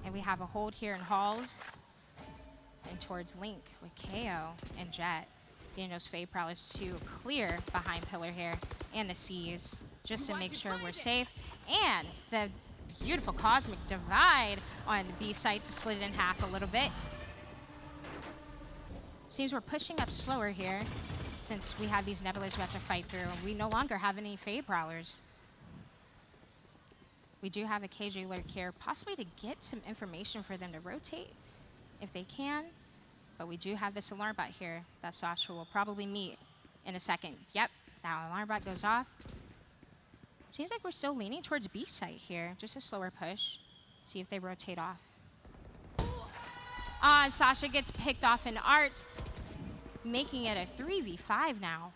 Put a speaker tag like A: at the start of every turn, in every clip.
A: And we have a hold here in Halls and towards Link with KO and Jet. Getting those Fade Prowlers to clear behind Pillar here and the C's just to make sure we're safe. And the beautiful Cosmic Divide on B site to split it in half a little bit. Seems we're pushing up slower here since we have these Nebulas we have to fight through. We no longer have any Fade Prowlers. We do have a KJ Lurk here, possibly to get some information for them to rotate if they can. But we do have this alarm bot here that Sasha will probably meet in a second. Yep, that alarm bot goes off. Seems like we're still leaning towards B site here. Just a slower push. See if they rotate off. Sasha gets picked off in Art, making it a 3v5 now.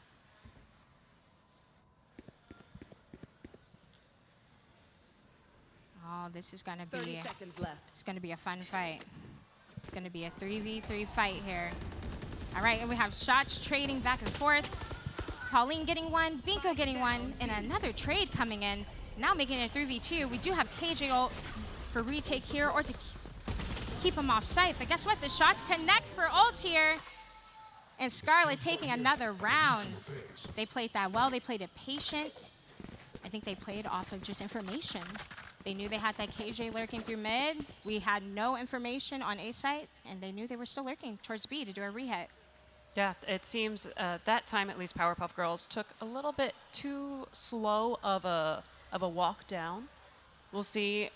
A: Oh, this is gonna be
B: 30 seconds left.
A: It's gonna be a fun fight. It's gonna be a 3v3 fight here. All right, and we have shots trading back and forth. Pauline getting one, Vinko getting one, and another trade coming in. Now making it a 3v2. We do have KJ ult for retake here or to keep him off site. But guess what? The shots connect for ult here. And Scarlet taking another round. They played that well. They played it patient. I think they played off of just information. They knew they had that KJ lurking through mid. We had no information on A site, and they knew they were still lurking towards B to do a rehit.
C: Yeah, it seems that time at least Powerpuff Girls took a little bit too slow of a walk down. We'll see,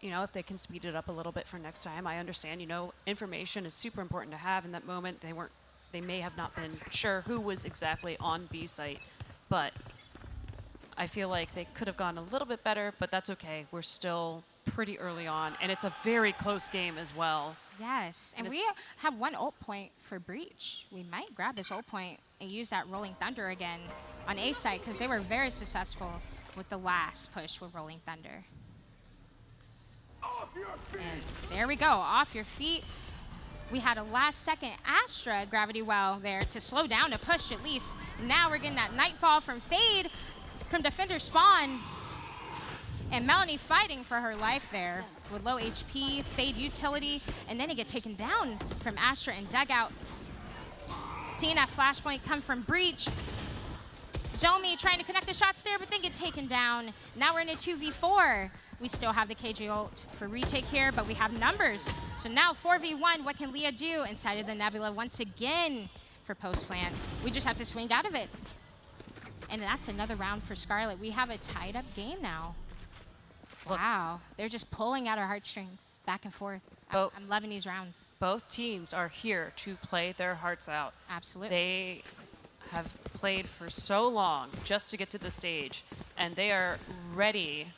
C: you know, if they can speed it up a little bit for next time. I understand, you know, information is super important to have in that moment. They may have not been sure who was exactly on B site, but I feel like they could have gone a little bit better, but that's okay. We're still pretty early on, and it's a very close game as well.
A: Yes, and we have one ult point for Breach. We might grab this ult point and use that Rolling Thunder again on A site because they were very successful with the last push with Rolling Thunder. And there we go, off your feet. We had a last-second Astra Gravity Well there to slow down a push at least. Now we're getting that Nightfall from Fade from Defender Spawn. And Melanie fighting for her life there with low HP, Fade utility, and then it get taken down from Astra and Dugout. Seeing that flashpoint come from Breach. Zomi trying to connect the shots there, but then get taken down. Now we're in a 2v4. We still have the KJ ult for retake here, but we have numbers. So now 4v1, what can Leah do inside of the Nebula once again for post plant? We just have to swing out of it. And that's another round for Scarlet. We have a tied up game now. Wow, they're just pulling at our heartstrings back and forth. I'm loving these rounds.
C: Both teams are here to play their hearts out.
A: Absolutely.
C: They have played for so long just to get to the stage, and they are ready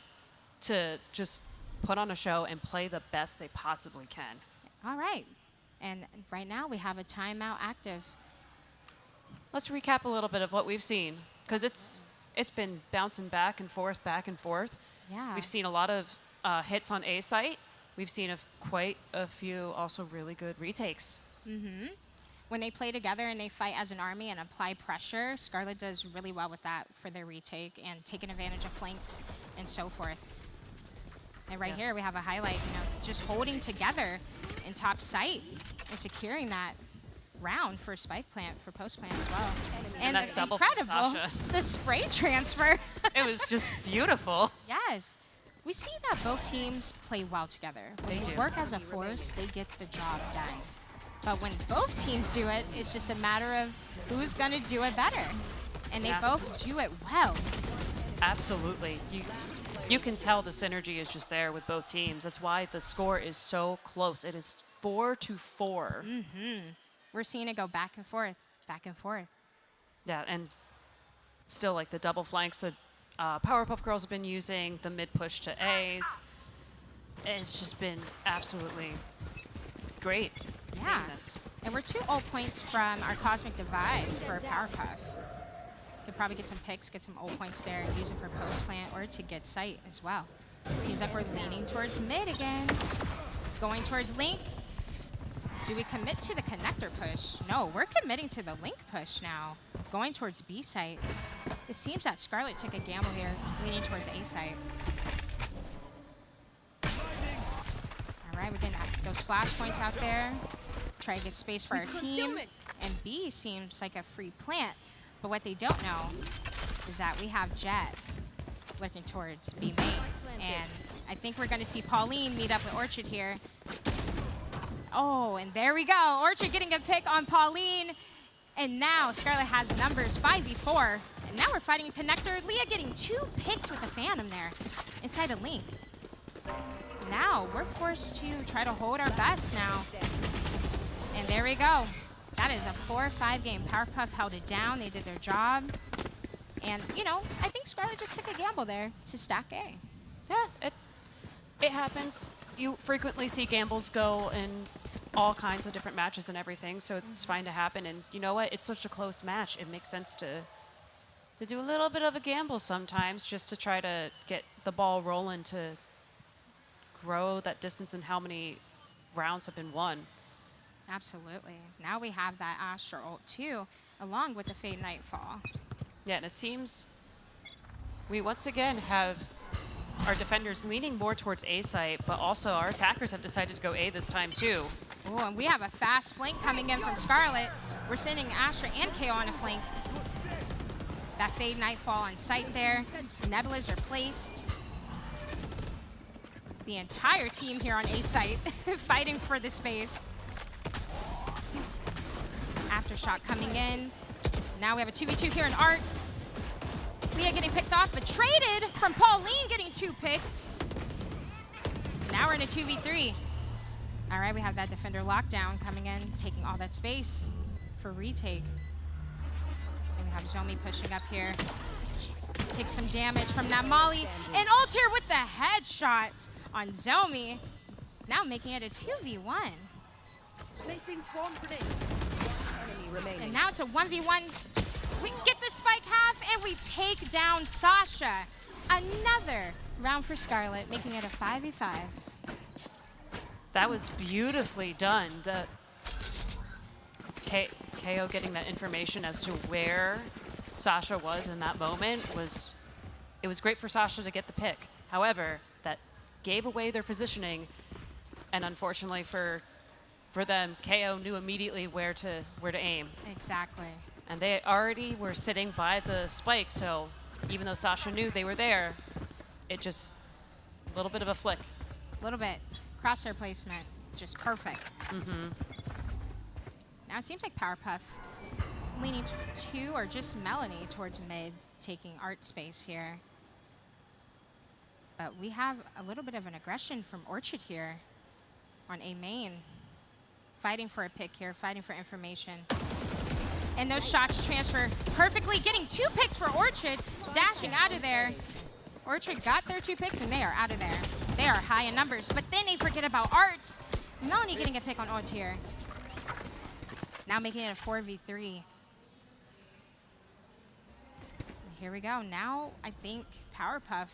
C: to just put on a show and play the best they possibly can.
A: All right, and right now we have a timeout active.
C: Let's recap a little bit of what we've seen, because it's been bouncing back and forth, back and forth.
A: Yeah.
C: We've seen a lot of hits on A site. We've seen quite a few also really good retakes.
A: Mm-hmm. When they play together and they fight as an army and apply pressure, Scarlet does really well with that for their retake and taking advantage of flanks and so forth. And right here we have a highlight, you know, just holding together in top site and securing that round for spike plant, for post plant as well.
C: And that double from
A: incredible,
C: Sasha.
A: the spray transfer.
C: It was just beautiful.
A: Yes. We see that both teams play well together. When they work as a force, they get the job done. But when both teams do it, it's just a matter of who's going to do it better. And they both do it well.
C: Absolutely. You can tell the synergy is just there with both teams. That's why the score is so close. It is 4-4.
A: Mm-hmm. We're seeing it go back and forth, back and forth.
C: Yeah, and still like the double flanks that Powerpuff Girls have been using, the mid push to A's. It's just been absolutely great seeing this.
A: And we're 2 ult points from our Cosmic Divide for Powerpuff. Could probably get some picks, get some ult points there, use it for post plant or to get sight as well. Seems like we're leaning towards mid again. Going towards Link. Do we commit to the connector push? No, we're committing to the Link push now. Going towards B site. It seems that Scarlet took a gamble here, leaning towards A site. All right, we're getting those flash points out there. Try to get space for our team. And B seems like a free plant. But what they don't know is that we have Jet looking towards B main. And I think we're going to see Pauline meet up with Orchid here. Oh, and there we go. Orchid getting a pick on Pauline. And now Scarlet has numbers 5v4. And now we're fighting Connector. Leah getting 2 picks with the Phantom there inside a Link. Now we're forced to try to hold our best now. And there we go. That is a 4-5 game. Powerpuff held it down. They did their job. And, you know, I think Scarlet just took a gamble there to stack A.
C: Yeah, it happens. You frequently see gambles go in all kinds of different matches and everything, so it's fine to happen. And you know what? It's such a close match. It makes sense to do a little bit of a gamble sometimes just to try to get the ball rolling to grow that distance and how many rounds have been won.
A: Absolutely. Now we have that Astra ult too, along with the Fade Nightfall.
C: Yeah, and it seems we once again have our defenders leaning more towards A site, but also our attackers have decided to go A this time too.
A: Oh, and we have a fast flank coming in from Scarlet. We're sending Astra and KO on a flank. That Fade Nightfall on site there. Nebulas are placed. The entire team here on A site fighting for the space. Aftershock coming in. Now we have a 2v2 here in Art. Leah getting picked off, but traded from Pauline getting 2 picks. Now we're in a 2v3. All right, we have that defender lockdown coming in, taking all that space for retake. And we have Zomi pushing up here. Take some damage from that Molly. And Altair with the headshot on Zomi. Now making it a 2v1.
B: Placing swarm grenade. Enemy remaining.
A: And now it's a 1v1. We get the spike half, and we take down Sasha. Another round for Scarlet, making it a 5v5.
C: That was beautifully done. The KO getting that information as to where Sasha was in that moment it was great for Sasha to get the pick. However, that gave away their positioning, and unfortunately for them, KO knew immediately where to aim.
A: Exactly.
C: And they already were sitting by the spike, so even though Sasha knew they were there, it just a little bit of a flick.
A: A little bit. Crosshair placement, just perfect. Now it seems like Powerpuff leaning to, or just Melanie towards mid, taking Art space here. But we have a little bit of an aggression from Orchid here on A main. Fighting for a pick here, fighting for information. And those shots transfer perfectly, getting 2 picks for Orchid, dashing out of there. Orchid got their 2 picks, and they are out of there. They are high in numbers, but then they forget about Art. Melanie getting a pick on ult here. Now making it a 4v3. Here we go. Now I think Powerpuff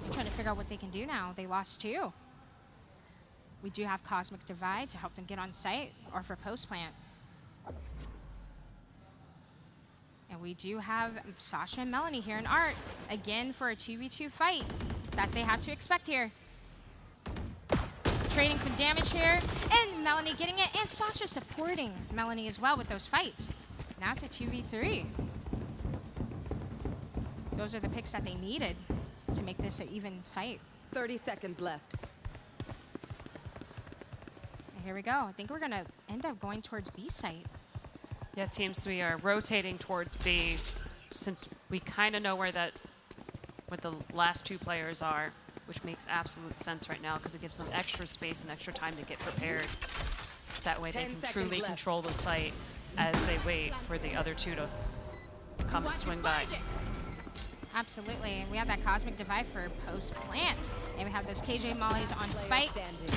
A: is trying to figure out what they can do now. They lost 2. We do have Cosmic Divide to help them get on site or for post plant. And we do have Sasha and Melanie here in Art, again for a 2v2 fight that they have to expect here. Trading some damage here, and Melanie getting it, and Sasha supporting Melanie as well with those fights. Now it's a 2v3. Those are the picks that they needed to make this an even fight.
B: 30 seconds left.
A: And here we go. I think we're gonna end up going towards B site.
C: Yeah, it seems we are rotating towards B since we kind of know where the last 2 players are, which makes absolute sense right now because it gives them extra space and extra time to get prepared. That way they
B: 10
C: can
B: seconds
C: truly
B: left.
C: control the site as they wait for the other 2 to come and swing by.
A: Absolutely. And we have that Cosmic Divide for post plant. And we have those KJ Mollies on spike.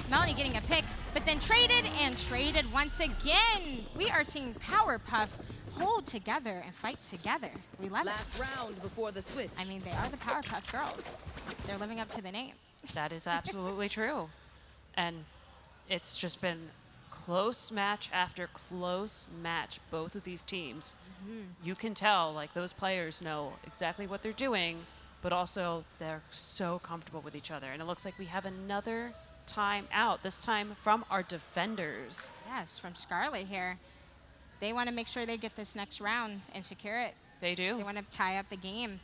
A: Melanie getting a pick, but then traded and traded once again. We are seeing Powerpuff hold together and fight together. We love it.
B: Last round before the switch.
A: I mean, they are the Powerpuff Girls. They're living up to the name.
C: That is absolutely true. And it's just been close match after close match, both of these teams. You can tell, like, those players know exactly what they're doing, but also they're so comfortable with each other. And it looks like we have another timeout, this time from our defenders.
A: Yes, from Scarlet here. They want to make sure they get this next round and secure it.
C: They do.
A: They want to tie up the game.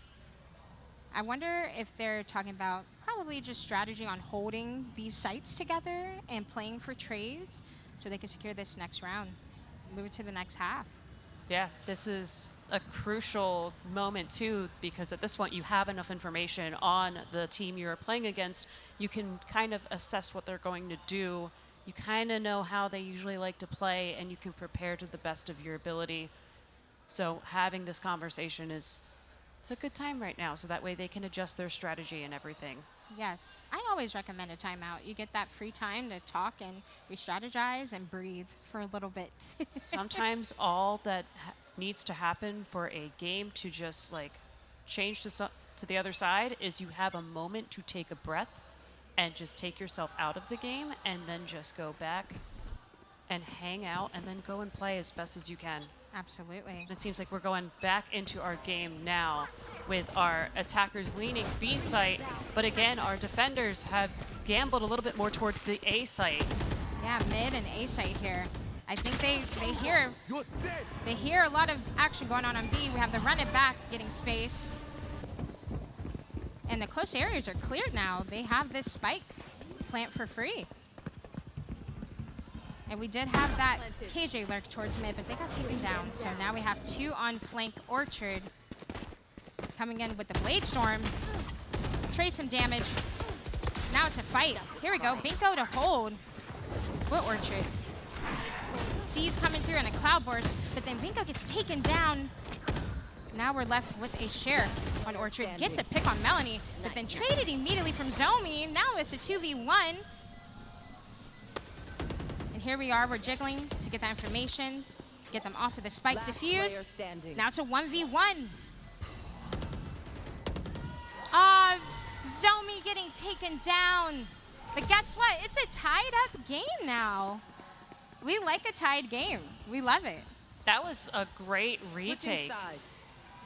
A: I wonder if they're talking about probably just strategy on holding these sites together and playing for trades so they can secure this next round, move it to the next half.
C: Yeah, this is a crucial moment too, because at this point you have enough information on the team you're playing against. You can kind of assess what they're going to do. You kind of know how they usually like to play, and you can prepare to the best of your ability. So having this conversation it's a good time right now, so that way they can adjust their strategy and everything.
A: Yes, I always recommend a timeout. You get that free time to talk and re-strategize and breathe for a little bit.
C: Sometimes all that needs to happen for a game to just like change to the other side is you have a moment to take a breath and just take yourself out of the game and then just go back and hang out and then go and play as best as you can.
A: Absolutely.
C: It seems like we're going back into our game now with our attackers leaning B site, but again, our defenders have gambled a little bit more towards the A site.
A: Yeah, mid and A site here. I think they hear a lot of action going on B. We have the run it back, getting space. And the close areas are cleared now. They have this spike plant for free. And we did have that KJ lurk towards mid, but they got taken down. So now we have 2 on flank Orchard coming in with the Blade Storm. Trade some damage. Now it's a fight. Here we go. Binko to hold. What Orchard? C's coming through in a cloud burst, but then Binko gets taken down. Now we're left with a share on Orchard. Gets a pick on Melanie, but then traded immediately from Zomi. Now it's a 2v1. Here we are, we're jiggling to get that information, get them off of the spike defuse. Now it's a 1v1. Zomi getting taken down. But guess what? It's a tied up game now. We like a tied game. We love it.
C: That was a great retake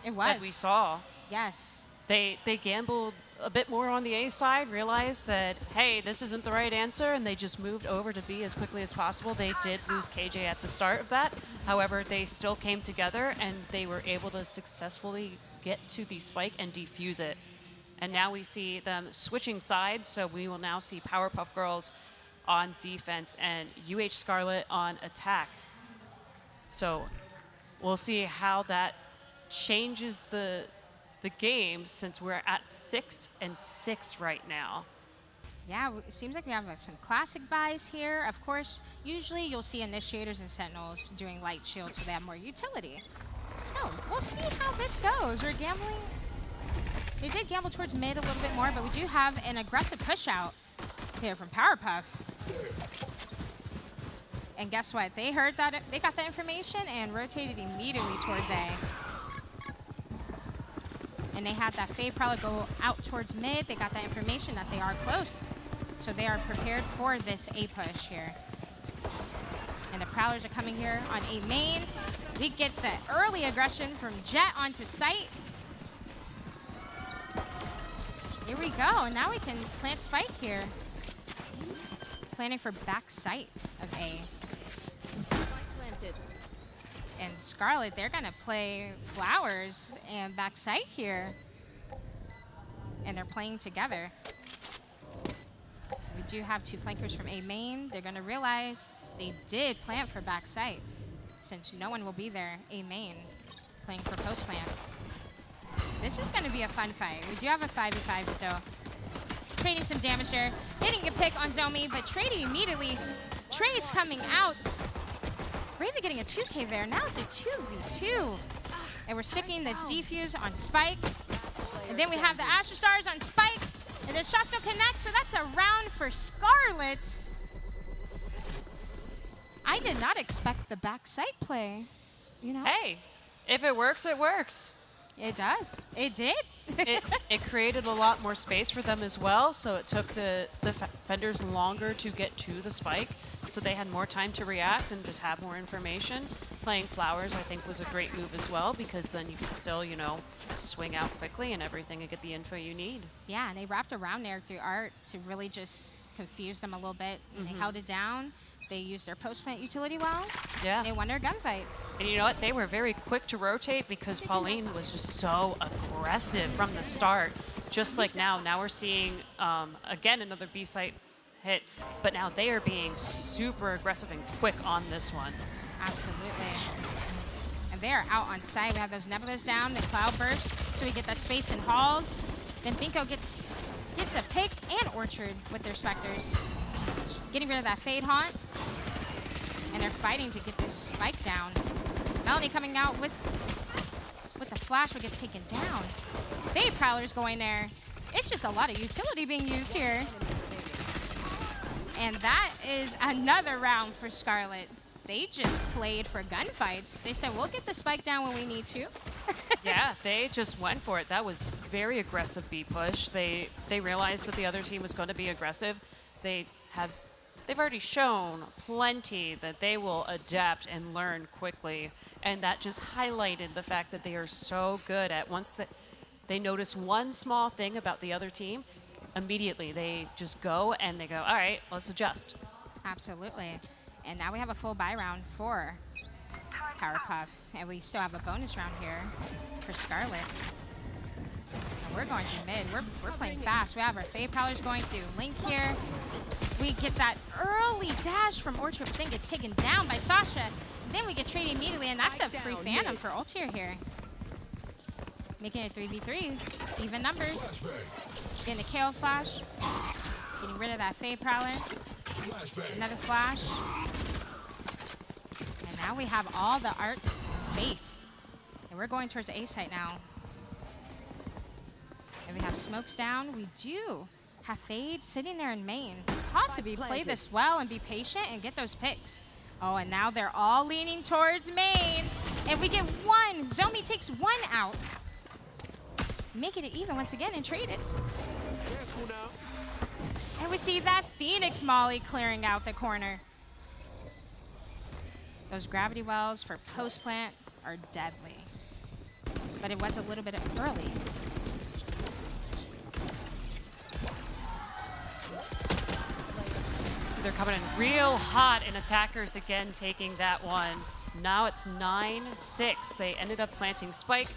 A: It was.
C: that we saw.
A: Yes.
C: They gambled a bit more on the A side, realized that, hey, this isn't the right answer, and they just moved over to B as quickly as possible. They did lose KJ at the start of that. However, they still came together, and they were able to successfully get to the spike and defuse it. And now we see them switching sides, so we will now see Powerpuff Girls on defense and UH Scarlet on attack. So we'll see how that changes the game, since we're at 6-6 right now.
A: Yeah, it seems like we have some classic buys here. Of course, usually you'll see initiators and sentinels doing light shields, so they have more utility. So we'll see how this goes. We're gambling. They did gamble towards mid a little bit more, but we do have an aggressive push out here from Powerpuff. And guess what? They heard that, they got that information and rotated immediately towards A. And they had that fade probably go out towards mid. They got that information that they are close. So they are prepared for this A push here. And the Prowlers are coming here on A main. We get the early aggression from Jet onto site. Here we go. Now we can plant spike here. Planning for back site of A. And Scarlet, they're gonna play Flowers and backside here. And they're playing together. We do have 2 flankers from A main. They're gonna realize they did plant for backside, since no one will be there A main playing for post plant. This is gonna be a fun fight. We do have a 5v5 still. Trading some damage there. Getting a pick on Zomi, but trading immediately. Trades coming out. We're even getting a 2K there. Now it's a 2v2. And we're sticking this defuse on Spike. And then we have the Astro Stars on Spike. And the shots don't connect, so that's a round for Scarlet. I did not expect the backside play, you know?
C: Hey, if it works, it works.
A: It does. It did.
C: It created a lot more space for them as well, so it took the defenders longer to get to the spike, so they had more time to react and just have more information. Playing Flowers, I think, was a great move as well, because then you could still, you know, swing out quickly and everything and get the info you need.
A: Yeah, and they wrapped around there through art to really just confused them a little bit. And they held it down. They used their post-plant utility well.
C: Yeah.
A: They won their gunfights.
C: And you know what? They were very quick to rotate because Pauline was just so aggressive from the start. Just like now. Now we're seeing, again, another B site hit. But now they are being super aggressive and quick on this one.
A: Absolutely. And they are out on site. We have those nebulas down, the cloud burst, so we get that space in halls. Then Binko gets a pick and orchard with their specters. Getting rid of that fade haunt. And they're fighting to get this spike down. Melanie coming out with the flash, but gets taken down. Fade Prowler's going there. It's just a lot of utility being used here. And that is another round for Scarlet. They just played for gunfights. They said, we'll get the spike down when we need to.
C: Yeah, they just went for it. That was very aggressive B push. They realized that the other team was going to be aggressive. They've already shown plenty that they will adapt and learn quickly. And that just highlighted the fact that they are so good at once that they notice one small thing about the other team, immediately they just go and they go, all right, let's adjust.
A: Absolutely. And now we have a full buy round for Powerpuff. And we still have a bonus round here for Scarlet. And we're going through mid. We're playing fast. We have our Fade Prowlers going through Link here. We get that early dash from Orchard, but then gets taken down by Sasha. And then we get traded immediately, and that's a free Phantom for Ultier here. Making it 3v3. Even numbers. Getting a KO flash. Getting rid of that Fade Prowler. Another flash. And now we have all the art space. And we're going towards the A site now. And we have smokes down. We do have Fade sitting there in main. Possibly play this well and be patient and get those picks. Oh, and now they're all leaning towards main. And we get one. Zomi takes one out. Making it even once again and traded. And we see that Phoenix Molly clearing out the corner. Those gravity wells for post plant are deadly. But it was a little bit early.
C: So they're coming in real hot, and attackers again taking that one. Now it's 9-6. They ended up planting Spike.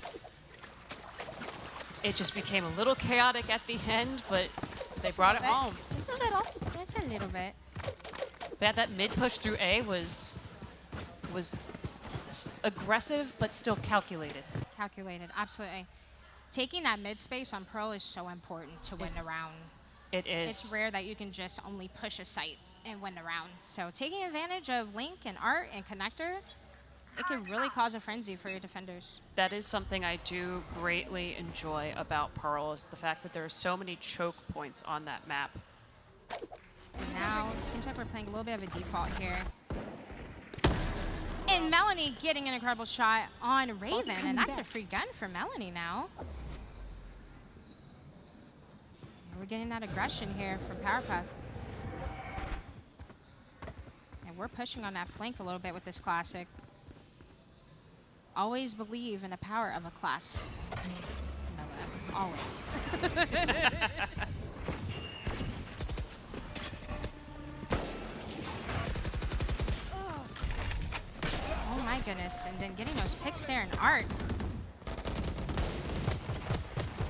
C: It just became a little chaotic at the end, but they brought it home.
A: Just a little. Just a little bit.
C: Yeah, that mid push through A was aggressive, but still calculated.
A: Calculated, absolutely. Taking that mid space on Pearl is so important to win a round.
C: It is.
A: It's rare that you can just only push a site and win the round. So taking advantage of Link and Art and Connector, it can really cause a frenzy for your defenders.
C: That is something I do greatly enjoy about Pearl, is the fact that there are so many choke points on that map.
A: And now it seems like we're playing a little bit of a default here. And Melanie getting an incredible shot on Raven, and that's a free gun for Melanie now. And we're getting that aggression here from Powerpuff. And we're pushing on that flank a little bit with this classic. Always believe in the power of a classic. Mela, always. Oh my goodness, and then getting those picks there in Art.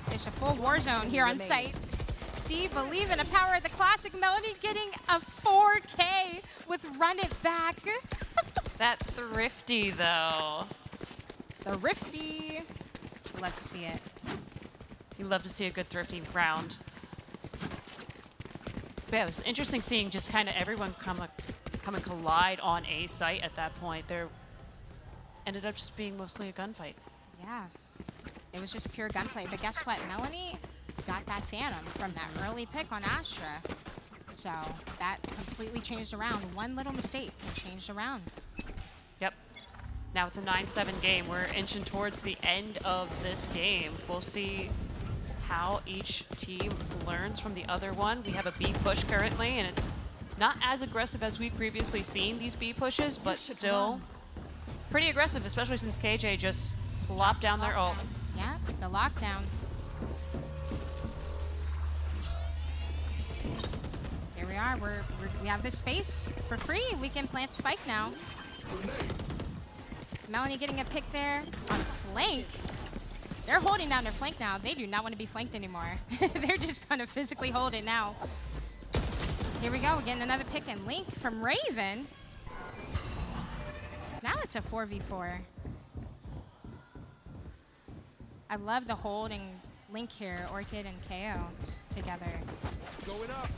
A: There's a full war zone here on site. See, believe in the power of the classic. Melody getting a 4K with Run It Back.
C: That thrifty, though.
A: The Rifty. Love to see it.
C: You love to see a good thrifty round. But yeah, it was interesting seeing just kind of everyone come and collide on a site at that point. There ended up just being mostly a gunfight.
A: Yeah, it was just pure gunplay. But guess what? Melanie got that Phantom from that early pick on Astra. So that completely changed around. One little mistake changed around.
C: Yep. Now it's a 9-7 game. We're inching towards the end of this game. We'll see how each team learns from the other one. We have a B push currently, and it's not as aggressive as we've previously seen these B pushes, but still pretty aggressive, especially since KJ just plopped down their ult.
A: Yeah, the lockdown. Here we are. We have this space for free. We can plant spike now. Melanie getting a pick there on flank. They're holding down their flank now. They do not want to be flanked anymore. They're just going to physically hold it now. Here we go. We're getting another pick and link from Raven. Now it's a 4v4. I love the hold and link here. Orchid and KO together.
D: Going up.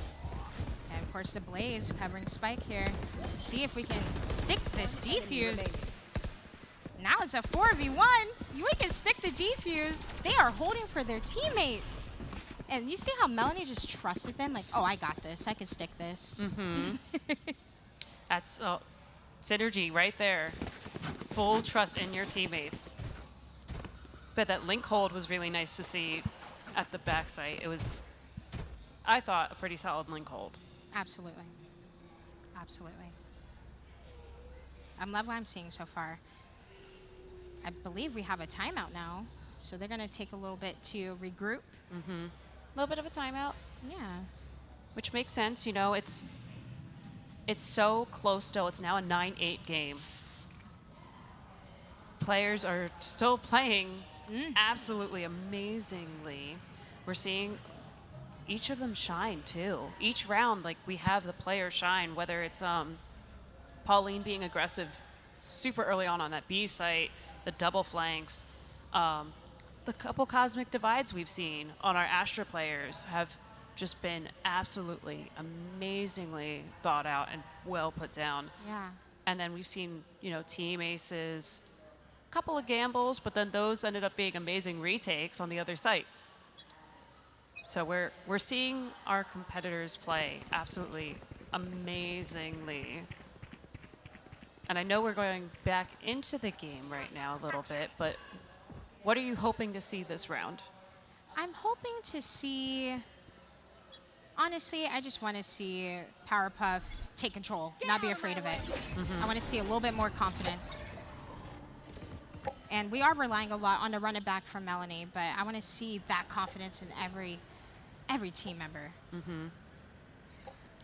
A: And of course the Blaze covering spike here. See if we can stick this defuse. Now it's a 4v1. We can stick the defuse. They are holding for their teammate. And you see how Melanie just trusted them? Like, oh, I got this. I can stick this.
C: That's synergy right there. Full trust in your teammates. But that link hold was really nice to see at the backside. It was, I thought, a pretty solid link hold.
A: Absolutely. Absolutely. I love what I'm seeing so far. I believe we have a timeout now, so they're going to take a little bit to regroup.
C: A little bit of a timeout.
A: Yeah.
C: Which makes sense. You know, it's so close still. It's now a 9-8 game. Players are still playing absolutely amazingly. We're seeing each of them shine too. Each round, like, we have the players shine, whether it's Pauline being aggressive super early on that B site, the double flanks, the couple cosmic divides we've seen on our Astra players have just been absolutely amazingly thought out and well put down.
A: Yeah.
C: And then we've seen, you know, team aces, couple of gambles, but then those ended up being amazing retakes on the other site. So we're seeing our competitors play absolutely amazingly. And I know we're going back into the game right now a little bit, but what are you hoping to see this round?
A: I'm hoping to see, honestly, I just want to see Powerpuff take control, not be afraid of it. I want to see a little bit more confidence. And we are relying a lot on the run it back from Melanie, but I want to see that confidence in every team member.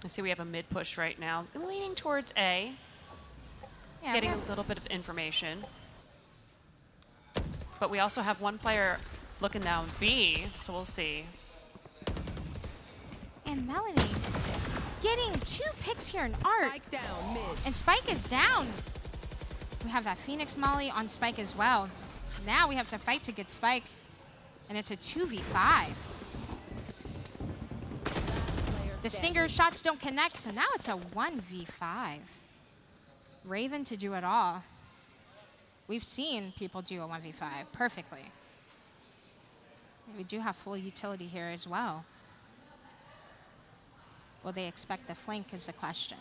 C: I see we have a mid push right now. I'm leaning towards A,
A: Yeah,
C: getting a little bit of information. But we also have one player looking down B, so we'll see.
A: And Melanie getting 2 picks here in Art.
B: Spike down mid.
A: And Spike is down. We have that Phoenix Molly on Spike as well. Now we have to fight to get Spike. And it's a 2v5. The Stinger shots don't connect, so now it's a 1v5. Raven to do it all. We've seen people do a 1v5 perfectly. We do have full utility here as well. Will they expect the flank is the question.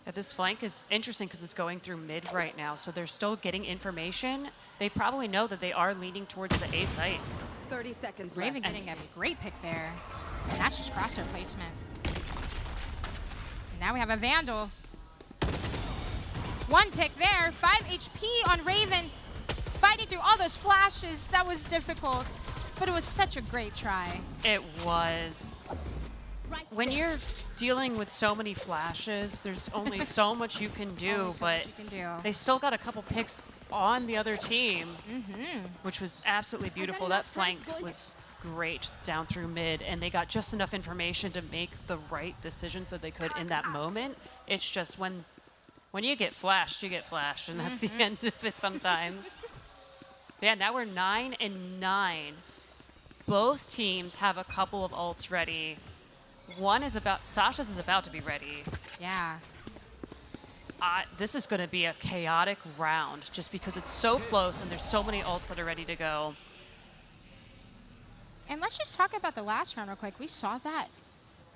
C: Yeah, this flank is interesting because it's going through mid right now, so they're still getting information. They probably know that they are leaning towards the A site.
B: 30 seconds
A: Raven
B: left.
A: getting a great pick there. And that's just crosshair placement. Now we have a Vandal. 1 pick there, 5 HP on Raven. Fighting through all those flashes, that was difficult. But it was such a great try.
C: It was. When you're dealing with so many flashes, there's only so much you can do,
A: Only so
C: but
A: much you can do.
C: they still got a couple picks on the other team, which was absolutely beautiful. That flank was great down through mid, and they got just enough information to make the right decisions that they could in that moment. It's just when you get flashed, and that's the end of it sometimes. Yeah, now we're 9-9. Both teams have a couple of ults ready. Sasha's is about to be ready.
A: Yeah.
C: This is going to be a chaotic round just because it's so close and there's so many ults that are ready to go.
A: And let's just talk about the last round real quick. We saw that.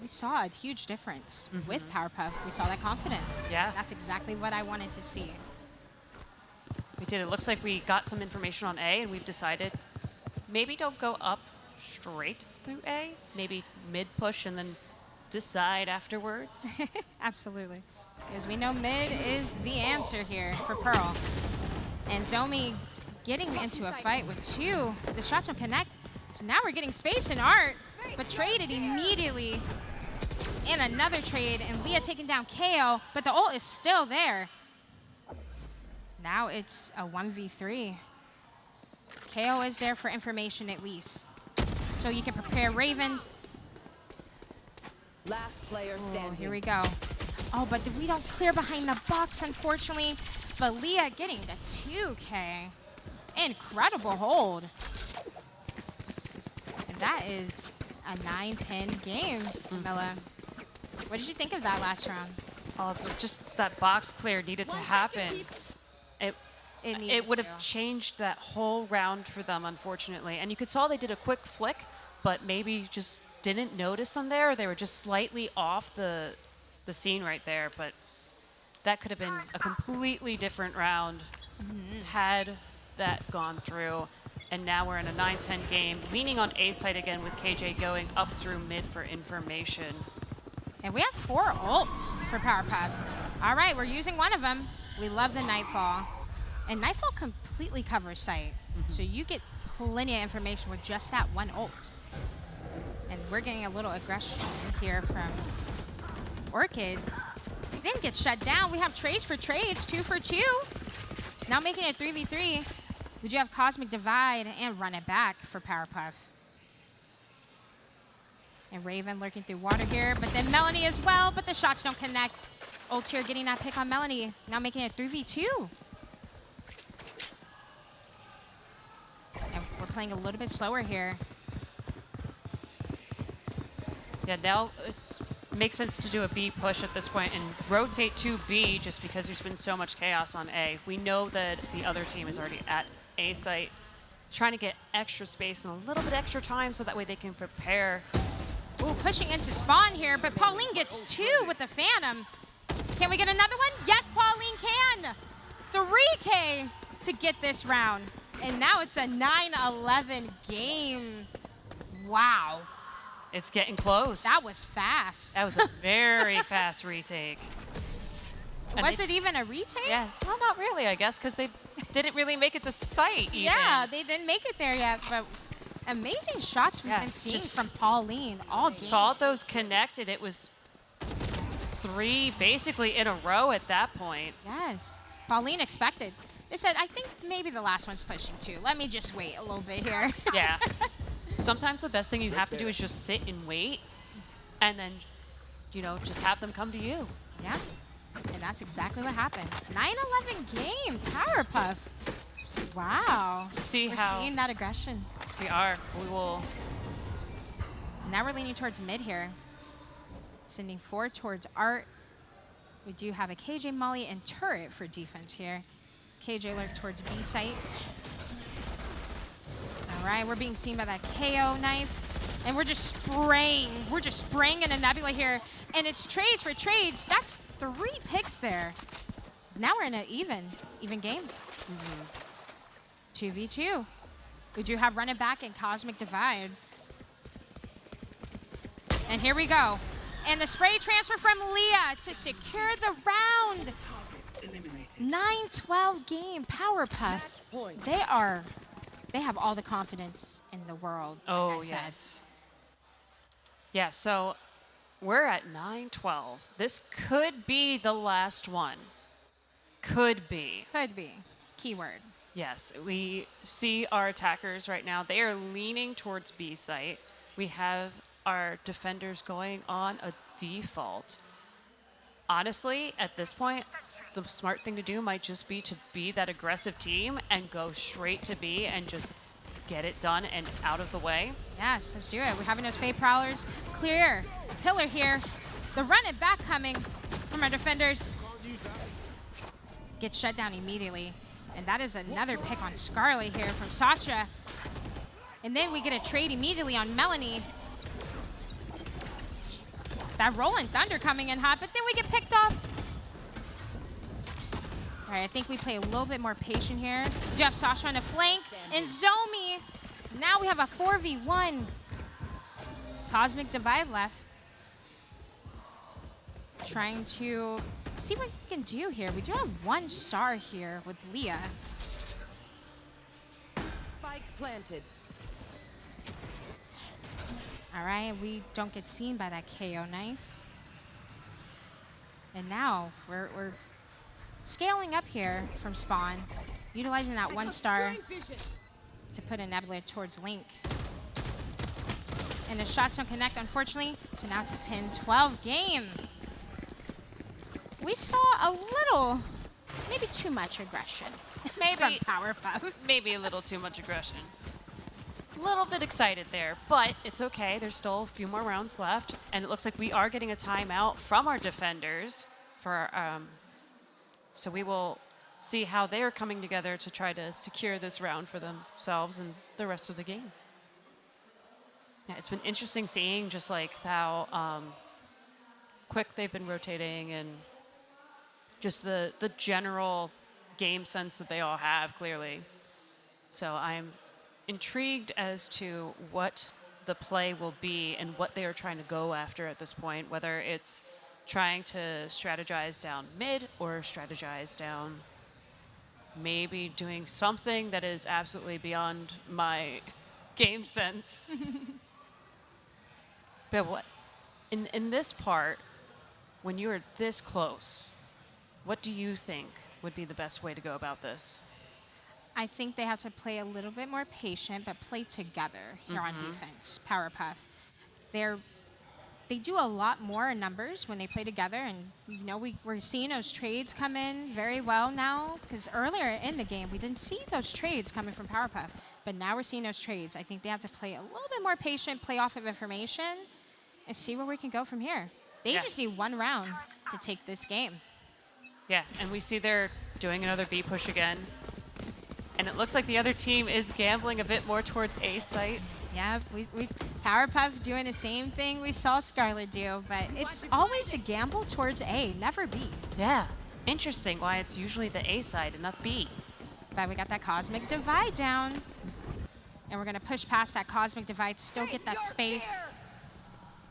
A: We saw a huge difference with Powerpuff. We saw that confidence.
C: Yeah.
A: That's exactly what I wanted to see.
C: We did. It looks like we got some information on A, and we've decided maybe don't go up straight through A. Maybe mid push and then decide afterwards.
A: Absolutely. Because we know mid is the answer here for Pearl. And Zomi getting into a fight with 2. The shots don't connect. So now we're getting space in Art, but traded immediately. And another trade, and Leah taking down KO, but the ult is still there. Now it's a 1v3. KO is there for information at least. So you can prepare Raven.
B: Last player standing.
A: Oh, here we go. Oh, but we don't clear behind the box, unfortunately. But Leah getting the 2K. Incredible hold. And that is a 9-10 game, Mela. What did you think of that last round?
C: Oh, it's just that box clear needed to happen. It would have changed that whole round for them, unfortunately. And you could saw they did a quick flick, but maybe just didn't notice them there. They were just slightly off the scene right there. But that could have been a completely different round had that gone through. And now we're in a 9-10 game, leaning on A side again with KJ going up through mid for information.
A: And we have 4 ults for Powerpuff. All right, we're using one of them. We love the Nightfall. And Nightfall completely covers sight. So you get plenty of information with just that one ult. And we're getting a little aggression here from Orchid. Then gets shut down. We have trades for trades, 2 for 2. Now making it 3v3. We do have Cosmic Divide and Run It Back for Powerpuff. And Raven lurking through water here, but then Melanie as well, but the shots don't connect. Ult here getting that pick on Melanie. Now making it 3v2. And we're playing a little bit slower here.
C: Yeah, now it makes sense to do a B push at this point and rotate to B just because there's been so much chaos on A. We know that the other team is already at A site, trying to get extra space and a little bit extra time so that way they can prepare.
A: Ooh, pushing into spawn here, but Pauline gets 2 with the Phantom. Can we get another one? Yes, Pauline can! 3K to get this round. And now it's a 9-11 game. Wow.
C: It's getting close.
A: That was fast.
C: That was a very fast retake. And
A: Was it even a retake?
C: Yeah, well, not really, I guess, because they didn't really make it to sight even.
A: Yeah, they didn't make it there yet, but amazing shots we've been seeing from Pauline all game.
C: Saw those connected. It was 3 basically in a row at that point.
A: Yes, Pauline expected. They said, I think maybe the last one's pushing too. Let me just wait a little bit here.
C: Yeah. Sometimes the best thing you have to do is just sit and wait and then, you know, just have them come to you.
A: Yeah, and that's exactly what happened. 9-11 game, Powerpuff. Wow. We're seeing that aggression.
C: We are. We will.
A: Now we're leaning towards mid here. Sending 4 towards Art. We do have a KJ Molly and turret for defense here. KJ lurk towards B site. All right, we're being seen by that KO knife. And we're just spraying. We're just spraying in a nebula here. And it's trades for trades. That's 3 picks there. Now we're in an even game. 2v2. We do have Run It Back and Cosmic Divide. And here we go. And the spray transfer from Leah to secure the round. 9-12 game, Powerpuff. They have all the confidence in the world.
C: Oh, yes. Yeah, so we're at 9-12. This could be the last one. Could be.
A: Could be. Keyword.
C: Yes, we see our attackers right now. They are leaning towards B site. We have our defenders going on a default. Honestly, at this point, the smart thing to do might just be to be that aggressive team and go straight to B and just get it done and out of the way.
A: Yes, let's do it. We're having those Fade Prowlers clear. Pillar here. The Run It Back coming from our defenders. Gets shut down immediately. And that is another pick on Scarlet here from Sasha. And then we get a trade immediately on Melanie. That Rolling Thunder coming in hot, but then we get picked off. All right, I think we play a little bit more patient here. We do have Sasha on the flank and Zomi. Now we have a 4v1. Cosmic Divide left. Trying to see what he can do here. We do have 1 star here with Leah.
B: Spike planted.
A: All right, we don't get seen by that KO knife. And now we're scaling up here from spawn, utilizing that 1-star to put a nebula towards Link. And the shots don't connect, unfortunately. So now it's a 10-12 game. We saw a little, maybe too much aggression
C: Maybe
A: from Powerpuff.
C: maybe a little too much aggression. A little bit excited there, but it's okay. There's still a few more rounds left, and it looks like we are getting a timeout from our defenders for so we will see how they are coming together to try to secure this round for themselves and the rest of the game. Yeah, it's been interesting seeing just like how quick they've been rotating and just the general game sense that they all have, clearly. So I'm intrigued as to what the play will be and what they are trying to go after at this point, whether it's trying to strategize down mid or strategize down maybe doing something that is absolutely beyond my game sense. But what in this part, when you are this close, what do you think would be the best way to go about this?
A: I think they have to play a little bit more patient, but play together here on defense. Powerpuff, they do a lot more in numbers when they play together, and you know we're seeing those trades come in very well now. Because earlier in the game we didn't see those trades coming from Powerpuff, but now we're seeing those trades. I think they have to play a little bit more patient, play off of information, and see where we can go from here. They just need one round to take this game.
C: Yeah, and we see they're doing another B push again. And it looks like the other team is gambling a bit more towards A site.
A: Yeah, we Powerpuff doing the same thing we saw Scarlet do, but it's always the gamble towards A, never B.
C: Yeah. Interesting why it's usually the A side and not B.
A: But we got that Cosmic Divide down. And we're going to push past that Cosmic Divide to still get that space.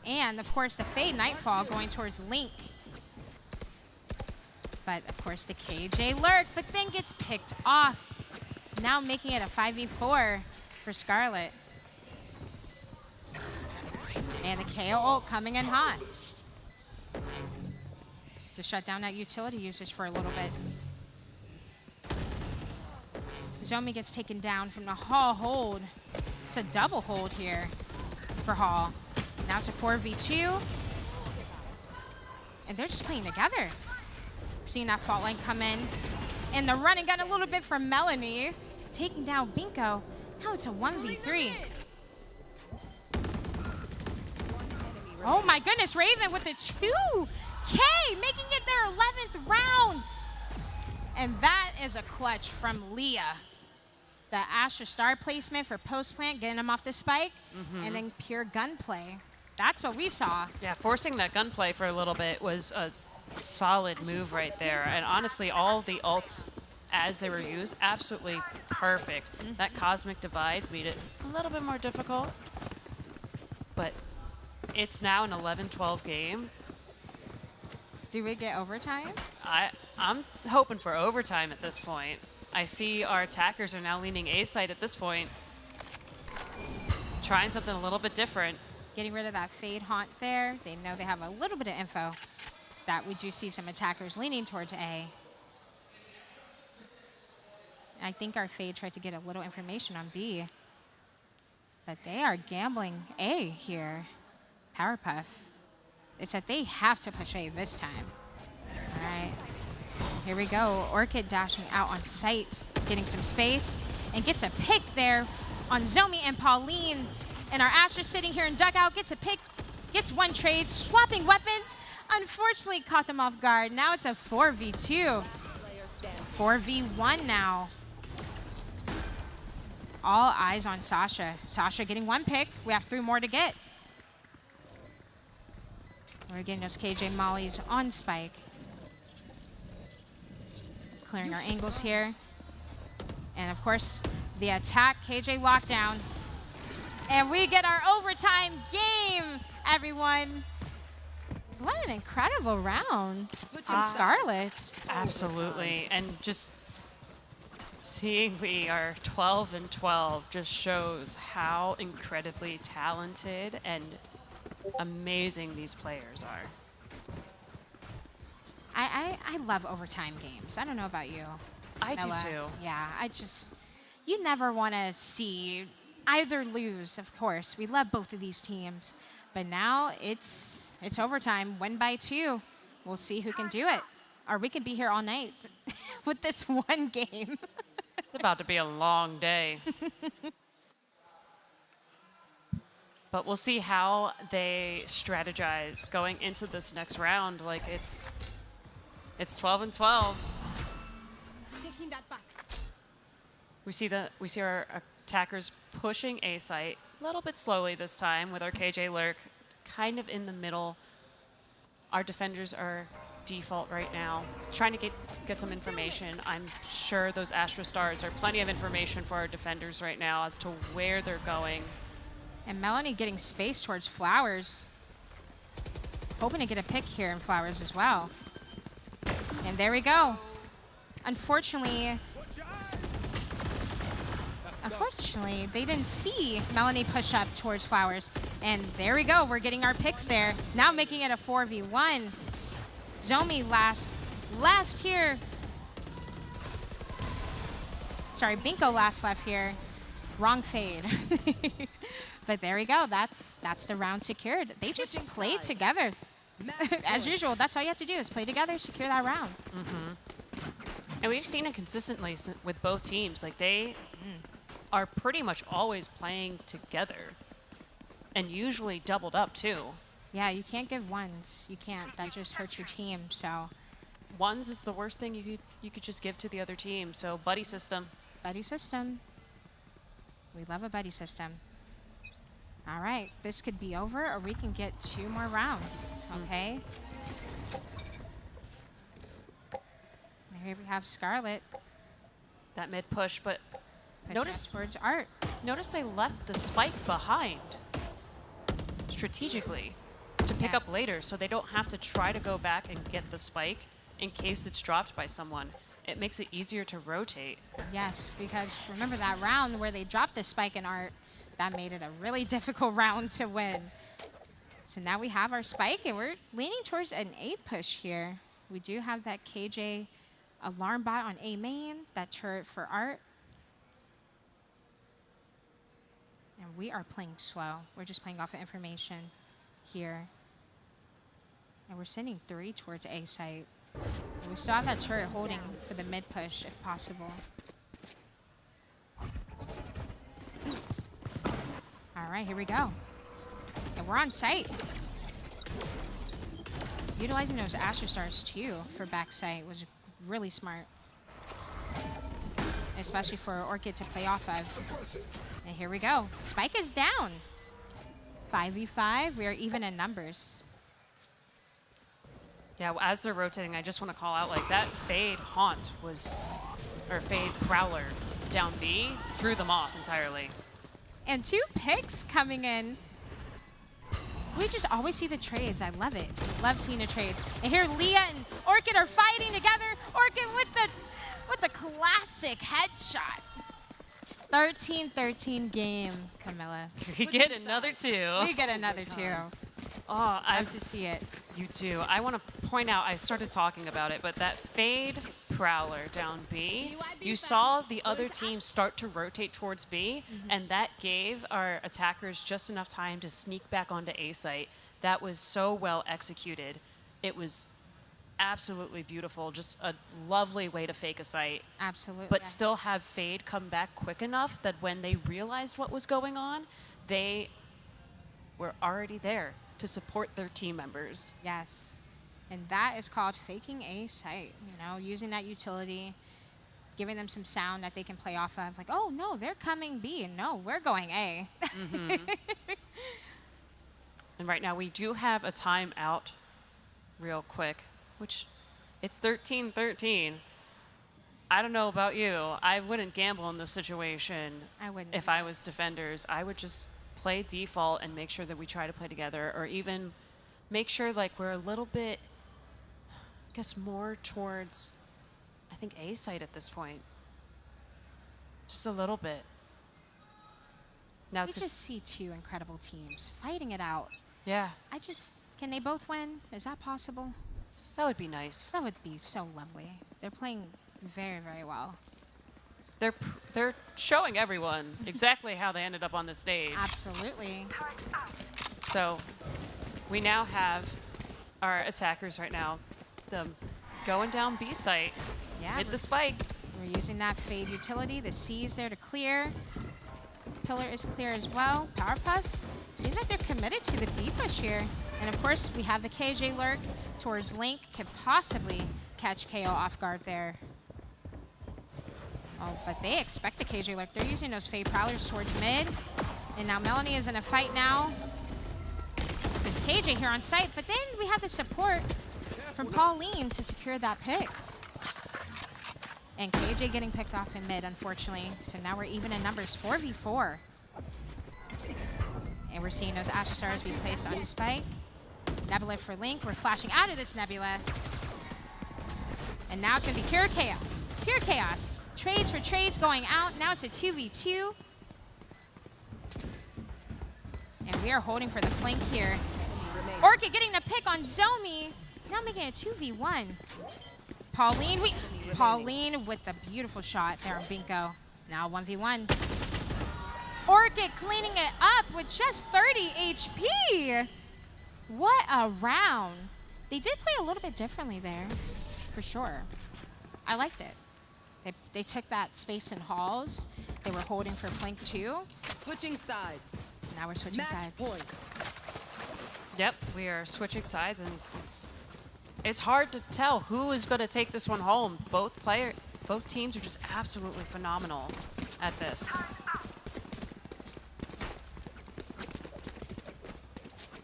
A: And, of course, the Fade Nightfall going towards Link. But, of course, the KJ Lurk, but then gets picked off. Now making it a 5v4 for Scarlet. And the KO ult coming in hot to shut down that utility usage for a little bit. Zomi gets taken down from the Hall hold. It's a double hold here for Hall. Now it's a 4v2. And they're just playing together. Seeing that fault line come in. And the run and gun a little bit from Melanie. Taking down Binko. Now it's a 1v3. Oh my goodness, Raven with the 2K, making it their 11th round. And that is a clutch from Leah. The Astra Star placement for post plant, getting him off the spike, and then pure gunplay. That's what we saw.
C: Yeah, forcing that gunplay for a little bit was a solid move right there. And honestly, all the ults as they were used, absolutely perfect. That Cosmic Divide made it a little bit more difficult. But it's now an 11-12 game.
A: Do we get overtime?
C: I'm hoping for overtime at this point. I see our attackers are now leaning A side at this point. Trying something a little bit different.
A: Getting rid of that Fade Haunt there. They know they have a little bit of info that we do see some attackers leaning towards A. I think our Fade tried to get a little information on B. But they are gambling A here. Powerpuff. It's that they have to push A this time. All right. Here we go. Orchid dashing out on site, getting some space, and gets a pick there on Zomi and Pauline. And our Astra sitting here in dugout gets a pick, gets one trade, swapping weapons. Unfortunately, caught them off guard. Now it's a 4v2. 4v1 now. All eyes on Sasha. Sasha getting one pick. We have 3 more to get. We're getting those KJ mollies on spike. Clearing our angles here. And of course, the attack, KJ lockdown. And we get our overtime game, everyone. What an incredible round from Scarlet.
C: Absolutely. And just seeing we are 12-12 just shows how incredibly talented and amazing these players are.
A: I love overtime games. I don't know about you.
C: I do
A: Ella.
C: too.
A: Yeah, you never want to see either lose, of course. We love both of these teams. But now it's overtime, win by 2. We'll see who can do it. Or we could be here all night with this one game.
C: It's about to be a long day. But we'll see how they strategize going into this next round. Like it's 12 and 12.
D: Taking that back.
C: We see our attackers pushing A site a little bit slowly this time with our KJ lurk kind of in the middle. Our defenders are default right now, trying to get some information. I'm sure those Astra Stars are plenty of information for our defenders right now as to where they're going.
A: And Melanie getting space towards Flowers. Hoping to get a pick here in Flowers as well. And there we go. Unfortunately, they didn't see Melanie push up towards Flowers. And there we go. We're getting our picks there. Now making it a 4v1. Zomi last left here. Sorry, Binko last left here. Wrong fade. But there we go. That's the round secured. They just played together. As usual, that's all you have to do is play together, secure that round.
C: And we've seen it consistently with both teams. Like they are pretty much always playing together and usually doubled up too.
A: Yeah, you can't give ones. You can't. That just hurts your team. So
C: Ones is the worst thing you could just give to the other team. So buddy system.
A: buddy system. We love a buddy system. All right, this could be over, or we can get 2 more rounds. Okay. Here we have Scarlet.
C: That mid push, but
A: Push
C: notice
A: up towards Art.
C: notice they left the spike behind strategically to pick
A: Yes.
C: up later, so they don't have to try to go back and get the spike in case it's dropped by someone. It makes it easier to rotate.
A: Yes, because remember that round where they dropped the spike in Art, that made it a really difficult round to win. So now we have our spike, and we're leaning towards an A push here. We do have that KJ alarm bot on A main, that turret for Art. And we are playing slow. We're just playing off of information here. And we're sending 3 towards A site. We still have that turret holding for the mid push if possible. All right, here we go. And we're on site. Utilizing those Astra Stars too for back site was really smart. Especially for Orchid to play off of. And here we go. Spike is down. 5v5, we are even in numbers.
C: Yeah, as they're rotating, I just want to call out like that fade haunt was, or fade prowler down B threw them off entirely.
A: And 2 picks coming in. We just always see the trades. I love it. Love seeing the trades. And here Leah and Orchid are fighting together. Orchid with the classic headshot. 13-13 game, Camilla.
C: We get another 2.
A: We get another 2.
C: Oh,
A: I
C: I
A: have to see it.
C: You do. I want to point out, I started talking about it, but that fade prowler down B, you saw the other team start to rotate towards B, and that gave our attackers just enough time to sneak back onto A site. That was so well executed. It was absolutely beautiful. Just a lovely way to fake a site,
A: Absolutely.
C: but still have fade come back quick enough that when they realized what was going on, they were already there to support their team members.
A: Yes. And that is called faking a site. You know, using that utility, giving them some sound that they can play off of. Like, oh, no, they're coming B. And no, we're going A.
C: And right now we do have a timeout real quick, which it's 13-13. I don't know about you. I wouldn't gamble in this situation.
A: I wouldn't
C: If I was defenders, I would just play default and make sure that we try to play together, or even make sure like we're a little bit, I guess, more towards, I think, A site at this point. Just a little bit. Now
A: We
C: it's
A: just see 2 incredible teams fighting it out.
C: yeah.
A: Can they both win? Is that possible?
C: That would be nice.
A: That would be so lovely. They're playing very, very well.
C: They're showing everyone exactly how they ended up on the stage.
A: Absolutely.
C: So we now have our attackers right now, them going down B site.
A: Yeah,
C: Hit the spike.
A: we're using that Fade utility. The C is there to clear. Pillar is clear as well. Powerpuff, seems like they're committed to the B push here. And of course, we have the KJ lurk towards Link. Could possibly catch KO off guard there. Oh, but they expect the KJ lurk. They're using those Fade Prowlers towards mid. And now Melanie is in a fight now. There's KJ here on site, but then we have the support from Pauline to secure that pick. And KJ getting picked off in mid, unfortunately. So now we're even in numbers, 4v4. And we're seeing those Astra Stars be placed on Spike. Nebula for Link. We're flashing out of this Nebula. And now it's going to be Pure Chaos. Pure Chaos. Trades for trades going out. Now it's a 2v2. And we are holding for the flank here. Orchid getting the pick on Zomi. Now making it 2v1. Pauline with the beautiful shot there on Binko. Now 1v1. Orchid cleaning it up with just 30 HP. What a round. They did play a little bit differently there, for sure. I liked it. They took that space in halls. They were holding for flank 2.
B: Switching sides.
A: Now we're switching
B: Match
A: sides.
B: point.
C: Yep, we are switching sides, and it's hard to tell who is going to take this one home. Both teams are just absolutely phenomenal at this.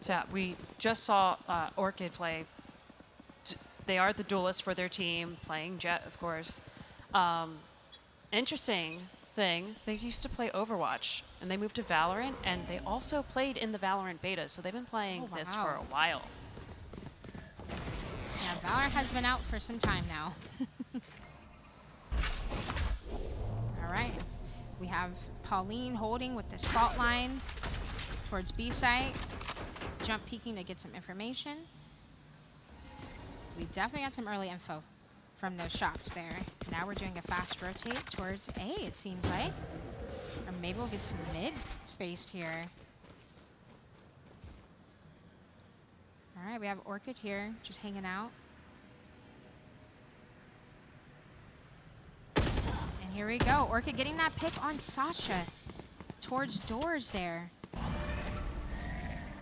C: So we just saw Orchid play. They are the duelists for their team, playing Jet, of course. Interesting thing, they used to play Overwatch, and they moved to Valorant, and they also played in the Valorant beta, so they've been playing this for a while.
A: Yeah, Valorant has been out for some time now. All right. We have Pauline holding with this fault line towards B site. Jump peeking to get some information. We definitely got some early info from those shots there. Now we're doing a fast rotate towards A, it seems like. Or maybe we'll get some mid space here. All right, we have Orchid here, just hanging out. And here we go. Orchid getting that pick on Sasha towards doors there.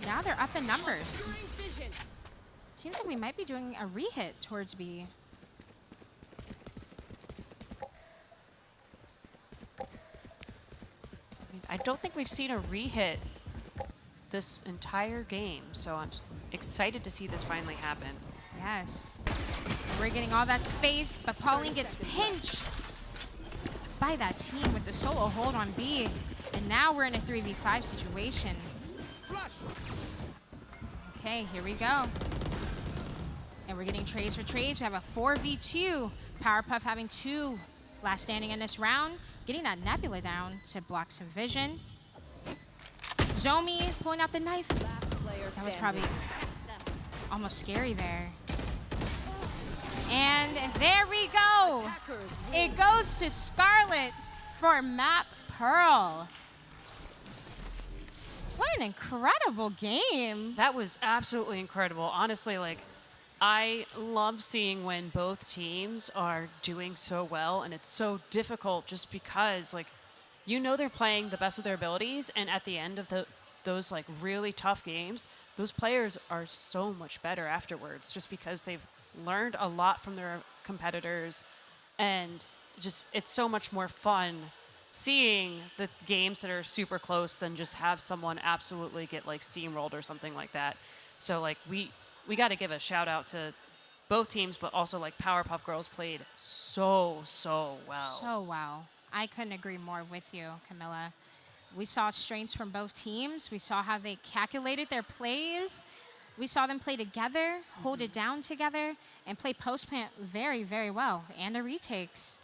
A: Now they're up in numbers. Seems like we might be doing a re-hit towards B.
C: I don't think we've seen a re-hit this entire game, so I'm excited to see this finally happen.
A: Yes. We're getting all that space, but Pauline gets pinched by that team with the solo hold on B. And now we're in a 3v5 situation. Okay, here we go. And we're getting trades for trades. We have a 4v2. Powerpuff having 2 last standing in this round. Getting that Nebula down to block some vision. Zomi pulling out the knife. That was probably almost scary there. And there we go. It goes to Scarlet for Map Pearl. What an incredible game.
C: That was absolutely incredible. Honestly, like, I love seeing when both teams are doing so well, and it's so difficult just because, like, you know they're playing the best of their abilities, and at the end of those like really tough games, those players are so much better afterwards just because they've learned a lot from their competitors, and just it's so much more fun seeing the games that are super close than just have someone absolutely get like steamrolled or something like that. So like we got to give a shout out to both teams, but also like Powerpuff Girls played so well.
A: So well. I couldn't agree more with you, Camilla. We saw strengths from both teams. We saw how they calculated their plays. We saw them play together, hold it down together, and play post-plant very, very well, and the retakes.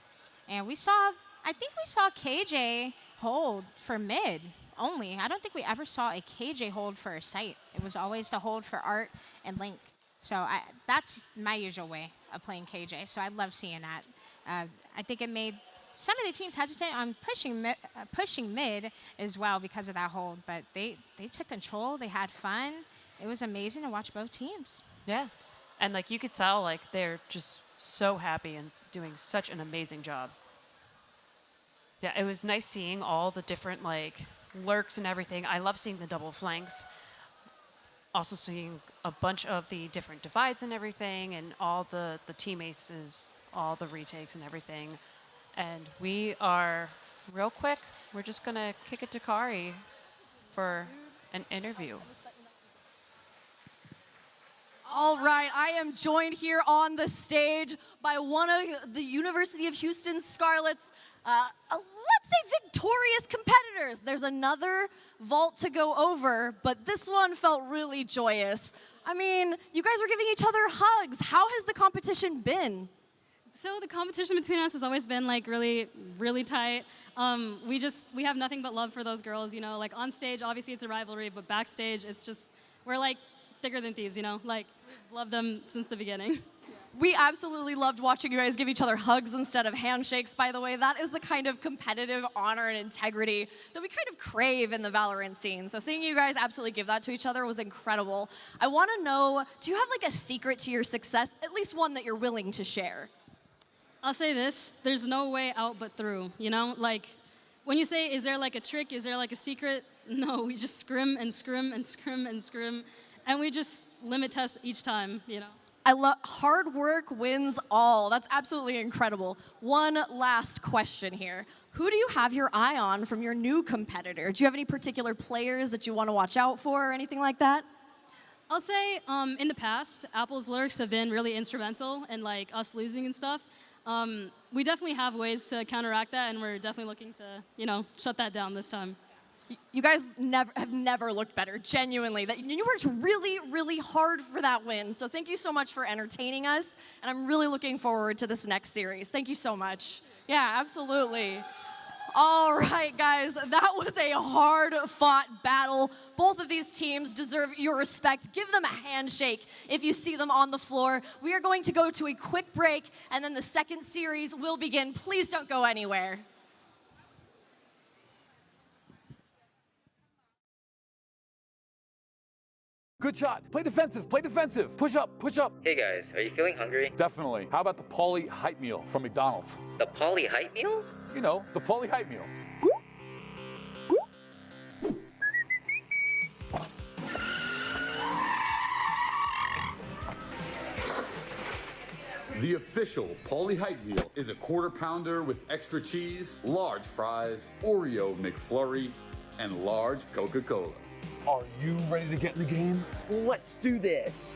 A: And I think we saw KJ hold for mid only. I don't think we ever saw a KJ hold for a site. It was always the hold for Art and Link. So that's my usual way of playing KJ. So I love seeing that. I think it made some of the teams hesitant on pushing mid as well because of that hold. But they took control. They had fun. It was amazing to watch both teams.
C: Yeah. And like you could tell, like they're just so happy and doing such an amazing job. Yeah, it was nice seeing all the different like lurks and everything. I love seeing the double flanks. Also seeing a bunch of the different divides and everything, and all the team aces, all the retakes and everything. And we are, real quick, we're just going to kick it to Kari for an interview.
E: All right, I am joined here on the stage by one of the University of Houston Scarlets, let's say victorious competitors. There's another vault to go over, but this one felt really joyous. I mean, you guys were giving each other hugs. How has the competition been?
F: So the competition between us has always been like really, really tight. We have nothing but love for those girls, you know. Like on stage, obviously it's a rivalry, but backstage, it's just we're like thicker than thieves, you know. Like we've loved them since the beginning.
E: We absolutely loved watching you guys give each other hugs instead of handshakes, by the way. That is the kind of competitive honor and integrity that we kind of crave in the Valorant scene. So seeing you guys absolutely give that to each other was incredible. I want to know, do you have like a secret to your success, at least one that you're willing to share?
F: I'll say this, there's no way out but through, you know? Like, when you say, is there like a trick, is there like a secret? No, we just scrim and scrim and scrim and scrim, and we just limit test each time, you know?
E: I love hard work wins all. That's absolutely incredible. One last question here. Who do you have your eye on from your new competitor? Do you have any particular players that you want to watch out for or anything like that?
F: I'll say, in the past, Apple's lurks have been really instrumental in like us losing and stuff. We definitely have ways to counteract that, and we're definitely looking to, you know, shut that down this time.
E: You guys have never looked better, genuinely. You worked really, really hard for that win. So thank you so much for entertaining us, and I'm really looking forward to this next series. Thank you so much. Yeah, absolutely. All right, guys, that was a hard-fought battle. Both of these teams deserve your respect. Give them a handshake if you see them on the floor. We are going to go to a quick break, and then the second series will begin. Please don't go anywhere.
G: Good shot. Play defensive. Play defensive. Push up. Push up.
H: Hey guys, are you feeling hungry?
G: Definitely. How about the Pauly Hype Meal from McDonald's?
H: The Pauly Hype Meal?
G: You know, the Pauly Hype Meal. The official Pauly Hype Meal is a quarter pounder with extra cheese, large fries, Oreo McFlurry, and large Coca-Cola. Are you ready to get in the game?
I: Let's do this.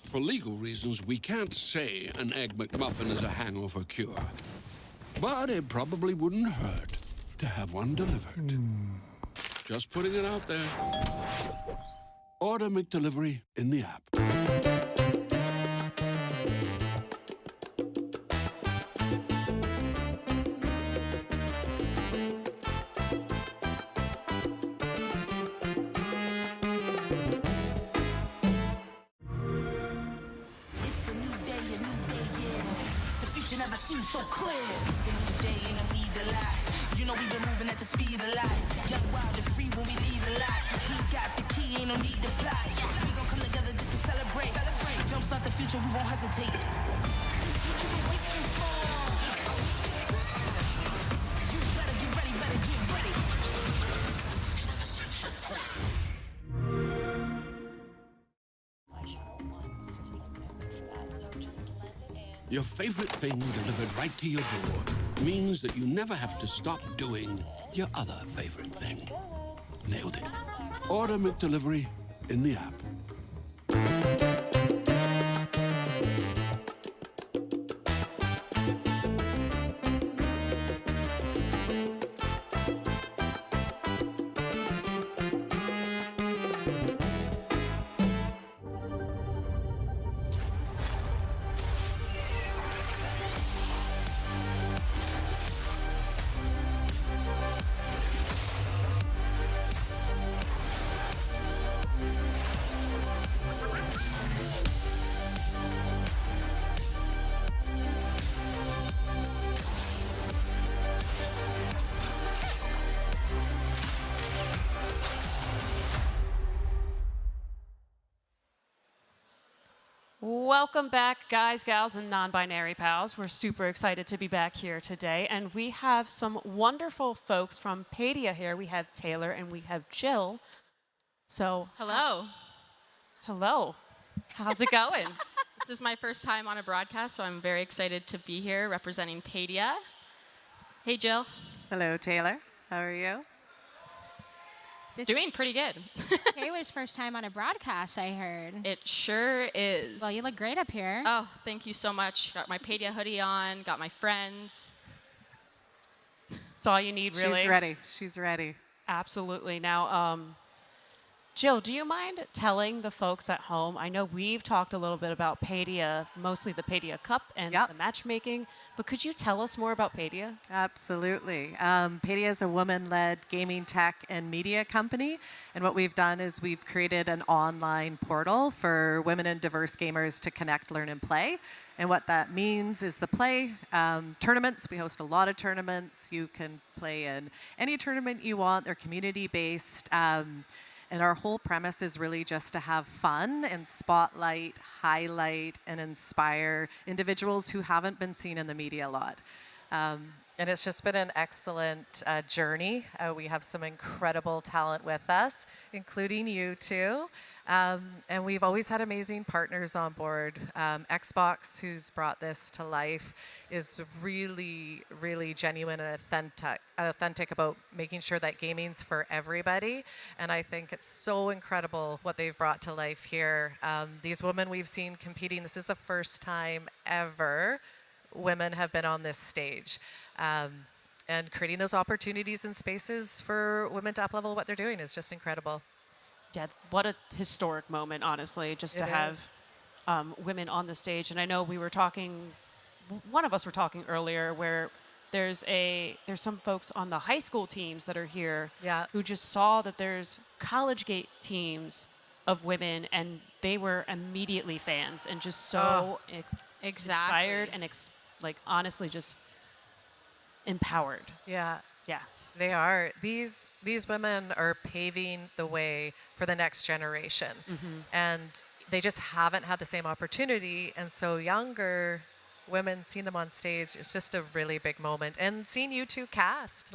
J: For legal reasons, we can't say an Egg McMuffin is a hangover cure. But it probably wouldn't hurt to have one delivered. Just putting it out there. Order McDelivery in the app.
K: Never seemed so clear. It's a new day and I need a lot. You know we've been moving at the speed of light. Young, wild, and free when we lead a lot. We got the key, ain't no need to fly. We gon' come together just to celebrate. Jumpstart the future, we won't hesitate. This is what you've been waiting for. You better get ready, better get ready.
J: Your favorite thing delivered right to your door means that you never have to stop doing your other favorite thing. Nailed it. Order McDelivery in the app.
C: Welcome back, guys, gals, and non-binary pals. We're super excited to be back here today, and we have some wonderful folks from Padia here. We have Taylor and we have Jill. So,
L: Hello.
C: hello. How's it going?
L: This is my first time on a broadcast, so I'm very excited to be here representing Padia. Hey, Jill.
M: Hello, Taylor. How are you?
L: Doing pretty good.
A: Taylor's first time on a broadcast, I heard.
L: It sure is.
A: Well, you look great up here.
L: Oh, thank you so much. Got my Padia hoodie on, got my friends.
C: It's all you need, really.
M: She's ready. She's ready.
C: Absolutely. Now, Jill, do you mind telling the folks at home? I know we've talked a little bit about Padia, mostly the Padia Cup and the matchmaking, but could you tell us more about Padia?
M: Absolutely. Padia is a woman-led gaming tech and media company, and what we've done is we've created an online portal for women and diverse gamers to connect, learn, and play. And what that means is the play tournaments. We host a lot of tournaments. You can play in any tournament you want. They're community-based. And our whole premise is really just to have fun and spotlight, highlight, and inspire individuals who haven't been seen in the media a lot. And it's just been an excellent journey. We have some incredible talent with us, including you two. And we've always had amazing partners on board. Xbox, who's brought this to life, is really, really genuine and authentic about making sure that gaming's for everybody. And I think it's so incredible what they've brought to life here. These women we've seen competing, this is the first time ever women have been on this stage. And creating those opportunities and spaces for women to up-level what they're doing is just incredible.
C: Yeah, what a historic moment, honestly, just to have women on the stage. And I know we were talking, one of us were talking earlier, where there's some folks on the high school teams that are here who just saw that there's college gate teams of women, and they were immediately fans and just so inspired and honestly just empowered.
M: Yeah.
C: Yeah.
M: They are. These women are paving the way for the next generation. And they just haven't had the same opportunity. And so younger women seeing them on stage, it's just a really big moment. And seeing you two cast,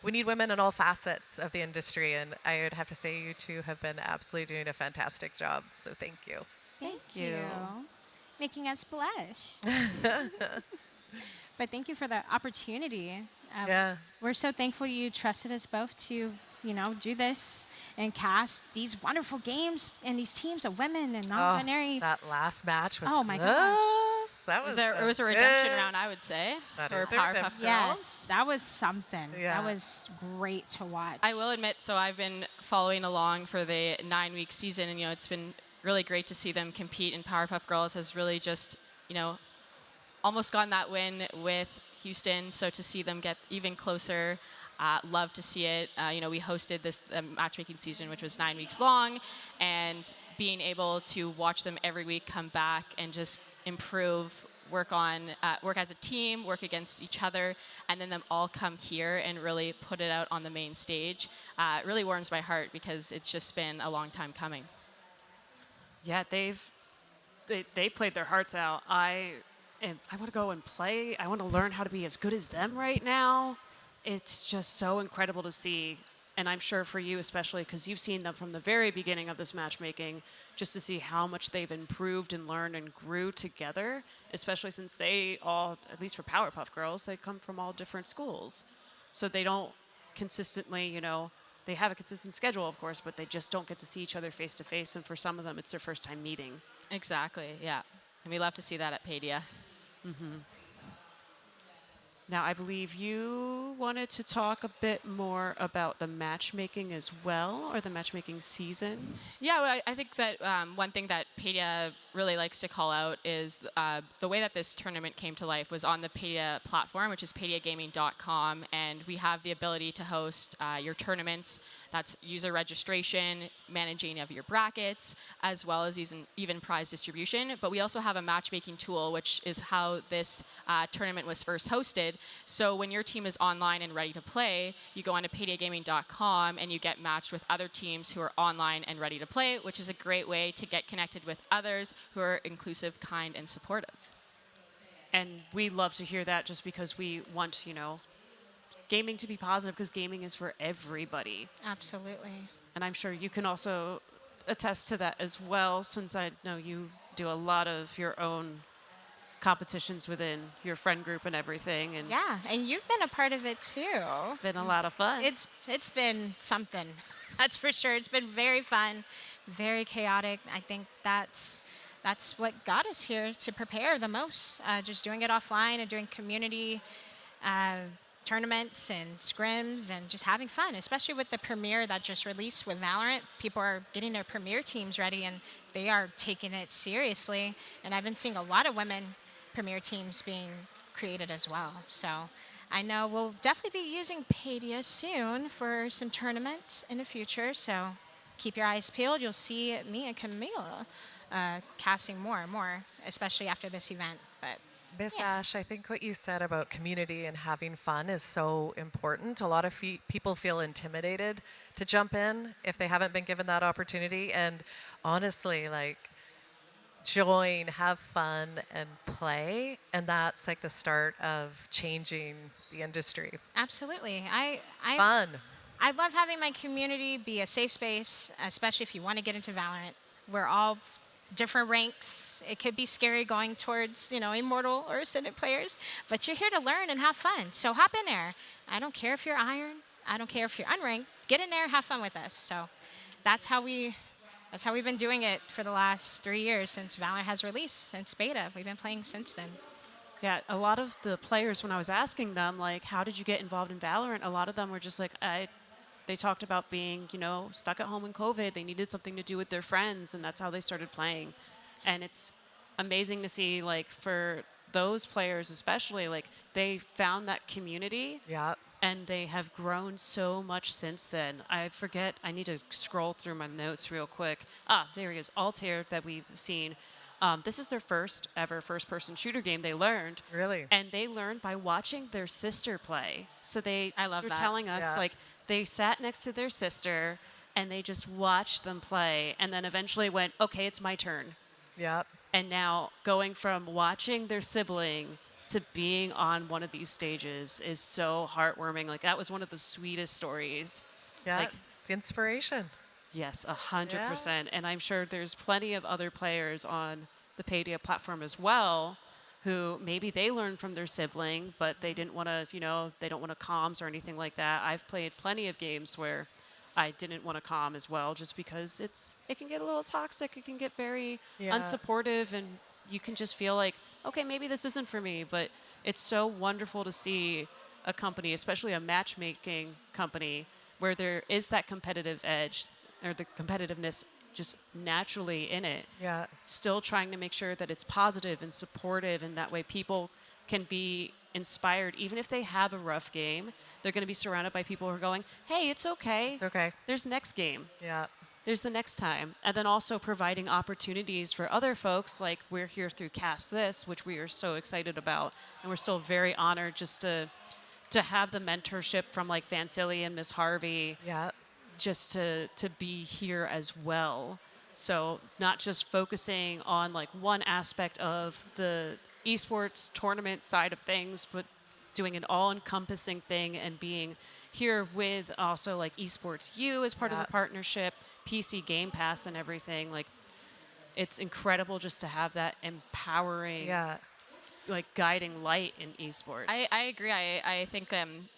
M: we need women in all facets of the industry. And I would have to say you two have been absolutely doing a fantastic job. So thank you.
A: Thank you. Making us blush. But thank you for the opportunity. We're so thankful you trusted us both to, do this and cast these wonderful games and these teams of women and non-binary.
M: That last match was
A: my gosh.
M: That was
L: it was a redemption round, I would say, for Powerpuff Girls.
A: Yes, that was something.
M: Yeah.
A: That was great to watch.
L: I will admit, so I've been following along for the 9-week season, and it's been really great to see them compete. And Powerpuff Girls has really just, almost gotten that win with Houston. So to see them get even closer, love to see it. We hosted this matchmaking season, which was 9 weeks long, and being able to watch them every week come back and just improve, work as a team, work against each other, and then them all come here and really put it out on the main stage. It really warms my heart because it's just been a long time coming.
C: Yeah, they played their hearts out. I want to go and play. I want to learn how to be as good as them right now. It's just so incredible to see. And I'm sure for you especially, because you've seen them from the very beginning of this matchmaking, just to see how much they've improved and learned and grew together, especially since they all, at least for Powerpuff Girls, they come from all different schools. So they don't consistently, they have a consistent schedule, of course, but they just don't get to see each other face to face. And for some of them, it's their first time meeting.
L: Exactly, yeah. And we love to see that at Padia.
C: Now, I believe you wanted to talk a bit more about the matchmaking as well, or the matchmaking season.
L: Yeah, well, I think that one thing that Padia really likes to call out is the way that this tournament came to life was on the Padia platform, which is padiagaming.com, and we have the ability to host your tournaments. That's user registration, managing of your brackets, as well as even prize distribution. But we also have a matchmaking tool, which is how this tournament was first hosted, So when your team is online and ready to play, you go onto paydagaming.com and you get matched with other teams who are online and ready to play, which is a great way to get connected with others who are inclusive, kind, and supportive.
C: And we love to hear that just because we want, gaming to be positive because gaming is for everybody.
A: Absolutely.
C: And I'm sure you can also attest to that as well, since I know you do a lot of your own competitions within your friend group and everything. And
A: Yeah, and you've been a part of it too.
C: it's been a lot of fun.
A: It's been something. That's for sure. It's been very fun, very chaotic. I think that's what got us here to prepare the most. Just doing it offline and doing community tournaments and scrims and just having fun, especially with the premiere that just released with Valorant. People are getting their premiere teams ready and they are taking it seriously. And I've been seeing a lot of women premiere teams being created as well. So I know we'll definitely be using Padia soon for some tournaments in the future. So keep your eyes peeled. You'll see me and Camila casting more and more, especially after this event. But
M: Miss Ash, I think what you said about community and having fun is so important. A lot of people feel intimidated to jump in if they haven't been given that opportunity. And honestly, like, join, have fun, and play. And that's like the start of changing the industry.
A: Absolutely.
M: Fun.
A: I love having my community be a safe space, especially if you want to get into Valorant. We're all different ranks. It could be scary going towards, Immortal or Ascendant players, but you're here to learn and have fun. So hop in there. I don't care if you're Iron. I don't care if you're unranked. Get in there, have fun with us. So that's how we've been doing it for the last 3 years since Valorant has released, since beta. We've been playing since then.
C: Yeah, a lot of the players, when I was asking them, like, how did you get involved in Valorant? A lot of them were just like, they talked about being, stuck at home in COVID. They needed something to do with their friends, and that's how they started playing. And it's amazing to see, like, for those players especially, like, they found that community.
M: Yeah.
C: And they have grown so much since then. I forget, I need to scroll through my notes real quick. There he is, Altair that we've seen. This is their first ever first-person shooter game they learned.
M: Really?
C: And they learned by watching their sister play. So
L: I love
C: were
L: that.
C: telling us,
M: Yeah.
C: like, they sat next to their sister and they just watched them play and then eventually went, okay, it's my turn.
M: Yeah.
C: And now going from watching their sibling to being on one of these stages is so heartwarming. Like, that was one of the sweetest stories.
M: Yeah.
C: Like,
M: it's inspiration.
C: yes, 100%. And I'm sure there's plenty of other players on the Paydia platform as well who maybe they learned from their sibling, but they didn't want to, they don't want to comms or anything like that. I've played plenty of games where I didn't want to comm as well, just because it can get a little toxic. It can get very unsupportive, and you can just feel like, okay, maybe this isn't for me. But it's so wonderful to see a company, especially a matchmaking company, where there is that competitive edge or the competitiveness just naturally in it.
M: Yeah.
C: Still trying to make sure that it's positive and supportive, and that way people can be inspired. Even if they have a rough game, they're going to be surrounded by people who are going, hey, it's okay.
M: It's okay.
C: There's next game.
M: Yeah.
C: There's the next time. And then also providing opportunities for other folks, like we're here through Cast This, which we are so excited about. And we're still very honored just to have the mentorship from like Vansili and Miss Harvey.
M: Yeah.
C: Just to be here as well. So not just focusing on like one aspect of the esports tournament side of things, but doing an all-encompassing thing and being here with also like Esports U as part of the partnership, PC Game Pass and everything. Like, it's incredible just to have that empowering like guiding light in esports.
L: I agree. I think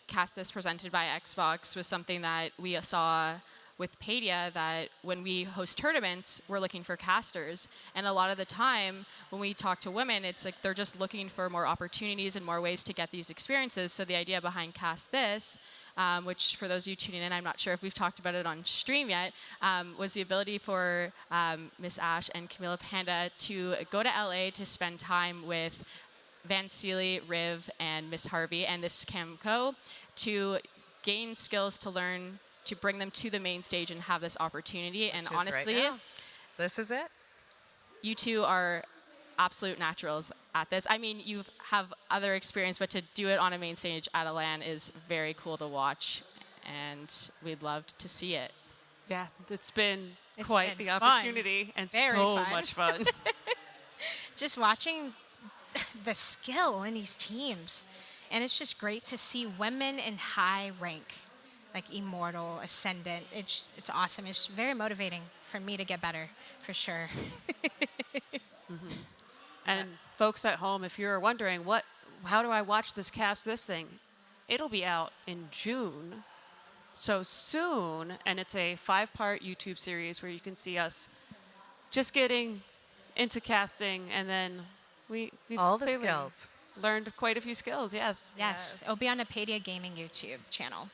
L: Cast This presented by Xbox was something that we saw with Paydia, that when we host tournaments, we're looking for casters. And a lot of the time when we talk to women, it's like they're just looking for more opportunities and more ways to get these experiences. So the idea behind Cast This, which for those of you tuning in, I'm not sure if we've talked about it on stream yet, was the ability for Miss Ash and Camila Panda to go to LA to spend time with Vansili, Riv, and Miss Harvey and this Camco to gain skills to learn, to bring them to the main stage and have this opportunity. And honestly,
M: this is it.
L: You two are absolute naturals at this. I mean, you have other experience, but to do it on a main stage at a LAN is very cool to watch, and we'd love to see it.
C: Yeah, it's been
A: It's
C: quite
A: been
C: the
A: fun.
C: opportunity and
A: Very
C: so
A: fun.
C: much fun.
A: Just watching the skill in these teams. And it's just great to see women in high rank, like Immortal, Ascendant. It's awesome. It's very motivating for me to get better, for sure.
C: And folks at home, if you're wondering, how do I watch this thing? It'll be out in June. So soon, and it's a 5-part YouTube series where you can see us just getting into casting, and then we've
M: All the
C: clearly
M: skills.
C: learned quite a few skills, yes.
A: Yes, it'll be on the Padia Gaming YouTube channel.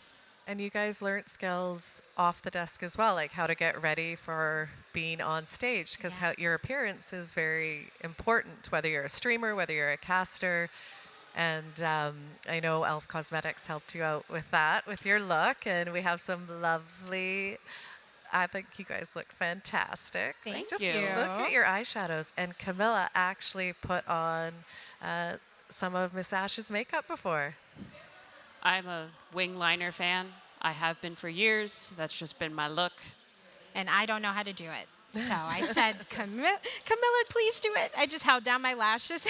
M: And you guys learned skills off the desk as well, like how to get ready for being on stage, because your appearance is very important, whether you're a streamer, whether you're a caster. And I know Elf Cosmetics helped you out with that, with your look. And we have some lovely, I think you guys look fantastic.
A: Thank
M: Just
A: you.
M: look at your eyeshadows. And Camilla actually put on some of Miss Ash's makeup before.
C: I'm a wing liner fan. I have been for years. That's just been my look.
A: And I don't know how to do it. So I said, Camilla, please do it. I just held down my lashes.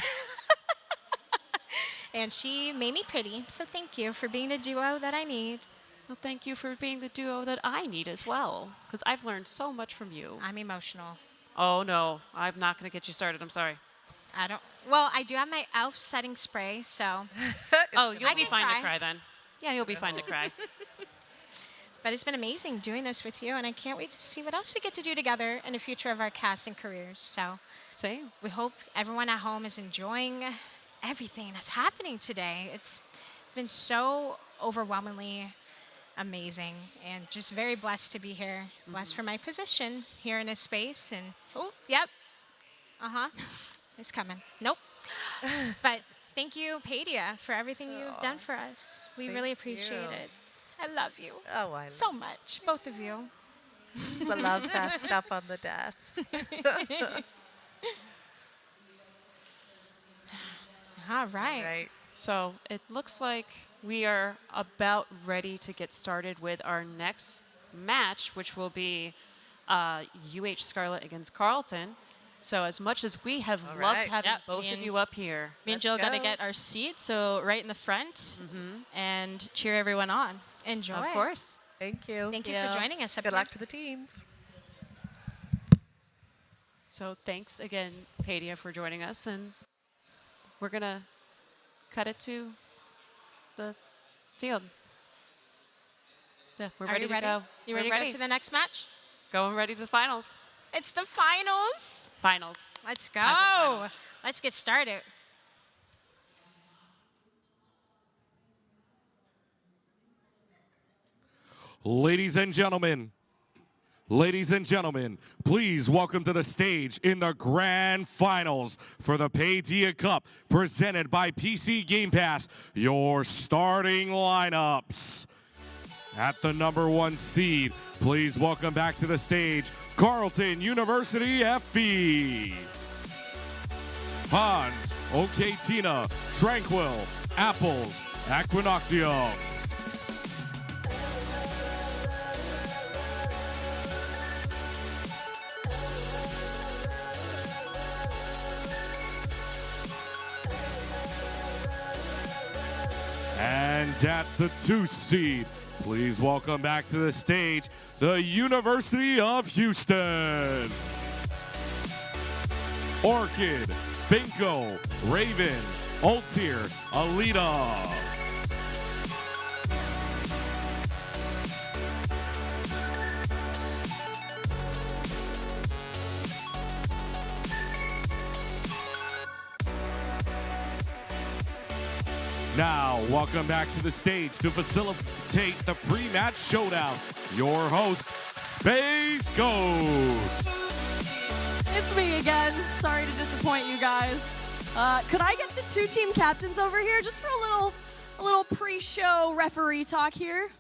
A: And she made me pretty. So thank you for being the duo that I need.
C: Well, thank you for being the duo that I need as well, because I've learned so much from you.
A: I'm emotional.
C: Oh, no. I'm not going to get you started. I'm sorry.
A: Well, I do have my elf setting spray, so.
C: Oh, you'll
A: I
C: be
A: can
C: fine
A: cry.
C: to cry then. Yeah, you'll be fine to cry.
A: But it's been amazing doing this with you, and I can't wait to see what else we get to do together in the future of our casting careers. So,
C: Same.
A: we hope everyone at home is enjoying everything that's happening today. It's been so overwhelmingly amazing, and just very blessed to be here. Blessed for my position here in this space. And it's coming. Nope. But thank you, Padia, for everything you've done for us. We really appreciate it. I love you so much, both of you.
M: The love fest up on the desk.
A: All right.
C: So it looks like we are about ready to get started with our next match, which will be UH Scarlet against Carlton. So as much as we have loved having both of you up here.
L: Me and Jill got to get our seats, so right in the front, and cheer everyone on.
A: Enjoy.
C: Of course.
M: Thank you.
A: Thank you for joining us up
M: Good
A: here.
M: luck to the teams.
C: So thanks again, Padia, for joining us. And we're going to cut it to the field. Yeah, we're
A: Are
C: ready
A: you
C: to
A: ready?
C: go.
A: You
C: We're
A: ready to go to the next match?
C: Going ready to the finals.
A: It's the finals.
C: Finals.
A: Let's
C: Time for the
A: go.
C: finals.
A: Let's get started.
N: Ladies and gentlemen, please welcome to the stage in the grand finals for the Padia Cup, presented by PC Game Pass, your starting lineups. At the #1 seed, please welcome back to the stage, Carleton University FE. Hans, Oketina, Tranquil, Apples, Equinoctio. And at the 2 seed, please welcome back to the stage, the University of Houston. Orchid, Binko, Raven, Altir, Alita. Now, welcome back to the stage to facilitate the pre-match showdown, your host, Space Ghost.
E: It's me again. Sorry to disappoint you guys. Could I get the 2 team captains over here just for a little pre-show referee talk here?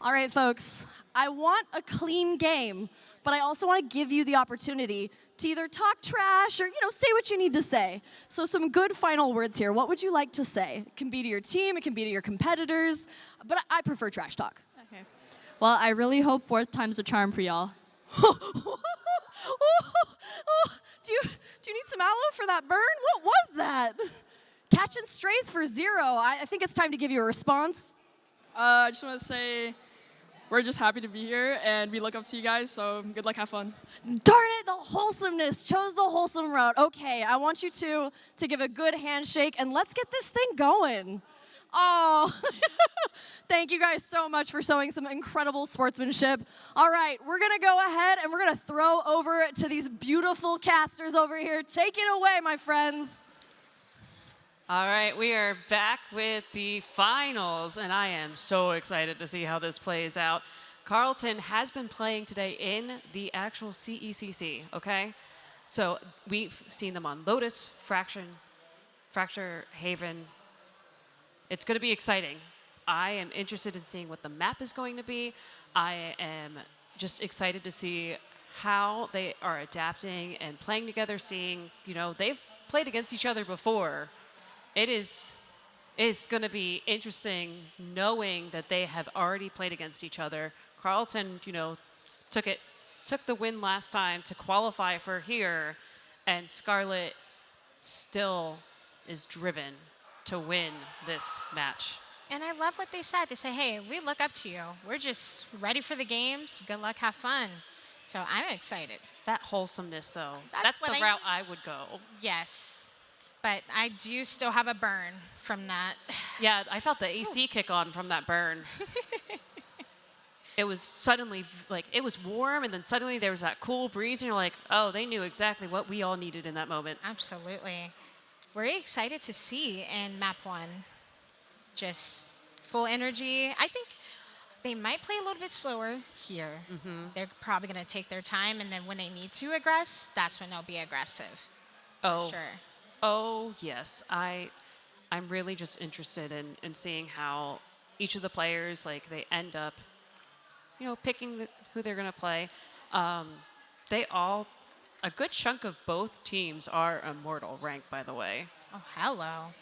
E: All right, folks. I want a clean game, but I also want to give you the opportunity to either talk trash or, say what you need to say. So some good final words here. What would you like to say? It can be to your team, it can be to your competitors, but I prefer trash talk.
F: Okay. Well, I really hope fourth time's a charm for y'all.
E: Do you need some aloe for that burn? What was that? Catching strays for 0. I think it's time to give you a response.
O: I just want to say we're just happy to be here, and we look up to you guys, so good luck, have fun.
E: Darn it, the wholesomeness. Chose the wholesome route. Okay, I want you to give a good handshake, and let's get this thing going. Oh, thank you guys so much for showing some incredible sportsmanship. All right, we're going to go ahead, and we're going to throw over to these beautiful casters over here. Take it away, my friends.
C: All right, we are back with the finals, and I am so excited to see how this plays out. Carlton has been playing today in the actual CECC, okay? So we've seen them on Lotus, Fracture, Haven. It's going to be exciting. I am interested in seeing what the map is going to be. I am just excited to see how they are adapting and playing together, seeing, they've played against each other before. It is going to be interesting knowing that they have already played against each other. Carlton, took the win last time to qualify for here, and Scarlett still is driven to win this match.
A: And I love what they said. They say, hey, we look up to you. We're just ready for the games. Good luck, have fun. So I'm excited.
C: That wholesomeness, though, that's the route I would go.
A: Yes. But I do still have a burn from that.
C: Yeah, I felt the AC kick on from that burn. It was suddenly, it was warm, and then suddenly there was that cool breeze, and you're like, oh, they knew exactly what we all needed in that moment.
A: Absolutely. We're excited to see in map 1. Just full energy. I think they might play a little bit slower here. They're probably going to take their time, and then when they need to aggress, that's when they'll be aggressive.
C: Oh,
A: sure.
C: Oh, yes. I'm really just interested in seeing how each of the players, they end up, picking who they're going to play. A good chunk of both teams are Immortal rank, by the way.
A: Oh, hello.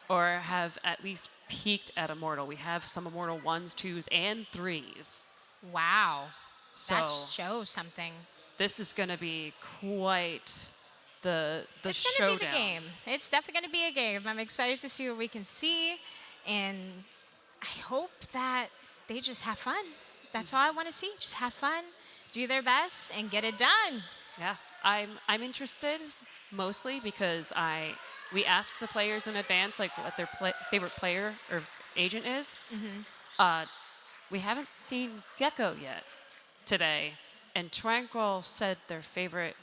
C: Or have at least peaked at Immortal. We have some Immortal 1s, 2s, and 3s.
A: Wow.
C: So
A: that shows something.
C: This is going to be quite the
A: it's
C: showdown.
A: It's going to be the game. It's definitely going to be a game. I'm excited to see what we can see, and I hope that they just have fun. That's all I want to see. Just have fun, do their best, and get it done.
C: Yeah, I'm interested mostly because we asked the players in advance what their favorite player or agent is. We haven't seen Gecko yet today, and Tranquil said their favorite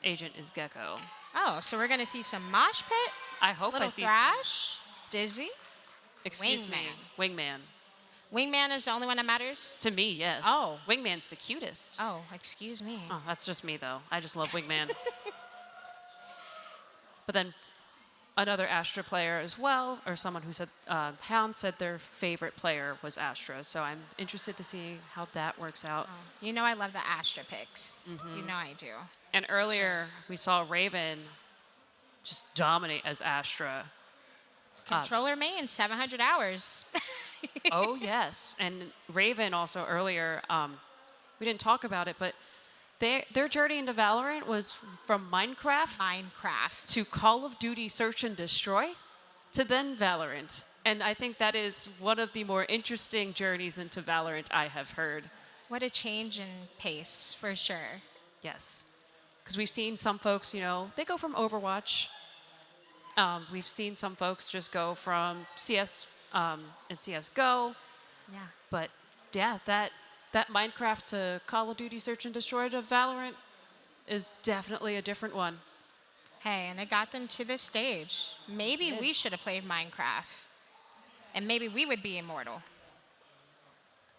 C: agent is Gecko.
A: Oh, so we're going to see some Mosh Pit?
C: I hope
A: Little
C: I see
A: Thrash? Dizzy?
C: Excuse me. Wingman.
A: Wingman is the only one that matters?
C: To me, yes.
A: Oh.
C: Wingman's the cutest.
A: Oh, excuse me.
C: Oh, that's just me, though. I just love Wingman. But then another Astra player as well, or someone who said, Hound said their favorite player was Astra. So I'm interested to see how that works out.
A: Oh. You know I love the Astra picks. You know I do.
C: And earlier, we saw Raven just dominate as Astra.
A: Controller main, 700 hours.
C: Oh, yes. And Raven also earlier, we didn't talk about it, but their journey into Valorant was from Minecraft to Call of Duty Search and Destroy to then Valorant. And I think that is one of the more interesting journeys into Valorant I have heard.
A: What a change in pace, for sure.
C: Yes. Because we've seen some folks, they go from Overwatch. We've seen some folks just go from CS and CSGO.
A: Yeah.
C: But yeah, that Minecraft to Call of Duty Search and Destroy to Valorant is definitely a different one.
A: Hey, and it got them to this stage. Maybe we should have played Minecraft. And maybe we would be immortal.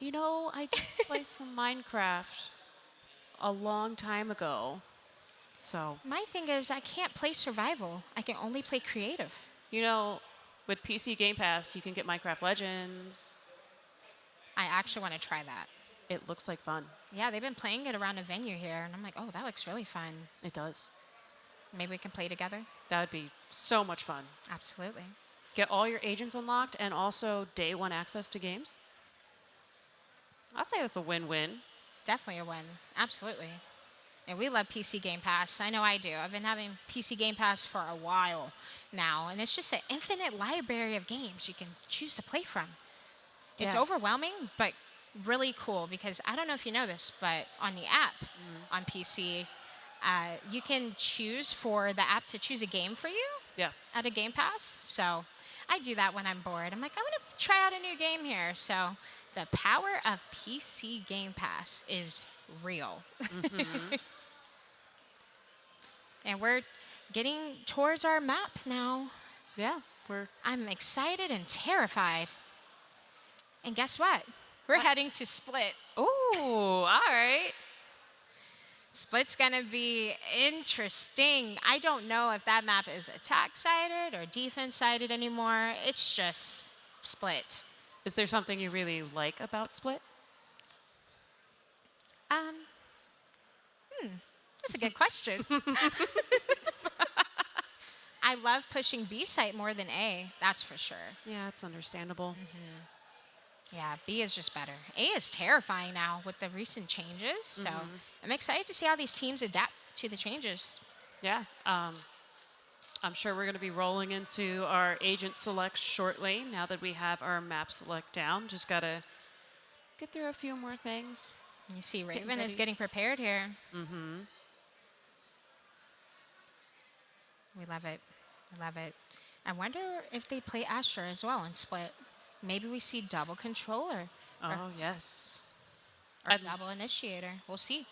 C: I did play some Minecraft a long time ago. So
A: my thing is I can't play survival. I can only play creative.
C: With PC Game Pass, you can get Minecraft Legends.
A: I actually want to try that.
C: It looks like fun.
A: Yeah, they've been playing it around a venue here, and I'm like, oh, that looks really fun.
C: It does.
A: Maybe we can play together.
C: That would be so much fun.
A: Absolutely.
C: Get all your agents unlocked and also day one access to games. I'll say that's a win-win.
A: Definitely a win. Absolutely. And we love PC Game Pass. I know I do. I've been having PC Game Pass for a while now, and it's just an infinite library of games you can choose to play from. It's overwhelming, but really cool because I don't know if you know this, but on the app on PC, you can choose for the app to choose a game for you at a Game Pass. So I do that when I'm bored. I'm like, I want to try out a new game here. So the power of PC Game Pass is real. And we're getting towards our map now.
C: Yeah,
A: I'm excited and terrified. And guess what? We're heading to Split.
C: Ooh, all right.
A: Split's gonna be interesting. I don't know if that map is attack-sided or defense-sided anymore. It's just Split.
C: Is there something you really like about Split?
A: That's a good question. I love pushing B site more than A, that's for sure.
C: Yeah, it's understandable.
A: Yeah, B is just better. A is terrifying now with the recent changes, so I'm excited to see how these teams adapt to the changes.
C: Yeah, I'm sure we're going to be rolling into our agent select shortly now that we have our map select down. Just got to get through a few more things.
A: You see Raven is getting prepared here. We love it. We love it. I wonder if they play Astra as well in Split. Maybe we see double controller.
C: Oh, yes.
A: Or double initiator. We'll see.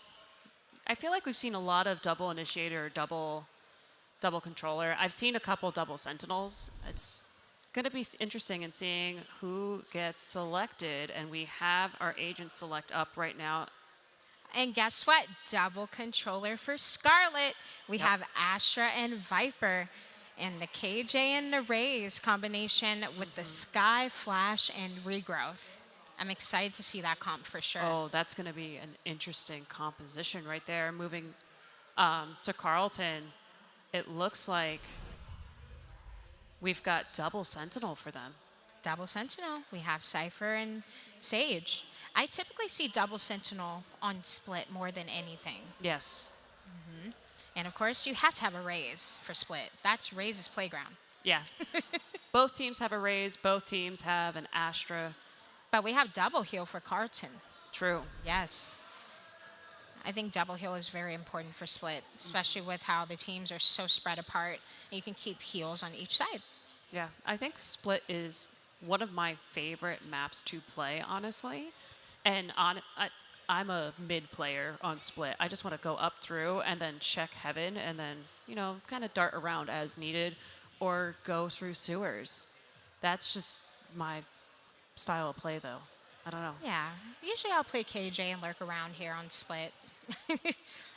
C: I feel like we've seen a lot of double initiator, double controller. I've seen a couple double sentinels. It's going to be interesting in seeing who gets selected, and we have our agent select up right now.
A: And guess what? Double controller for Scarlet. We have Astra and Viper. And the KJ and the Rays combination with the Sky, Flash, and Regrowth. I'm excited to see that comp for sure.
C: Oh, that's going to be an interesting composition right there. Moving to Carlton, it looks like we've got double Sentinel for them.
A: Double Sentinel. We have Cypher and Sage. I typically see double Sentinel on Split more than anything.
C: Yes.
A: And of course, you have to have a Raze for Split. That's Raze's playground.
C: Yeah. Both teams have a Raze. Both teams have an Astra.
A: But we have double heal for Carlton.
C: True.
A: Yes. I think double heal is very important for Split, especially with how the teams are so spread apart. And you can keep heals on each side.
C: Yeah. I think Split is one of my favorite maps to play, honestly. And I'm a mid player on Split. I just want to go up through and then check heaven and then, kind of dart around as needed or go through sewers. That's just my style of play, though. I don't know.
A: Yeah. Usually I'll play KJ and lurk around here on Split.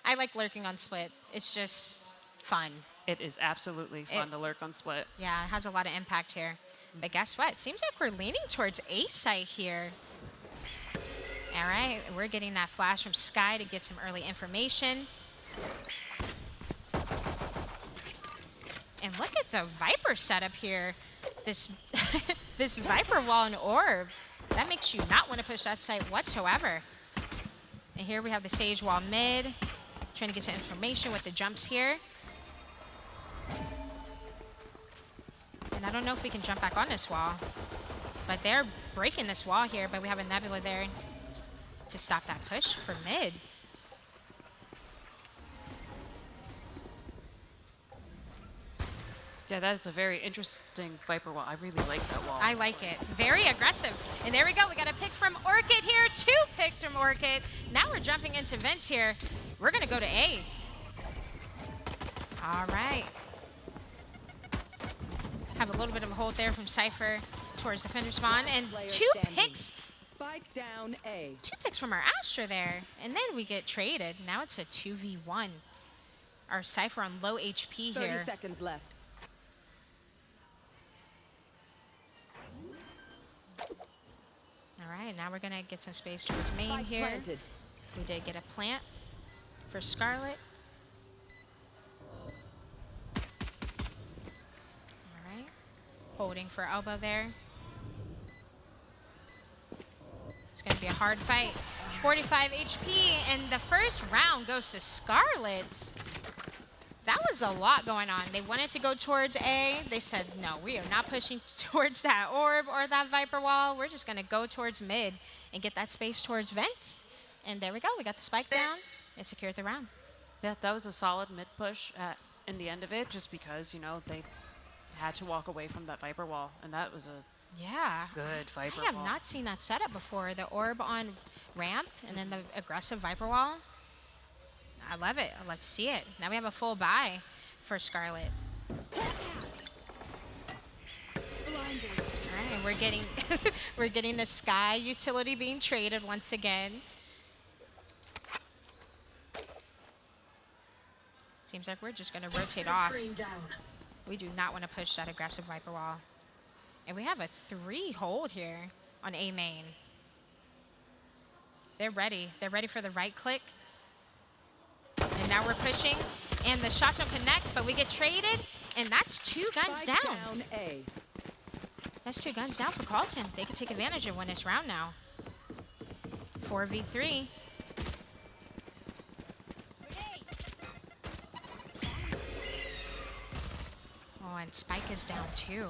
A: I like lurking on Split. It's just fun.
C: It is absolutely fun to lurk on Split.
A: Yeah, it has a lot of impact here. But guess what? It seems like we're leaning towards A site here. All right, we're getting that flash from Sky to get some early information. And look at the Viper setup here. This this Viper wall and orb, that makes you not want to push that site whatsoever. And here we have the Sage wall mid, trying to get some information with the jumps here. And I don't know if we can jump back on this wall, but they're breaking this wall here, but we have a Nebula there to stop that push for mid.
C: Yeah, that is a very interesting Viper wall. I really like that wall.
A: I like it. Very aggressive. And there we go. We got a pick from Orchid here. 2 picks from Orchid. Now we're jumping into Vents here. We're going to go to A. All right. Have a little bit of a hold there from Cypher towards defender spawn. And 2 picks.
B: Spike down A.
A: 2 picks from our Astra there. And then we get traded. Now it's a 2v1. Our Cypher on low HP
B: 30
A: here.
B: seconds left.
A: All right, now we're going to get some space towards main
B: Spike
A: here.
B: planted.
A: We did get a plant for Scarlet. All right. Holding for elbow there. It's going to be a hard fight. 45 HP, and the first round goes to Scarlet. That was a lot going on. They wanted to go towards A. They said, no, we are not pushing towards that orb or that Viper wall. We're just going to go towards mid and get that space towards vent. And there we go. We got the spike down and secured the round.
C: Yeah, that was a solid mid push in the end of it, just because, you know, they had to walk away from that Viper wall, and that was a good Viper wall.
A: I have not seen that setup before. The orb on ramp and then the aggressive Viper wall. I love it. I love to see it. Now we have a full buy for Scarlet. All right, we're getting the Sky utility being traded once again. Seems like we're just going to rotate off. We do not want to push that aggressive Viper wall. And we have a 3 hold here on A main. They're ready. They're ready for the right click. And now we're pushing. And the shots don't connect, but we get traded. And that's 2 guns down. That's 2 guns down for Carlton. They could take advantage of win this round now. 4v3. Oh, and Spike is down too.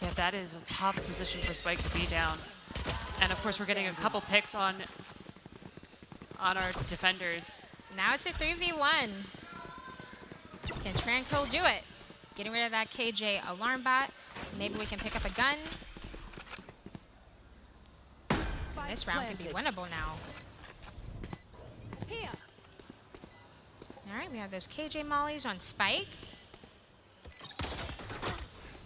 C: Yeah, that is a tough position for Spike to be down. And of course, we're getting a couple picks on our defenders.
A: Now it's a 3v1. Can Tranquil do it? Getting rid of that KJ alarm bot. Maybe we can pick up a gun. This round could be winnable now. All right, we have those KJ mollies on Spike.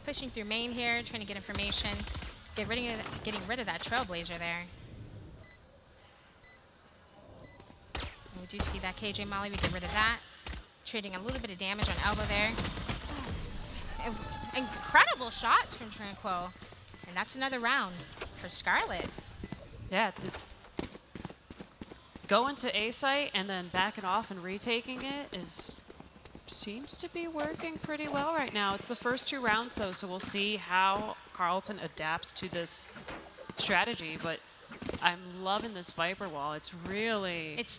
A: Pushing through main here, trying to get information. Getting rid of that Trailblazer there. And we do see that KJ molly, we get rid of that. Trading a little bit of damage on elbow there. Incredible shots from Tranquil. And that's another round for Scarlet.
C: Yeah. Going to A site and then backing off and retaking it seems to be working pretty well right now. It's the first 2 rounds though, so we'll see how Carlton adapts to this strategy. But I'm loving this Viper wall. It's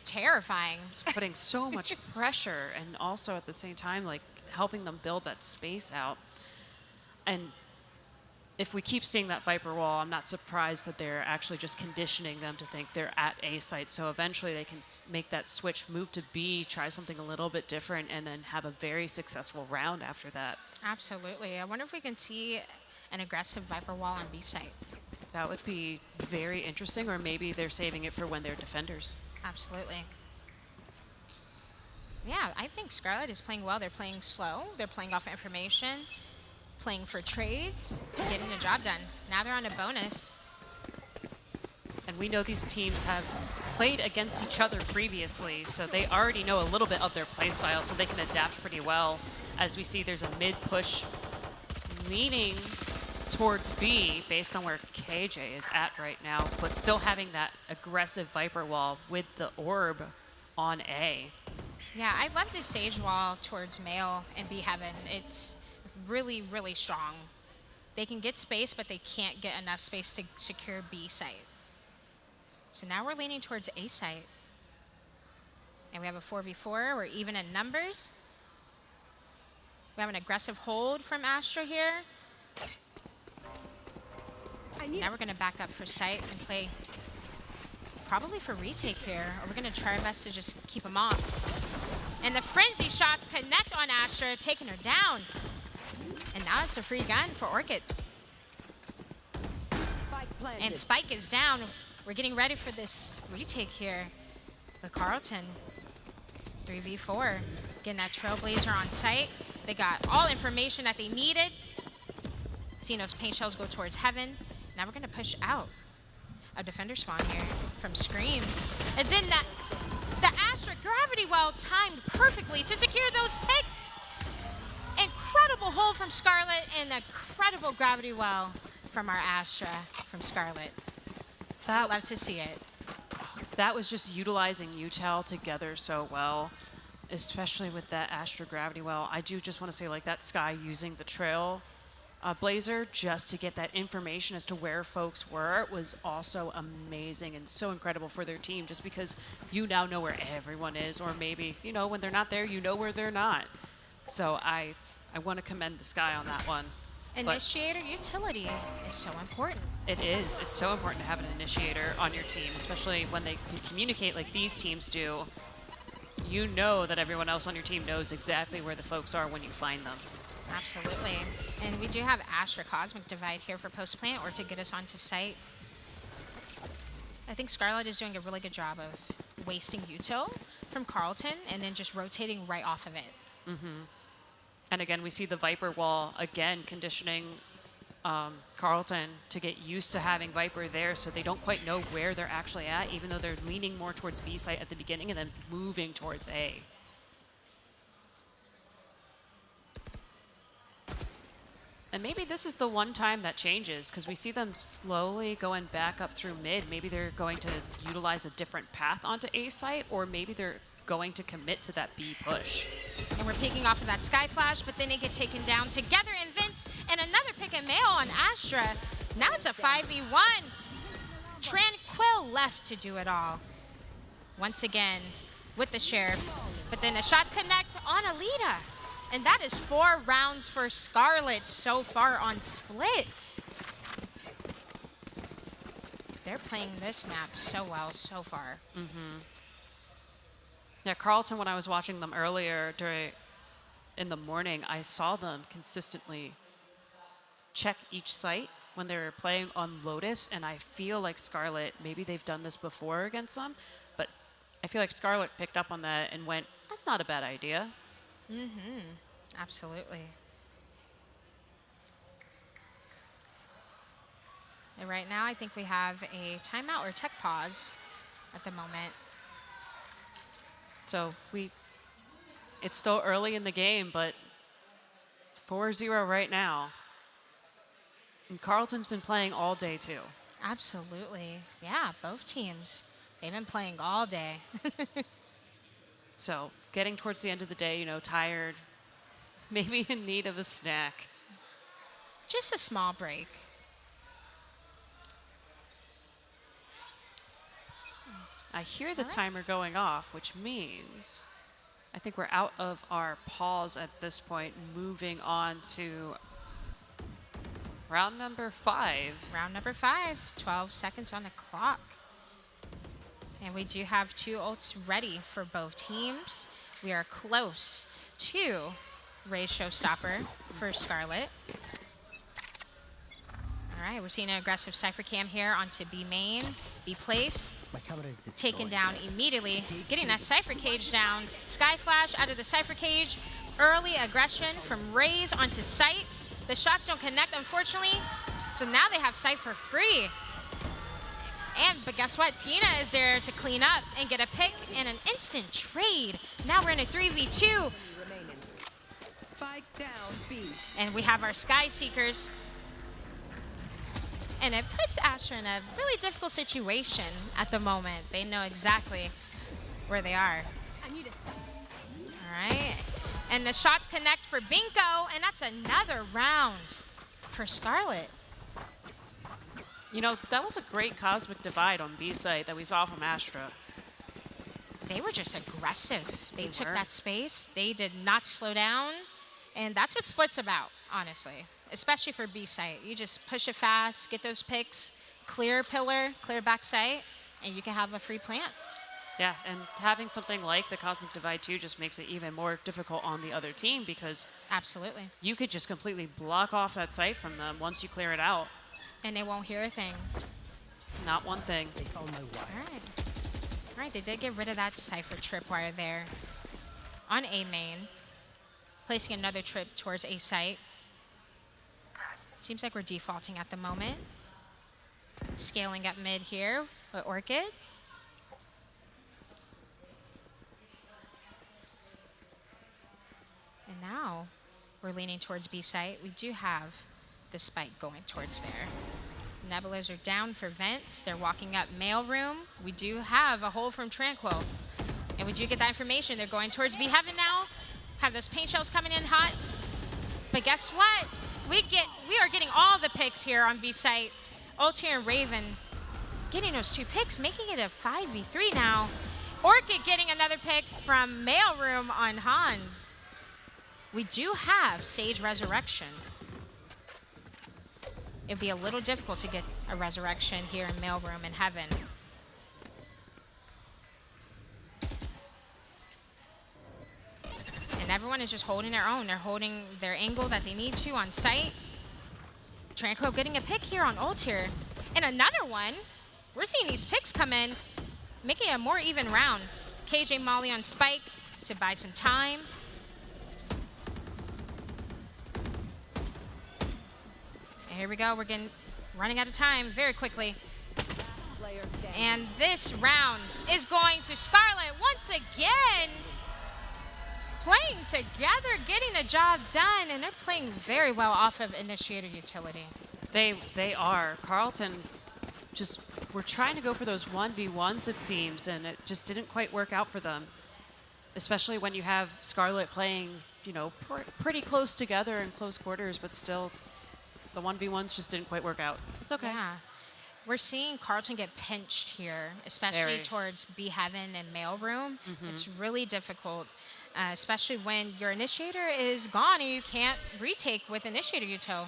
A: terrifying.
C: It's putting so much pressure, and also at the same time, like, helping them build that space out. And if we keep seeing that Viper wall, I'm not surprised that they're actually just conditioning them to think they're at A site. So eventually they can make that switch, move to B, try something a little bit different, and then have a very successful round after that.
A: Absolutely. I wonder if we can see an aggressive Viper wall on B site.
C: That would be very interesting, or maybe they're saving it for when they're defenders.
A: Absolutely. Yeah, I think Scarlet is playing well. They're playing slow. They're playing off information, playing for trades, and getting the job done. Now they're on a bonus.
C: And we know these teams have played against each other previously, so they already know a little bit of their play style, so they can adapt pretty well. As we see, there's a mid-push leaning towards B based on where KJ is at right now, but still having that aggressive Viper wall with the orb on A.
A: Yeah, I love this Sage wall towards Male and B Heaven. It's really, really strong. They can get space, but they can't get enough space to secure B site. So now we're leaning towards A site. And we have a 4v4. We're even in numbers. We have an aggressive hold from Astra here. Now we're going to back up for site and play probably for retake here. Or we're going to try our best to just keep them off. And the frenzy shots connect on Astra, taking her down. And now it's a free gun for Orchid. And Spike is down. We're getting ready for this retake here with Carlton. 3v4. Getting that Trailblazer on site. They got all information that they needed. Seeing those paint shells go towards Heaven. Now we're going to push out a defender spawn here from Screams. And then the Astra gravity well timed perfectly to secure those picks. Incredible hold from Scarlet and a incredible gravity well from our Astra from Scarlet. I'd love to see it.
C: that was just utilizing util together so well, especially with that Astra Gravity Well. I do just want to say, like, that Sky using the trail blazer just to get that information as to where folks were was also amazing and so incredible for their team, just because you now know where everyone is, or maybe, you know, when they're not there, you know where they're not. So I want to commend the Sky on that one.
A: Initiator utility is so important.
C: It is. It's so important to have an initiator on your team, especially when they can communicate like these teams do. You know that everyone else on your team knows exactly where the folks are when you find them.
A: Absolutely. And we do have Astra Cosmic Divide here for post plant or to get us onto site. I think Scarlet is doing a really good job of wasting util from Carlton and then just rotating right off of it.
C: Mm-hmm. And again, we see the Viper wall again conditioning Carlton to get used to having Viper there, so they don't quite know where they're actually at, even though they're leaning more towards B site at the beginning and then moving towards A. And maybe this is the one time that changes, because we see them slowly going back up through mid. Maybe they're going to utilize a different path onto A site, or maybe they're going to commit to that B push.
A: And we're peeking off of that Sky Flash, but then they get taken down together in Vince, and another pick and mail on Astra. Now it's a 5v1. Tranquil left to do it all. Once again with the Sheriff, but then the shots connect on Alita. And that is 4 rounds for Scarlet so far on Split. They're playing this map so well so far.
C: Mm-hmm. Yeah, Carlton, when I was watching them earlier in the morning, I saw them consistently check each site when they were playing on Lotus, and I feel like Scarlet, maybe they've done this before against them, but I feel like Scarlet picked up on that and went, that's not a bad idea.
A: Mm-hmm. Absolutely. And right now, I think we have a timeout or tech pause at the moment.
C: So it's still early in the game, but 4-0 right now. And Carlton's been playing all day too.
A: Absolutely. Yeah, both teams. They've been playing all day.
C: So getting towards the end of the day, you know, tired, maybe in need of a snack.
A: Just a small break.
C: I hear the timer going off, which means I think we're out of our pause at this point, moving on to round number 5.
A: Round number 5, 12 seconds on the clock. And we do have 2 ults ready for both teams. We are close to Ray's Showstopper for Scarlet. All right, we're seeing an aggressive Cypher Cam here onto B main, B place. Taken down immediately, getting that Cypher Cage down. Sky Flash out of the Cypher Cage. Early aggression from Raze onto site. The shots don't connect, unfortunately. So now they have Cypher free. But guess what? Tina is there to clean up and get a pick and an instant trade. Now we're in a 3v2.
B: Spike down B.
A: And we have our Sky Seekers. And it puts Astra in a really difficult situation at the moment. They know exactly where they are. All right. And the shots connect for Binko, and that's another round for Scarlet.
C: You know, that was a great Cosmic Divide on B site that we saw from Astra.
A: They were just aggressive. They took that space. They did not slow down. And that's what Split's about, honestly, especially for B site. You just push it fast, get those picks, clear pillar, clear back site, and you can have a free plant.
C: Yeah, and having something like the Cosmic Divide too just makes it even more difficult on the other team, because
A: absolutely,
C: you could just completely block off that site from them once you clear it out.
A: And they won't hear a thing.
C: Not one thing.
A: All right. All right, they did get rid of that Cypher tripwire there on A main, placing another trip towards A site. Seems like we're defaulting at the moment. Scaling up mid here with Orchid. And now we're leaning towards B site. We do have the spike going towards there. Nebulas are down for vents. They're walking up mailroom. We do have a hold from Tranquil. And we do get that information. They're going towards B Heaven now. Have those paint shells coming in hot. But guess what? We are getting all the picks here on B site. Altier and Raven getting those 2 picks, making it a 5v3 now. Orchid getting another pick from mailroom on Hans. We do have Sage Resurrection. It'd be a little difficult to get a resurrection here in mailroom in Heaven. And everyone is just holding their own. They're holding their angle that they need to on site. Tranquil getting a pick here on Altier. And another one. We're seeing these picks come in, making it a more even round. KJ Molly on Spike to buy some time. And here we go. We're running out of time very quickly. And this round is going to Scarlet once again. Playing together, getting the job done, and they're playing very well off of Initiator Utility.
C: They are. Carlton just were trying to go for those 1v1s, it seems, and it just didn't quite work out for them. Especially when you have Scarlet playing, you know, pretty close together in close quarters, but still the 1v1s just didn't quite work out. It's okay.
A: Yeah. We're seeing Carlton get pinched here, especially towards B Heaven and mailroom. It's really difficult, especially when your initiator is gone and you can't retake with initiator util.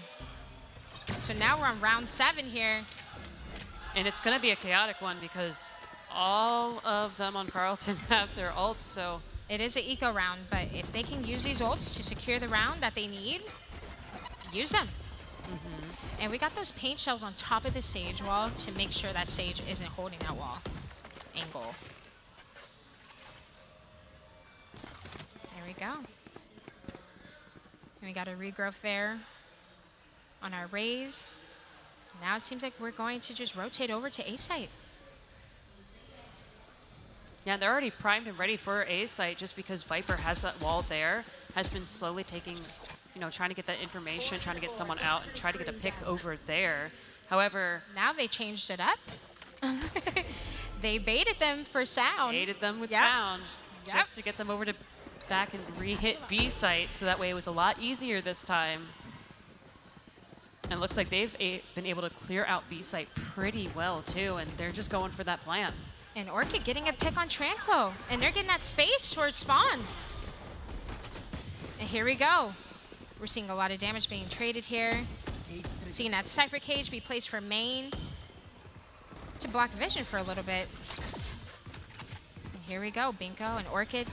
A: So now we're on round 7 here.
C: And it's going to be a chaotic one because all of them on Carlton have their ults, so.
A: It is an eco round, but if they can use these ults to secure the round that they need, use them. And we got those paint shells on top of the Sage wall to make sure that Sage isn't holding that wall angle. There we go. And we got a regrowth there on our raise. Now it seems like we're going to just rotate over to A site.
C: Yeah, they're already primed and ready for A site just because Viper has that wall there, has been slowly taking, you know, trying to get that information, trying to get someone out and try to get a pick over there. However,
A: now they changed it up. They baited them for sound.
C: Baited them with sound just to get them over to back and re-hit B site, so that way it was a lot easier this time. And it looks like they've been able to clear out B site pretty well too, and they're just going for that plan.
A: And Orchid getting a pick on Tranquil, and they're getting that space towards spawn. And here we go. We're seeing a lot of damage being traded here. Seeing that Cypher Cage be placed for main to block vision for a little bit. And here we go, Binko and Orchid.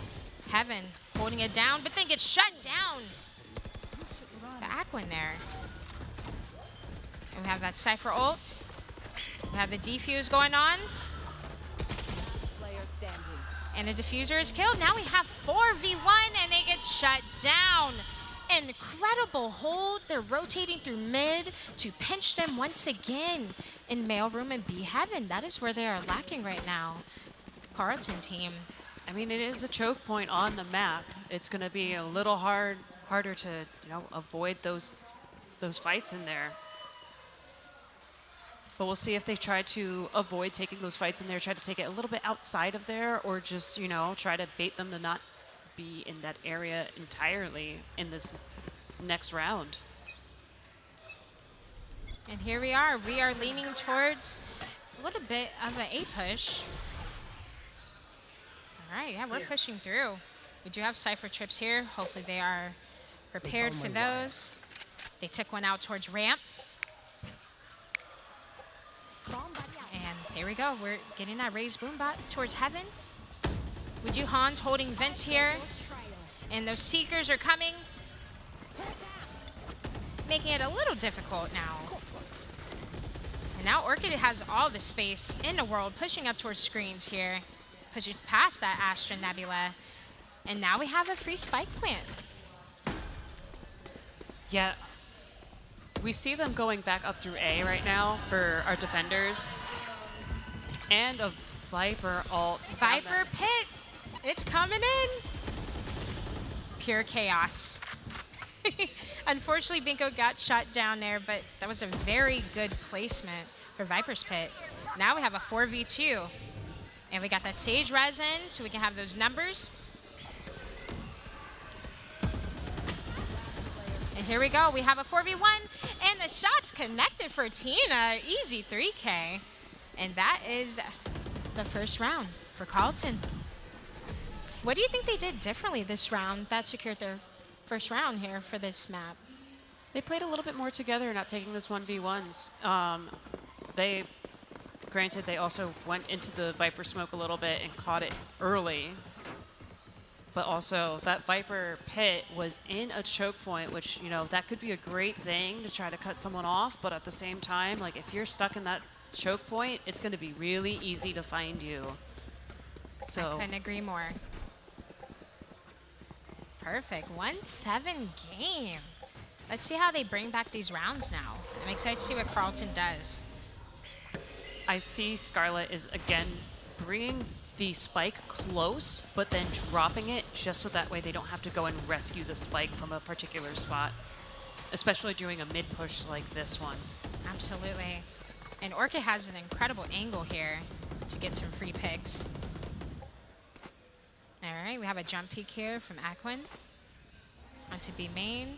A: Heaven holding it down, but then gets shut down. The Aquin there. And we have that Cypher ult. We have the defuse going on. And a diffuser is killed. Now we have 4v1 and they get shut down. Incredible hold. They're rotating through mid to pinch them once again in mailroom and B Heaven. That is where they are lacking right now. Carlton team.
C: I mean, it is a choke point on the map. It's going to be a little harder to, you know, avoid those fights in there. But we'll see if they try to avoid taking those fights in there, try to take it a little bit outside of there, or just, you know, try to bait them to not be in that area entirely in this next round.
A: And here we are. We are leaning towards a little bit of an A push. All right, yeah, we're pushing through. We do have Cypher trips here. Hopefully they are prepared for those. They took one out towards ramp. And here we go. We're getting that raised boombot towards Heaven. We do Hans holding vents here. And those Seekers are coming, making it a little difficult now. And now Orchid has all the space in the world, pushing up towards screens here, pushing past that Astra Nebula. And now we have a free spike plant.
C: Yeah. We see them going back up through A right now for our defenders. And a Viper ult.
A: Viper pit. It's coming in. Pure chaos. Unfortunately, Binko got shot down there, but that was a very good placement for Viper's Pit. Now we have a 4v2. And we got that Sage Resin, so we can have those numbers. And here we go. We have a 4v1, and the shot's connected for Tina. Easy 3K. And that is the first round for Carlton. What do you think they did differently this round that secured their first round here for this map?
C: They played a little bit more together, not taking those 1v1s. Granted, they also went into the Viper smoke a little bit and caught it early. But also, that Viper pit was in a choke point, which, you know, that could be a great thing to try to cut someone off. But at the same time, like, if you're stuck in that choke point, it's going to be really easy to find you. So
A: I couldn't agree more. Perfect. 1-7 game. Let's see how they bring back these rounds now. I'm excited to see what Carlton does.
C: I see Scarlet is, again, bringing the spike close, but then dropping it just so that way they don't have to go and rescue the spike from a particular spot, especially doing a mid push like this one.
A: Absolutely. And Orchid has an incredible angle here to get some free picks. All right, we have a jump peek here from Aquin onto B main.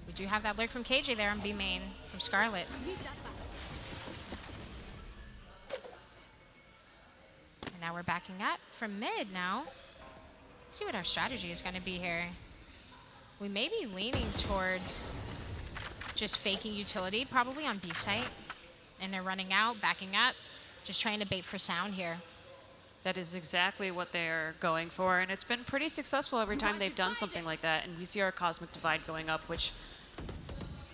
A: We do have that lurk from KJ there on B main from Scarlet. And now we're backing up from mid now. Let's see what our strategy is going to be here. We may be leaning towards just faking utility, probably on B site. And they're running out, backing up, just trying to bait for sound here.
C: That is exactly what they're going for, and it's been pretty successful every time they've done something like that. And we see our Cosmic Divide going up, which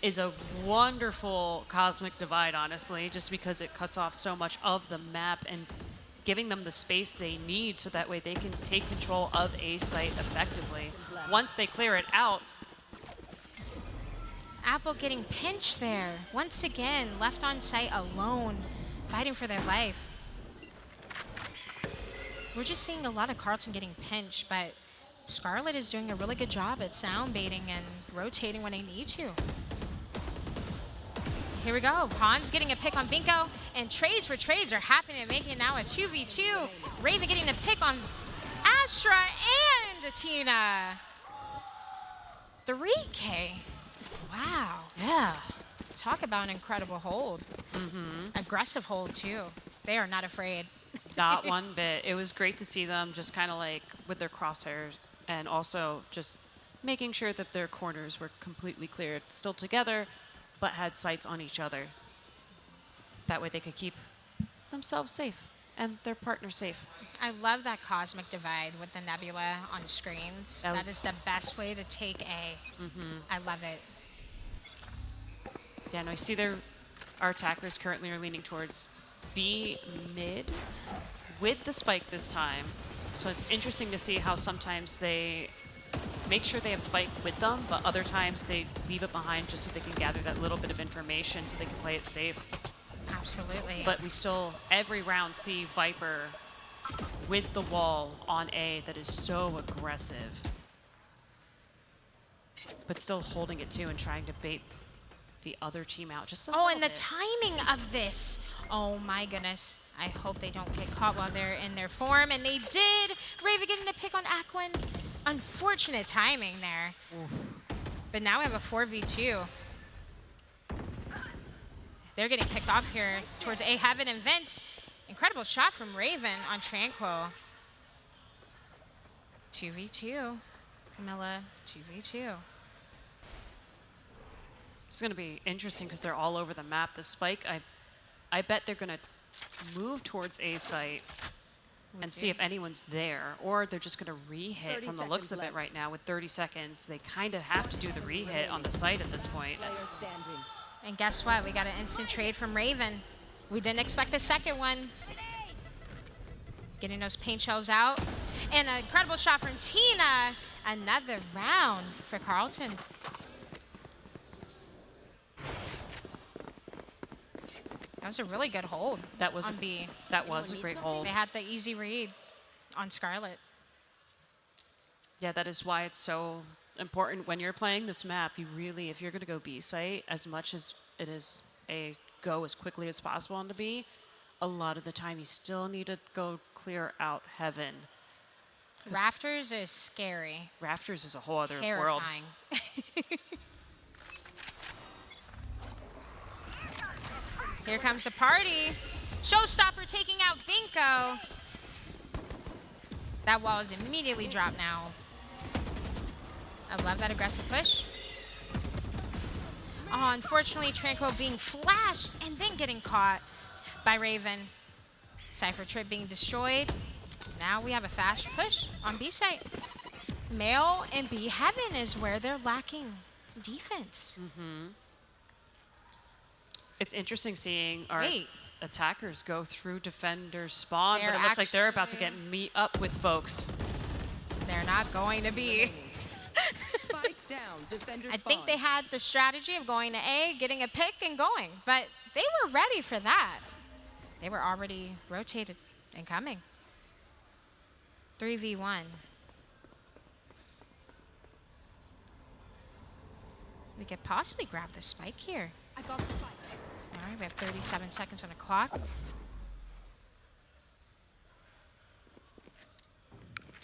C: is a wonderful Cosmic Divide, honestly, just because it cuts off so much of the map and giving them the space they need so that way they can take control of a site effectively. Once they clear it out,
A: Apple getting pinched there. Once again, left on site alone, fighting for their life. We're just seeing a lot of Carlton getting pinched, but Scarlet is doing a really good job at sound baiting and rotating when they need to. Here we go. Hans getting a pick on Binko, and trades for trades are happening, making it now a 2v2. Raven getting a pick on Astra and Tina. 3K. Wow.
C: Yeah.
A: Talk about an incredible hold. Aggressive hold, too. They are not afraid.
C: not one bit. It was great to see them just kind of like with their crosshairs and also just making sure that their corners were completely cleared, still together, but had sights on each other. That way they could keep themselves safe and their partner safe.
A: I love that Cosmic Divide with the Nebula on screens. That is the best way to take A. I love it.
C: Yeah, no, I see our attackers currently are leaning towards B mid with the spike this time. So it's interesting to see how sometimes they make sure they have spike with them, but other times they leave it behind just so they can gather that little bit of information so they can play it safe.
A: Absolutely.
C: But we still, every round, see Viper with the wall on A that is so aggressive. But still holding it too and trying to bait the other team out just a little
A: and the
C: bit.
A: timing of this. Oh my goodness. I hope they don't get caught while they're in their form, and they did. Raven getting a pick on Aquin. Unfortunate timing there. But now we have a 4v2. They're getting kicked off here towards A Heaven and Vent. Incredible shot from Raven on Tranquil. 2v2. Camilla, 2v2.
C: It's going to be interesting because they're all over the map. The spike, I bet they're going to move towards A site and see if anyone's there, or they're just going to re-hit from the looks of it right now with 30 seconds. They kind of have to do the re-hit on the site at this point.
A: And guess what? We got an instant trade from Raven. We didn't expect a second one. Getting those paint shells out. And an incredible shot from Tina. Another round for Carlton. That was a really good hold.
C: That was
A: on B.
C: That was a great hold.
A: They had the easy read on Scarlet.
C: Yeah, that is why it's so important when you're playing this map. You really, if you're going to go B site, as much as it is a go as quickly as possible on the B, a lot of the time you still need to go clear out heaven.
A: Rafters is scary.
C: Rafters is a whole other world.
A: Terrifying. Here comes the party. Showstopper taking out Binko. That wall is immediately dropped now. I love that aggressive push. Oh, unfortunately, Tranquil being flashed and then getting caught by Raven. Cypher Trip being destroyed. Now we have a fast push on B site. Male and B Heaven is where they're lacking defense.
C: It's interesting seeing our attackers go through defender spawn, but it looks like they're about to get meet up with folks.
A: They're not going to be.
B: Spike down, defender
A: I think they had the strategy of going to A, getting a pick, and going. But they were ready for that. They were already rotated and coming. 3v1. We could possibly grab the spike here.
D: I got the spike.
A: All right, we have 37 seconds on the clock.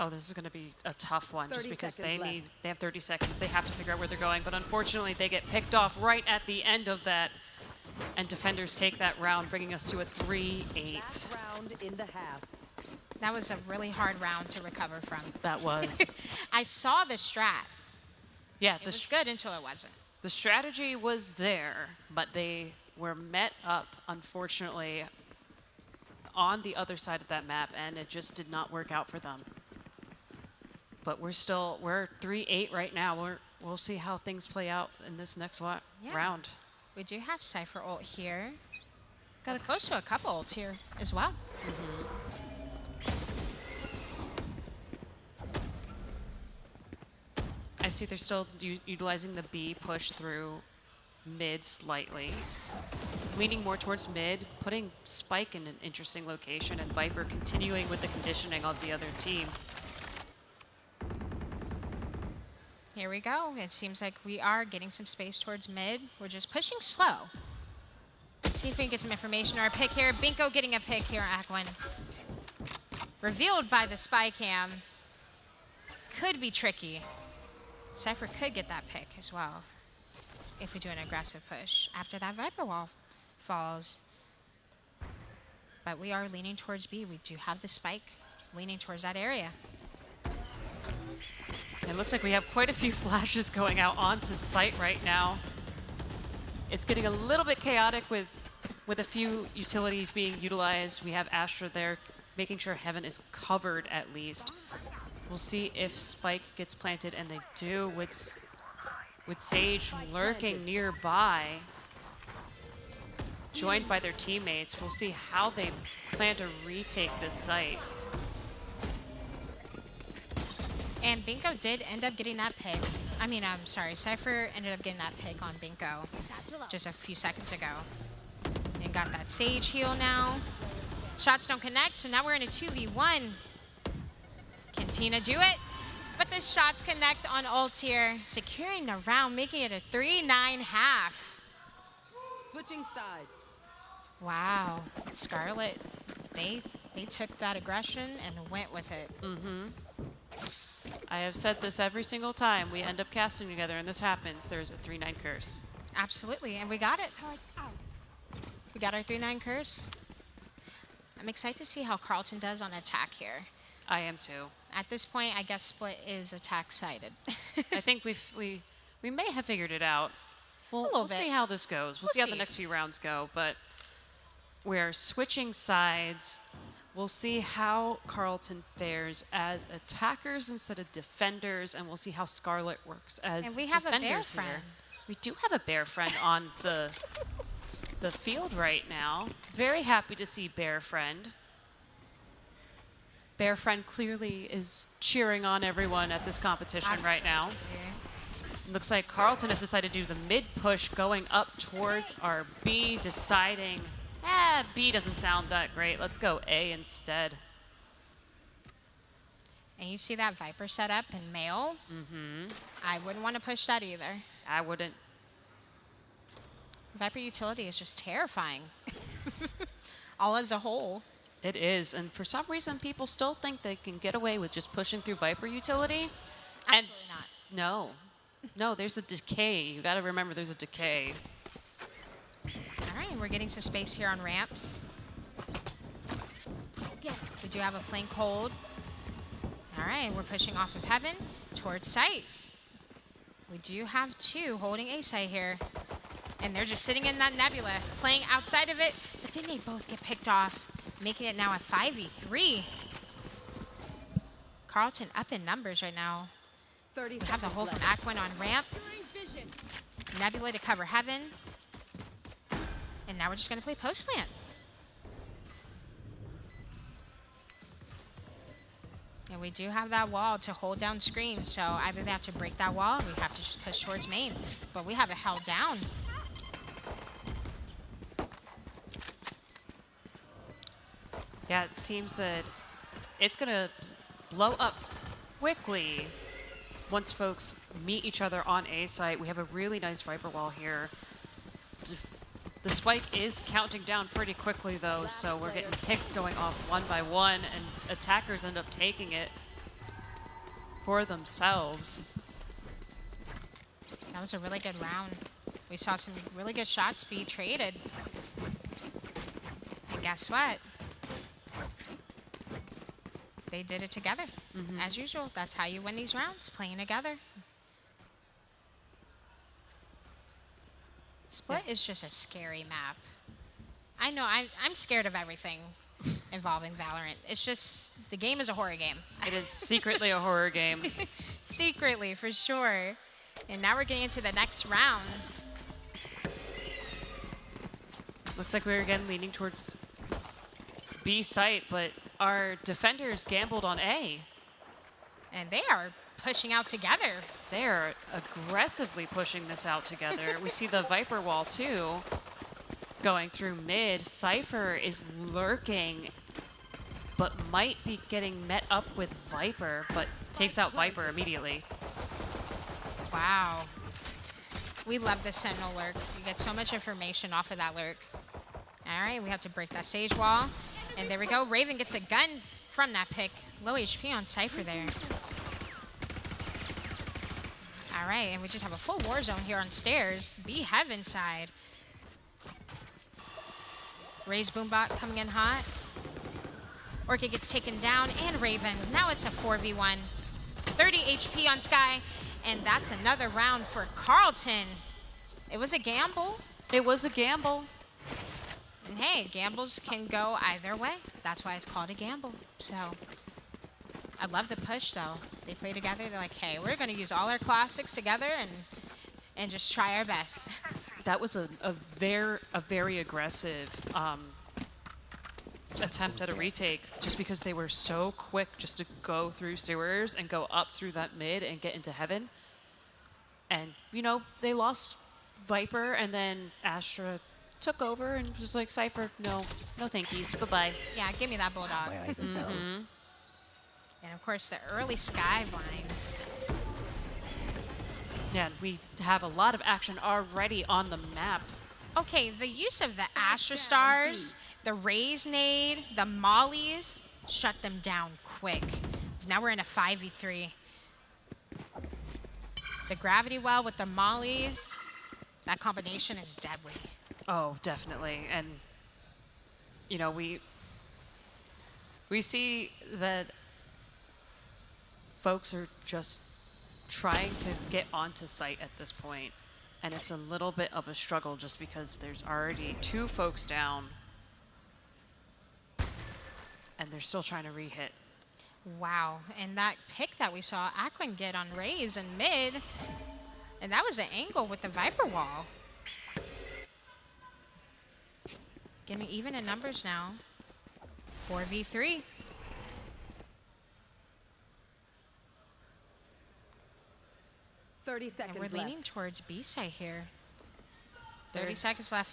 C: Oh, this is going to be a tough one just because they have 30 seconds. They have to figure out where they're going. But unfortunately, they get picked off right at the end of that. And defenders take that round, bringing us to a 3-8.
B: Last round in the half.
A: That was a really hard round to recover from.
C: That was.
A: I saw the strat.
C: Yeah,
A: it was good until it wasn't.
C: The strategy was there, but they were met up, unfortunately, on the other side of that map, and it just did not work out for them. But we're 3-8 right now. We'll see how things play out in this next round.
A: We do have Cypher ult here. Got close to a couple ults here as well.
C: I see they're still utilizing the B push through mid slightly. Leaning more towards mid, putting Spike in an interesting location, and Viper continuing with the conditioning of the other team.
A: Here we go. It seems like we are getting some space towards mid. We're just pushing slow. See if we can get some information or a pick here. Binko getting a pick here, Akwin. Revealed by the spy cam. Could be tricky. Cypher could get that pick as well if we do an aggressive push after that Viper wall falls. But we are leaning towards B. We do have the spike leaning towards that area.
C: It looks like we have quite a few flashes going out onto site right now. It's getting a little bit chaotic with a few utilities being utilized. We have Astra there making sure Heaven is covered at least. We'll see if Spike gets planted, and they do with Sage lurking nearby, joined by their teammates. We'll see how they plan to retake this site.
A: And Binko did end up getting that pick. I'm sorry, Cypher ended up getting that pick on Binko just a few seconds ago. And got that Sage heal now. Shots don't connect, so now we're in a 2v1. Can Tina do it? But the shots connect on ult here, securing the round, making it a 3-9 half.
B: Switching sides.
A: Wow, Scarlet, they took that aggression and went with it.
C: I have said this every single time we end up casting together and this happens. There's a 3-9 curse.
A: Absolutely, and we got it. We got our 3-9 curse. I'm excited to see how Carlton does on attack here.
C: I am too.
A: At this point, I guess Split is attack-sided.
C: I think we may have figured it out. We'll see how this goes. We'll see how the next few rounds go, but we're switching sides. We'll see how Carlton fares as attackers instead of defenders, and we'll see how Scarlet works as
A: and we have
C: defenders
A: a bear friend.
C: here. We do have a bear friend on the field right now. Very happy to see Bear Friend. Bear Friend clearly is cheering on everyone at this competition right now. Looks like Carlton has decided to do the mid push going up towards our B, deciding, B doesn't sound that great. Let's go A instead.
A: And you see that Viper setup in male?
C: Mm-hmm.
A: I wouldn't want to push that either.
C: I wouldn't.
A: Viper utility is just terrifying. All as a whole.
C: It is, and for some reason, people still think they can get away with just pushing through Viper utility.
A: Absolutely not.
C: No, there's a decay. You got to remember there's a decay.
A: All right, we're getting some space here on ramps. We do have a flank hold. All right, we're pushing off of heaven towards site. We do have 2 holding A site here. And they're just sitting in that nebula, playing outside of it, but then they both get picked off, making it now a 5v3. Carlton up in numbers right now.
B: 30
A: We have the hold from
B: left.
A: Aquin on ramp. Nebula to cover heaven. And now we're just gonna play post plant. And we do have that wall to hold down screen, so either they have to break that wall or we have to just push towards main. But we have it held down.
C: Yeah, it seems that it's going to blow up quickly once folks meet each other on A site. We have a really nice Viper wall here. The spike is counting down pretty quickly, though, so we're getting picks going off one by one, and attackers end up taking it for themselves.
A: That was a really good round. We saw some really good shots be traded. And guess what? They did it together. As usual, that's how you win these rounds, playing together. Split is just a scary map. I know, I'm scared of everything involving Valorant. It's just, the game is a horror game.
C: It is secretly a horror game.
A: Secretly, for sure. And now we're getting into the next round.
C: Looks like we're again leaning towards B site, but our defenders gambled on A.
A: And they are pushing out together.
C: They are aggressively pushing this out together. We see the Viper wall too going through mid. Cypher is lurking, but might be getting met up with Viper, but takes out Viper immediately.
A: Wow. We love the Sentinel lurk. You get so much information off of that lurk. All right, we have to break that sage wall. And there we go. Raven gets a gun from that pick. Low HP on Cypher there. All right, and we just have a full war zone here on stairs. B heaven side. Ray's Boombot coming in hot. Orchid gets taken down, and Raven. Now it's a 4v1. 30 HP on Sky, and that's another round for Carlton. It was a gamble.
C: It was a gamble.
A: And hey, gambles can go either way. That's why it's called a gamble. So I love the push, though. They play together. They're like, hey, we're going to use all our classics together and just try our best.
C: That was a very aggressive attempt at a retake, just because they were so quick just to go through sewers and go up through that mid and get into heaven. And, you know, they lost Viper, and then Astra took over and was like, Cypher, no thankies, bye-bye.
A: Yeah, give me that Bulldog. And of course, the early Sky blinds.
C: Yeah, we have a lot of action already on the map.
A: Okay, the use of the Astra Stars, the Raze nade, the Mollies, shut them down quick. Now we're in a 5v3. The Gravity Well with the Mollies, that combination is deadly.
C: Oh, definitely. And, you know, we see that folks are just trying to get onto site at this point, and it's a little bit of a struggle just because there's already 2 folks down, and they're still trying to re-hit.
A: Wow, and that pick that we saw Aquin get on Raze in mid, and that was an angle with the Viper wall. Getting even in numbers now. 4v3.
B: Seconds
A: we're leaning
B: left.
A: towards B side here. 30 seconds left.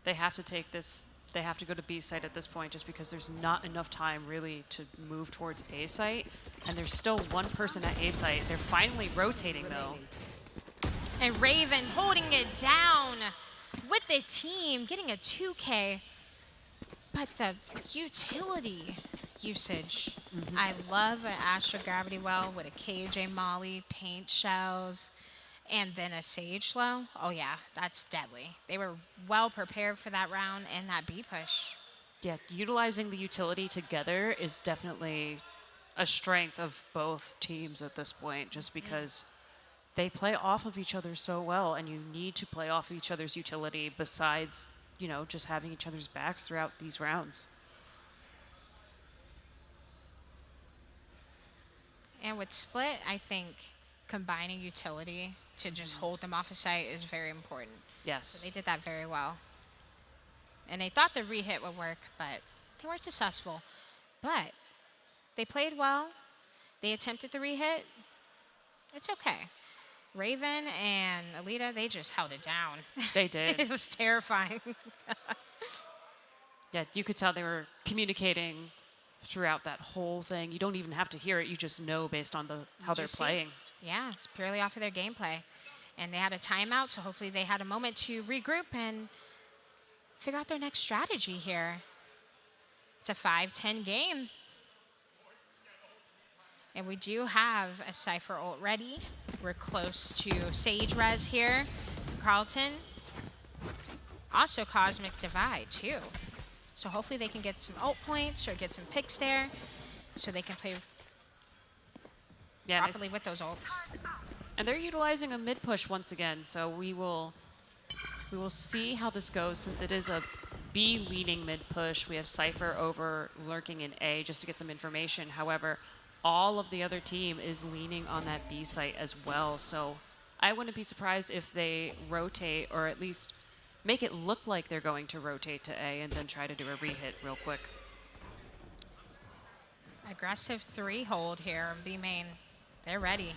C: They have to take this they have to go to B site at this point just because there's not enough time really to move towards A site. And there's still one person at A site. They're finally rotating though.
A: And Raven holding it down with the team, getting a 2K. But the utility usage. I love an Astra Gravity Well with a KJ Molly, paint shells, and then a Sage Slow. Oh yeah, that's deadly. They were well prepared for that round and that B push.
C: Yeah, utilizing the utility together is definitely a strength of both teams at this point, just because they play off of each other so well, and you need to play off each other's utility besides, you know, just having each other's backs throughout these rounds.
A: And with Split, I think combining utility to just hold them off a site is very important.
C: Yes.
A: So they did that very well. And they thought the re-hit would work, but they weren't successful. But they played well. They attempted the re-hit. It's okay. Raven and Alita, they just held it down.
C: They did.
A: It was terrifying.
C: Yeah, you could tell they were communicating throughout that whole thing. You don't even have to hear it. You just know based on how they're playing.
A: Yeah, it's purely off of their gameplay. And they had a timeout, so hopefully they had a moment to regroup and figure out their next strategy here. It's a 5-10 game. And we do have a Cypher ult ready. We're close to Sage Res here. Carlton. Also Cosmic Divide too. So hopefully they can get some ult points or get some picks there so they can play properly with those ults.
C: And they're utilizing a mid push once again, so we will see how this goes since it is a B leading mid push. We have Cypher over lurking in A just to get some information. However, all of the other team is leaning on that B site as well. So I wouldn't be surprised if they rotate or at least make it look like they're going to rotate to A and then try to do a re-hit real quick.
A: Aggressive 3-hold here on B main. They're ready.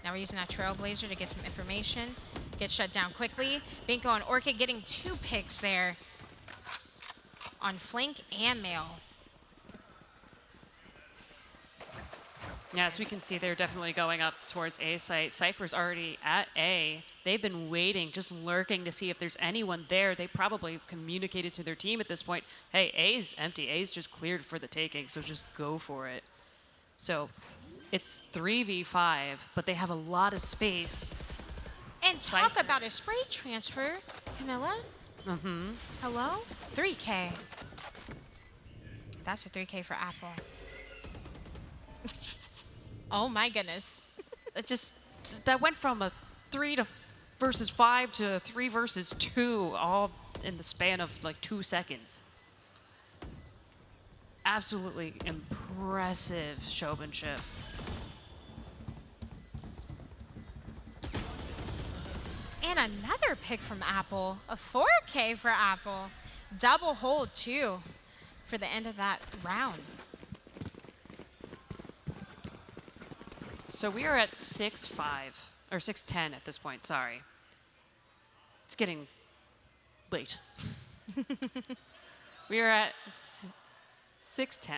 A: Now we're using that Trailblazer to get some information. Get shut down quickly. Binko and Orchid getting 2 picks there on flank and mail.
C: Yeah, as we can see, they're definitely going up towards A site. Cypher's already at A. They've been waiting, just lurking to see if there's anyone there. They probably have communicated to their team at this point, hey, A's empty. A's just cleared for the taking, so just go for it. So it's 3v5, but they have a lot of space.
A: And talk about a spray transfer, Camilla. Hello? 3K. That's a 3K for Apple. Oh my goodness.
C: That went from a 3 versus 5 to 3 versus 2, all in the span of like 2 seconds. Absolutely impressive showmanship.
A: And another pick from Apple, a 4K for Apple. Double hold too for the end of that round.
C: So we are at 6-5, or 6-10 at this point, sorry. It's getting late. We are at 6-10.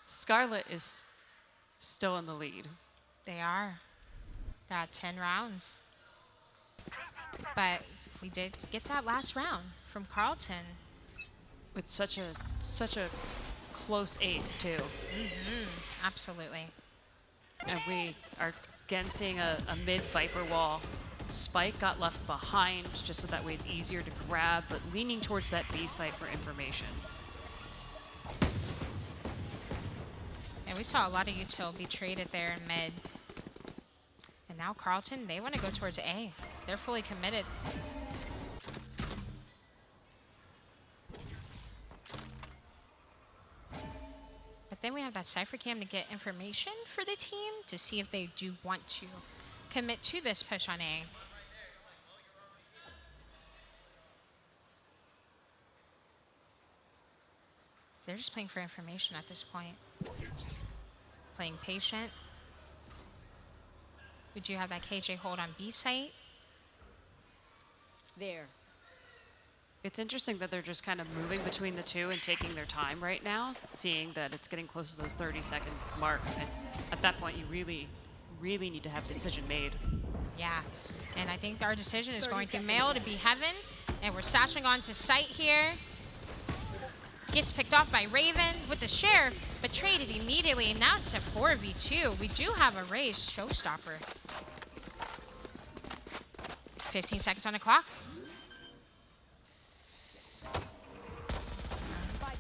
C: Scarlet is still in the lead.
A: They are. They're at 10 rounds. But we did get that last round from Carlton.
C: With such a close ace too.
A: Absolutely.
C: And we are again seeing a mid Viper wall. Spike got left behind just so that way it's easier to grab, but leaning towards that B site for information.
A: And we saw a lot of util be traded there in mid. And now Carlton, they want to go towards A. They're fully committed. But then we have that Cypher Cam to get information for the team to see if they do want to commit to this push on A. They're just playing for information at this point. Playing patient. We do have that KJ hold on B site.
B: There.
C: It's interesting that they're just kind of moving between the two and taking their time right now, seeing that it's getting close to those 30-second mark. And at that point, you really, really need to have decision made.
A: Yeah, and I think our decision is going through Mail to be Heaven, and we're satching onto Sight here. Gets picked off by Raven with the Sheriff, but traded immediately, and now it's a 4v2. We do have a raised Showstopper. 15 seconds on the clock.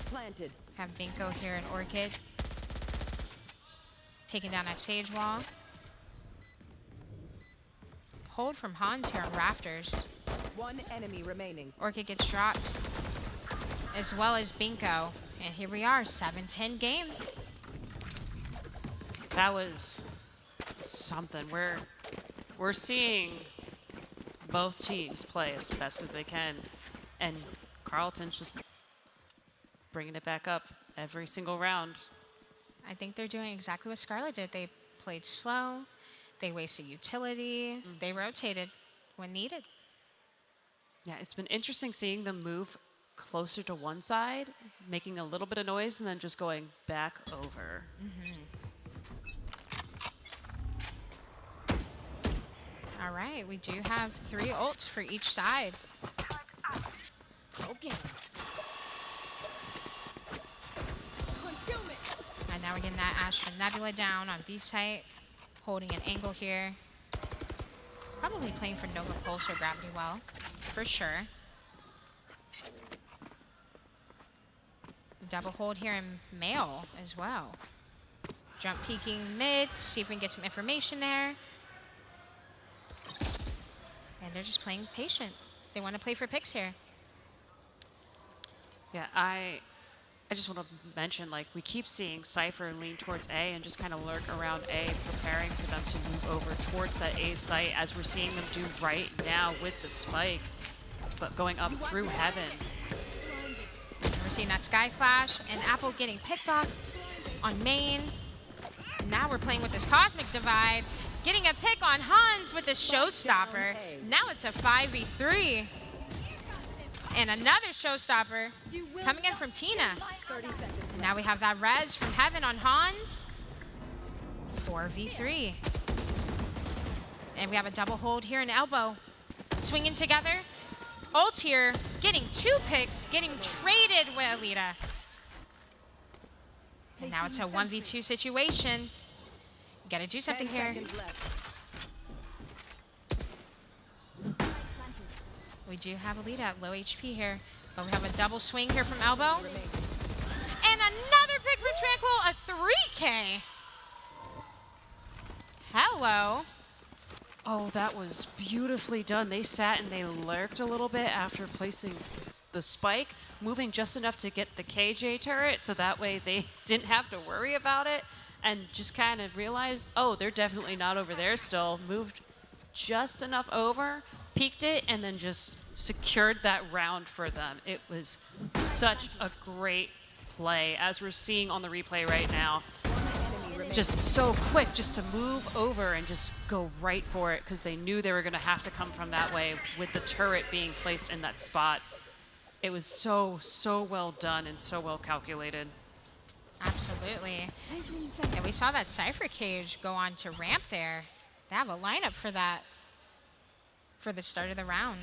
B: Planted.
A: Have Binko here and Orchid. Taking down that Sage Wall. Hold from Hans here on Rafters.
B: One enemy remaining.
A: Orchid gets dropped, as well as Binko. And here we are, 7-10 game.
C: That was something. We're seeing both teams play as best as they can, and Carlton's just bringing it back up every single round.
A: I think they're doing exactly what Scarlet did. They played slow, they wasted utility, they rotated when needed.
C: Yeah, it's been interesting seeing them move closer to one side, making a little bit of noise, and then just going back over.
A: All right, we do have 3 ults for each side.
D: Okay.
A: And now we're getting that Astra Nebula down on B site, holding an angle here. Probably playing for Nova Pulse or Gravity Well, for sure. Double hold here in Mail as well. Jump peeking mid, see if we can get some information there. And they're just playing patient. They want to play for picks here.
C: Yeah, I just want to mention, like, we keep seeing Cypher lean towards A and just kind of lurk around A, preparing for them to move over towards that A site, as we're seeing them do right now with the spike, but going up through Heaven.
A: We're seeing that Sky Flash and Apple getting picked off on main. And now we're playing with this Cosmic Divide, getting a pick on Hans with the Showstopper. Now it's a 5v3. And another Showstopper coming in from Tina. And now we have that res from Heaven on Hans. 4v3. And we have a double hold here in Elbow. Swinging together. Ult here, getting 2 picks, getting traded with Alita. And now it's a 1v2 situation. Gotta do something here. We do have Alita at low HP here, but we have a double swing here from Elbow. And another pick from Tranquil, a 3K. Hello.
C: Oh, that was beautifully done. They sat and they lurked a little bit after placing the spike, moving just enough to get the KJ turret, so that way they didn't have to worry about it, and just kind of realized, oh, they're definitely not over there still. Moved just enough over, peeked it, and then just secured that round for them. It was such a great play, as we're seeing on the replay right now. Just so quick, just to move over and just go right for it, because they knew they were going to have to come from that way with the turret being placed in that spot. It was so well done and so well calculated.
A: Absolutely. And we saw that Cypher Cage go on to ramp there. They have a lineup for that for the start of the round.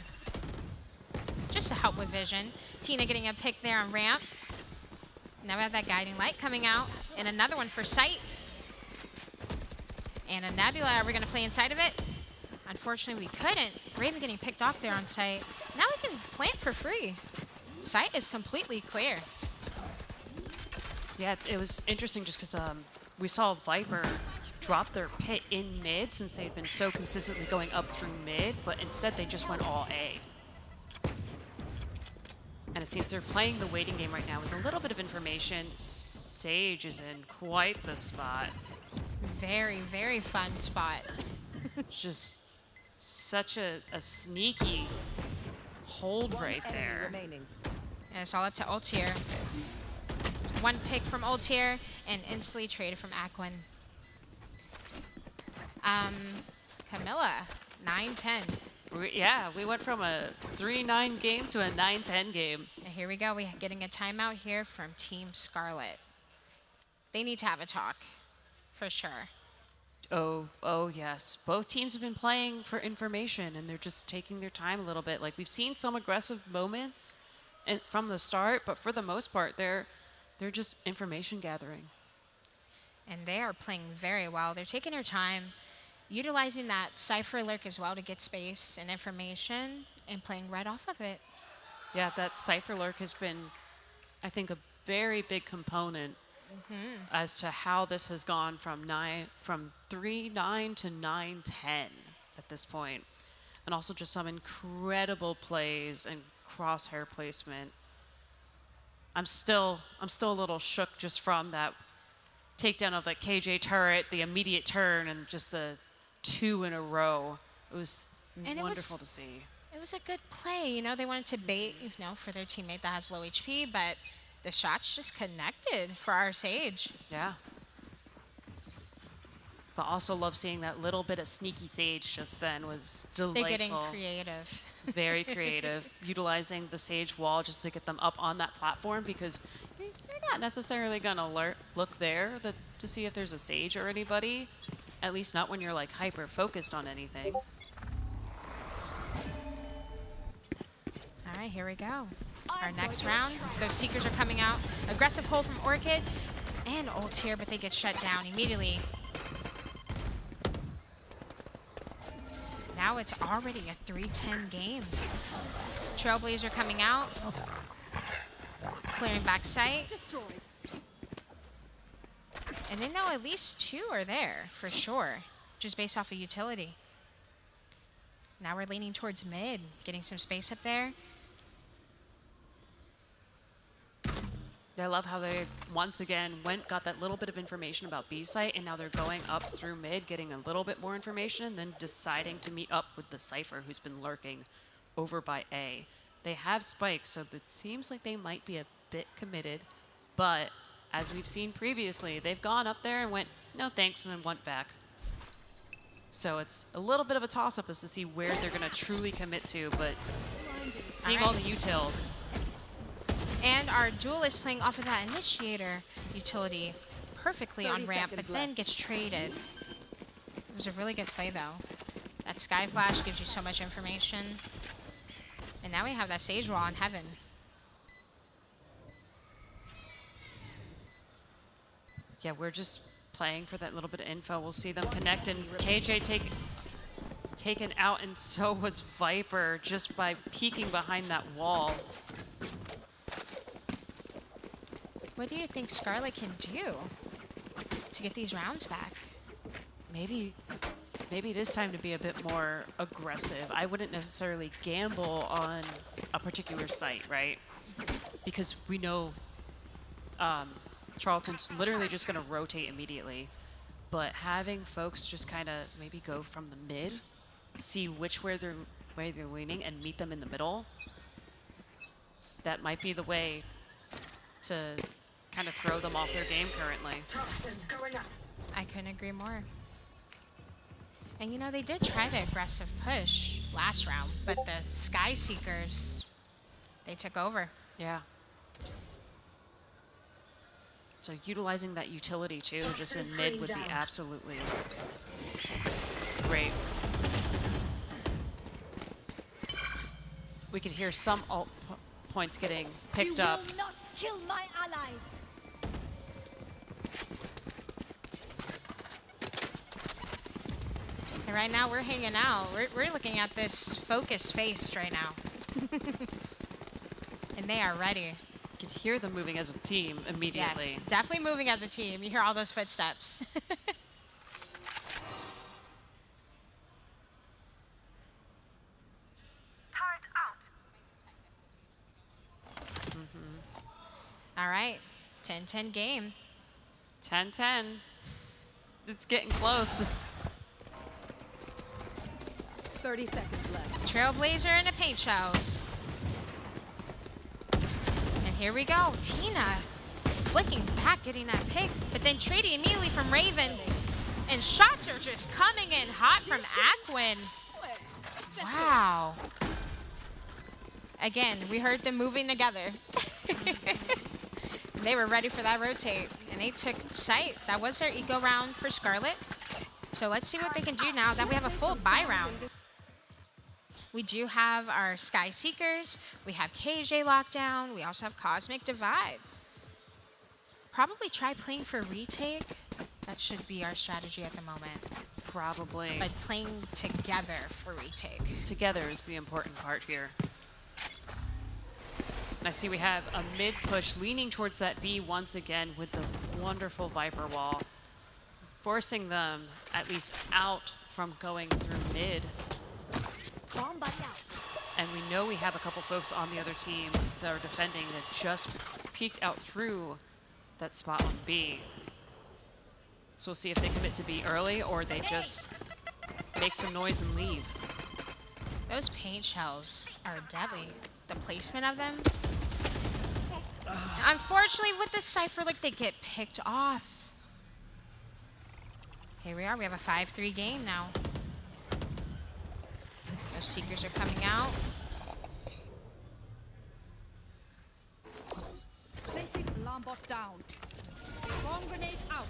A: Just to help with vision. Tina getting a pick there on ramp. Now we have that guiding light coming out. And another one for Sight. And a Nebula, are we going to play inside of it? Unfortunately, we couldn't. Raven getting picked off there on Sight. Now we can plant for free. Sight is completely clear.
C: Yeah, it was interesting just because we saw Viper drop their pit in mid, since they'd been so consistently going up through mid, but instead they just went all A. And it seems they're playing the waiting game right now with a little bit of information. Sage is in quite the spot.
A: Very, very fun spot.
C: Just such a sneaky hold right there.
A: And it's all up to Altier. One pick from Altier and instantly traded from Aquin. Camilla, 9-10.
C: We went from a 3-9 game to a 9-10 game.
A: And here we go. We're getting a timeout here from Team Scarlet. They need to have a talk, for sure.
C: Oh yes. Both teams have been playing for information, and they're just taking their time a little bit. Like, we've seen some aggressive moments from the start, but for the most part, they're just information gathering.
A: And they are playing very well. They're taking their time, utilizing that Cypher Lurk as well to get space and information, and playing right off of it.
C: Yeah, that Cypher Lurk has been, I think, a very big component as to how this has gone from 3-9 to 9-10 at this point. And also just some incredible plays and crosshair placement. I'm still a little shook just from that takedown of the KJ turret, the immediate turn, and just the 2 in a row. It was wonderful to see.
A: It was a good play. You know, they wanted to bait, for their teammate that has low HP, but the shots just connected for our Sage.
C: Yeah. But also love seeing that little bit of sneaky Sage just then was delightful.
A: They're getting creative.
C: Very creative. Utilizing the Sage wall just to get them up on that platform, because you're not necessarily going to look there to see if there's a Sage or anybody. At least not when you're like hyper focused on anything.
A: All right, here we go. Our next round, those Seekers are coming out. Aggressive hold from Orchid and ult here, but they get shut down immediately. Now it's already a 3-10 game. Trailblazer coming out. Clearing back sight. And they know at least 2 are there, for sure, just based off of utility. Now we're leaning towards mid, getting some space up there.
C: I love how they, once again, got that little bit of information about B site, and now they're going up through mid, getting a little bit more information, then deciding to meet up with the Cypher, who's been lurking over by A. They have spikes, so it seems like they might be a bit committed, but as we've seen previously, they've gone up there and went, no thanks, and then went back. So it's a little bit of a toss-up as to see where they're going to truly commit to, but seeing all the util.
A: And our duelist playing off of that initiator utility perfectly on ramp, but then gets traded. It was a really good play, though. That Sky Flash gives you so much information. And now we have that Sage Wall on Heaven.
C: Yeah, we're just playing for that little bit of info. We'll see them connect, and KJ taken out, and so was Viper just by peeking behind that wall.
A: What do you think Scarlet can do to get these rounds back?
C: Maybe it is time to be a bit more aggressive. I wouldn't necessarily gamble on a particular site, right? Because we know Charlton's literally just going to rotate immediately. But having folks just kind of maybe go from the mid, see which way they're leaning, and meet them in the middle, that might be the way to kind of throw them off their game currently.
A: I couldn't agree more. And you know, they did try the aggressive push last round, but the Sky Seekers, they took over.
C: Yeah. So utilizing that utility too, just in mid, would be absolutely great. We could hear some ult points getting picked up.
D: You will not kill my allies.
A: And right now we're hanging out. We're looking at this focus face right now. And they are ready.
C: You could hear them moving as a team immediately.
A: Yes, definitely moving as a team. You hear all those footsteps. All right, 10-10 game.
C: 10-10. It's getting close.
B: 30 seconds left.
A: Trailblazer in a paint house. And here we go. Tina flicking back, getting that pick, but then trading immediately from Raven. And shots are just coming in hot from Aquin. Wow. Again, we heard them moving together. They were ready for that rotate, and they took sight. That was their eco round for Scarlet. So let's see what they can do now that we have a full buy round. We do have our Sky Seekers. We have KJ Lockdown. We also have Cosmic Divide. Probably try playing for retake. That should be our strategy at the moment.
C: Probably.
A: But playing together for retake.
C: Together is the important part here. And I see we have a mid push leaning towards that B once again with the wonderful Viper wall, forcing them at least out from going through mid. And we know we have a couple folks on the other team that are defending that just peeked out through that spot on B. So we'll see if they commit to B early or they just make some noise and leave.
A: Those paint shells are deadly. The placement of them. Unfortunately, with the Cypher, like, they get picked off. Here we are. We have a 5-3 game now. Those Seekers are coming out.
B: Placing alarm bot down. Bomb grenade out.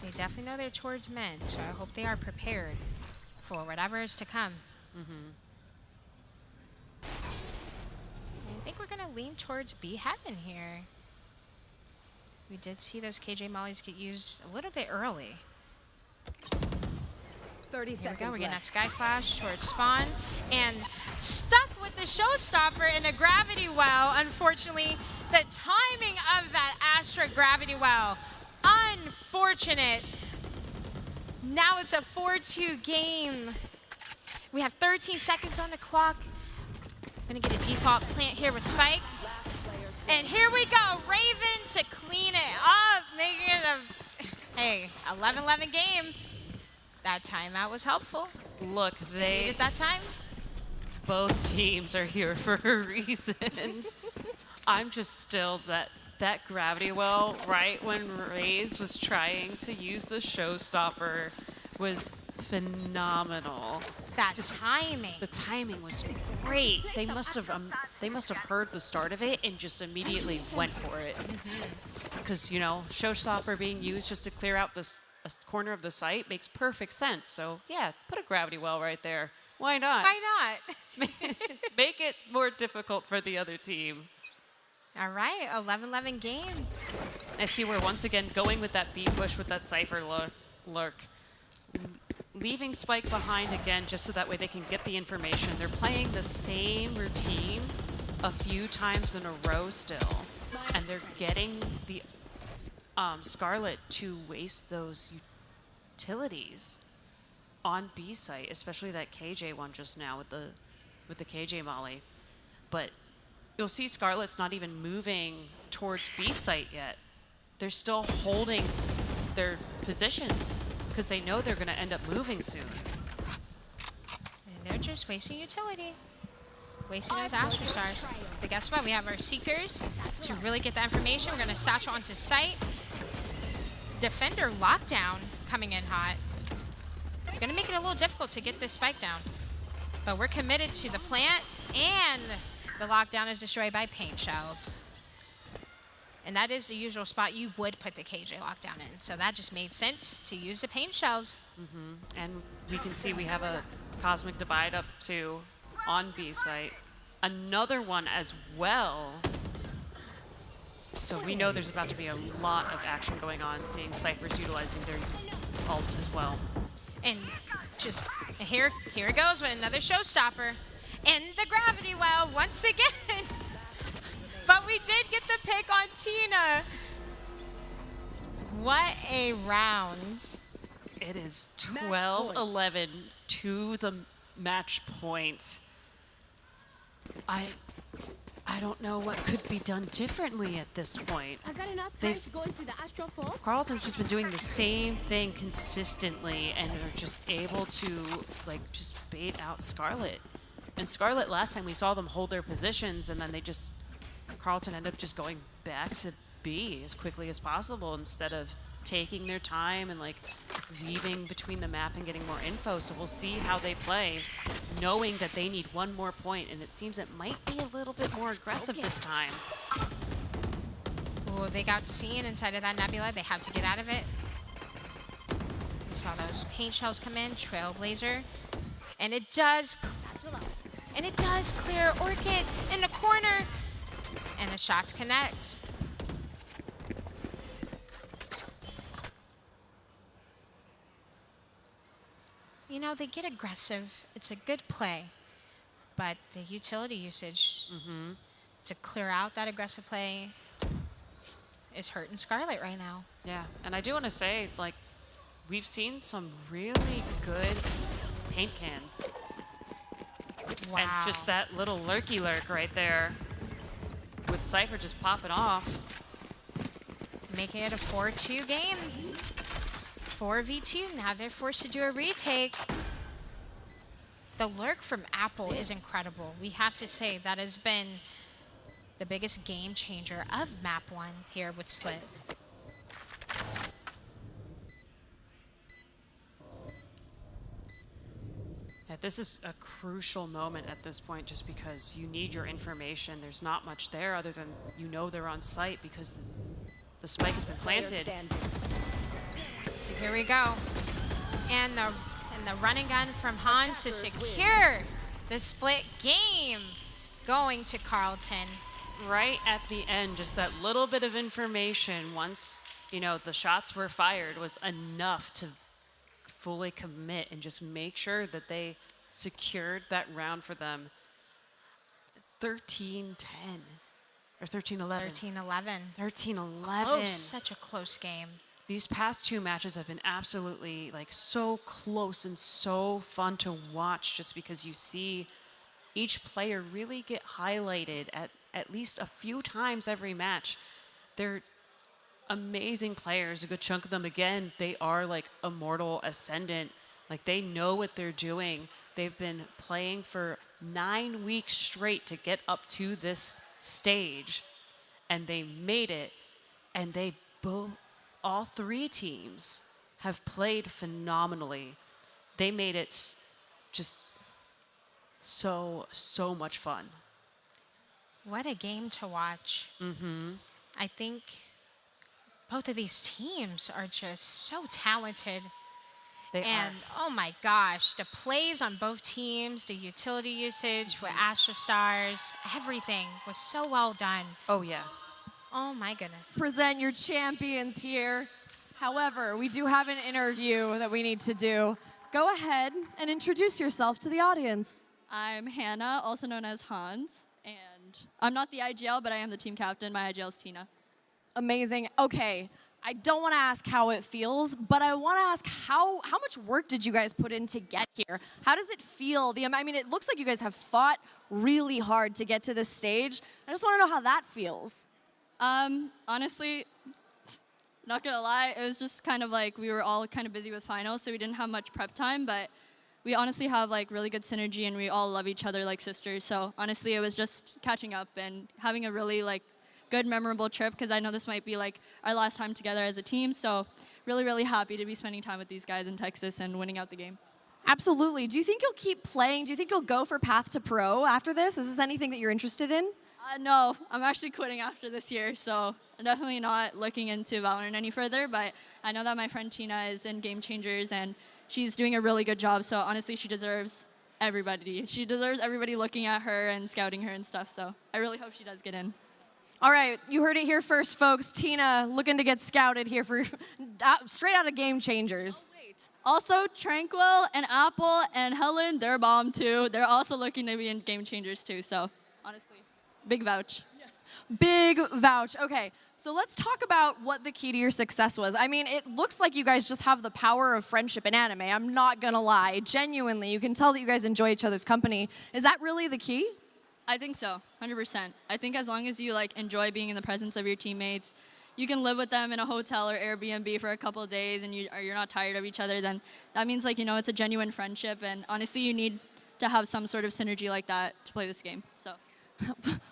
A: They definitely know they're towards mid, so I hope they are prepared for whatever is to come. I think we're gonna lean towards B Heaven here. We did see those KJ Mollies get used a little bit early.
B: 30
A: Here we
B: seconds
A: go, we're getting that
B: left.
A: Sky Flash towards spawn. And stuck with the Showstopper in a gravity well. Unfortunately, the timing of that Astra gravity well, unfortunate. Now it's a 4-2 game. We have 13 seconds on the clock. Gonna get a default plant here with Spike. And here we go, Raven to clean it up, making it a, hey, 11-11 game. That timeout was helpful.
C: Look, they
A: needed that time.
C: Both teams are here for a reason. I'm just still that gravity well, right when Raze was trying to use the Showstopper, was phenomenal.
A: That timing.
C: The timing was great. They must have heard the start of it and just immediately went for it. Because you know, Showstopper being used just to clear out this a corner of the site makes perfect sense. So yeah, put a gravity well right there. Why not?
A: Why not?
C: Make it more difficult for the other team.
A: All right, 11-11 game.
C: I see we're once again going with that B push with that Cypher lurk. Leaving Spike behind again just so that way they can get the information. They're playing the same routine a few times in a row still. And they're getting the Scarlet to waste those utilities on B site, especially that KJ one just now with the KJ Molly. But you'll see Scarlet's not even moving towards B site yet. They're still holding their positions because they know they're going to end up moving soon.
A: And they're just wasting utility. Wasting those Astro Stars. But guess what? We have our Seekers to really get that information. We're going to satchel onto site. Defender Lockdown coming in hot. It's going to make it a little difficult to get this spike down. But we're committed to the plant, and the lockdown is destroyed by paint shells. And that is the usual spot you would put the KJ lockdown in. So that just made sense to use the paint shells.
C: And we can see we have a Cosmic Divide up too on B site. Another one as well. So we know there's about to be a lot of action going on, seeing Cyphers utilizing their ult as well.
A: And just here it goes with another Showstopper. And the gravity well once again. But we did get the pick on Tina. What a round.
C: It is 12-11 to the match point. I don't know what could be done differently at this point.
D: I got enough time to go into the Astro Fall.
C: Carlton's just been doing the same thing consistently and are just able to like just bait out Scarlet. And Scarlet, last time we saw them hold their positions and then Carlton ended up just going back to B as quickly as possible instead of taking their time and like weaving between the map and getting more info. So we'll see how they play, knowing that they need one more point, and it seems it might be a little bit more aggressive this time.
A: Oh, they got seen inside of that nebula. They have to get out of it. We saw those paint shells come in, Trailblazer. And it does clear Orchid in the corner. And the shots connect. You know, they get aggressive. It's a good play. But the utility usage to clear out that aggressive play is hurting Scarlet right now.
C: Yeah, and I do want to say, like, we've seen some really good paint cans.
A: Wow.
C: And just that little lurky lurk right there with Cypher just popping off.
A: Making it a 4-2 game. 4v2, now they're forced to do a retake. The lurk from Apple is incredible. We have to say that has been the biggest game changer of map 1 here with Split.
C: Yeah, this is a crucial moment at this point just because you need your information. There's not much there other than you know they're on site because the spike has been planted.
A: Here we go. And the run and gun from Hans to secure the Split game, going to Carlton.
C: Right at the end, just that little bit of information once, you know, the shots were fired was enough to fully commit and just make sure that they secured that round for them. 13-10 or 13-11.
A: 13-11.
C: 13-11.
A: Oh, such a close game.
C: These past 2 matches have been absolutely like so close and so fun to watch just because you see each player really get highlighted at least a few times every match. They're amazing players. A good chunk of them, again, they are like Immortal Ascendant. Like they know what they're doing. They've been playing for 9 weeks straight to get up to this stage, and they made it. And they all 3 teams have played phenomenally. They made it just so much fun.
A: What a game to watch. I think both of these teams are just so talented.
C: They
A: and
C: are.
A: Oh my gosh, the plays on both teams, the utility usage with Astra Stars, everything was so well done.
C: Oh yeah.
A: Oh my goodness.
E: Present your champions here. However, we do have an interview that we need to do. Go ahead and introduce yourself to the audience.
P: I'm Hannah, also known as Hans, and I'm not the IGL, but I am the team captain. My IGL is Tina.
E: Amazing. Okay, I don't want to ask how it feels, but I want to ask how much work did you guys put in to get here? How does it feel? I mean, it looks like you guys have fought really hard to get to this stage. I just want to know how that feels.
P: Honestly, not gonna lie, it was just kind of like we were all kind of busy with finals, so we didn't have much prep time, but we honestly have like really good synergy and we all love each other like sisters. So honestly, it was just catching up and having a really like good, memorable trip because I know this might be like our last time together as a team. So really happy to be spending time with these guys in Texas and winning out the game.
E: Absolutely. Do you think you'll keep playing? Do you think you'll go for Path to Pro after this? Is this anything that you're interested in?
P: No, I'm actually quitting after this year, so I'm definitely not looking into Valorant any further, but I know that my friend Tina is in Game Changers, and she's doing a really good job, so honestly, she deserves everybody. She deserves everybody looking at her and scouting her and stuff, so I really hope she does get in.
E: All right, you heard it here first, folks. Tina looking to get scouted here for straight out of Game Changers.
P: Oh, wait. Also, Tranquil and Apple and Helen, they're bomb too. They're also looking to be in Game Changers too, so honestly. Big vouch.
E: Big vouch. Okay, so let's talk about what the key to your success was. I mean, it looks like you guys just have the power of friendship in anime. I'm not gonna lie. Genuinely, you can tell that you guys enjoy each other's company. Is that really the key?
P: I think so, 100%. I think as long as you like enjoy being in the presence of your teammates, you can live with them in a hotel or Airbnb for a couple of days and you're not tired of each other, then that means like, you know, it's a genuine friendship, and honestly, you need to have some sort of synergy like that to play this game, so.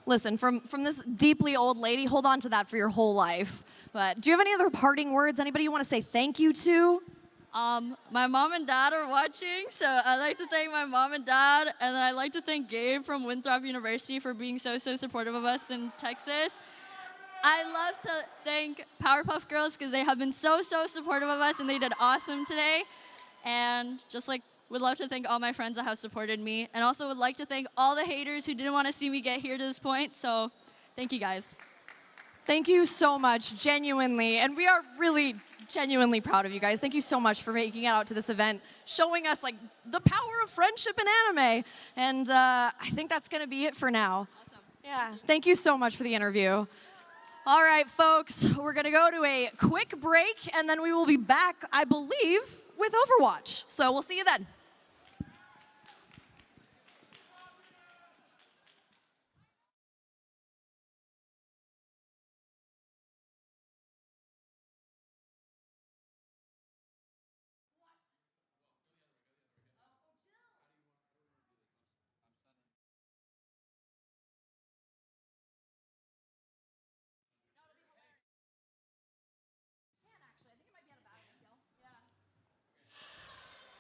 E: Listen, from this deeply old lady, hold on to that for your whole life. But do you have any other parting words? Anybody you want to say thank you to?
P: My mom and dad are watching, so I'd like to thank my mom and dad, and I'd like to thank Gabe from Winthrop University for being so supportive of us in Texas. I'd love to thank Powerpuff Girls because they have been so supportive of us, and they did awesome today. And just like, would love to thank all my friends that have supported me, and also would like to thank all the haters who didn't want to see me get here to this point. So thank you guys.
E: Thank you so much, genuinely. And we are really genuinely proud of you guys. Thank you so much for making it out to this event, showing us like the power of friendship in anime. And I think that's gonna be it for now. Awesome. Yeah, thank you so much for the interview. All right, folks, we're gonna go to a quick break and then we will be back, I believe, with Overwatch. So we'll see you then.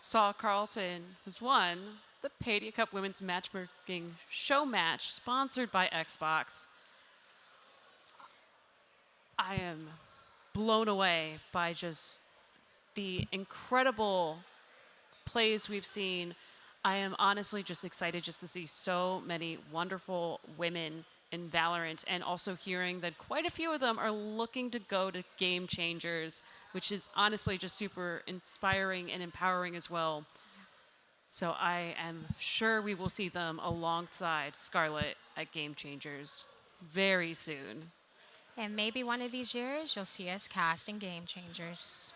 C: Saw Carlton has won the Padia Cup Women's Matchmaking Show Match, sponsored by Xbox. I am blown away by just the incredible plays we've seen. I am honestly just excited just to see so many wonderful women in Valorant, and also hearing that quite a few of them are looking to go to Game Changers, which is honestly just super inspiring and empowering as well. So I am sure we will see them alongside Scarlett at Game Changers very soon.
A: And maybe one of these years you'll see us cast in Game Changers.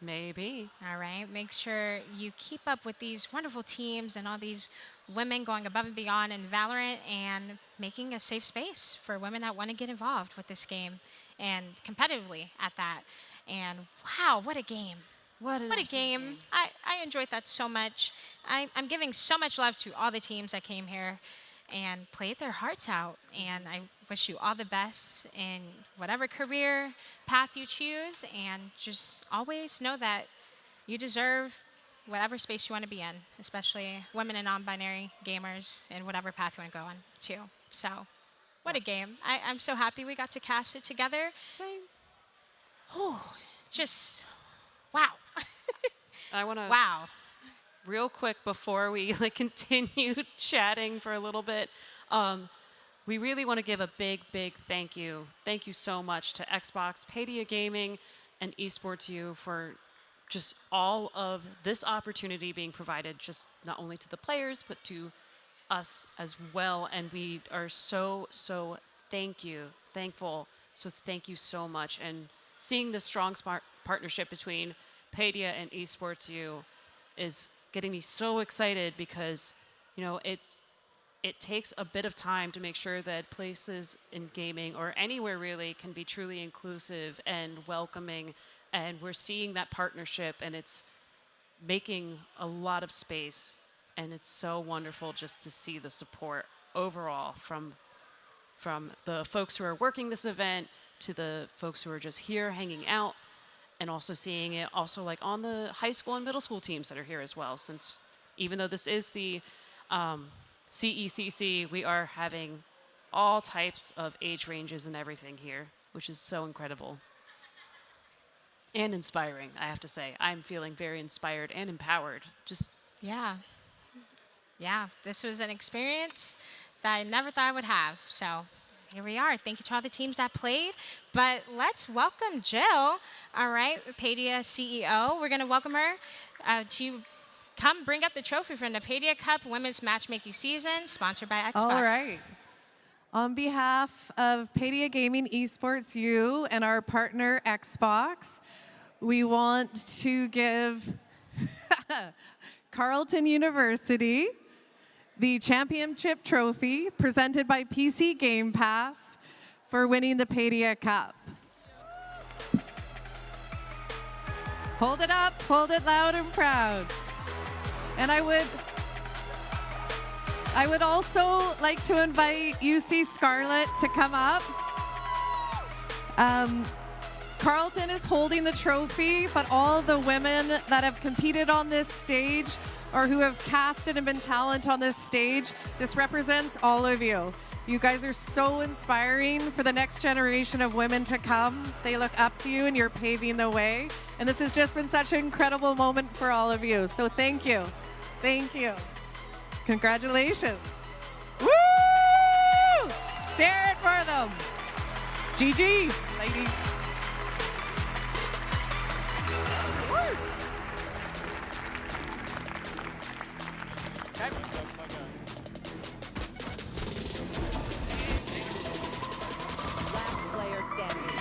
C: Maybe.
A: All right, make sure you keep up with these wonderful teams and all these women going above and beyond in Valorant and making a safe space for women that want to get involved with this game, and competitively at that. And wow, what a game. What a game. I enjoyed that so much. I'm giving so much love to all the teams that came here and played their hearts out. And I wish you all the best in whatever career path you choose. And just always know that you deserve whatever space you want to be in, especially women and non-binary gamers, and whatever path you want to go on too. So what a game. I'm so happy we got to cast it together.
C: Same.
A: Oh, just wow.
C: I want to
A: wow.
C: Real quick before we continue chatting for a little bit, we really want to give a big thank you. Thank you so much to Xbox, Padia Gaming, and Esports U for just all of this opportunity being provided, just not only to the players, but to us as well. And we are so thankful. So thank you so much. And seeing the strong partnership between Padia and Esports U is getting me so excited, because it takes a bit of time to make sure that places in gaming, or anywhere really, can be truly inclusive and welcoming. And we're seeing that partnership, and it's making a lot of space. And it's so wonderful just to see the support overall from the folks who are working this event to the folks who are just here hanging out, and also seeing it also like on the high school and middle school teams that are here as well. Since even though this is the CECC, we are having all types of age ranges and everything here, which is so incredible. And inspiring, I have to say. I'm feeling very inspired and empowered. Just
A: yeah, this was an experience that I never thought I would have. So here we are. Thank you to all the teams that played. But let's welcome Jill, all right, Padia CEO. We're going to welcome her to come bring up the trophy from the Padia Cup Women's Matchmaking Season, sponsored by Xbox.
M: All right. On behalf of Padia Gaming, Esports U, and our partner Xbox, we want to give Carleton University the championship trophy presented by PC Game Pass for winning the Padia Cup. Hold it up, hold it loud and proud. And I would I would also like to invite UC Scarlett to come up. Carlton is holding the trophy, but all the women that have competed on this stage or who have casted and been talent on this stage, this represents all of you. You guys are so inspiring for the next generation of women to come. They look up to you and you're paving the way. And this has just been such an incredible moment for all of you. So thank you. Thank you. Congratulations. Woo! Let's hear it for them. GG, ladies.
B: Player standing.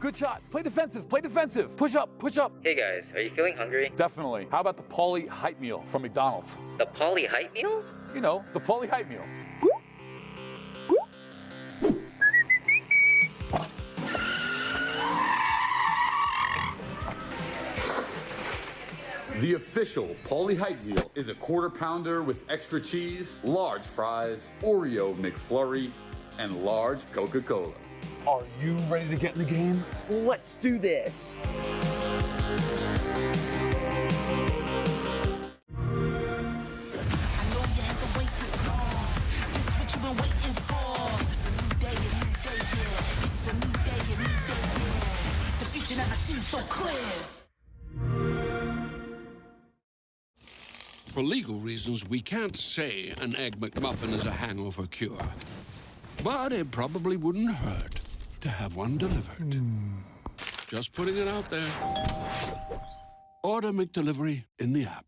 G: Good shot. Play defensive. Play defensive. Push up. Push up.
H: Hey guys, are you feeling hungry?
G: Definitely. How about the Pauly Hype Meal from McDonald's?
H: The Pauly Hype Meal?
G: You know, the Pauly Hype Meal. The official Pauly Hype Meal is a quarter pounder with extra cheese, large fries, Oreo McFlurry, and large Coca-Cola.
I: Are you ready to get in the game? Let's do this.
K: I know you had to wait this long. This is what you've been waiting for. It's a new day, yeah. It's a new day, yeah. The future never seems so clear.
J: For legal reasons, we can't say an Egg McMuffin is a hangover cure. But it probably wouldn't hurt to have one delivered. Just putting it out there. Order McDelivery in the app.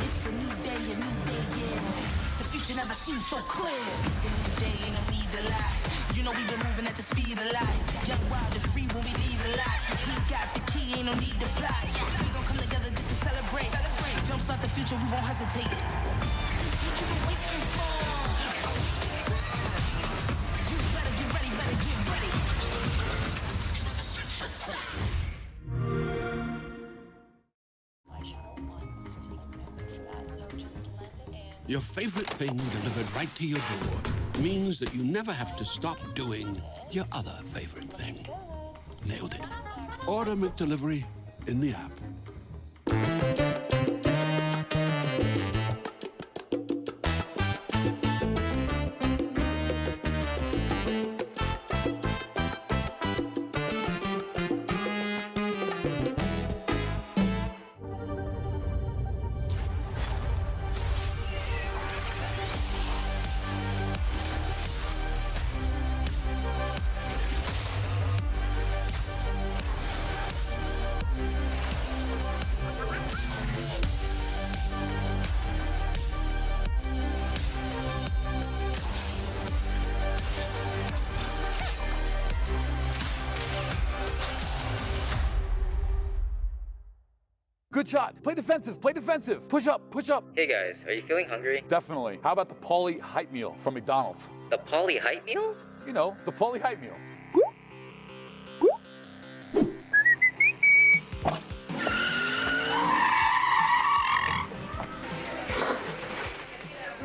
K: It's a new day, yeah. The future never seems so clear. It's a new day, ain't no need to lie. You know we've been moving at the speed of light. Young, wild, and free when we leave a lot. We got the key, ain't no need to fly. We gon' come together just to celebrate. Jumpstart the future, we won't hesitate. This is what you've been waiting for. You better get ready, better get ready.
J: Your favorite thing delivered right to your door means that you never have to stop doing your other favorite thing. Nailed it. Order McDelivery in the app.
G: Good shot. Play defensive. Play defensive. Push up. Push up.
H: Hey guys, are you feeling hungry?
G: Definitely. How about the Polly Hype Meal from McDonald's?
H: The Polly Hype Meal?
G: You know, the Polly Hype Meal.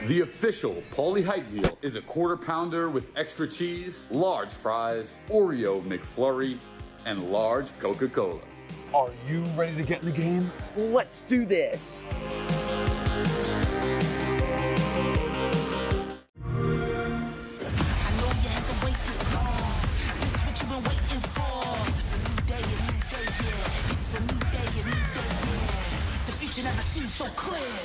G: The official Polly Hype Meal is a quarter pounder with extra cheese, large fries, Oreo McFlurry, and large Coca-Cola.
I: Are you ready to get in the game? Let's do this.
K: I know you had to wait this long. This is what you've been waiting for. It's a new day, yeah. It's a new day, yeah. The future never seemed so clear.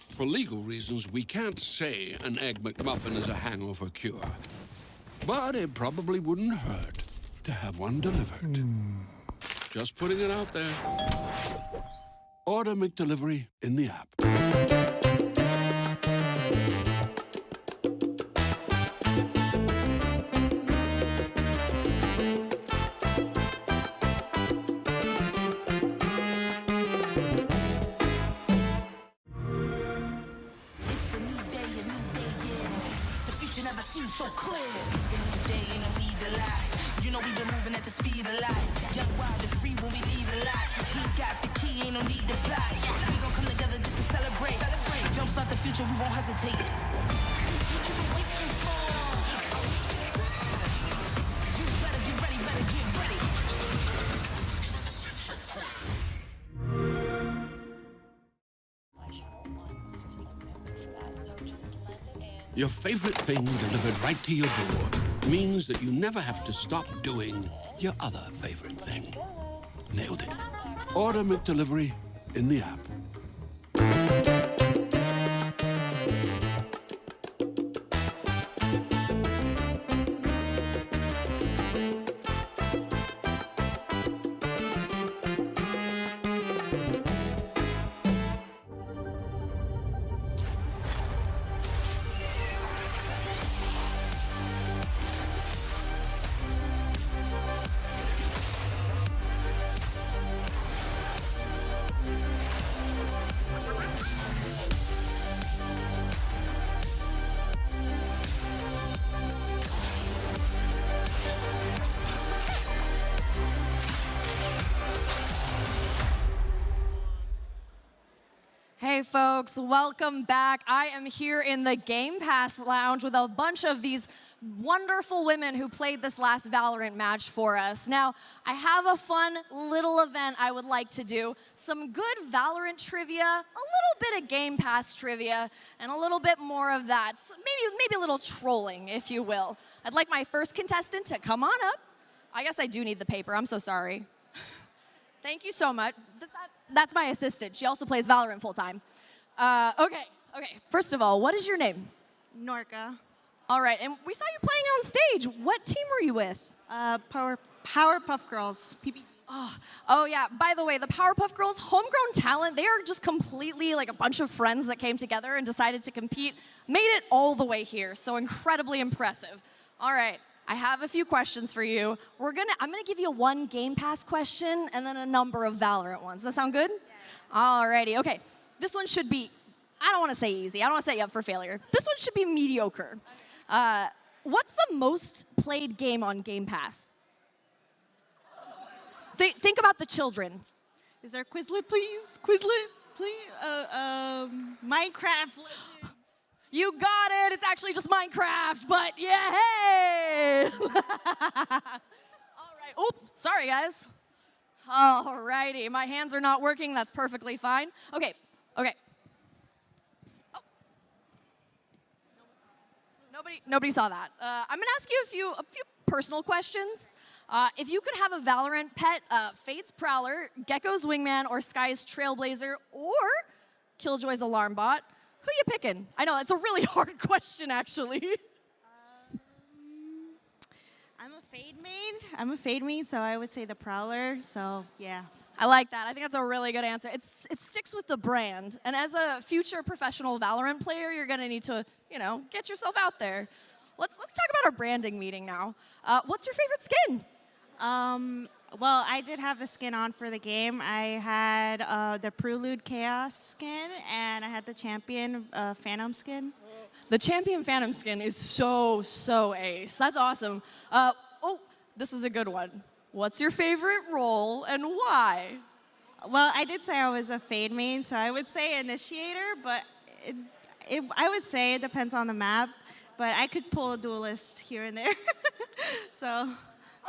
J: For legal reasons, we can't say an Egg McMuffin is a hangover cure. But it probably wouldn't hurt to have one delivered. Just putting it out there. Order McDelivery in the app.
K: It's a new day, yeah. The future never seemed so clear. It's a new day, ain't no need to lie. You know we've been moving at the speed of light. Young, wild, and free when we lead a lot. We got the key, ain't no need to fly. We gon' come together just to celebrate. Jumpstart the future, we won't hesitate. This is what you've been waiting for. You better get ready, better get ready.
J: Your favorite thing delivered right to your door means that you never have to stop doing your other favorite thing. Nailed it. Order McDelivery in the app.
E: Hey folks, welcome back. I am here in the Game Pass Lounge with a bunch of these wonderful women who played this last Valorant match for us. Now, I have a fun little event I would like to do. Some good Valorant trivia, a little bit of Game Pass trivia, and a little bit more of that. Maybe a little trolling, if you will. I'd like my first contestant to come on up. I guess I do need the paper, I'm so sorry. Thank you so much. That's my assistant. She also plays Valorant full-time. Okay. First of all, what is your name?
Q: Norca.
E: All right, and we saw you playing on stage. What team were you with?
Q: Powerpuff Girls. PPG.
E: Oh, yeah. By the way, the Powerpuff Girls, homegrown talent, they are just completely like a bunch of friends that came together and decided to compete, made it all the way here. So incredibly impressive. All right. I have a few questions for you. I'm gonna give you one Game Pass question and then a number of Valorant ones. Does that sound good? Yeah. Alrighty, okay. This one should be, I don't wanna say easy. I don't wanna set you up for failure. This one should be mediocre. What's the most played game on Game Pass? Think about the children.
Q: Is there Quizlet, please? Quizlet, Please, Minecraft Legends.
E: You got it. It's actually just Minecraft, but yeah, hey. All right. Oop, sorry, guys. All righty. My hands are not working. That's perfectly fine. Okay. Oh. Nobody saw that. I'm gonna ask you a few personal questions. If you could have a Valorant pet, Fate's Prowler, Gecko's Wingman, or Sky's Trailblazer, or Killjoy's Alarm Bot, who you picking? I know, that's a really hard question, actually.
Q: I'm a Fade main, so I would say the Prowler, so yeah.
E: I like that. I think that's a really good answer. It sticks with the brand. And as a future professional Valorant player, you're gonna need to, get yourself out there. Let's talk about our branding meeting now. What's your favorite skin?
Q: Well, I did have a skin on for the game. I had the Prelude Chaos skin, and I had the Champion Phantom skin.
E: The Champion Phantom skin is so ace. That's awesome. This is a good one. What's your favorite role and why?
Q: Well, I did say I was a Fade main, so I would say Initiator, but I would say it depends on the map, but I could pull a duelist here and there. So.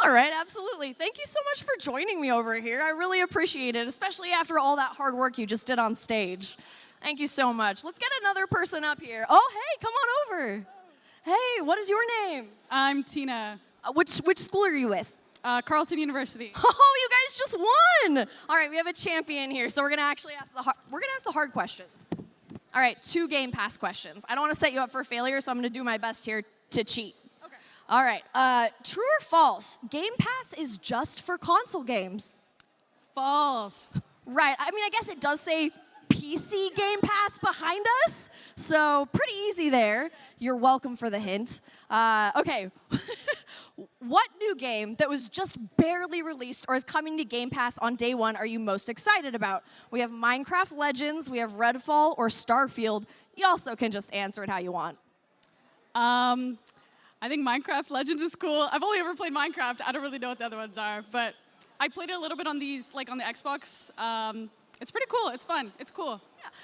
E: All right, absolutely. Thank you so much for joining me over here. I really appreciate it, especially after all that hard work you just did on stage. Thank you so much. Let's get another person up here. Oh, hey, come on over. Hey, what is your name?
R: I'm Tina.
E: Which school are you with?
R: Carleton University.
E: Oh, you guys just won! All right, we have a champion here, so we're gonna actually ask the hard questions. All right, 2 Game Pass questions. I don't want to set you up for failure, so I'm gonna do my best here to cheat. Okay. All right, true or false? Game Pass is just for console games.
R: False.
E: Right. I mean, I guess it does say PC Game Pass behind us, so pretty easy there. You're welcome for the hint. Okay. What new game that was just barely released or is coming to Game Pass on day 1 are you most excited about? We have Minecraft Legends, we have Redfall, or Starfield. You also can just answer it how you want.
R: I think Minecraft Legends is cool. I've only ever played Minecraft. I don't really know what the other ones are, but I played it a little bit on these, like on the Xbox. It's pretty cool. It's fun. It's cool.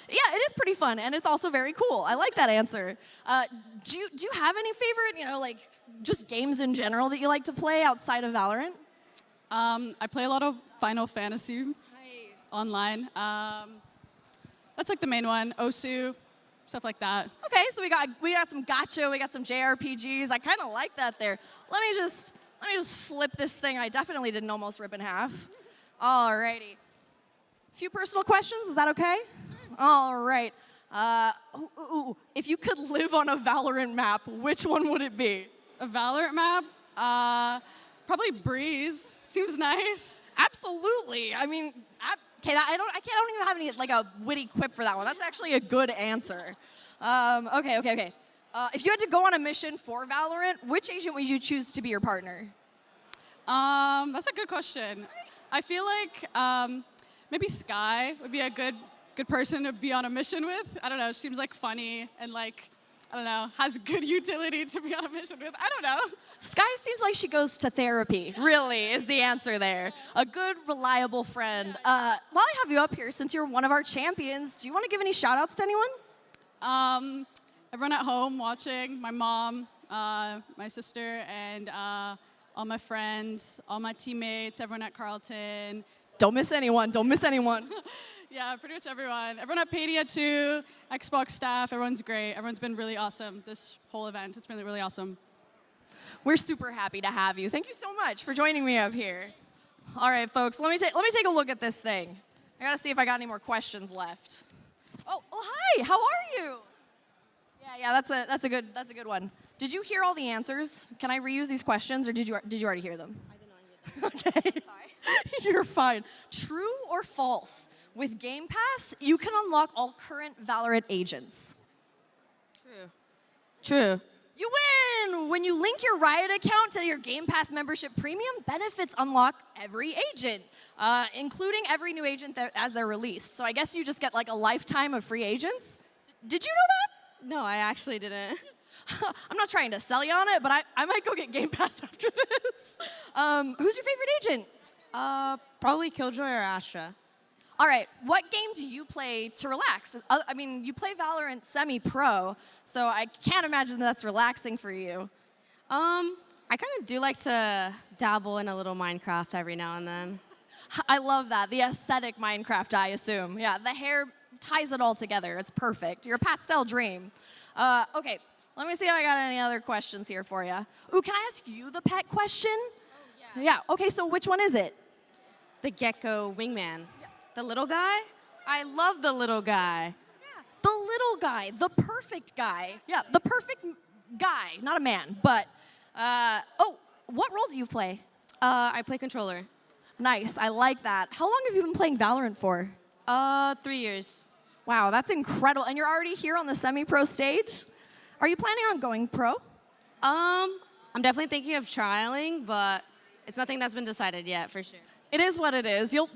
E: Yeah, it is pretty fun, and it's also very cool. I like that answer. Do you have any favorite, like just games in general that you like to play outside of Valorant?
R: I play a lot of Final Fantasy online. That's like the main one. Osu, stuff like that.
E: Okay, so we got some gacha, we got some JRPGs. I kind of like that there. Let me just flip this thing. I definitely didn't almost rip in half. Alrighty. Few personal questions, is that okay? All right. If you could live on a Valorant map, which one would it be?
R: A Valorant map? Probably Breeze. Seems nice.
E: Absolutely. I mean, I don't even have any like a witty quip for that one. That's actually a good answer. Okay. If you had to go on a mission for Valorant, which agent would you choose to be your partner?
R: That's a good question. I feel like maybe Sky would be a good person to be on a mission with. I don't know. She seems like funny and like, I don't know, has good utility to be on a mission with. I don't know.
E: Sky seems like she goes to therapy, really, is the answer there. A good, reliable friend. While I have you up here, since you're one of our champions, do you want to give any shout-outs to anyone?
R: Everyone at home watching, my mom, my sister, and all my friends, all my teammates, everyone at Carleton.
E: Don't miss anyone. Don't miss anyone.
R: Yeah, pretty much everyone. Everyone at Padia too, Xbox staff, everyone's great. Everyone's been really awesome this whole event. It's been really awesome.
E: We're super happy to have you. Thank you so much for joining me up here. All right, folks, let me take a look at this thing. I gotta see if I got any more questions left. Oh, hi, how are you? Yeah, that's a good one. Did you hear all the answers? Can I reuse these questions, or did you already hear them? I did not hear them. Okay. Sorry. You're fine. True or false? With Game Pass, you can unlock all current Valorant agents. True. You win! When you link your Riot account to your Game Pass membership premium, benefits unlock every agent, including every new agent as they're released. So I guess you just get like a lifetime of free agents. Did you know that?
S: No, I actually didn't.
E: I'm not trying to sell you on it, but I might go get Game Pass after this. Who's your favorite agent?
S: Probably Killjoy or Astra.
E: All right, what game do you play to relax? I mean, you play Valorant semi-pro, so I can't imagine that's relaxing for you.
S: I kind of do like to dabble in a little Minecraft every now and then.
E: I love that. The aesthetic Minecraft, I assume. Yeah, the hair ties it all together. It's perfect. Your pastel dream. Okay, let me see if I got any other questions here for you. Ooh, can I ask you the pet question? Oh, yeah. Yeah, okay, so which one is it?
S: The gecko wingman. The little guy? I love the little guy.
E: The little guy, the perfect guy. Yeah, the perfect guy, not a man, but, what role do you play?
S: I play controller.
E: Nice, I like that. How long have you been playing Valorant for?
S: 3 years.
E: Wow, that's incredible. And you're already here on the semi-pro stage? Are you planning on going pro?
S: I'm definitely thinking of trialing, but it's nothing that's been decided yet, for sure.
E: It is what it is. You'll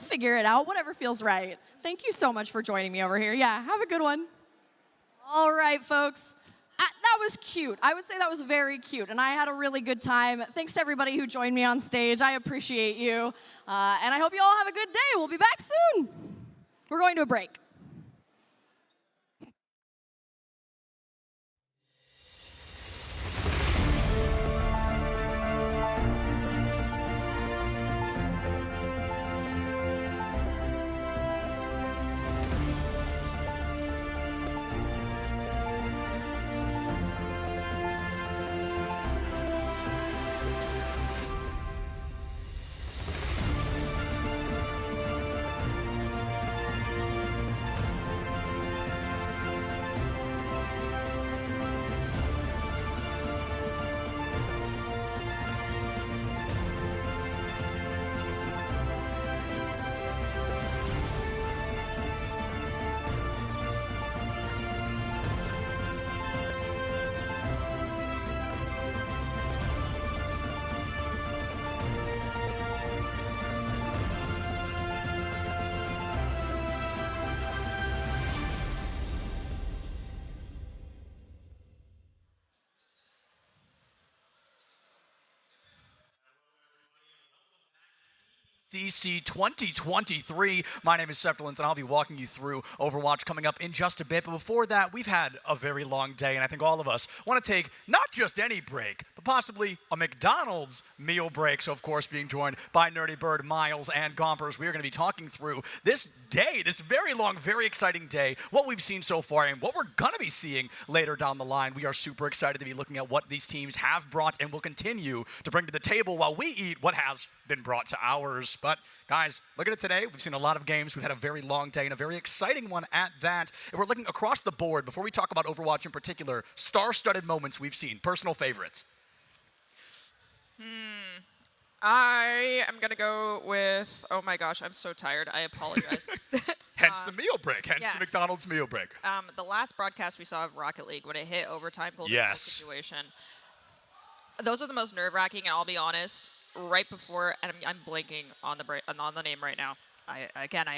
E: figure it out, whatever feels right. Thank you so much for joining me over here. Yeah, have a good one. All right, folks. That was cute. I would say that was very cute, and I had a really good time. Thanks to everybody who joined me on stage. I appreciate you, and I hope you all have a good day. We'll be back soon. We're going to a break.
T: CECC 2023. My name is Septilance, and I'll be walking you through Overwatch coming up in just a bit. But before that, we've had a very long day, and I think all of us want to take not just any break, but possibly a McDonald's meal break. So, of course, being joined by Nerdy Bird, Miles, and Gompers, we are going to be talking through this day, this very long, very exciting day, what we've seen so far, and what we're going to be seeing later down the line. We are super excited to be looking at what these teams have brought and will continue to bring to the table while we eat what has been brought to ours. But guys, look at it today. We've seen a lot of games. We've had a very long day and a very exciting one at that. If we're looking across the board, before we talk about Overwatch in particular, star-studded moments we've seen, personal favorites.
U: I am going to go with, oh my gosh, I'm so tired. I apologize.
T: Hence the meal break, hence
U: yes.
T: the McDonald's meal break.
U: The last broadcast we saw of Rocket League, when it hit overtime, golden
T: yes.
U: situation, those are the most nerve-wracking, and I'll be honest, right before, and I'm blanking on the name right now. I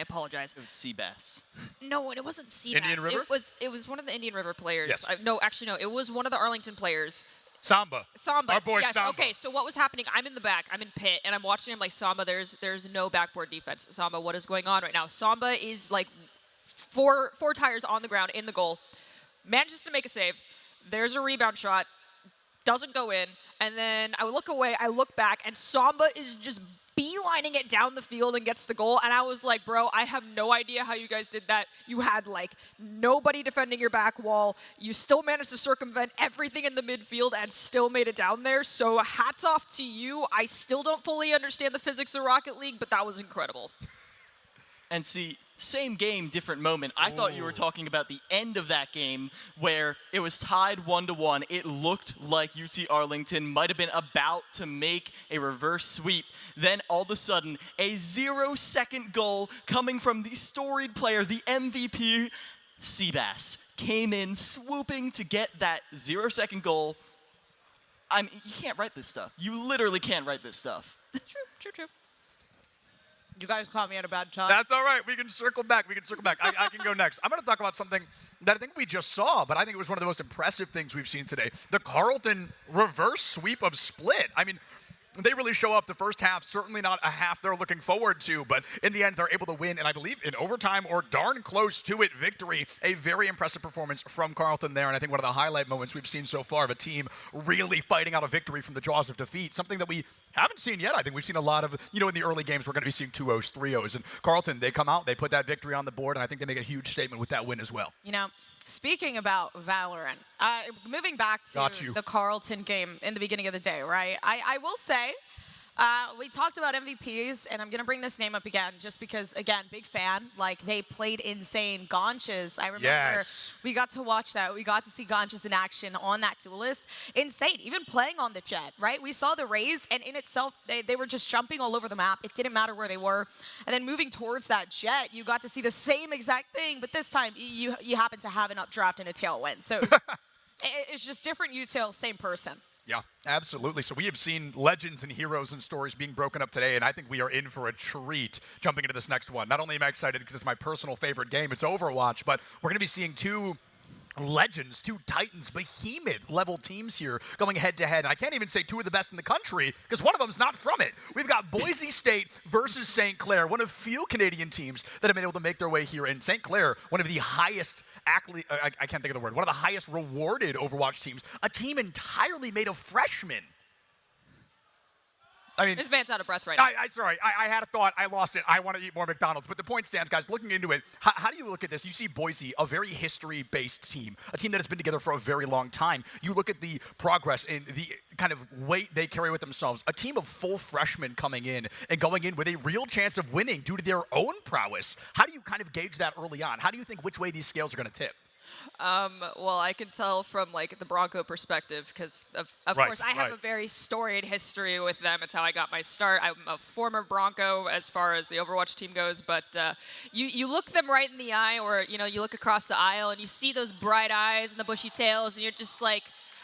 U: apologize.
V: It was Seabass.
U: No, it wasn't Seabass.
T: Indian River?
U: It was one of the Indian River players.
T: Yes.
U: No, it was one of the Arlington players.
T: Samba.
U: Samba.
T: Our boy
U: yes.
T: Samba.
U: Okay, so what was happening? I'm in the back. I'm in pit, and I'm watching him like, Samba, there's no backboard defense. Samba, what is going on right now? Samba is like four tires on the ground in the goal. Manages to make a save. There's a rebound shot. Doesn't go in. And then I look away, I look back, and Samba is just beelining it down the field and gets the goal. And I was like, bro, I have no idea how you guys did that. You had like nobody defending your back wall. You still managed to circumvent everything in the midfield and still made it down there. So hats off to you. I still don't fully understand the physics of Rocket League, but that was incredible.
V: And see, same game, different moment. I thought you were talking about the end of that game where it was tied 1-1. It looked like UC Arlington might have been about to make a reverse sweep. Then all of a sudden, a 0-second goal coming from the storied player, the MVP, Seabass, came in swooping to get that 0-second goal. I mean, you can't write this stuff. You literally can't write this stuff.
U: True.
W: You guys caught me at a bad time.
T: That's all right. We can circle back. I can go next. I'm going to talk about something that I think we just saw, but I think it was one of the most impressive things we've seen today. The Carleton reverse sweep of Split. I mean, they really show up the first half. Certainly not a half they're looking forward to, but in the end, they're able to win, and I believe in overtime or darn close to it victory. A very impressive performance from Carleton there, and I think one of the highlight moments we've seen so far of a team really fighting out a victory from the jaws of defeat, something that we haven't seen yet. I think we've seen a lot of, in the early games, we're going to be seeing 2-0s, 3-0s, and Carleton, they come out, they put that victory on the board, and I think they make a huge statement with that win as well.
F: Speaking about Valorant, moving back to the Carleton game in the beginning of the day, right? I will say, we talked about MVPs, and I'm going to bring this name up again just because, again, big fan. Like, they played insane. Gonches, I remember we got to watch that. We got to see Gonches in action on that duelist. Insane, even playing on the jet, right? We saw the Rays, and in itself, they were just jumping all over the map. It didn't matter where they were. And then moving towards that jet, you got to see the same exact thing, but this time you happen to have an updraft and a tailwind. So it's just different util, same person.
T: Yeah, absolutely. So we have seen legends and heroes and stories being broken up today, and I think we are in for a treat jumping into this next one. Not only am I excited because it's my personal favorite game, it's Overwatch, but we're going to be seeing two legends, two titans, behemoth-level teams here going head-to-head. I can't even say two of the best in the country because one of them's not from it. We've got Boise State versus St. Clair, one of few Canadian teams that have been able to make their way here. And St. Clair, one of the highest, I can't think of the word, one of the highest rewarded Overwatch teams, a team entirely made of freshmen. I mean,
U: this man's out of breath right now.
T: Sorry, I had a thought. I lost it. I want to eat more McDonald's. But the point stands, guys, looking into it, how do you look at this? You see Boise, a very history-based team, a team that has been together for a very long time. You look at the progress and the kind of weight they carry with themselves, a team of full freshmen coming in and going in with a real chance of winning due to their own prowess. How do you kind of gauge that early on? How do you think which way these scales are going to tip?
U: Well, I can tell from like the Bronco perspective because of course I have a very storied history with them. It's how I got my start. I'm a former Bronco as far as the Overwatch team goes, but you look them right in the eye, or you look across the aisle and you see those bright eyes and the bushy tails, and you're just like,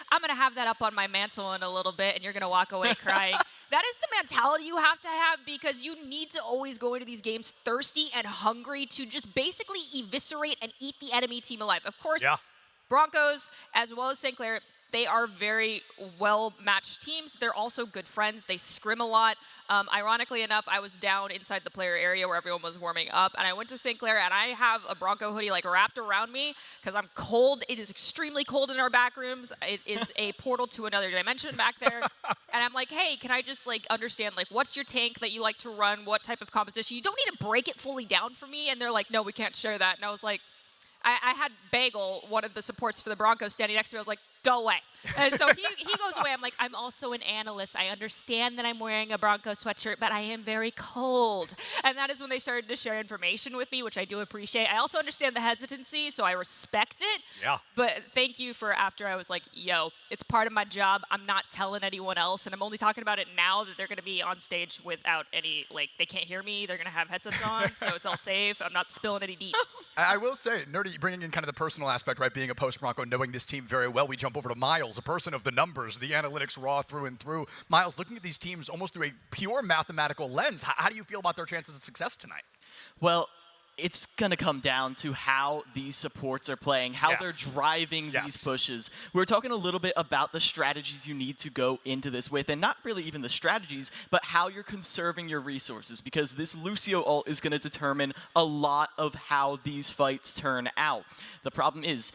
U: I'm going to have that up on my mantle in a little bit, and you're going to walk away crying. That is the mentality you have to have because you need to always go into these games thirsty and hungry to just basically eviscerate and eat the enemy team alive. Of course, Broncos, as well as St. Clair, they are very well-matched teams. They're also good friends. They scrim a lot. Ironically enough, I was down inside the player area where everyone was warming up, and I went to St. Clair, and I have a Bronco hoodie like wrapped around me because I'm cold. It is extremely cold in our back rooms. It is a portal to another dimension back there. And I'm like, hey, can I just like understand like what's your tank that you like to run? What type of composition? You don't need to break it fully down for me. And they're like, no, we can't share that. And I was like, I had Bagel, one of the supports for the Broncos, standing next to me. I was like, go away. And so he goes away. I'm like, I'm also an analyst. I understand that I'm wearing a Bronco sweatshirt, but I am very cold. And that is when they started to share information with me, which I do appreciate. I also understand the hesitancy, so I respect it.
T: Yeah.
U: But thank you for after I was like, yo, it's part of my job. I'm not telling anyone else, and I'm only talking about it now that they're going to be on stage without any, like, they can't hear me. They're going to have headsets on, so it's all safe. I'm not spilling any deets.
T: I will say, Nerdy, bringing in kind of the personal aspect, right, being a post-Bronco, knowing this team very well, we jump over to Miles, a person of the numbers, the analytics raw through and through. Miles, looking at these teams almost through a pure mathematical lens, how do you feel about their chances of success tonight?
V: Well, it's going to come down to how these supports are playing, how they're driving these pushes. We're talking a little bit about the strategies you need to go into this with, and not really even the strategies, but how you're conserving your resources, because this Lucio ult is going to determine a lot of how these fights turn out. The problem is,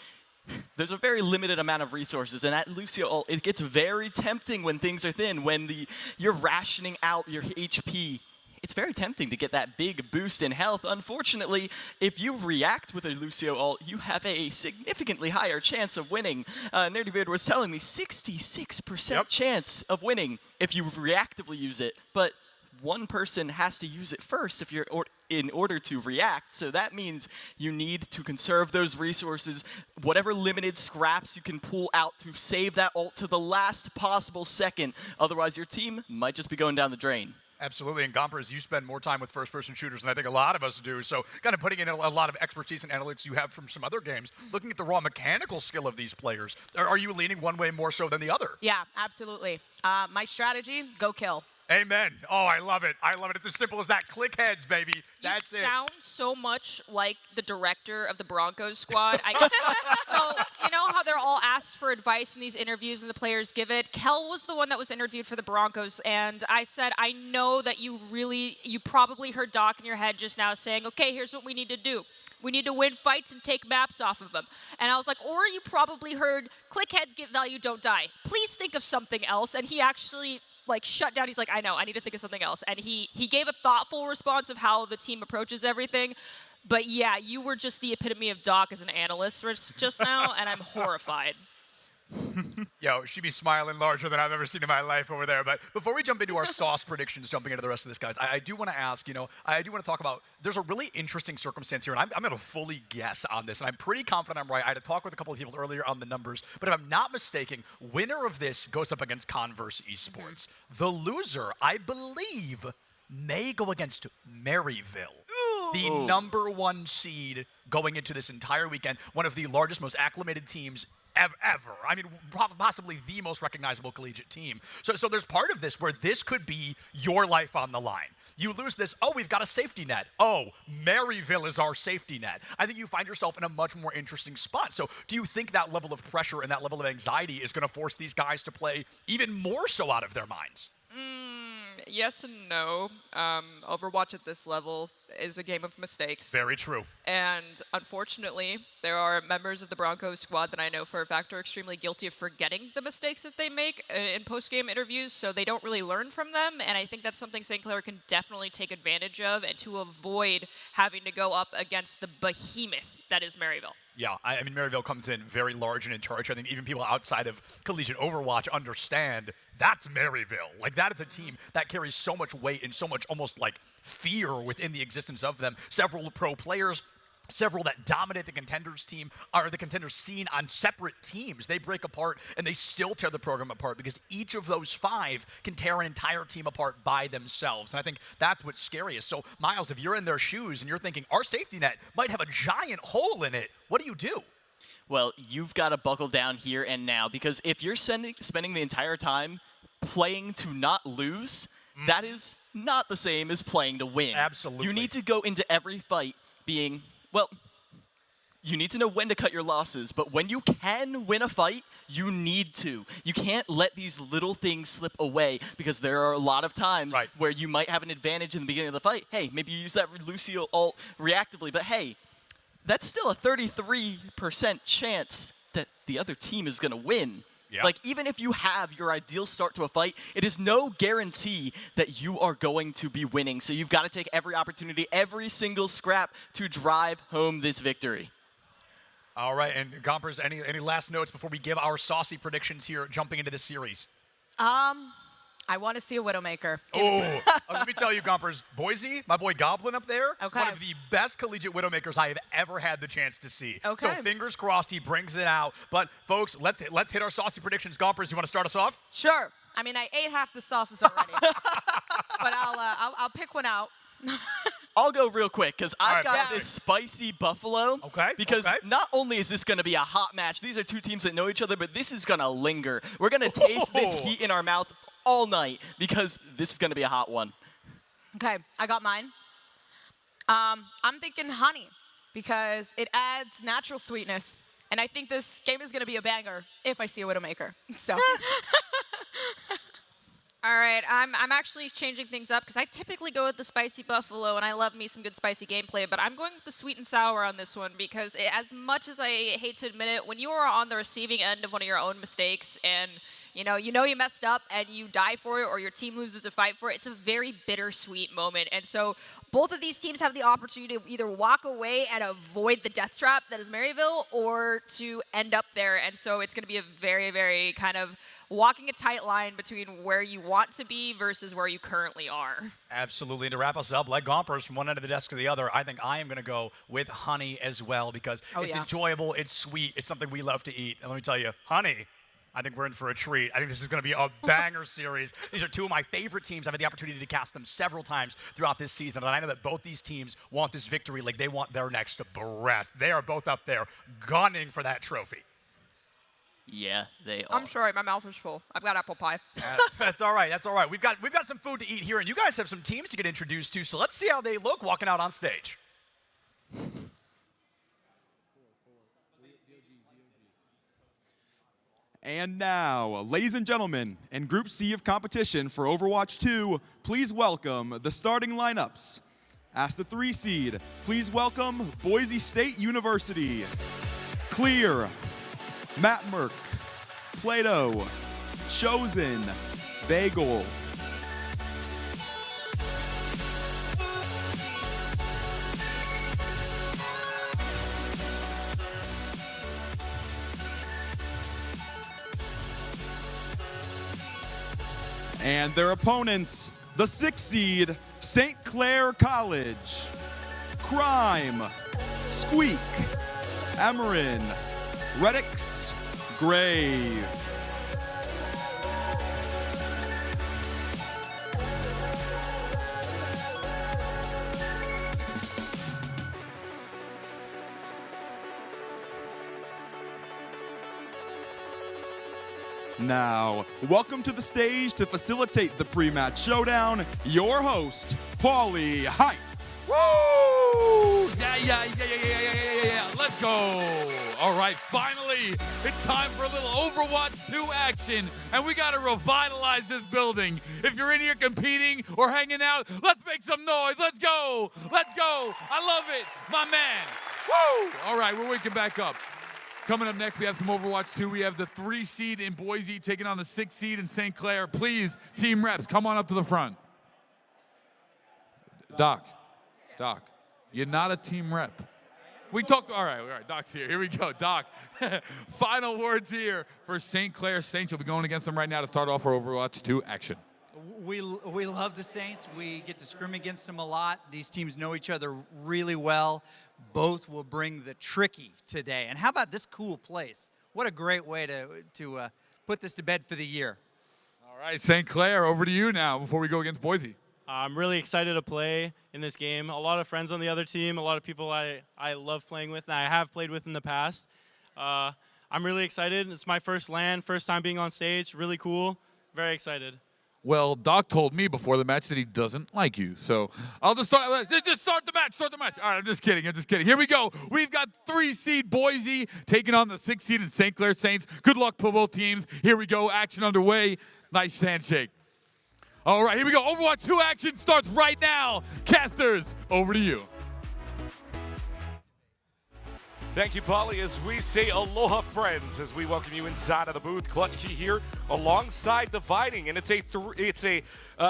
V: there's a very limited amount of resources, and at Lucio ult, it gets very tempting when things are thin, when you're rationing out your HP. It's very tempting to get that big boost in health. Unfortunately, if you react with a Lucio ult, you have a significantly higher chance of winning. Nerdy Beard was telling me 66% chance of winning if you reactively use it, but one person has to use it first if you're in order to react. So that means you need to conserve those resources, whatever limited scraps you can pull out to save that ult to the last possible second. Otherwise, your team might just be going down the drain.
T: Absolutely, and Gompers, you spend more time with first-person shooters than I think a lot of us do, so kind of putting in a lot of expertise and analytics you have from some other games, looking at the raw mechanical skill of these players, are you leaning one way more so than the other?
F: Yeah, absolutely. My strategy, go kill.
L: Amen. Oh, I love it. I love it. It's as simple as that. Click heads, baby. That's
U: you
L: it.
U: sound so much like the director of the Broncos squad. So, you know how they're all asked for advice in these interviews and the players give it? Kel was the one that was interviewed for the Broncos, and I said, I know that you probably heard Doc in your head just now saying, okay, here's what we need to do. We need to win fights and take maps off of them. And I was like, or you probably heard, click heads, get value, don't die. Please think of something else. And he actually shut down. He's like, I know, I need to think of something else. And he gave a thoughtful response of how the team approaches everything. But yeah, you were just the epitome of Doc as an analyst just now, and I'm horrified.
L: Yo, she be smiling larger than I've ever seen in my life over there. But before we jump into our sauce predictions, jumping into the rest of this, guys, I do want to ask, I do want to talk about, there's a really interesting circumstance here, and I'm going to fully guess on this, and I'm pretty confident I'm right. I had to talk with a couple of people earlier on the numbers, but if I'm not mistaken, winner of this goes up against Converse Esports. The loser, I believe, may go against Maryville. The number 1 seed going into this entire weekend, one of the largest, most acclimated teams ever. I mean, possibly the most recognizable collegiate team. So there's part of this where this could be your life on the line. You lose this, oh, we've got a safety net. Oh, Maryville is our safety net. I think you find yourself in a much more interesting spot. So do you think that level of pressure and that level of anxiety is going to force these guys to play even more so out of their minds?
U: Yes and no. Overwatch at this level is a game of mistakes.
L: Very true.
U: And unfortunately, there are members of the Broncos squad that I know for a fact are extremely guilty of forgetting the mistakes that they make in post-game interviews, so they don't really learn from them. And I think that's something St. Clair can definitely take advantage of, and to avoid having to go up against the behemoth that is Maryville.
L: Yeah, I mean, Maryville comes in very large and in charge. I think even people outside of collegiate Overwatch understand that's Maryville. Like, that is a team that carries so much weight and so much almost like fear within the existence of them. Several pro players, several that dominate the contenders team, or the contenders scene on separate teams. They break apart and they still tear the program apart because each of those 5 can tear an entire team apart by themselves. And I think that's what's scariest. So, Miles, if you're in their shoes and you're thinking our safety net might have a giant hole in it, what do you do?
V: Well, you've got to buckle down here and now, because if you're spending the entire time playing to not lose, that is not the same as playing to win.
L: Absolutely.
V: You need to go into every fight being, well, you need to know when to cut your losses, but when you can win a fight, you need to. You can't let these little things slip away, because there are a lot of times where you might have an advantage in the beginning of the fight. Hey, maybe you use that Lucio ult reactively, but hey, that's still a 33% chance that the other team is going to win.
L: Yeah.
V: Like, even if you have your ideal start to a fight, it is no guarantee that you are going to be winning. So you've got to take every opportunity, every single scrap to drive home this victory.
L: All right, and Gompers, any last notes before we give our saucy predictions here, jumping into this series?
F: I want to see a Widowmaker.
L: Oh, let me tell you, Gompers, Boise, my boy Goblin up there, one of the best collegiate Widowmakers I have ever had the chance to see.
F: Okay.
L: So fingers crossed he brings it out. But folks, let's hit our saucy predictions. Gompers, you want to start us off?
F: Sure. I mean, I ate half the sauces already, but I'll pick one out.
V: I'll go real quick, because I've got this spicy buffalo.
L: Okay.
V: Because not only is this going to be a hot match, these are 2 teams that know each other, but this is going to linger. We're going to taste this heat in our mouth all night, because this is going to be a hot one.
F: Okay, I got mine. I'm thinking honey, because it adds natural sweetness. And I think this game is going to be a banger if I see a Widowmaker. So.
U: All right, I'm actually changing things up, because I typically go with the spicy buffalo, and I love me some good spicy gameplay, but I'm going with the sweet and sour on this one, because as much as I hate to admit it, when you are on the receiving end of one of your own mistakes, and you know you messed up and you die for it, or your team loses a fight for it, it's a very bittersweet moment. And so both of these teams have the opportunity to either walk away and avoid the death trap that is Maryville, or to end up there. And so it's going to be a very, very kind of walking a tight line between where you want to be versus where you currently are.
L: Absolutely. And to wrap us up, like Gompers, from one end of the desk to the other, I think I am going to go with honey as well, because it's enjoyable, it's sweet, it's something we love to eat. And let me tell you, honey, I think we're in for a treat. I think this is going to be a banger series. These are 2 of my favorite teams. I've had the opportunity to cast them several times throughout this season, and I know that both these teams want this victory like they want their next breath. They are both up there gunning for that trophy.
V: Yeah, they are.
U: I'm sorry, my mouth is full. I've got apple pie.
L: That's all right. That's all right. We've got some food to eat here, and you guys have some teams to get introduced to. So let's see how they look walking out on stage.
D: And now, ladies and gentlemen, in Group C of competition for Overwatch 2, please welcome the starting lineups. As the 3 seed, please welcome Boise State University. Clear, Matt Merck, Plato, Chosen, Bagel. And their opponents, the 6 seed, St. Clair College. Crime, Squeak, Amarin, Redix, Grave. Now, welcome to the stage to facilitate the pre-match showdown, your host, Paulie Hype.
N: Woo! Yeah. Let's go. All right, finally, it's time for a little Overwatch 2 action, and we got to revitalize this building. If you're in here competing or hanging out, let's make some noise. Let's go. Let's go. I love it. My man. Woo! All right, we're waking back up. Coming up next, we have some Overwatch 2. We have the 3 seed in Boise taking on the 6 seed in St. Clair. Please, team reps, come on up to the front. Doc, you're not a team rep. We talked, all right, Doc's here. Here we go, Doc. Final words here for St. Clair Saints. You'll be going against them right now to start off our Overwatch 2 action.
O: We love the Saints. We get to scrim against them a lot. These teams know each other really well. Both will bring the tricky today. And how about this cool place? What a great way to put this to bed for the year.
N: All right, St. Clair, over to you now before we go against Boise.
X: I'm really excited to play in this game. A lot of friends on the other team, a lot of people I love playing with and I have played with in the past. I'm really excited. It's my first LAN, first time being on stage. Really cool. Very excited.
N: Well, Doc told me before the match that he doesn't like you, so I'll just start the match. All right, I'm just kidding. Here we go. We've got 3 seed Boise taking on the 6 seed in St. Clair Saints. Good luck for both teams. Here we go. Action underway. Nice handshake. All right, here we go. Overwatch 2 action starts right now. Casters, over to you.
Y: Thank you, Paulie, as we say aloha, friends, as we welcome you inside of the booth. Clutch Key here alongside Dividing, and it's a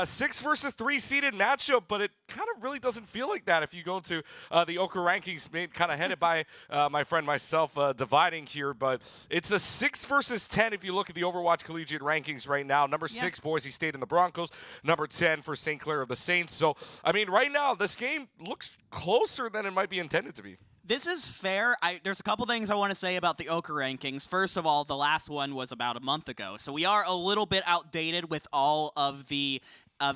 Y: 6 versus 3 seeded matchup, but it kind of really doesn't feel like that if you go to the Oka rankings, kind of headed by my friend myself, Dividing here, but it's a 6 versus 10 if you look at the Overwatch Collegiate rankings right now. Number 6, Boise State and the Broncos. Number 10 for St. Clair of the Saints. So, I mean, right now, this game looks closer than it might be intended to be.
Z: This is fair. There's a couple things I want to say about the Oka rankings. First of all, the last one was about a month ago, so we are a little bit outdated with all of the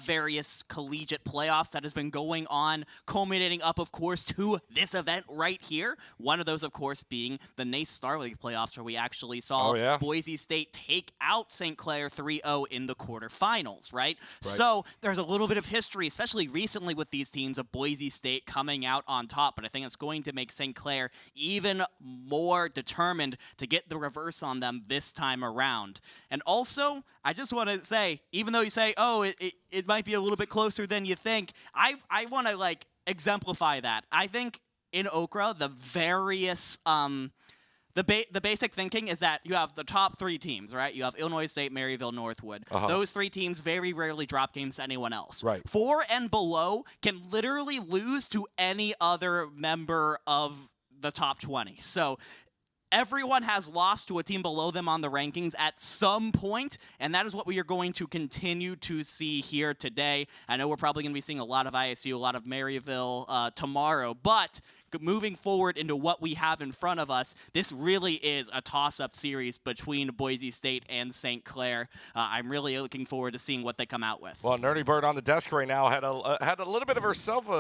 Z: various collegiate playoffs that has been going on, culminating up, of course, to this event right here. One of those, of course, being the NACE Star League playoffs, where we actually saw Boise State take out St. Clair 3-0 in the quarterfinals, right? So there's a little bit of history, especially recently with these teams, of Boise State coming out on top, but I think it's going to make St. Clair even more determined to get the reverse on them this time around. And also, I just want to say, even though you say, oh, it might be a little bit closer than you think, I want to, exemplify that. I think in Okra, the various, the basic thinking is that you have the top 3 teams, right? You have Illinois State, Maryville, Northwood. Those 3 teams very rarely drop games to anyone else. 4 and below can literally lose to any other member of the top 20. So everyone has lost to a team below them on the rankings at some point, and that is what we are going to continue to see here today. I know we're probably going to be seeing a lot of ISU, a lot of Maryville tomorrow, but moving forward into what we have in front of us, this really is a toss-up series between Boise State and St. Clair. I'm really looking forward to seeing what they come out with.
Y: Well, Nerdy Bird on the desk right now had a little bit of themselves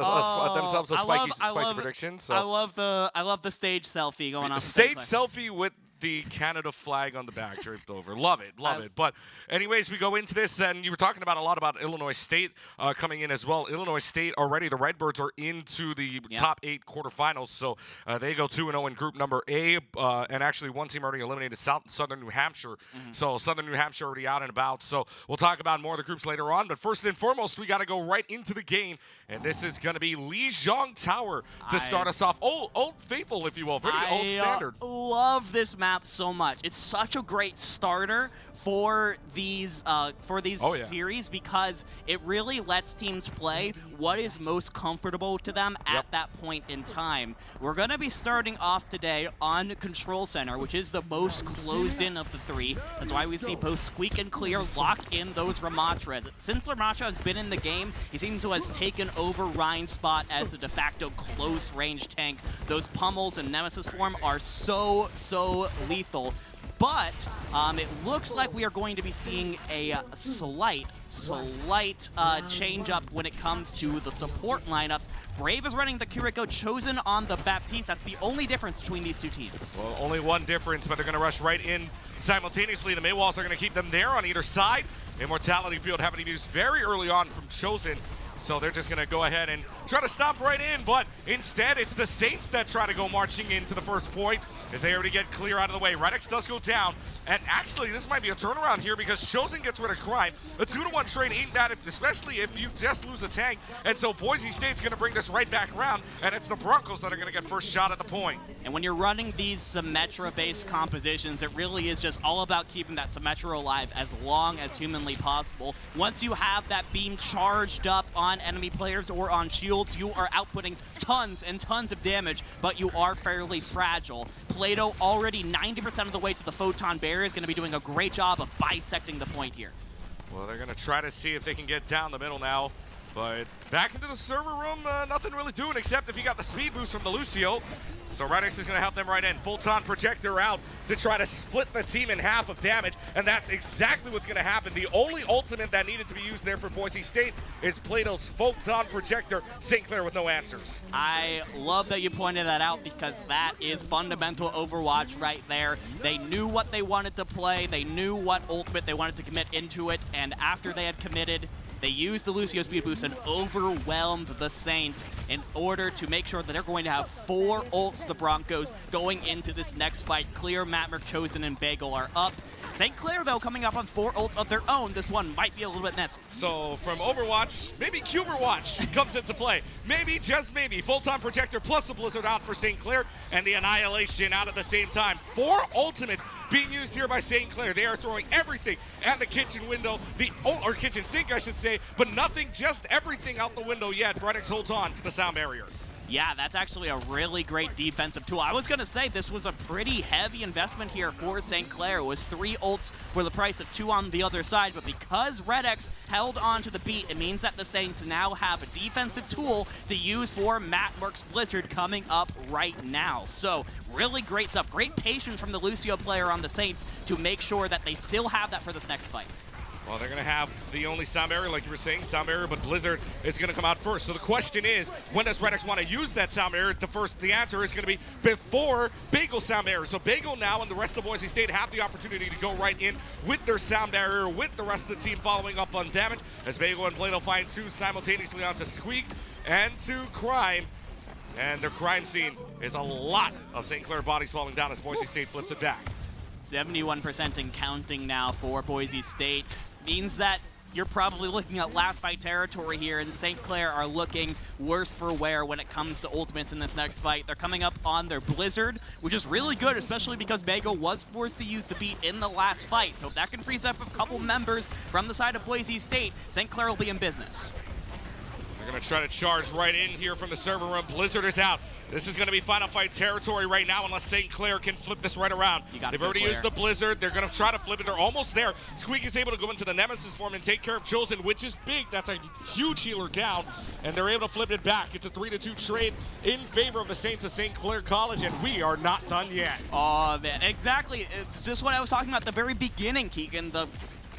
Y: a spicy prediction. So.
Z: I love the stage selfie going on.
Y: Stage selfie with the Canada flag on the back draped over. Love it, love it. But anyways, we go into this, and you were talking about a lot about Illinois State coming in as well. Illinois State already, the Redbirds are into the top 8 quarterfinals, so they go 2-0 in group number A, and actually one team already eliminated Southern New Hampshire. So Southern New Hampshire already out and about. So we'll talk about more of the groups later on, but first and foremost, we got to go right into the game, and this is going to be Lijiang Tower to start us off. Old faithful, if you will, very old standard.
Z: Love this map so much. It's such a great starter for these series because it really lets teams play what is most comfortable to them at that point in time. We're going to be starting off today on Control Center, which is the most closed in of the 3. That's why we see both Squeak and Clear lock in those Ramatras. Since Ramatra has been in the game, he seems to have taken over Ryan's spot as a de facto close range tank. Those pummels in Nemesis form are so lethal. But it looks like we are going to be seeing a slight change up when it comes to the support lineups. Brave is running the Kiriko, Chosen on the Baptiste. That's the only difference between these two teams.
Y: Well, only one difference, but they're going to rush right in simultaneously. The Maywalls are going to keep them there on either side. Immortality Field having to be used very early on from Chosen. So they're just going to go ahead and try to stomp right in, but instead it's the Saints that try to go marching into the first point as they already get Clear out of the way. Redx does go down, and actually this might be a turnaround here because Chosen gets rid of Crime. A 2-to-1 trade ain't bad, especially if you just lose a tank, and so Boise State's going to bring this right back around, and it's the Broncos that are going to get first shot at the point.
Z: And when you're running these Symmetra-based compositions, it really is just all about keeping that Symmetra alive as long as humanly possible. Once you have that beam charged up on enemy players or on shields, you are outputting tons and tons of damage, but you are fairly fragile. Plato already 90% of the way to the Photon Barrier is going to be doing a great job of bisecting the point here.
Y: Well, they're going to try to see if they can get down the middle now. But back into the server room, nothing really doing except if you got the speed boost from the Lucio. So Redx is going to help them right in. Photon Projector out to try to split the team in half of damage, and that's exactly what's going to happen. The only ultimate that needed to be used there for Boise State is Plato's Photon Projector. St. Clair with no answers.
Z: I love that you pointed that out because that is fundamental Overwatch right there. They knew what they wanted to play. They knew what ultimate they wanted to commit into it, and after they had committed, they used the Lucio speed boost and overwhelmed the Saints in order to make sure that they're going to have 4 ults, the Broncos, going into this next fight. Clear, Matmerk, Chosen, and Bagel are up. St. Clair, though, coming up on 4 ults of their own. This one might be a little bit messy.
Y: So from Overwatch, maybe Cuberwatch comes into play. Maybe, just maybe, Photon Protector plus a Blizzard out for St. Clair and the Annihilation out at the same time. 4 ultimates being used here by St. Clair. They are throwing everything at the kitchen window, or kitchen sink, I should say, but nothing, just everything out the window yet. Redx holds on to the sound barrier.
Z: Yeah, that's actually a really great defensive tool. I was going to say this was a pretty heavy investment here for St. Clair. It was 3 ults for the price of 2 on the other side, but because Redx held on to the beat, it means that the Saints now have a defensive tool to use for Matmerk's Blizzard coming up right now. So really great stuff. Great patience from the Lucio player on the Saints to make sure that they still have that for this next fight.
Y: Well, they're going to have the only sound barrier, like you were saying, sound barrier, but Blizzard is going to come out first. So the question is, when does Redx want to use that sound barrier? The answer is going to be before Bagel sound barrier. So Bagel now and the rest of Boise State have the opportunity to go right in with their sound barrier, with the rest of the team following up on damage, as Bagel and Plato find 2 simultaneously onto Squeak and to Crime. And their crime scene is a lot of St. Clair bodies falling down as Boise State flips it back.
Z: 71% and counting now for Boise State. Means that you're probably looking at last fight territory here, and St. Clair are looking worse for wear when it comes to ultimates in this next fight. They're coming up on their Blizzard, which is really good, especially because Bagel was forced to use the beat in the last fight. So if that can freeze up a couple members from the side of Boise State, St. Clair will be in business.
Y: They're going to try to charge right in here from the server room. Blizzard is out. This is going to be final fight territory right now unless St. Clair can flip this right around. They've already used the Blizzard. They're going to try to flip it. They're almost there. Squeak is able to go into the Nemesis form and take care of Chosen, which is big. That's a huge healer down, and they're able to flip it back. It's a 3-2 trade in favor of the Saints of St. Clair College, and we are not done yet.
Z: Oh, man, exactly. It's just what I was talking about at the very beginning, Keegan.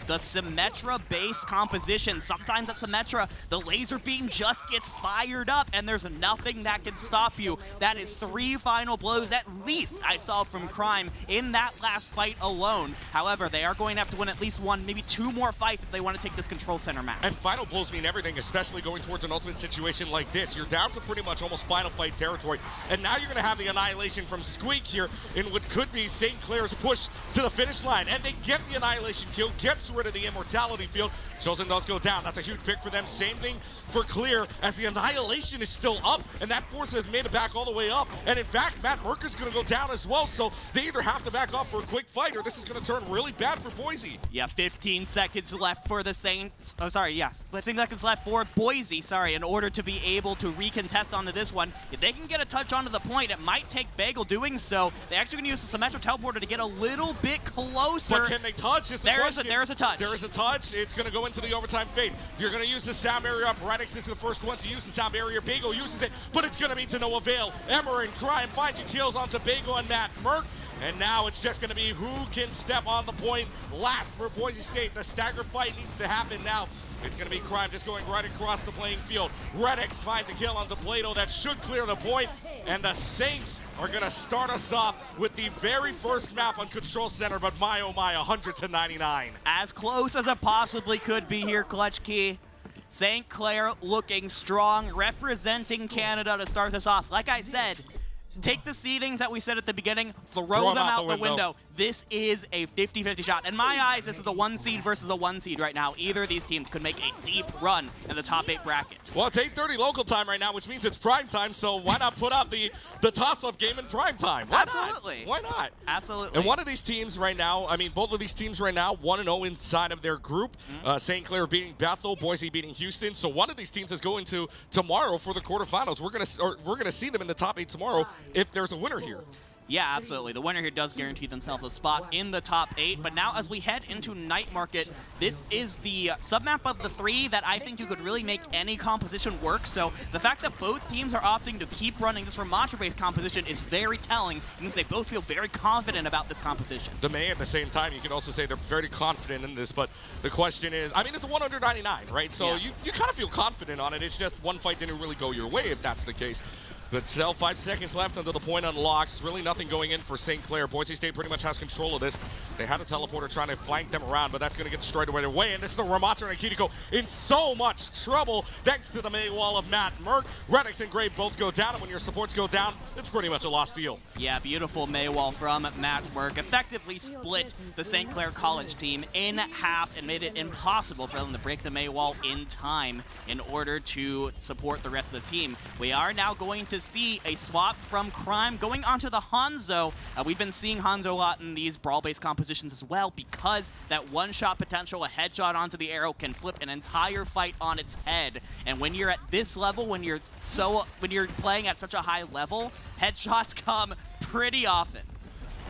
Z: the Symmetra-based composition. Sometimes at Symmetra, the laser beam just gets fired up, and there's nothing that can stop you. That is 3 final blows at least I saw from Crime in that last fight alone. However, they are going to have to win at least 1, maybe 2 more fights if they want to take this Control Center map.
Y: And final blows mean everything, especially going towards an ultimate situation like this. You're down to pretty much almost final fight territory, and now you're going to have the Annihilation from Squeak here in what could be St. Clair's push to the finish line, and they get the Annihilation kill, gets rid of the Immortality field. Chosen does go down. That's a huge pick for them. Same thing for Clear, as the Annihilation is still up, and that forces made it back all the way up. And in fact, Matt Merker's going to go down as well, so they either have to back off for a quick fight, or this is going to turn really bad for Boise.
Z: Yeah, 15 seconds left for the Saints. Oh, sorry, yeah. 15 seconds left for Boise, sorry, in order to be able to recontest onto this one. If they can get a touch onto the point, it might take Bagel doing so. They're actually going to use the Symmetra teleporter to get a little bit closer.
Y: But can they touch?
Z: There is a touch.
Y: There is a touch. It's going to go into the overtime phase. You're going to use the sound barrier up. Radix is the first one to use the sound barrier. Bagel uses it, but it's going to be to no avail. Emmer and Crime find you kills onto Bagel and Matt Merck. And now it's just going to be who can step on the point last for Boise State. The stagger fight needs to happen now. It's going to be Crime just going right across the playing field. Redix finds a kill onto Plato. That should clear the point. And the Saints are going to start us off with the very first map on Control Center. But my, oh my, 100-99.
Z: As close as it possibly could be here, Clutch Key. St. Clair looking strong, representing Canada to start this off. Like I said, take the seedings that we said at the beginning, throw them out the window. This is a 50-50 shot. In my eyes, this is a 1 seed versus a 1 seed right now. Either of these teams could make a deep run in the top 8 bracket.
Y: Well, it's 8:30 local time right now, which means it's prime time, so why not put out the toss-up game in prime time? Why
Z: Absolutely.
Y: Not? Why not?
Z: Absolutely.
Y: And one of these teams right now, I mean, both of these teams right now, 1-0 inside of their group. St. Clair beating Bethel, Boise beating Houston. So one of these teams is going to tomorrow for the quarterfinals. We're gonna see them in the top 8 tomorrow if there's a winner here.
Z: Yeah, absolutely. The winner here does guarantee themselves a spot in the top 8. But now as we head into Night Market, this is the submap of the 3 that I think you could really make any composition work. So the fact that both teams are opting to keep running this Ramatra-based composition is very telling. It means they both feel very confident about this composition.
Y: The May at the same time, you can also say they're very confident in this. But the question is, I mean, it's a 199, right? So
Z: Yeah.
Y: you kind of feel confident on it. It's just one fight didn't really go your way if that's the case. But still, 5 seconds left until the point unlocks. Really nothing going in for St. Clair. Boise State pretty much has control of this. They had a teleporter trying to flank them around, but that's going to get destroyed right away. And this is the Ramatra and Akitiko in so much trouble thanks to the May wall of Matt Merck. Redix and Gray both go down, and when your supports go down, it's pretty much a lost deal.
Z: Yeah, beautiful May wall from Matt Merck. Effectively split the St. Clair College team in half and made it impossible for them to break the May wall in time in order to support the rest of the team. We are now going to see a swap from Crime going onto the Hanzo. We've been seeing Hanzo a lot in these brawl-based compositions as well because that one-shot potential, a headshot onto the arrow, can flip an entire fight on its head. And when you're at this level, when you're playing at such a high level, headshots come pretty often.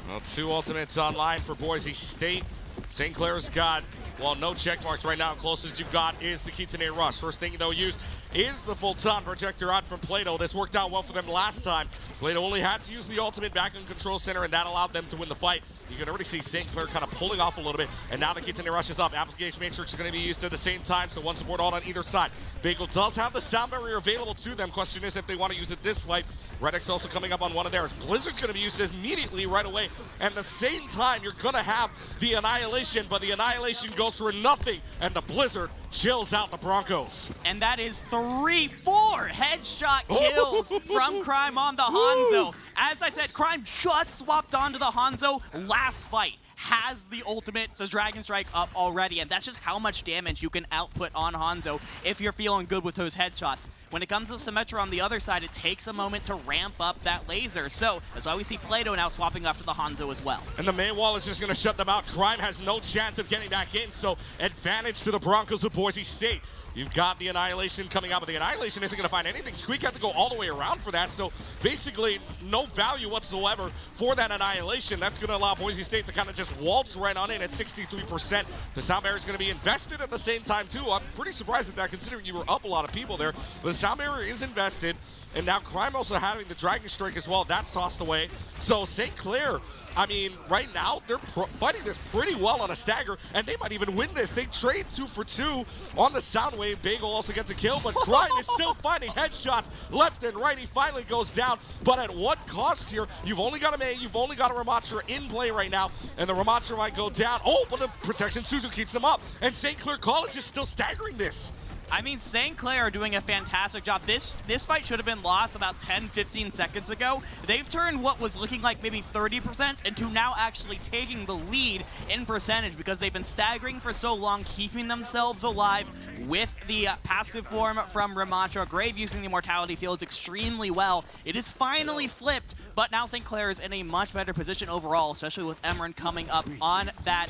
Y: Well, 2 ultimates online for Boise State. St. Clair's got, well, no check marks right now. Closest you've got is the Kitsune Rush. First thing they'll use is the Photon Projector on from Plato. This worked out well for them last time. Plato only had to use the ultimate back in Control Center, and that allowed them to win the fight. You can already see St. Clair kind of pulling off a little bit, and now the Kitsune Rush is up. Application Matrix is going to be used at the same time, so one support all on either side. Bagel does have the sound barrier available to them. Question is if they want to use it this fight. Redix also coming up on one of theirs. Blizzard's going to be used immediately right away. And at the same time, you're going to have the Annihilation, but the Annihilation goes for nothing, and the Blizzard chills out the Broncos.
Z: And that is 3-4 headshot kills from Crime on the Hanzo. As I said, Crime just swapped onto the Hanzo last fight. Has the ultimate, the Dragon Strike, up already, and that's just how much damage you can output on Hanzo if you're feeling good with those headshots. When it comes to Symmetra on the other side, it takes a moment to ramp up that laser, so that's why we see Plato now swapping after the Hanzo as well.
Y: And the main wall is just going to shut them out. Crime has no chance of getting back in, so advantage to the Broncos of Boise State. You've got the Annihilation coming out, but the Annihilation isn't going to find anything. Squeak had to go all the way around for that, so basically no value whatsoever for that Annihilation. That's going to allow Boise State to kind of just waltz right on in at 63%. The sound barrier is going to be invested at the same time, too. I'm pretty surprised at that, considering you were up a lot of people there. But the sound barrier is invested. And now Crime also having the Dragon Strike as well. That's tossed away. So St. Clair, I mean, right now, they're fighting this pretty well on a stagger, and they might even win this. They trade 2 for 2 on the Soundwave. Bagel also gets a kill, but Crime is still finding headshots left and right. He finally goes down, but at what cost here? You've only got a May, you've only got a Ramattra in play right now, and the Ramattra might go down. Oh, but the protection Suzu keeps them up, and St. Clair College is still staggering this.
Z: I mean, St. Clair are doing a fantastic job. This fight should have been lost about 10-15 seconds ago. They've turned what was looking like maybe 30% into now actually taking the lead in percentage because they've been staggering for so long, keeping themselves alive with the passive form from Ramattra. Grave using the Immortality Fields extremely well. It is finally flipped, but now St. Clair is in a much better position overall, especially with Emran coming up on that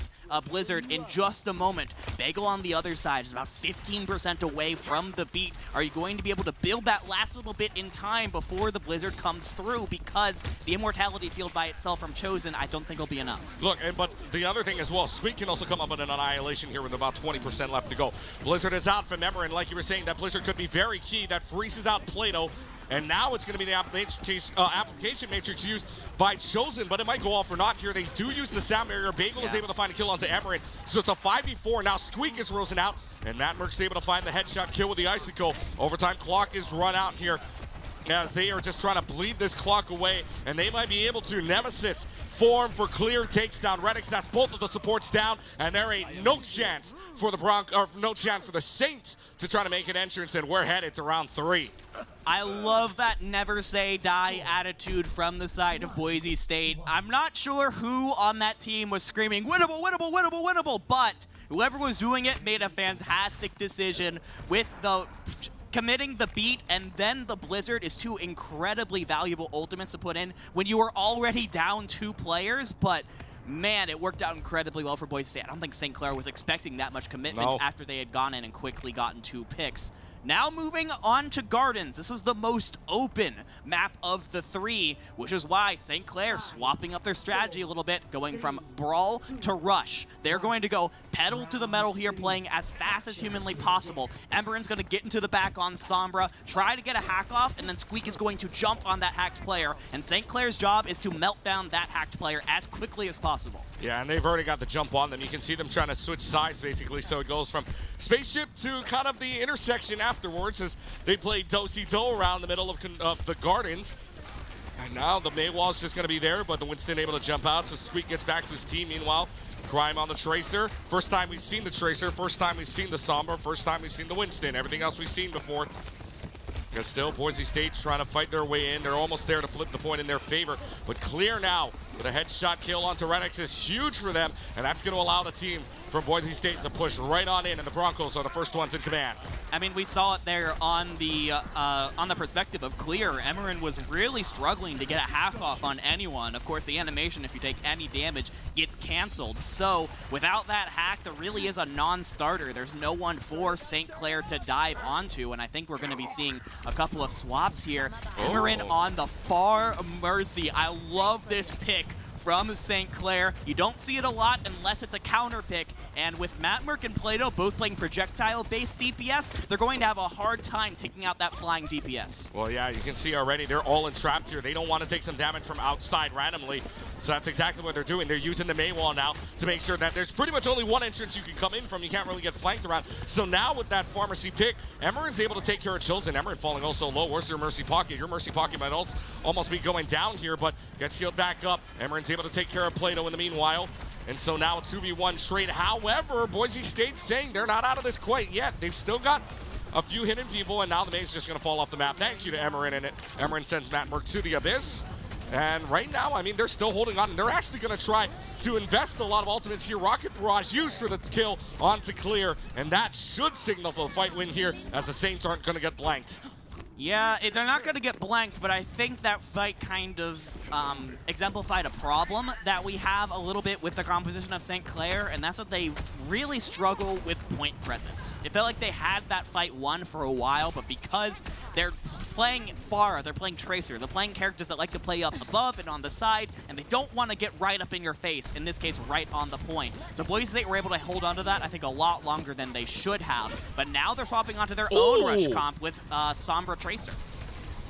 Z: Blizzard in just a moment. Bagel on the other side is about 15% away from the beat. Are you going to be able to build that last little bit in time before the Blizzard comes through? Because the Immortality Field by itself from Chosen, I don't think will be enough.
Y: Look, but the other thing as well, Sweet can also come up with an Annihilation here with about 20% left to go. Blizzard is out from Emran, and like you were saying, that Blizzard could be very key. That freezes out Plato. And now it's going to be the application matrix used by Chosen, but it might go all for naught here. They do use the sound barrier. Bagel is able to find a kill onto Emran, so it's a 5v4. Now Squeak is risen out, and Matt Merck's able to find the headshot kill with the Icicle. Overtime clock is run out here as they are just trying to bleed this clock away, and they might be able to. Nemesis form for Clear takes down Redix. That's both of the supports down, and there ain't no chance for the no chance for the Saints to try to make an entrance, and we're headed to round 3.
Z: I love that never say die attitude from the side of Boise State. I'm not sure who on that team was screaming, winnable, winnable, winnable, winnable, but whoever was doing it made a fantastic decision with the committing the beat, and then the Blizzard is 2 incredibly valuable ultimates to put in when you were already down 2 players, but man, it worked out incredibly well for Boise State. I don't think St. Clair was expecting that much commitment after they had gone in and quickly gotten 2 picks. Now moving on to Gardens. This is the most open map of the 3, which is why St. Clair swapping up their strategy a little bit, going from Brawl to Rush. They're going to go pedal to the metal here, playing as fast as humanly possible. Emberin's going to get into the back on Sombra, try to get a hack off, and then Squeak is going to jump on that hacked player, and St. Clair's job is to melt down that hacked player as quickly as possible.
Y: Yeah, and they've already got the jump on them. You can see them trying to switch sides, basically, so it goes from spaceship to kind of the intersection afterwards as they play do-si-do around the middle of the Gardens. And now the Maywall's just going to be there, but the Winston able to jump out, so Squeak gets back to his team. Meanwhile, Crime on the Tracer. First time we've seen the Tracer, first time we've seen the Sombra, first time we've seen the Winston. Everything else we've seen before. Because still, Boise State's trying to fight their way in. They're almost there to flip the point in their favor. But Clear now with a headshot kill onto Renix is huge for them, and that's going to allow the team from Boise State to push right on in, and the Broncos are the first ones in command.
Z: I mean, we saw it there on the perspective of Clear. Emran was really struggling to get a hack off on anyone. Of course, the animation, if you take any damage, gets canceled. So without that hack, there really is a non-starter. There's no one for St. Clair to dive onto, and I think we're going to be seeing a couple of swaps here. Emran on the far Mercy. I love this pick from St. Clair. You don't see it a lot unless it's a counter pick, and with Matt Merck and Plato both playing projectile-based DPS, they're going to have a hard time taking out that flying DPS.
Y: Well, yeah, you can see already they're all entrapped here. They don't want to take some damage from outside randomly, so that's exactly what they're doing. They're using the Maywall now to make sure that there's pretty much only one entrance you can come in from. You can't really get flanked around. So now with that Pharmacy pick, Emran's able to take care of Chosen. Emran falling also low. Where's your Mercy Pocket? Your Mercy Pocket might almost be going down here, but gets healed back up. Emran's able to take care of Plato in the meanwhile. And so now a 2v1 trade. However, Boise State's saying they're not out of this quite yet. They've still got a few hidden people, and now the maid's just going to fall off the map. Thank you to Emran in it. Emran sends Matt Merck to the Abyss. And right now, I mean, they're still holding on. And they're actually going to try to invest a lot of ultimates here. Rocket Barrage used for the kill onto Clear. And that should signal for the fight win here, as the Saints aren't going to get blanked.
Z: Yeah, they're not going to get blanked, but I think that fight kind of exemplified a problem that we have a little bit with the composition of St. Clair, and that's that they really struggle with point presence. It felt like they had that fight won for a while, but because they're playing Pharah, they're playing Tracer, they're playing characters that like to play up above and on the side, and they don't want to get right up in your face, in this case, right on the point. So Boise State were able to hold onto that, I think, a lot longer than they should have, but now they're swapping onto their own rush comp with Sombra Tracer.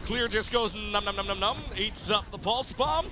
Y: Clear just goes num num num num num, eats up the Pulse Bomb.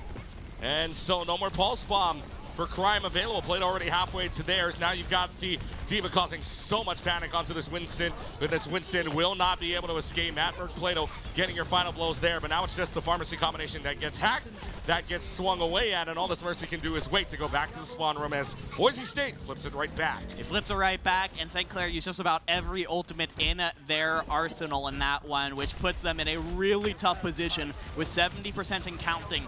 Y: And so no more Pulse Bomb for Crime available. Played already halfway to theirs. Now you've got the D.Va causing so much panic onto this Winston, but this Winston will not be able to escape. Matt Plato getting your final blows there, but now it's just the Pharmacy combination that gets hacked, that gets swung away at, and all this Mercy can do is wait to go back to the spawn room as Boise State flips it right back.
Z: It flips it right back, and St. Clair used just about every ultimate in their arsenal in that one, which puts them in a really tough position with 70% and counting.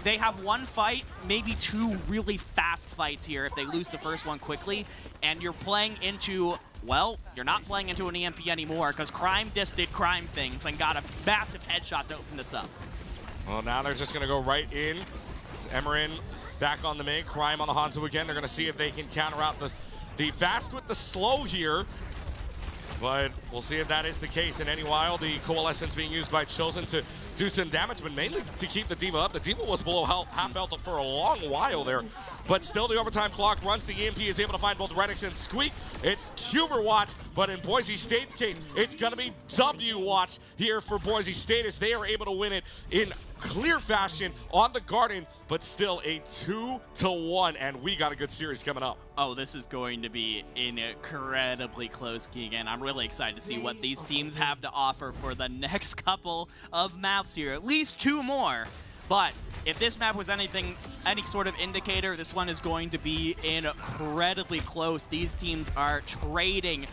Z: They have one fight, maybe two really fast fights here if they lose the first one quickly, and you're playing into, well, you're not playing into an EMP anymore because Crime just did Crime things and got a massive headshot to open this up.
Y: Well, now they're just going to go right in. It's Emerin back on the mid, Crime on the Hanzo again. They're going to see if they can counter out the fast with the slow here. But we'll see if that is the case. In any while, the Coalescence being used by Chosen to do some damage, but mainly to keep the D.Va up. The D.Va was below half health for a long while there. But still, the overtime clock runs. The EMP is able to find both Redix and Squeak. It's Cuber watch, but in Boise State's case, it's going to be W watch here for Boise State as they are able to win it in clear fashion on the Garden, but still a 2-1, and we got a good series coming up.
Z: Oh, this is going to be incredibly close, Keegan. I'm really excited to see what these teams have to offer for the next couple of maps here. At least two more. But if this map was any sort of indicator, this one is going to be incredibly close. These teams are trading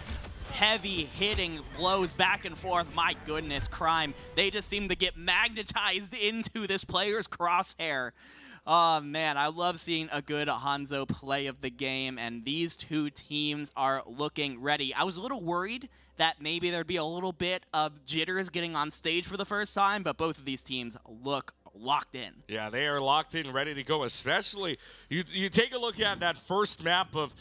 Z: heavy hitting blows back and forth. My goodness, Crime. They just seem to get magnetized into this player's crosshair. Oh man, I love seeing a good Hanzo play of the game, and these two teams are looking ready. I was a little worried that maybe there'd be a little bit of jitters getting on stage for the first time, but both of these teams look locked in.
Y: Yeah, they are locked in, ready to go. Especially, you take a look at that first map of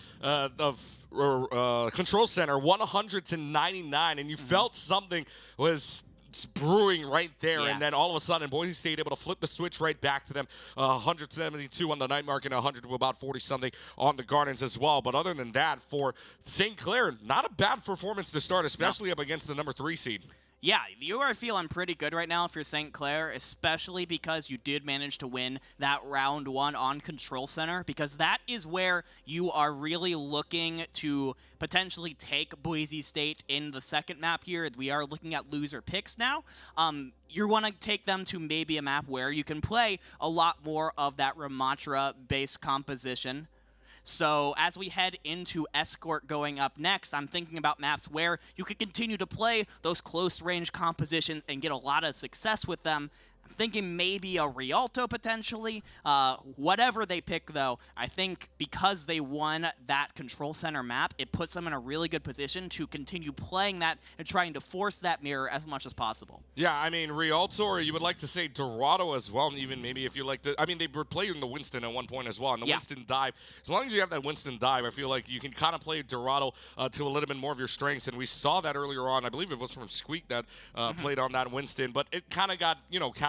Y: Control Center, 100 to 99, and you felt something was brewing right there, and then all of a sudden Boise State able to flip the switch right back to them. 172 on the night mark and 100 to about 40 something on the Gardens as well. But other than that, for St. Clair, not a bad performance to start, especially up against the number 3 seed.
Z: Yeah, you are feeling pretty good right now if you're St. Clair, especially because you did manage to win that round one on Control Center, because that is where you are really looking to potentially take Boise State in the second map here. We are looking at loser picks now. You want to take them to maybe a map where you can play a lot more of that Ramatra-based composition. So as we head into Escort going up next, I'm thinking about maps where you could continue to play those close-range compositions and get a lot of success with them. I'm thinking maybe a Rialto potentially. Whatever they pick, though, I think because they won that Control Center map, it puts them in a really good position to continue playing that and trying to force that mirror as much as possible.
Y: Yeah, I mean, Rialto, or you would like to say Dorado as well, even maybe if you like to. I mean, they were playing the Winston at one point as well, and the Winston dive. As long as you have that Winston dive, I feel like you can kind of play Dorado to a little bit more of your strengths, and we saw that earlier on. I believe it was from Squeak that played on that Winston, but it kind of got,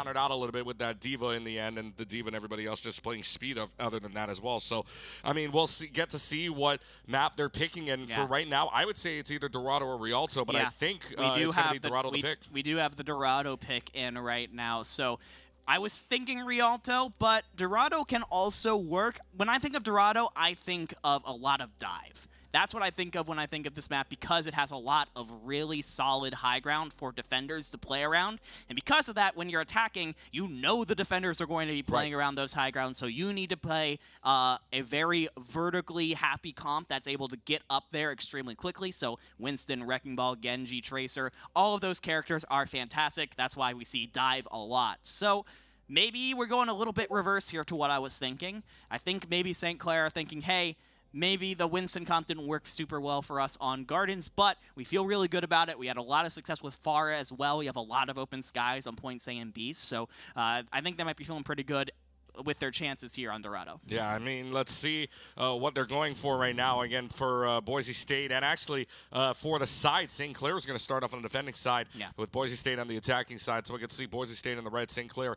Y: countered out a little bit with that D.Va in the end, and the D.Va and everybody else just playing speed other than that as well. So, I mean, we'll get to see what map they're picking, and for right now, I would say it's either Dorado or Rialto, but I think it's going to be Dorado to pick.
Z: We do have the Dorado pick in right now, so I was thinking Rialto, but Dorado can also work. When I think of Dorado, I think of a lot of dive. That's what I think of when I think of this map, because it has a lot of really solid high ground for defenders to play around. And because of that, when you're attacking, you know the defenders are going to be playing around those high grounds, so you need to play a very vertically happy comp that's able to get up there extremely quickly. So Winston, Wrecking Ball, Genji, Tracer, all of those characters are fantastic. That's why we see dive a lot. So maybe we're going a little bit reverse here to what I was thinking. I think maybe St. Clair are thinking, hey, maybe the Winston comp didn't work super well for us on Gardens, but we feel really good about it. We had a lot of success with Pharah as well. We have a lot of open skies on points A and B, so I think they might be feeling pretty good with their chances here on Dorado.
Y: Yeah, I mean, let's see what they're going for right now. Again, for Boise State, and actually for the side, St. Clair is going to start off on the defending side with Boise State on the attacking side. So we get to see Boise State in the red, St. Clair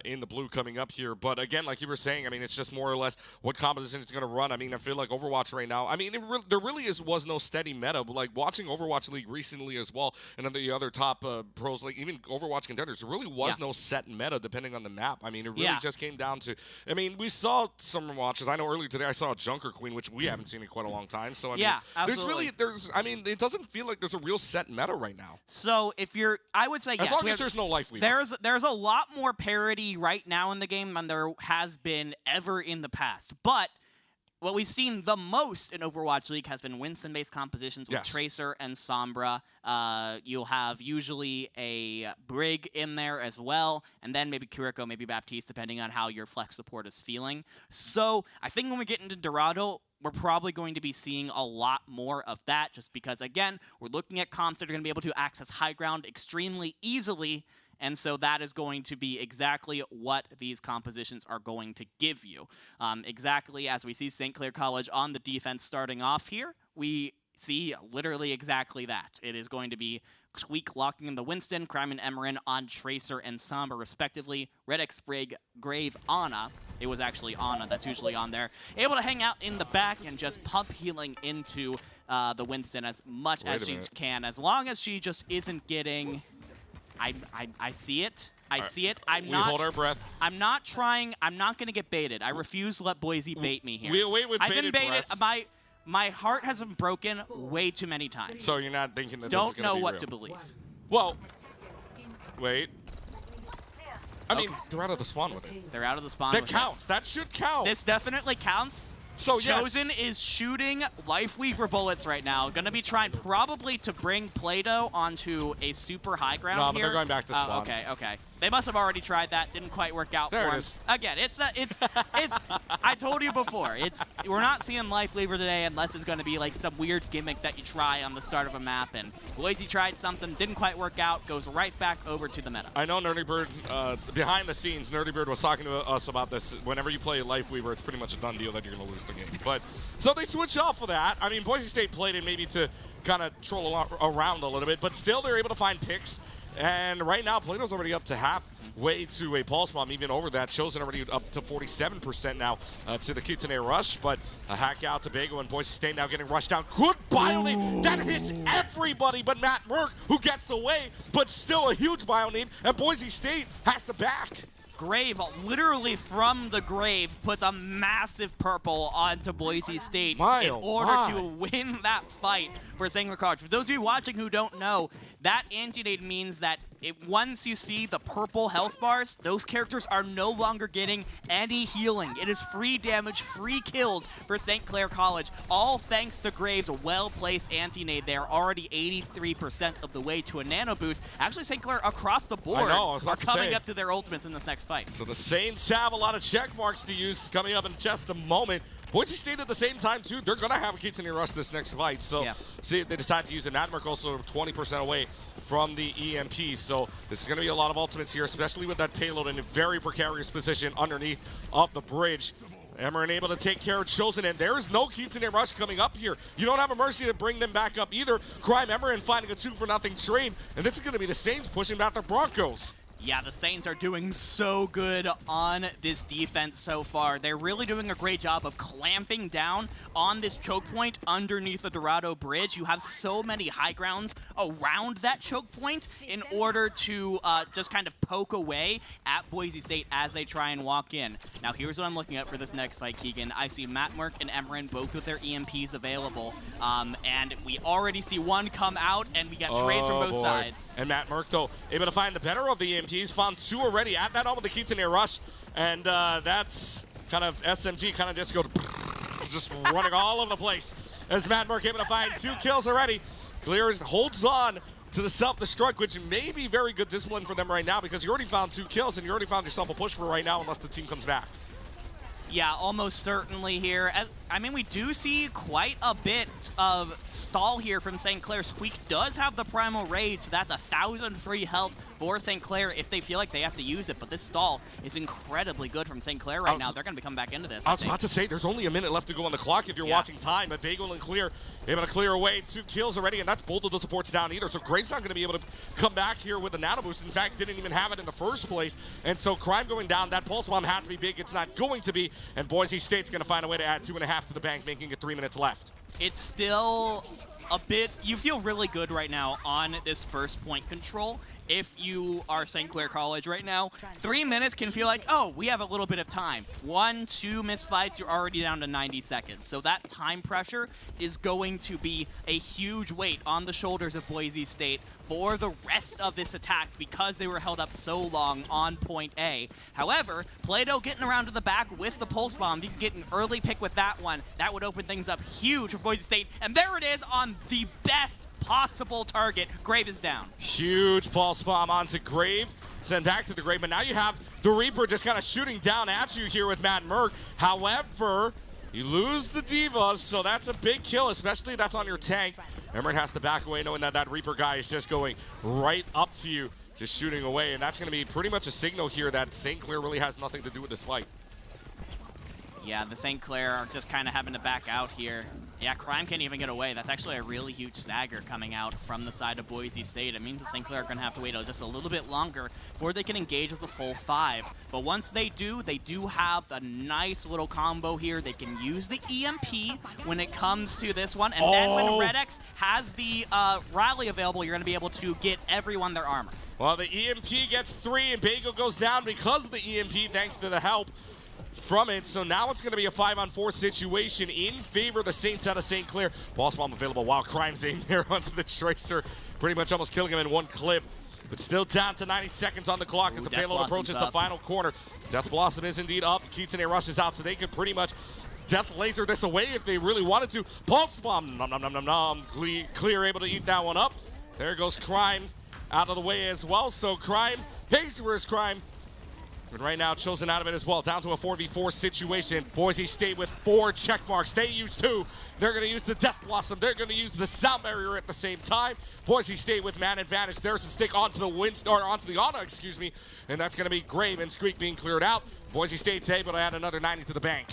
Y: in the blue coming up here. But again, like you were saying, I mean, it's just more or less what composition is going to run. I mean, I feel like Overwatch right now, I mean, there really was no steady meta. But like watching Overwatch League recently as well, and then the other top pros, like even Overwatch contenders, there really was no set meta depending on the map. I mean, it really just came down to, I mean, we saw some watches. I know earlier today I saw a Junker Queen, which we haven't seen in quite a long time. So I mean,
Z: absolutely.
Y: I mean, it doesn't feel like there's a real set meta right now.
Z: So if you're, I would say
Y: as long as there's no Life Weaver.
Z: There's a lot more parity right now in the game than there has been ever in the past. But what we've seen the most in Overwatch League has been Winston-based compositions with Tracer and Sombra. You'll have usually a Brig in there as well, and then maybe Kiriko, maybe Baptiste, depending on how your flex support is feeling. So I think when we get into Dorado, we're probably going to be seeing a lot more of that just because, again, we're looking at comps that are going to be able to access high ground extremely easily. And so that is going to be exactly what these compositions are going to give you. Exactly as we see St. Clair College on the defense starting off here, we see literally exactly that. It is going to be Squeak locking in the Winston, Crime and Emerin on Tracer and Sombra respectively, Red X Brig, Grave, Ana. It was actually Ana that's usually on there. Able to hang out in the back and just pump healing into the Winston as much as she can, as long as she just isn't getting... I see it. I see it.
Y: We hold our breath.
Z: I'm not trying. I'm not going to get baited. I refuse to let Boise bait me here.
Y: We wait with
Z: I've
Y: bated
Z: been baited.
Y: breath.
Z: My heart has been broken way too many times.
Y: So you're not thinking that
Z: Don't
Y: this is going to be
Z: know what
Y: real.
Z: to believe.
Y: Well, wait. I mean, they're out of the spawn with it.
Z: They're out of the spawn.
Y: That counts. That should count.
Z: This definitely counts.
Y: So
Z: Chosen is shooting Life Weaver bullets right now. Going to be trying probably to bring Play-Doh onto a super high ground
Y: No, but
Z: here.
Y: they're going back to spawn.
Z: Okay. They must have already tried that. Didn't quite work out
Y: There
Z: for
Y: it
Z: him.
Y: is.
Z: Again, it's I told you before. We're not seeing Life Weaver today unless it's going to be like some weird gimmick that you try on the start of a map. And Boise tried something, didn't quite work out, goes right back over to the meta.
Y: I know Nerdy Bird, behind the scenes, Nerdy Bird was talking to us about this. Whenever you play Life Weaver, it's pretty much a done deal that you're going to lose the game. But so they switch off of that. I mean, Boise State played it maybe to kind of troll around a little bit, but still they're able to find picks. And right now, Plato's already up to halfway to a pulse bomb, even over that. Chosen already up to 47% now to the Kitsune Rush, but a hack out to Bago and Boise State now getting rushed down. Good bio-nade. That hits everybody but Matt Merck, who gets away, but still a huge bio-nade, and Boise State has to back.
Z: Grave, literally from the grave, puts a massive purple onto Boise State in order to win that fight for St. Clair College. For those of you watching who don't know, that anti-nade means that once you see the purple health bars, those characters are no longer getting any healing. It is free damage, free kills for St. Clair College, all thanks to Graves' well-placed anti-nade. They are already 83% of the way to a nano boost. Actually, St. Clair across the board are coming up to their ultimates in this next fight.
Y: So the Saints have a lot of check marks to use coming up in just a moment. Boise State at the same time, too, they're going to have a Kitsune Rush this next fight. So see if they decide to use it. Madmark also 20% away from the EMP. So this is going to be a lot of ultimates here, especially with that payload in a very precarious position underneath of the bridge. Emerin able to take care of Chosen, and there is no Kitsune Rush coming up here. You don't have a Mercy to bring them back up either. Crime Emerin finding a 2-for-0 trade, and this is going to be the Saints pushing back the Broncos.
Z: Yeah, the Saints are doing so good on this defense so far. They're really doing a great job of clamping down on this choke point underneath the Dorado Bridge. You have so many high grounds around that choke point in order to just kind of poke away at Boise State as they try and walk in. Now, here's what I'm looking at for this next fight, Keegan. I see Matt Merck and Emerin both with their EMPs available, and we already see one come out, and we got trades from both sides.
Y: And Matt Merck, though, able to find the better of the EMPs. He's found two already at that moment, the Kitsune Rush, and that's kind of SMG kind of just running all over the place as Matt Merck able to find 2 kills already. Clears, holds on to the self-destruct, which may be very good discipline for them right now because you already found 2 kills and you already found yourself a push for right now unless the team comes back.
Z: Yeah, almost certainly here. I mean, we do see quite a bit of stall here from St. Clair. Squeak does have the Primal Rage, so that's 1,000 free health for St. Clair if they feel like they have to use it. But this stall is incredibly good from St. Clair right now. They're going to be coming back into this.
Y: I was about to say, there's only a minute left to go on the clock if you're watching time, but Bagel and Clear able to clear away 2 kills already, and that's both of the supports down either. So Graves not going to be able to come back here with the nano boost. In fact, didn't even have it in the first place. And so Crime going down, that pulse bomb had to be big. It's not going to be, and Boise State's going to find a way to add 2.5 to the bank, making it 3 minutes left.
Z: It's still a bit, you feel really good right now on this first point control. If you are St. Clair College right now, 3 minutes can feel like, oh, we have a little bit of time. 1, 2 misfights, you're already down to 90 seconds. So that time pressure is going to be a huge weight on the shoulders of Boise State for the rest of this attack because they were held up so long on point A. However, Plato getting around to the back with the pulse bomb, you can get an early pick with that one. That would open things up huge for Boise State. And there it is on the best possible target. Grave is down.
Y: Huge pulse bomb onto Grave. Send back to the Grave, but now you have the Reaper just kind of shooting down at you here with Matt Merck. However, you lose the Divas, so that's a big kill, especially that's on your tank. Emmerich has to back away knowing that that Reaper guy is just going right up to you, just shooting away, and that's going to be pretty much a signal here that St. Clair really has nothing to do with this fight.
Z: Yeah, the St. Clair are just kind of having to back out here. Yeah, Crime can't even get away. That's actually a really huge stagger coming out from the side of Boise State. It means the St. Clair are going to have to wait just a little bit longer before they can engage with the full 5. But once they do have a nice little combo here. They can use the EMP when it comes to this one. And then when Red X has the rally available, you're going to be able to get everyone their armor.
Y: Well, the EMP gets 3, and Bagel goes down because of the EMP, thanks to the help from it. So now it's going to be a 5-on-4 situation in favor of the Saints out of St. Clair. Boss bomb available while Crime's aimed there onto the Tracer, pretty much almost killing him in one clip. But still down to 90 seconds on the clock as the payload approaches the final corner. Death Blossom is indeed up. Kitsune rushes out, so they could pretty much Death Laser this away if they really wanted to. Pulse bomb, nom nom nom nom nom. Clear able to eat that one up. There goes Crime out of the way as well. So Crime pays for his crime. But right now, chosen out of it as well. Down to a 4v4 situation. Boise State with 4 check marks. They use 2. They're going to use the Death Blossom. They're going to use the Sound Barrier at the same time. Boise State with man advantage. There's a stick onto the onto the Ana, excuse me. And that's going to be Grave and Squeak being cleared out. Boise State's able to add another 90 to the bank.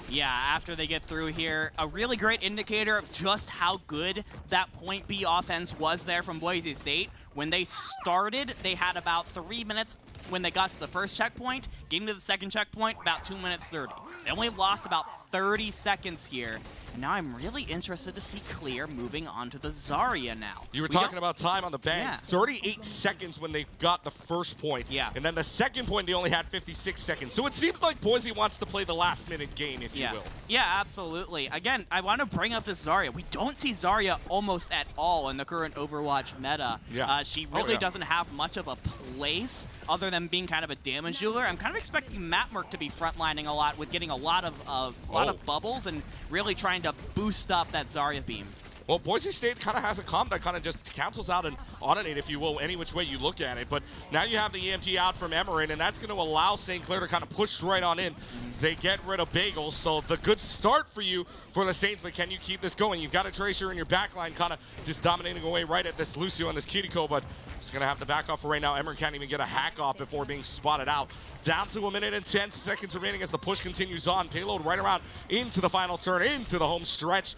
Z: Yeah, after they get through here, a really great indicator of just how good that point B offense was there from Boise State. When they started, they had about 3 minutes when they got to the first checkpoint. Getting to the second checkpoint, about 2 minutes 30. They only lost about 30 seconds here. And now I'm really interested to see Clear moving on to the Zarya now.
Y: You were talking about time on the bank. Yeah. 38 seconds when they got the first point.
Z: Yeah.
Y: And then the second point, they only had 56 seconds. So it seems like Boise wants to play the last minute game, if you will.
Z: Yeah, absolutely. Again, I want to bring up this Zarya. We don't see Zarya almost at all in the current Overwatch meta.
Y: Yeah.
Z: She really doesn't have much of a place other than being kind of a damage dealer. I'm kind of expecting Mattmerk to be frontlining a lot with getting a lot of bubbles and really trying to boost up that Zarya beam.
Y: Well, Boise State kind of has a comp that kind of just cancels out an automate, if you will, any which way you look at it. But now you have the EMP out from Emmerich, and that's going to allow St. Clair to kind of push right on in as they get rid of Bagel. So the good start for you for the Saints, but can you keep this going? You've got a Tracer in your backline kind of just dominating away right at this Lucio and this Kiriko, but just going to have to back off for right now. Emmerich can't even get a hack off before being spotted out. Down to 1 minute and 10 seconds remaining as the push continues on. Payload right around into the final turn, into the home stretch.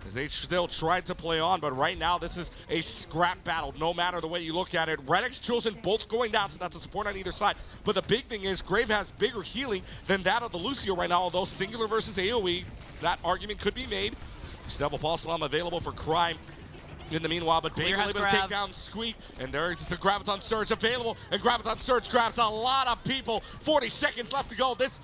Y: As they still tried to play on, but right now this is a scrap battle, no matter the way you look at it. Red X chosen both going down, so that's a support on either side. But the big thing is Grave has bigger healing than that of the Lucio right now, although singular versus AoE, that argument could be made. Still have a pulse bomb available for Crime in the meanwhile, but Bagel able to take down Squeak, and there's the Graviton Surge available, and Graviton Surge grabs a lot of people. 40 seconds left to go. This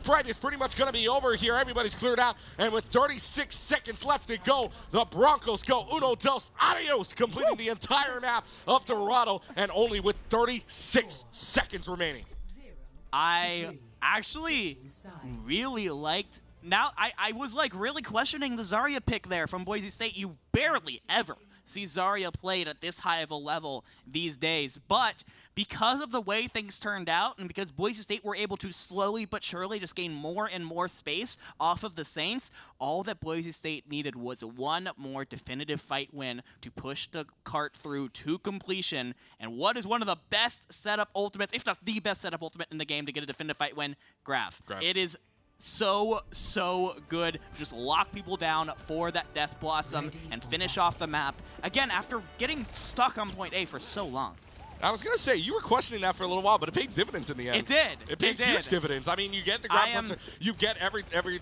Y: fight is pretty much going to be over here. Everybody's cleared out, and with 36 seconds left to go, the Broncos go uno dos adios, completing the entire map of Dorado, and only with 36 seconds remaining.
Z: I actually really liked. Now, I was like really questioning the Zarya pick there from Boise State. You barely ever see Zarya played at this high of a level these days. But because of the way things turned out, and because Boise State were able to slowly but surely just gain more and more space off of the Saints, all that Boise State needed was one more definitive fight win to push the cart through to completion. And what is one of the best setup ultimates, if not the best setup ultimate in the game to get a definitive fight win? Grab. It is so good. Just lock people down for that Death Blossom and finish off the map. Again, after getting stuck on point A for so long.
Y: I was going to say, you were questioning that for a little while, but it paid dividends in the end.
Z: It did.
Y: It paid huge dividends. I mean, you get the grab puncher, you get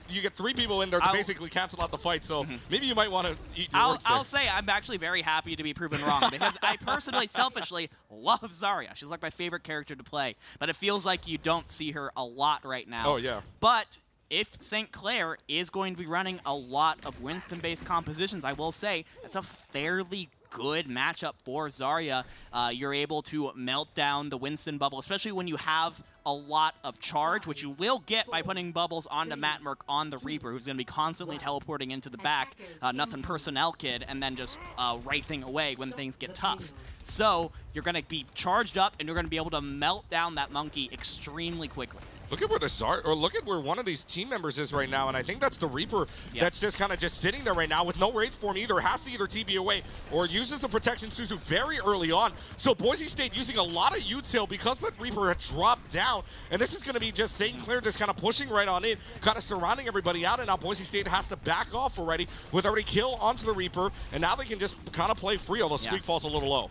Y: you get 3 people in there to basically cancel out the fight, so maybe you might want to eat your words there.
Z: I'll say I'm actually very happy to be proven wrong because I personally, selfishly, love Zarya. She's like my favorite character to play, but it feels like you don't see her a lot right now.
Y: Oh, yeah.
Z: But if St. Clair is going to be running a lot of Winston-based compositions, I will say that's a fairly good matchup for Zarya. You're able to melt down the Winston bubble, especially when you have a lot of charge, which you will get by putting bubbles onto Matt Merck on the Reaper, who's going to be constantly teleporting into the back, nothing personnel kid, and then just wraithing away when things get tough. So you're going to be charged up, and you're going to be able to melt down that monkey extremely quickly.
Y: Look at where the Zarya, or look at where one of these team members is right now, and I think that's the Reaper that's just kind of just sitting there right now with no Wraith form either. Has to either TB away or uses the Protection Suzu very early on. So Boise State using a lot of util because that Reaper had dropped down, and this is going to be just St. Clair just kind of pushing right on in, kind of surrounding everybody out, and now Boise State has to back off already with already kill onto the Reaper, and now they can just kind of play free, although Squeak falls a little low.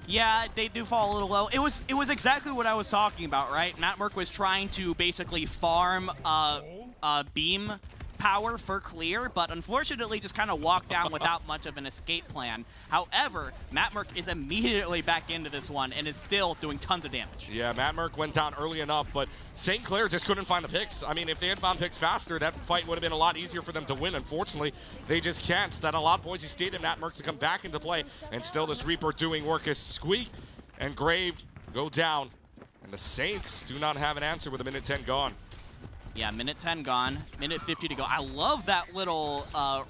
Z: Yeah, they do fall a little low. It was exactly what I was talking about, right? Matt Merck was trying to basically farm beam power for clear, but unfortunately just kind of walked down without much of an escape plan. However, Matt Merck is immediately back into this one and is still doing tons of damage.
Y: Yeah, Matt Merck went down early enough, but St. Clair just couldn't find the picks. I mean, if they had found picks faster, that fight would have been a lot easier for them to win. Unfortunately, they just can't. That allowed Boise State and Matt Merck to come back into play, and still this Reaper doing work as Squeak and Grave go down. And the Saints do not have an answer with a minute 10 gone.
Z: Yeah, minute 10 gone, minute 50 to go. I love that little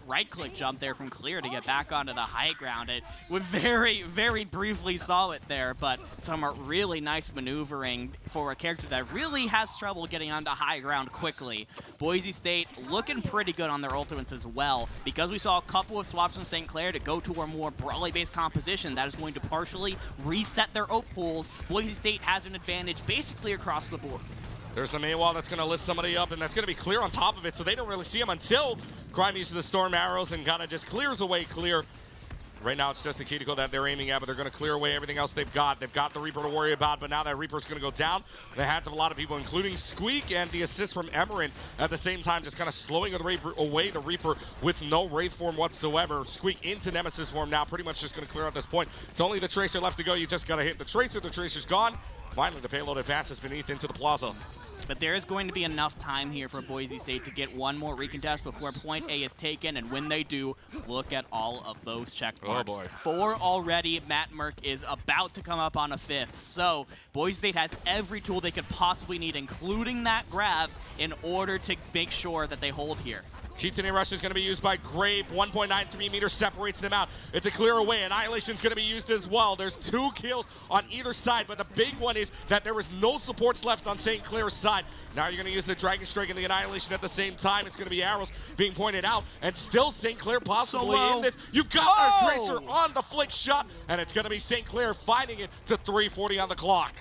Z: right-click jump there from Clear to get back onto the high ground. We very, very briefly saw it there, but some really nice maneuvering for a character that really has trouble getting onto high ground quickly. Boise State looking pretty good on their ultimates as well, because we saw a couple of swaps from St. Clair to go to a more brawly-based composition that is going to partially reset their ult pools. Boise State has an advantage basically across the board.
Y: There's the Maywall that's going to lift somebody up, and that's going to be Clear on top of it, so they don't really see him until Crime uses the Storm Arrows and kind of just clears away Clear. Right now, it's just the Kidiko that they're aiming at, but they're going to clear away everything else they've got. They've got the Reaper to worry about, but now that Reaper's going to go down. The hands of a lot of people, including Squeak, and the assist from Emerin at the same time, just kind of slowing away the Reaper with no Wraith form whatsoever. Squeak into Nemesis form now, pretty much just going to clear out this point. It's only the Tracer left to go. You just got to hit the Tracer. The Tracer's gone. Finally, the payload advances beneath into the plaza.
Z: But there is going to be enough time here for Boise State to get one more recontest before point A is taken, and when they do, look at all of those checkmarks.
Y: Oh boy.
Z: 4 already. Matt Merck is about to come up on a 5th. So Boise State has every tool they could possibly need, including that grab, in order to make sure that they hold here.
Y: Kitsune Rush is going to be used by Grave. 1.93 meters separates them out. It's a clear away. Annihilation is going to be used as well. There's 2 kills on either side, but the big one is that there was no supports left on St. Clair's side. Now you're going to use the Dragon Strike and the Annihilation at the same time. It's going to be arrows being pointed out, and still St. Clair possibly in this. You've got a Tracer on the flick shot, and it's going to be St. Clair finding it to 3:40 on the clock.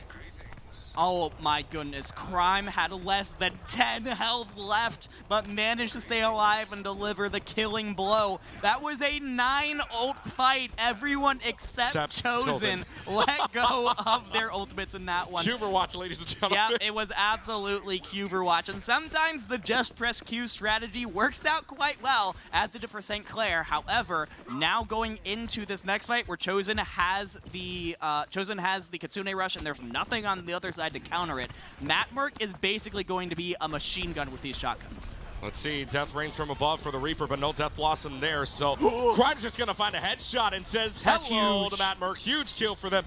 Z: Oh my goodness, Crime had less than 10 health left, but managed to stay alive and deliver the killing blow. That was a 9 ult fight. Everyone except Chosen let go of their ultimates in that one.
Y: Overwatch, ladies and gentlemen.
Z: Yeah, it was absolutely Overwatch, and sometimes the just press Q strategy works out quite well, as did it for St. Clair. However, now going into this next fight where Chosen has the Kitsune Rush and there's nothing on the other side to counter it, Matt Merck is basically going to be a machine gun with these shotguns.
Y: Let's see, Death rains from above for the Reaper, but no Death Blossom there, so Crime's just going to find a headshot and says hello to Matt Merck. Huge kill for them.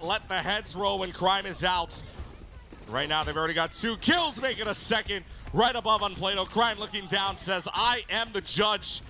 Y: Let the heads roll when Crime is out. Right now, they've already got 2 kills, making a second right above on Plato. Crime looking down says, I am the judge.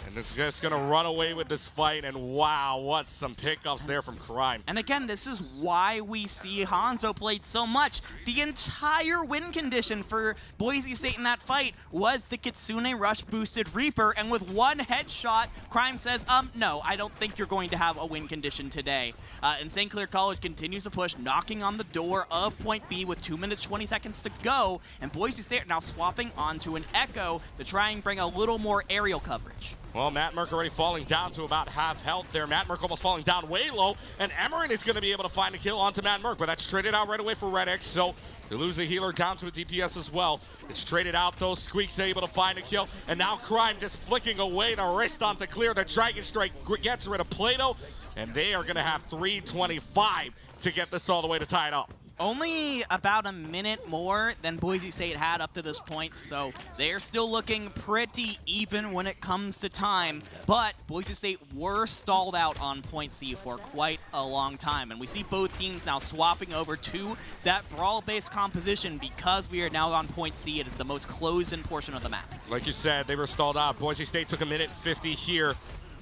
Y: And this is just going to run away with this fight, and wow, what some pickups there from Crime.
Z: And again, this is why we see Hanzo played so much. The entire win condition for Boise State in that fight was the Kitsune Rush boosted Reaper, and with one headshot, Crime says, no, I don't think you're going to have a win condition today. And St. Clair College continues to push, knocking on the door of Point B with 2 minutes, 20 seconds to go, and Boise State now swapping onto an Echo to try and bring a little more aerial coverage.
Y: Well, Matt Merck already falling down to about half health there. Matt Merck almost falling down way low, and Emmerich is going to be able to find a kill onto Matt Merck, but that's traded out right away for Red X, so they lose a healer down to a DPS as well. It's traded out, though. Squeak's able to find a kill, and now Crime just flicking away the wrist onto Clear. The Dragon Strike gets rid of Plato, and they are going to have 3:25 to get this all the way to tie it up.
Z: Only about a minute more than Boise State had up to this point, so they're still looking pretty even when it comes to time. But Boise State were stalled out on Point C for quite a long time, and we see both teams now swapping over to that brawl-based composition because we are now on Point C. It is the most closed-in portion of the map.
Y: Like you said, they were stalled out. Boise State took a minute 50 here.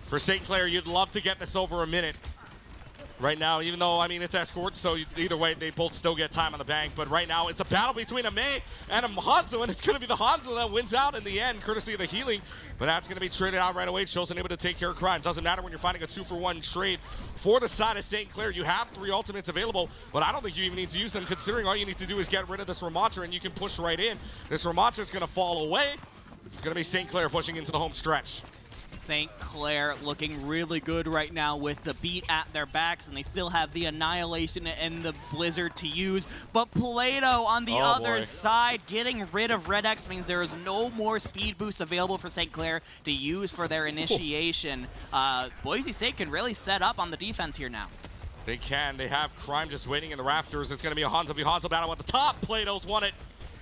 Y: For St. Clair, you'd love to get this over a minute. Right now, even though, I mean, it's escorts, so either way, they both still get time on the bank. But right now, it's a battle between a Mei and a Hanzo, and it's going to be the Hanzo that wins out in the end, courtesy of the healing. But that's going to be traded out right away. Chosen able to take care of Crime. Doesn't matter when you're finding a 2-for-1 trade. For the side of St. Clair, you have 3 ultimates available, but I don't think you even need to use them, considering all you need to do is get rid of this Ramattra, and you can push right in. This Ramattra is going to fall away. It's going to be St. Clair pushing into the home stretch.
Z: St. Clair looking really good right now with the beat at their backs, and they still have the Annihilation and the Blizzard to use. But Plato on the other side, getting rid of Red X means there is no more speed boost available for St. Clair to use for their initiation. Boise State can really set up on the defense here now.
Y: They can. They have Crime just waiting in the rafters. It's going to be a Hanzo v Hanzo battle at the top. Plato's won it.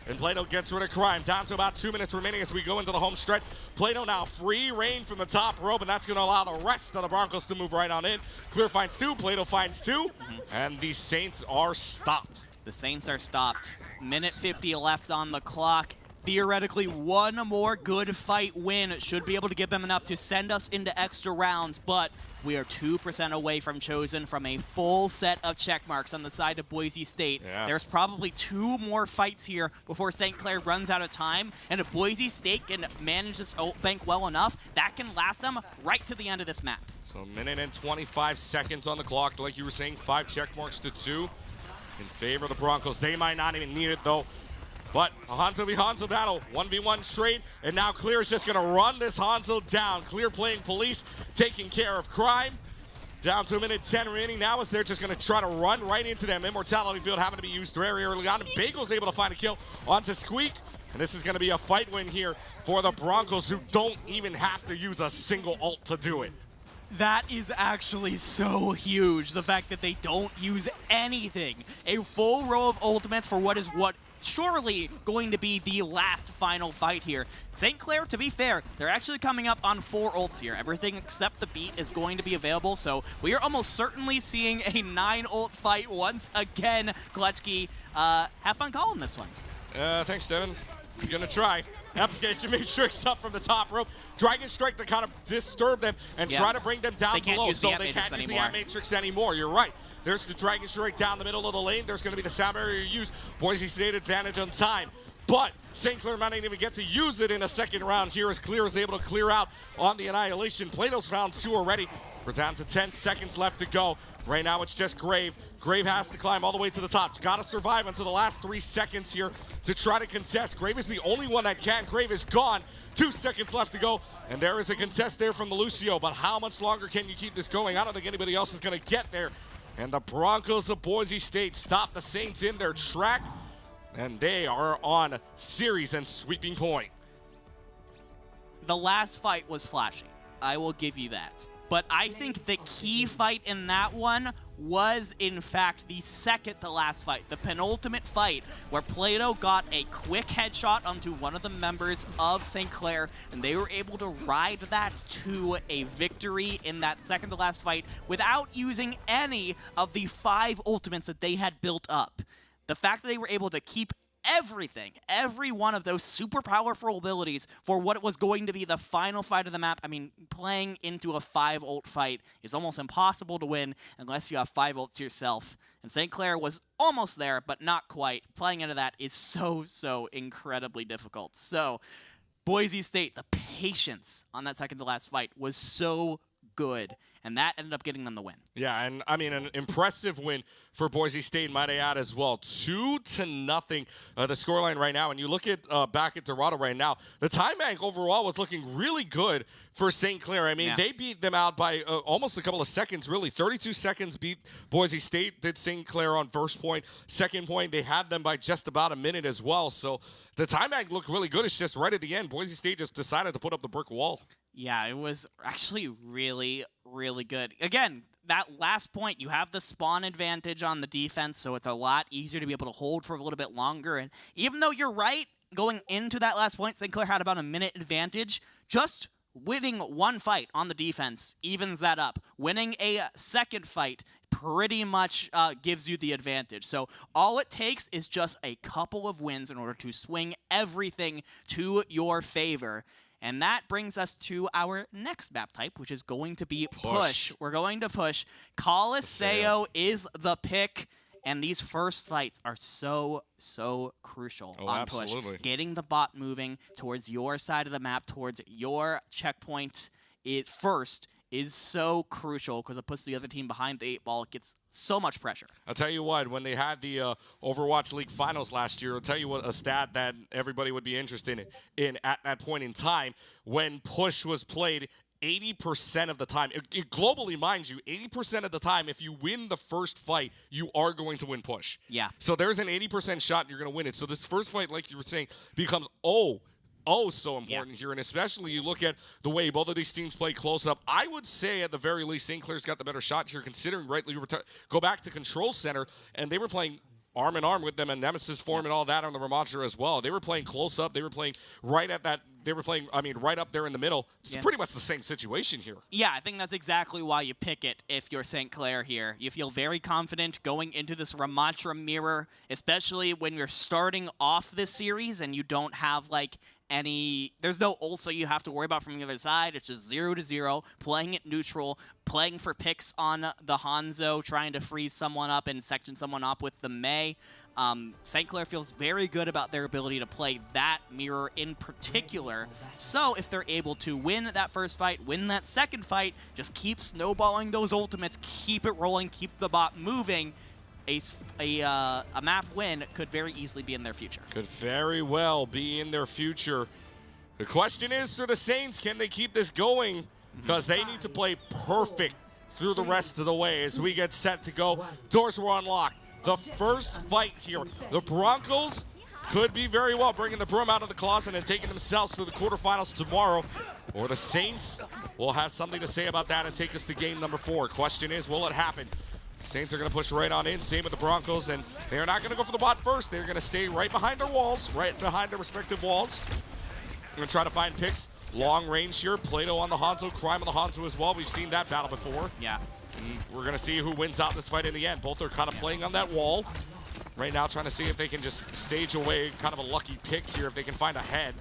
Y: And Plato gets rid of Crime. Down to about 2 minutes remaining as we go into the home stretch. Plato now free reign from the top rope, and that's going to allow the rest of the Broncos to move right on in. Clear finds 2, Plato finds 2, and the Saints are stopped.
Z: The Saints are stopped. Minute 50 left on the clock. Theoretically, one more good fight win should be able to give them enough to send us into extra rounds, but we are 2% away from Chosen from a full set of check marks on the side of Boise State.
Y: Yeah.
Z: There's probably 2 more fights here before St. Clair runs out of time, and if Boise State can manage this ult bank well enough, that can last them right to the end of this map.
Y: So a minute and 25 seconds on the clock. Like you were saying, 5 check marks to 2 in favor of the Broncos. They might not even need it, though. But a Hanzo v Hanzo battle, 1v1 trade, and now Clear is just going to run this Hanzo down. Clear playing police, taking care of Crime. Down to a minute 10 remaining now as they're just going to try to run right into them. Immortality Field having to be used very early on. And Bagel's able to find a kill onto Squeak. And this is going to be a fight win here for the Broncos, who don't even have to use a single ult to do it.
Z: That is actually so huge, the fact that they don't use anything. A full row of ultimates for what surely going to be the last final fight here. St. Clair, to be fair, they're actually coming up on 4 ults here. Everything except the beat is going to be available, so we are almost certainly seeing a 9 ult fight once again. Kletchke, have fun calling this one.
Y: Thanks, Devin. I'm gonna try. Application made sure he's up from the top rope. Dragon Strike to kind of disturb them and try to bring them down below, so they can't use the Ant Matrix anymore. You're right. There's the Dragon Strike down the middle of the lane. There's going to be the sound barrier used. Boise State advantage on time. But St. Clair might not even get to use it in a second round here as Clear is able to clear out on the Annihilation. Plato's found 2 already. We're down to 10 seconds left to go. Right now it's just Grave. Grave has to climb all the way to the top. Got to survive until the last 3 seconds here to try to contest. Grave is the only one that can. Grave is gone. 2 seconds left to go. And there is a contest there from the Lucio. But how much longer can you keep this going? I don't think anybody else is going to get there. And the Broncos of Boise State stop the Saints in their track, and they are on series and sweeping point.
Z: The last fight was flashy. I will give you that. But I think the key fight in that one was, in fact, the second to last fight, the penultimate fight, where Plato got a quick headshot onto one of the members of St. Clair, and they were able to ride that to a victory in that second to last fight without using any of the 5 ultimates that they had built up. The fact that they were able to keep everything, every one of those super powerful abilities for what was going to be the final fight of the map. I mean, playing into a 5-ult fight is almost impossible to win unless you have 5 ults yourself. And St. Clair was almost there, but not quite. Playing into that is so incredibly difficult. So, Boise State, the patience on that second to last fight was so good, and that ended up getting them the win.
Y: Yeah, and I mean, an impressive win for Boise State, might I add as well. 2-0, the scoreline right now. And you look at back at Dorado right now, the time bank overall was looking really good for St. Clair. I mean, they beat them out by almost a couple of seconds, really. 32 seconds beat Boise State, did St. Clair on first point. Second point, they had them by just about a minute as well. So the time bank looked really good. It's just right at the end, Boise State just decided to put up the brick wall.
Z: Yeah, it was actually really good. Again, that last point, you have the spawn advantage on the defense, so it's a lot easier to be able to hold for a little bit longer. And even though you're right, going into that last point, St. Clair had about a minute advantage. Just winning one fight on the defense evens that up. Winning a second fight pretty much gives you the advantage. So all it takes is just a couple of wins in order to swing everything to your favor. And that brings us to our next map type, which is going to be push. We're going to push. Coliseo is the pick, and these first fights are so crucial on push. Getting the bot moving towards your side of the map, towards your checkpoint first is so crucial because it puts the other team behind the 8 ball. It gets so much pressure.
Y: I'll tell you what, when they had the Overwatch League finals last year, I'll tell you what, a stat that everybody would be interested in at that point in time, when push was played 80% of the time, globally, mind you, 80% of the time, if you win the first fight, you are going to win push.
Z: Yeah.
Y: So there's an 80% shot you're going to win it. So this first fight, like you were saying, becomes so important here, and especially you look at the way both of these teams play close up. I would say at the very least St. Clair's got the better shot here, considering rightly go back to Control Center, and they were playing arm in arm with them and Nemesis form and all that on the Ramontra as well. They were playing close up. They were playing right at that. They were playing, I mean, right up there in the middle. It's pretty much the same situation here.
Z: Yeah, I think that's exactly why you pick it if you're St. Clair here. You feel very confident going into this Ramontra mirror, especially when you're starting off this series and you don't have, like, there's no ults you have to worry about from the other side. It's just 0-0, playing it neutral, playing for picks on the Hanzo, trying to freeze someone up and section someone up with the Mei. St. Clair feels very good about their ability to play that mirror in particular. So if they're able to win that first fight, win that second fight, just keep snowballing those ultimates, keep it rolling, keep the bot moving, a map win could very easily be in their future.
Y: Could very well be in their future. The question is for the Saints, can they keep this going? Because they need to play perfect through the rest of the way as we get set to go. Doors were unlocked. The first fight here, the Broncos could be very well bringing the broom out of the closet and taking themselves to the quarterfinals tomorrow. Or the Saints will have something to say about that and take us to game number 4. Question is, will it happen? Saints are going to push right on in, same with the Broncos, and they're not going to go for the bot first. They're going to stay right behind their walls, right behind their respective walls. They're going to try to find picks. Long range here, Plato on the Hanzo, Crime on the Hanzo as well. We've seen that battle before.
Z: Yeah.
Y: We're going to see who wins out this fight in the end. Both are kind of playing on that wall right now, trying to see if they can just stage away kind of a lucky pick here, if they can find a head.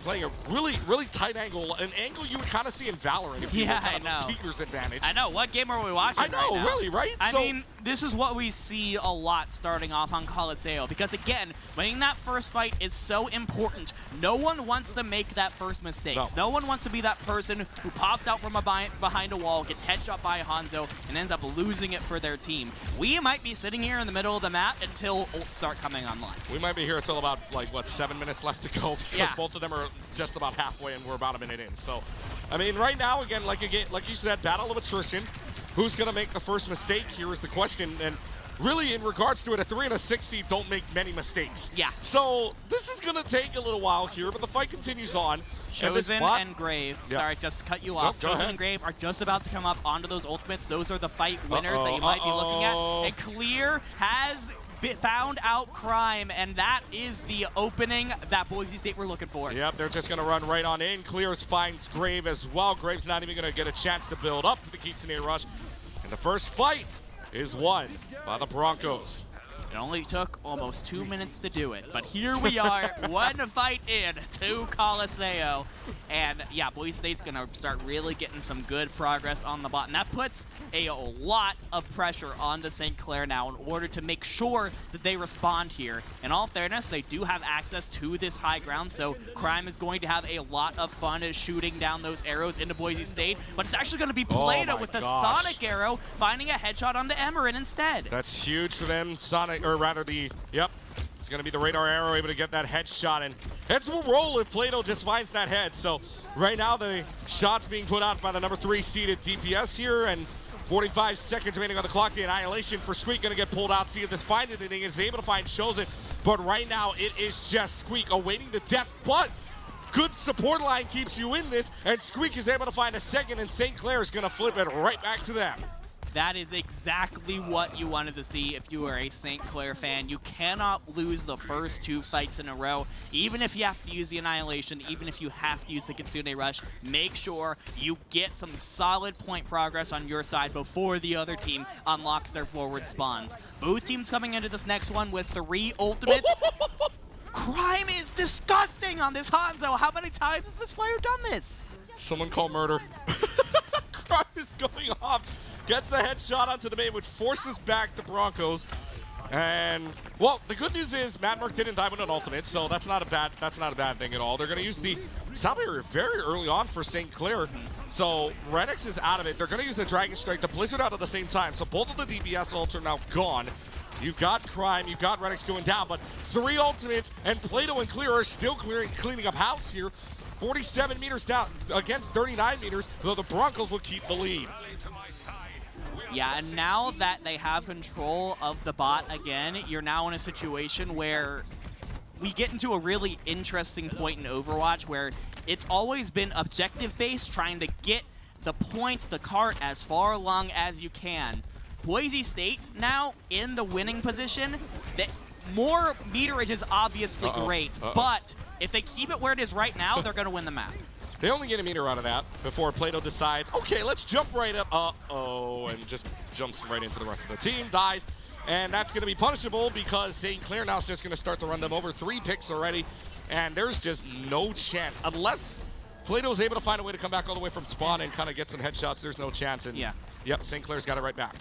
Y: Playing a really tight angle, an angle you would kind of see in Valorant if you were kind of a peeker's advantage.
Z: I know. What game are we watching
Y: I know,
Z: right now?
Y: really, right?
Z: I mean, this is what we see a lot starting off on Coliseo, because again, winning that first fight is so important. No one wants to make that first mistake. No one wants to be that person who pops out from behind a wall, gets headshot by a Hanzo, and ends up losing it for their team. We might be sitting here in the middle of the map until ults start coming online.
Y: We might be here until about, like, what, 7 minutes left to go, because both of them are just about halfway and we're about a minute in. So, I mean, right now, again, like you said, battle of attrition. Who's going to make the first mistake here is the question. And really, in regards to it, a 3 and a 6 seed don't make many mistakes.
Z: Yeah.
Y: So this is going to take a little while here, but the fight continues on.
Z: Chosen and Grave, sorry, just to cut you off.
Y: Go
Z: Chosen
Y: ahead.
Z: and Grave are just about to come up onto those ultimates. Those are the fight winners that you might be looking at. And Clear has found out Crime, and that is the opening that Boise State were looking for.
Y: Yep, they're just going to run right on in. Clears finds Grave as well. Grave's not even going to get a chance to build up to the Kitsune Rush. And the first fight is won by the Broncos.
Z: It only took almost 2 minutes to do it, but here we are, one fight in to Coliseo. And yeah, Boise State's gonna start really getting some good progress on the bot, and that puts a lot of pressure onto St. Clair now in order to make sure that they respond here. In all fairness, they do have access to this high ground, so Crime is going to have a lot of fun shooting down those arrows into Boise State, but it's actually gonna be Plato with the Sonic arrow, finding a headshot onto Emerin instead.
Y: That's huge for them. Sonic, or rather it's going to be the radar arrow able to get that headshot, and heads will roll if Plato just finds that head. So right now the shot's being put out by the number 3 seeded DPS here, and 45 seconds remaining on the clock. The Annihilation for Squeak going to get pulled out, see if this finds anything. Is able to find Chosen, but right now it is just Squeak awaiting the depth, but good support line keeps you in this, and Squeak is able to find a second, and St. Clair is going to flip it right back to them.
Z: That is exactly what you wanted to see if you are a St. Clair fan. You cannot lose the first 2 fights in a row. Even if you have to use the Annihilation, even if you have to use the Kitsune Rush, make sure you get some solid point progress on your side before the other team unlocks their forward spawns. Both teams coming into this next one with 3 ultimates. Crime is disgusting on this Hanzo. How many times has this player done this?
Y: Someone call murder. Crime is going off. Gets the headshot onto the main, which forces back the Broncos. And well, the good news is Madmark didn't die with an ultimate, so that's not a bad thing at all. They're going to use the Salvia very early on for St. Clair. So Redix is out of it. They're going to use the Dragon Strike to Blizzard out at the same time. So both of the DPS ults are now gone. You've got Crime, you've got Redix going down, but 3 ultimates, and Plato and Clear are still cleaning up house here. 47 meters down against 39 meters, though the Broncos will keep the lead.
Z: Yeah, and now that they have control of the bot again, you're now in a situation where we get into a really interesting point in Overwatch where it's always been objective-based, trying to get the point, the cart, as far along as you can. Boise State now in the winning position. More meterage is obviously great, but if they keep it where it is right now, they're going to win the map.
Y: They only get a meter out of that before Plato decides, okay, let's jump right up. And just jumps right into the rest of the team, dies. And that's going to be punishable because St. Clair now is just going to start to run them over. 3 picks already, and there's just no chance. Unless Plato's able to find a way to come back all the way from spawn and kind of get some headshots, there's no chance. And yep, St. Clair's got it right back.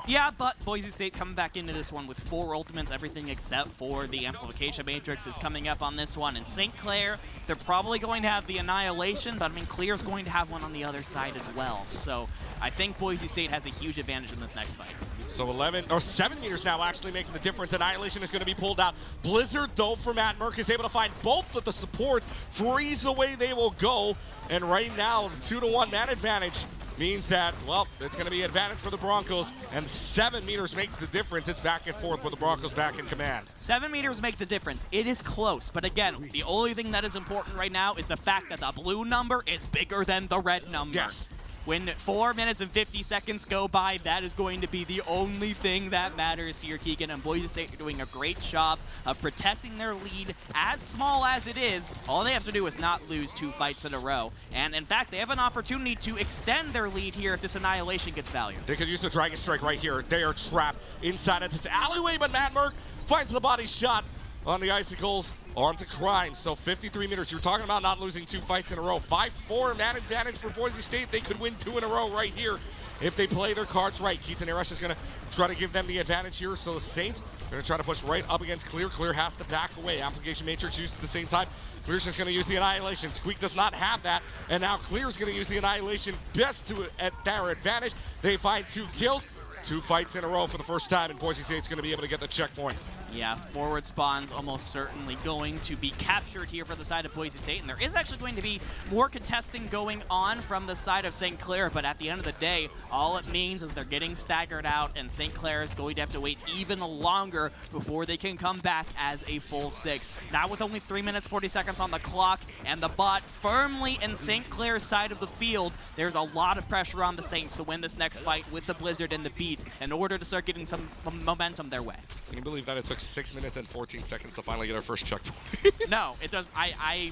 Z: Yeah, but Boise State coming back into this one with 4 ultimates, everything except for the Amplification Matrix is coming up on this one. And St. Clair, they're probably going to have the Annihilation, but I mean, Clear's going to have one on the other side as well. So I think Boise State has a huge advantage in this next fight.
Y: So 7 meters now actually making the difference. Annihilation is going to be pulled out. Blizzard, though, for Matt Merck is able to find both of the supports. Freeze away they will go. And right now, the 2-to-1 man advantage means that, well, it's going to be advantage for the Broncos, and 7 meters makes the difference. It's back and forth with the Broncos back in command.
Z: 7 meters make the difference. It is close, but again, the only thing that is important right now is the fact that the blue number is bigger than the red number.
Y: Yes.
Z: When 4 minutes and 50 seconds go by, that is going to be the only thing that matters here, Keegan. And Boise State are doing a great job of protecting their lead, as small as it is. All they have to do is not lose 2 fights in a row. And in fact, they have an opportunity to extend their lead here if this Annihilation gets value.
Y: They could use the Dragon Strike right here. They are trapped inside of this alleyway, but Matt Merck finds the body shot on the Icicles. Onto Crime, so 53 meters. You're talking about not losing 2 fights in a row. 5-4 man advantage for Boise State. They could win 2 in a row right here if they play their cards right. Keaton Rush is going to try to give them the advantage here. So the Saints are going to try to push right up against Clear. Clear has to back away. Application Matrix used at the same time. Clear's just going to use the Annihilation. Squeak does not have that, and now Clear's going to use the Annihilation best at their advantage. They find 2 kills. 2 fights in a row for the first time, and Boise State's going to be able to get the checkpoint.
Z: Yeah, forward spawns almost certainly going to be captured here for the side of Boise State, and there is actually going to be more contesting going on from the side of St. Clair, but at the end of the day, all it means is they're getting staggered out, and St. Clair is going to have to wait even longer before they can come back as a full 6. Now with only 3 minutes, 40 seconds on the clock, and the bot firmly in St. Clair's side of the field, there's a lot of pressure on the Saints to win this next fight with the Blizzard and the Beat in order to start getting some momentum their way.
Y: Can you believe that it took 6 minutes and 14 seconds to finally get our first checkpoint?
Z: No, it does.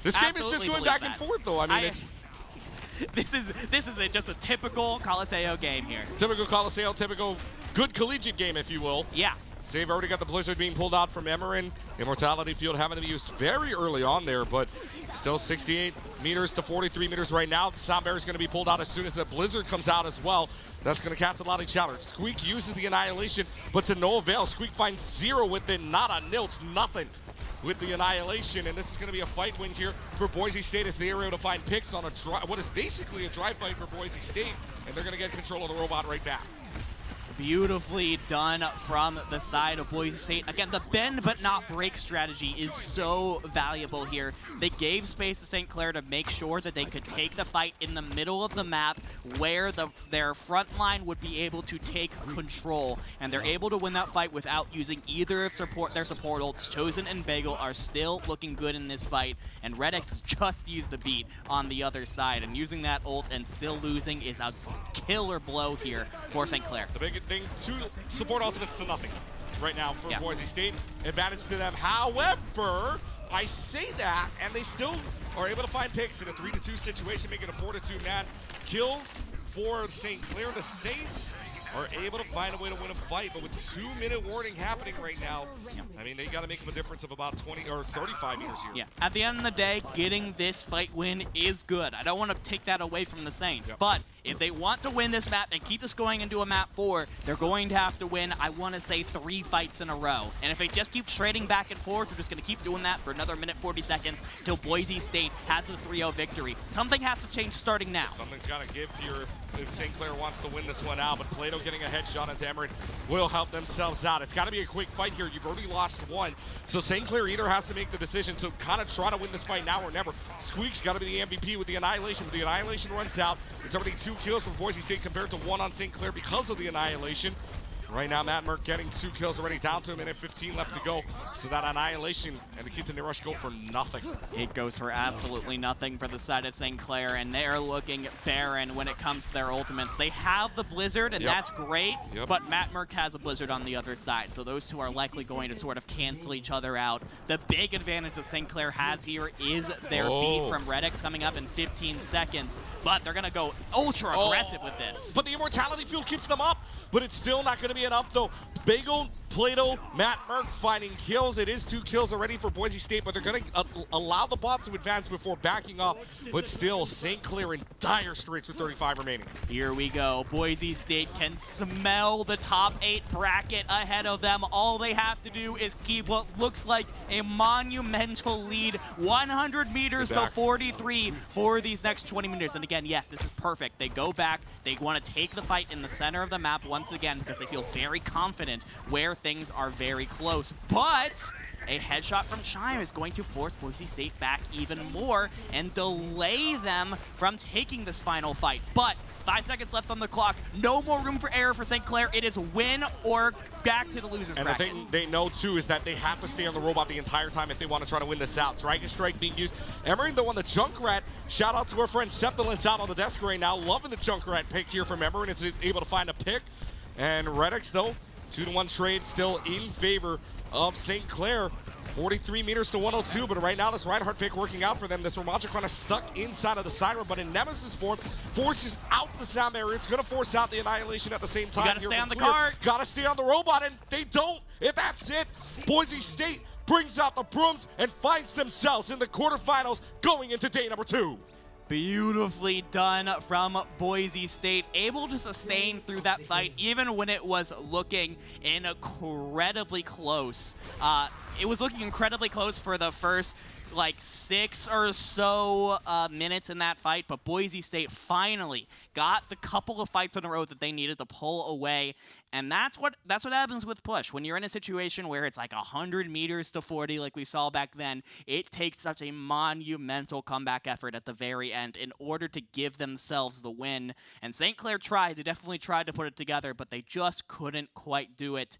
Y: This game is just going back and forth, though. I mean,
Z: this is just a typical Coliseo game here.
Y: Typical Coliseo, typical good collegiate game, if you will.
Z: Yeah.
Y: They've already got the Blizzard being pulled out from Emerin. Immortality Field having to be used very early on there, but still 68 meters to 43 meters right now. The Sound Barrier is going to be pulled out as soon as the Blizzard comes out as well. That's going to cancel out each other. Squeak uses the Annihilation, but to no avail. Squeak finds 0 with it, not a nilch, nothing with the Annihilation, and this is going to be a fight win here for Boise State as they are able to find picks on what is basically a dry fight for Boise State, and they're going to get control of the robot right back.
Z: Beautifully done from the side of Boise State. Again, the bend but not break strategy is so valuable here. They gave space to St. Clair to make sure that they could take the fight in the middle of the map where their front line would be able to take control. And they're able to win that fight without using either of their support ults. Chosen and Bagel are still looking good in this fight. And Red X just used the beat on the other side. And using that ult and still losing is a killer blow here for St. Clair.
Y: The big thing, 2 support ultimates to nothing right now for Boise State. Advantage to them. However, I say that, and they still are able to find picks in a 3-2 situation, making a 4-2 man. Kills for St. Clair. The Saints are able to find a way to win a fight, but with 2-minute warning happening right now, I mean, they got to make them a difference of about 20 or 35 meters here.
Z: Yeah, at the end of the day, getting this fight win is good. I don't want to take that away from the Saints, but if they want to win this map and keep this going into a map 4, they're going to have to win, I want to say, 3 fights in a row. And if they just keep trading back and forth, they're just going to keep doing that for another minute 40 seconds until Boise State has the 3-0 victory. Something has to change starting now.
Y: Something's got to give here if St. Clair wants to win this one out, but Plato getting a headshot into Emerin will help themselves out. It's got to be a quick fight here. You've already lost 1, so St. Clair either has to make the decision to kind of try to win this fight now or never. Squeak's got to be the MVP with the Annihilation. But the Annihilation runs out. It's already 2 kills for Boise State compared to 1 on St. Clair because of the Annihilation. Right now, Matt Merck getting 2 kills already, down to a minute 15 left to go. So that Annihilation and the kids in the rush go for nothing.
Z: It goes for absolutely nothing for the side of St. Clair, and they're looking barren when it comes to their ultimates. They have the Blizzard, and that's great, but Matt Merck has a Blizzard on the other side, so those two are likely going to sort of cancel each other out. The big advantage that St. Clair has here is their beat from Red X coming up in 15 seconds, but they're going to go ultra aggressive with this.
Y: But the Immortality Field keeps them up, but it's still not going to be enough, though. Bagel, Plato, Matt Merck finding kills. It is 2 kills already for Boise State, but they're going to allow the bot to advance before backing off. But still, St. Clair in dire straits with 35 remaining.
Z: Here we go. Boise State can smell the top 8 bracket ahead of them. All they have to do is keep what looks like a monumental lead, 100 meters to 43 for these next 20 meters. And again, yes, this is perfect. They go back. They want to take the fight in the center of the map once again because they feel very confident where things are very close. But a headshot from Chime is going to force Boise State back even more and delay them from taking this final fight. But 5 seconds left on the clock. No more room for error for St. Clair. It is win or back to the loser's bracket.
Y: And the thing they know, too, is that they have to stay on the robot the entire time if they want to try to win this out. Dragon Strike being used. Emery, though, on the Junkrat. Shout out to our friend Septilin's out on the desk right now. Loving the Junkrat pick here from Emery. It's able to find a pick. And Redix, though, 2-1 trade still in favor of St. Clair. 43 meters to 102, but right now this Reinhardt pick working out for them. This Romantic kind of stuck inside of the Siren, but in Nemesis form, forces out the Sound Barrier. It's going to force out the Annihilation at the same time.
Z: You gotta stay on the cart.
Y: Gotta stay on the robot, and they don't. If that's it, Boise State brings out the brooms and finds themselves in the quarterfinals going into day number 2.
Z: Beautifully done from Boise State, able to sustain through that fight even when it was looking incredibly close. It was looking incredibly close for the first like 6 or so minutes in that fight, but Boise State finally got the couple of fights in a row that they needed to pull away, and that's what happens with push. When you're in a situation where it's like 100 meters to 40 like we saw back then, it takes such a monumental comeback effort at the very end in order to give themselves the win, and St. Clair tried. They definitely tried to put it together, but they just couldn't quite do it.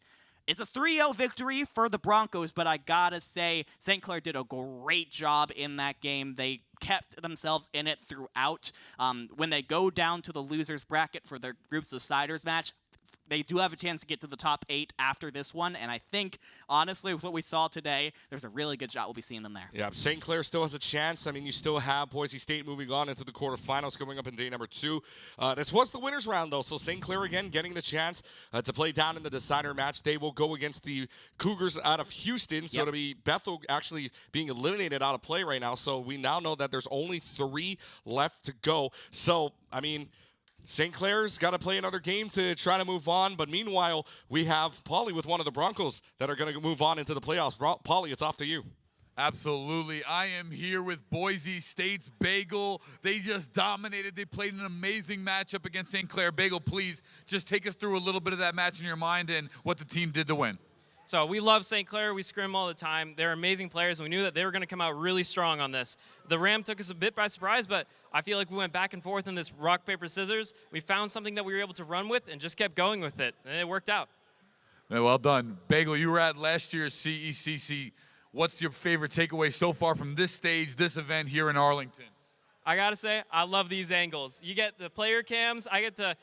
Z: It's a 3-0 victory for the Broncos, but I gotta say, St. Clair did a great job in that game. They kept themselves in it throughout. When they go down to the loser's bracket for their Groups Deciders match, they do have a chance to get to the top 8 after this one, and I think, honestly, with what we saw today, there's a really good shot we'll be seeing them there.
Y: Yeah, St. Clair still has a chance. I mean, you still have Boise State moving on into the quarterfinals coming up in day number 2. This was the winners round, though, so St. Clair again getting the chance to play down in the decider match. They will go against the Cougars out of Houston, so it'll be Bethel actually being eliminated out of play right now, so we now know that there's only 3 left to go. So, I mean, St. Clair's got to play another game to try to move on, but meanwhile, we have Pauly with one of the Broncos that are going to move on into the playoffs. Pauly, it's off to you.
N: Absolutely. I am here with Boise State's Bagel. They just dominated. They played an amazing matchup against St. Clair. Bagel, please just take us through a little bit of that match in your mind and what the team did to win.
A: So we love St. Clair. We scrim all the time. They're amazing players, and we knew that they were going to come out really strong on this. The Ram took us a bit by surprise, but I feel like we went back and forth in this rock, paper, scissors. We found something that we were able to run with and just kept going with it, and it worked out.
N: Well done. Bagel, you were at last year's CECC. What's your favorite takeaway so far from this stage, this event here in Arlington?
A: I got to say, I love these angles. You get the player cams. I get to,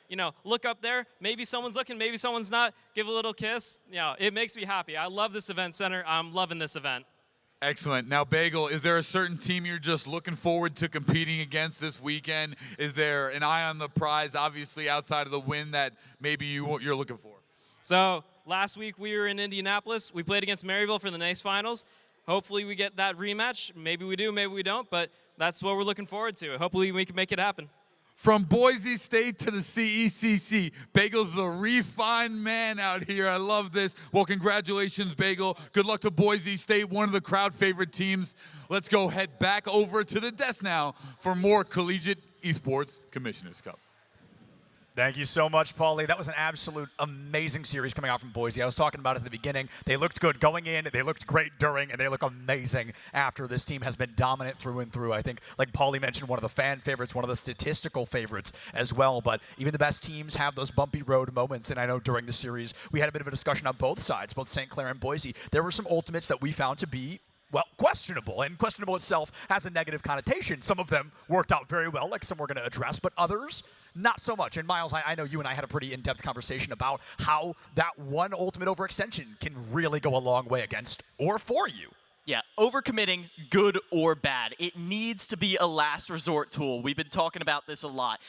A: look up there. Maybe someone's looking, maybe someone's not. Give a little kiss. It makes me happy. I love this event center. I'm loving this event.
N: Excellent. Now, Bagel, is there a certain team you're just looking forward to competing against this weekend? Is there an eye on the prize, obviously, outside of the win that maybe you're looking for?
A: So last week we were in Indianapolis. We played against Maryville for the NACE finals. Hopefully we get that rematch. Maybe we do, maybe we don't, but that's what we're looking forward to. Hopefully we can make it happen.
N: From Boise State to the CECC, Bagel's a refined man out here. I love this. Well, congratulations, Bagel. Good luck to Boise State, one of the crowd favorite teams. Let's go head back over to the desk now for more Collegiate Esports Commissioners Cup.
T: Thank you so much, Paulie. That was an absolute amazing series coming out from Boise. I was talking about it at the beginning. They looked good going in, they looked great during, and they look amazing after. This team has been dominant through and through. I think, like Paulie mentioned, one of the fan favorites, one of the statistical favorites as well. But even the best teams have those bumpy road moments, and I know during the series we had a bit of a discussion on both sides, both St. Clair and Boise. There were some ultimates that we found to be, well, questionable, and questionable itself has a negative connotation. Some of them worked out very well, like some we're going to address, but others, not so much. And Miles, I know you and I had a pretty in-depth conversation about how that one ultimate overextension can really go a long way against or for you.
V: Yeah, overcommitting, good or bad. It needs to be a last resort tool. We've been talking about this a lot.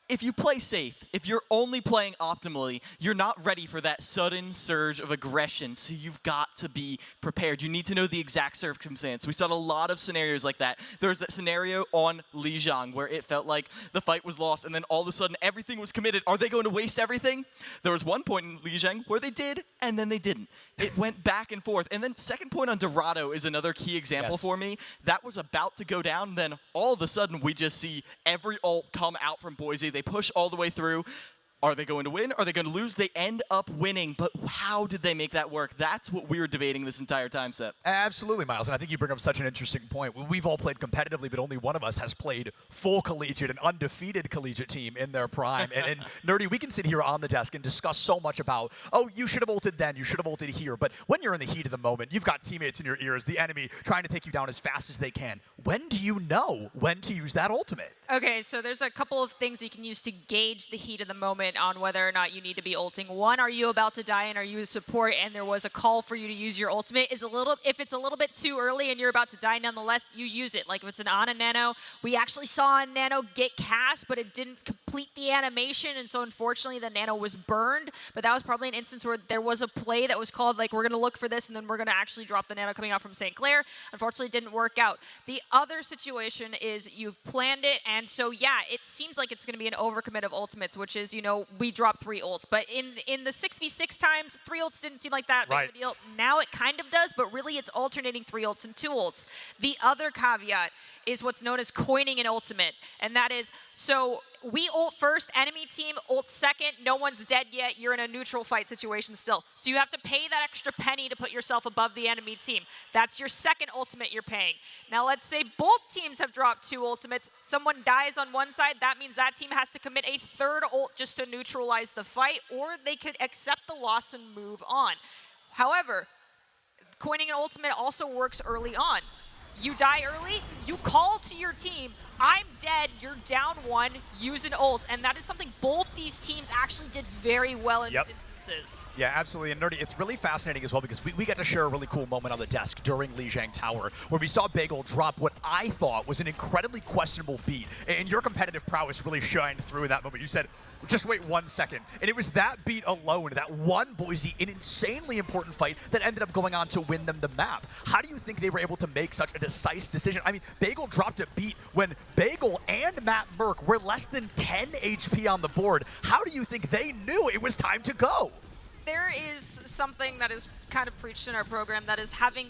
V: If you play safe, if you're only playing optimally, you're not ready for that sudden surge of aggression, so you've got to be prepared. You need to know the exact circumstance. We saw a lot of scenarios like that. There was that scenario on Lijiang where it felt like the fight was lost, and then all of a sudden everything was committed. Are they going to waste everything? There was one point in Lijiang where they did, and then they didn't. It went back and forth. And then second point on Dorado is another key example for me. That was about to go down, then all of a sudden we just see every ult come out from Boise. They push all the way through. Are they going to win? Are they going to lose? They end up winning, but how did they make that work? That's what we were debating this entire time, Sep.
T: Absolutely, Miles, and I think you bring up such an interesting point. We've all played competitively, but only one of us has played full collegiate, an undefeated collegiate team in their prime. and Nerdy, we can sit here on the desk and discuss so much about, oh, you should have ulted then, you should have ulted here, but when you're in the heat of the moment, you've got teammates in your ears, the enemy trying to take you down as fast as they can. When do you know when to use that ultimate?
U: Okay, so there's a couple of things you can use to gauge the heat of the moment on whether or not you need to be ulting. One, are you about to die and are you a support and there was a call for you to use your ultimate? If it's a little bit too early and you're about to die nonetheless, you use it. Like if it's an Ana Nano, we actually saw a Nano get cast, but it didn't complete the animation, and so unfortunately the Nano was burned, but that was probably an instance where there was a play that was called like, we're going to look for this and then we're going to actually drop the Nano coming out from St. Clair. Unfortunately, it didn't work out. The other situation is you've planned it, and so yeah, it seems like it's going to be an overcommit of ultimates, which is, we dropped 3 ults, but in the 6v6 times, 3 ults didn't seem like that big of a deal. Now it kind of does, but really it's alternating 3 ults and 2 ults. The other caveat is what's known as coining an ultimate, and that is, so we ult first, enemy team ult second, no one's dead yet, you're in a neutral fight situation still. So you have to pay that extra penny to put yourself above the enemy team. That's your second ultimate you're paying. Now let's say both teams have dropped 2 ultimates, someone dies on one side, that means that team has to commit a third ult just to neutralize the fight, or they could accept the loss and move on. However, coining an ultimate also works early on. You die early, you call to your team, I'm dead, you're down 1, use an ult. And that is something both these teams actually did very well in these instances.
L: Yeah, absolutely. And Nerdy, it's really fascinating as well because we got to share a really cool moment on the desk during Lijiang Tower where we saw Bagel drop what I thought was an incredibly questionable beat. And your competitive prowess really shined through in that moment. You said, just wait 1 second. And it was that beat alone, that won Boise an insanely important fight that ended up going on to win them the map. How do you think they were able to make such a decisive decision? I mean, Bagel dropped a beat when Bagel and Matt Merck were less than 10 HP on the board. How do you think they knew it was time to go?
U: There is something that is kind of preached in our program that is having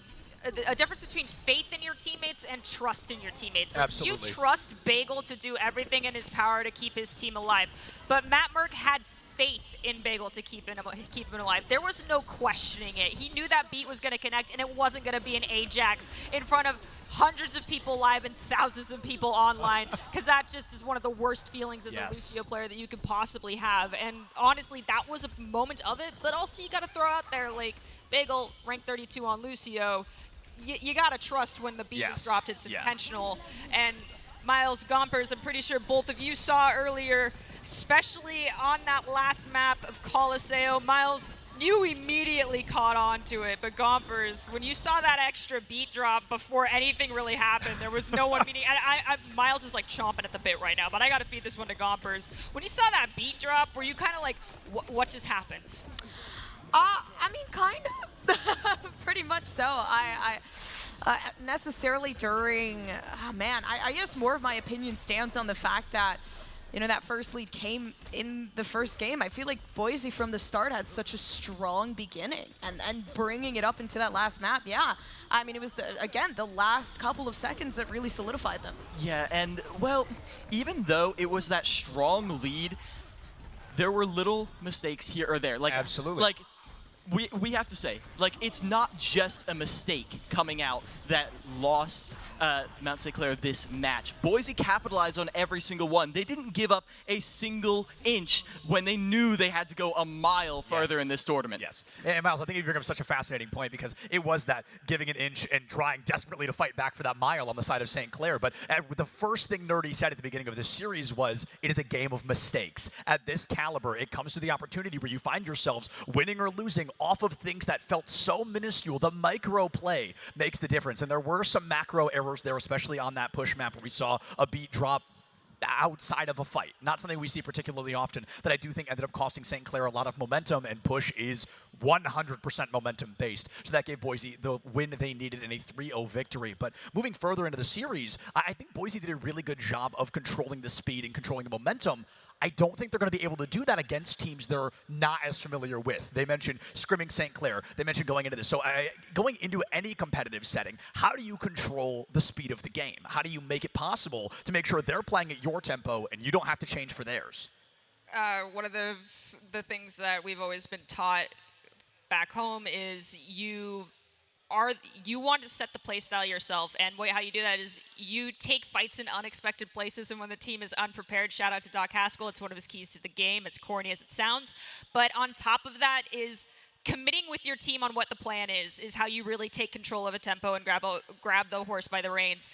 U: a difference between faith in your teammates and trust in your teammates.
L: Absolutely.
U: You trust Bagel to do everything in his power to keep his team alive, but Matt Merck had faith in Bagel to keep him alive. There was no questioning it. He knew that beat was going to connect, and it wasn't going to be an Ajax in front of hundreds of people live and thousands of people online, because that just is one of the worst feelings as a Lucio player that you could possibly have. And honestly, that was a moment of it, but also you got to throw out there, like, Bagel, rank 32 on Lucio, you got to trust when the beat is dropped, it's intentional. And Miles Gompers, I'm pretty sure both of you saw earlier, especially on that last map of Coliseo. Miles, you immediately caught on to it, but Gompers, when you saw that extra beat drop before anything really happened, there was no one meaning. Miles is like chomping at the bit right now, but I got to feed this one to Gompers. When you saw that beat drop, were you kind of like, what just happened?
F: I mean, kind of. Pretty much so. I necessarily during, I guess more of my opinion stands on the fact that, you know, that first lead came in the first game. I feel like Boise from the start had such a strong beginning, and bringing it up into that last map, I mean, it was, again, the last couple of seconds that really solidified them.
V: Yeah, and, well, even though it was that strong lead, there were little mistakes here or there. Like,
L: absolutely.
V: Like, we have to say, like, it's not just a mistake coming out that lost Mount St. Clair this match. Boise capitalized on every single one. They didn't give up a single inch when they knew they had to go a mile further in this tournament.
L: Yes. And Miles, I think you bring up such a fascinating point because it was that giving an inch and trying desperately to fight back for that mile on the side of St. Clair. But the first thing Nerdy said at the beginning of this series was, it is a game of mistakes. At this caliber, it comes to the opportunity where you find yourselves winning or losing off of things that felt so minuscule. The micro play makes the difference. And there were some macro errors there, especially on that push map where we saw a beat drop outside of a fight. Not something we see particularly often, that I do think ended up costing St. Clair a lot of momentum, and push is 100% momentum based. So that gave Boise the win they needed in a 3-0 victory. But moving further into the series, I think Boise did a really good job of controlling the speed and controlling the momentum. I don't think they're going to be able to do that against teams they're not as familiar with. They mentioned scrimming St. Clair. They mentioned going into this. So going into any competitive setting, how do you control the speed of the game? How do you make it possible to make sure they're playing at your tempo and you don't have to change for theirs?
U: One of the things that we've always been taught back home is you want to set the play style yourself, and how you do that is you take fights in unexpected places, and when the team is unprepared, shout out to Doc Haskell, it's one of his keys to the game, as corny as it sounds. But on top of that is committing with your team on what the plan is how you really take control of a tempo and grab the horse by the reins.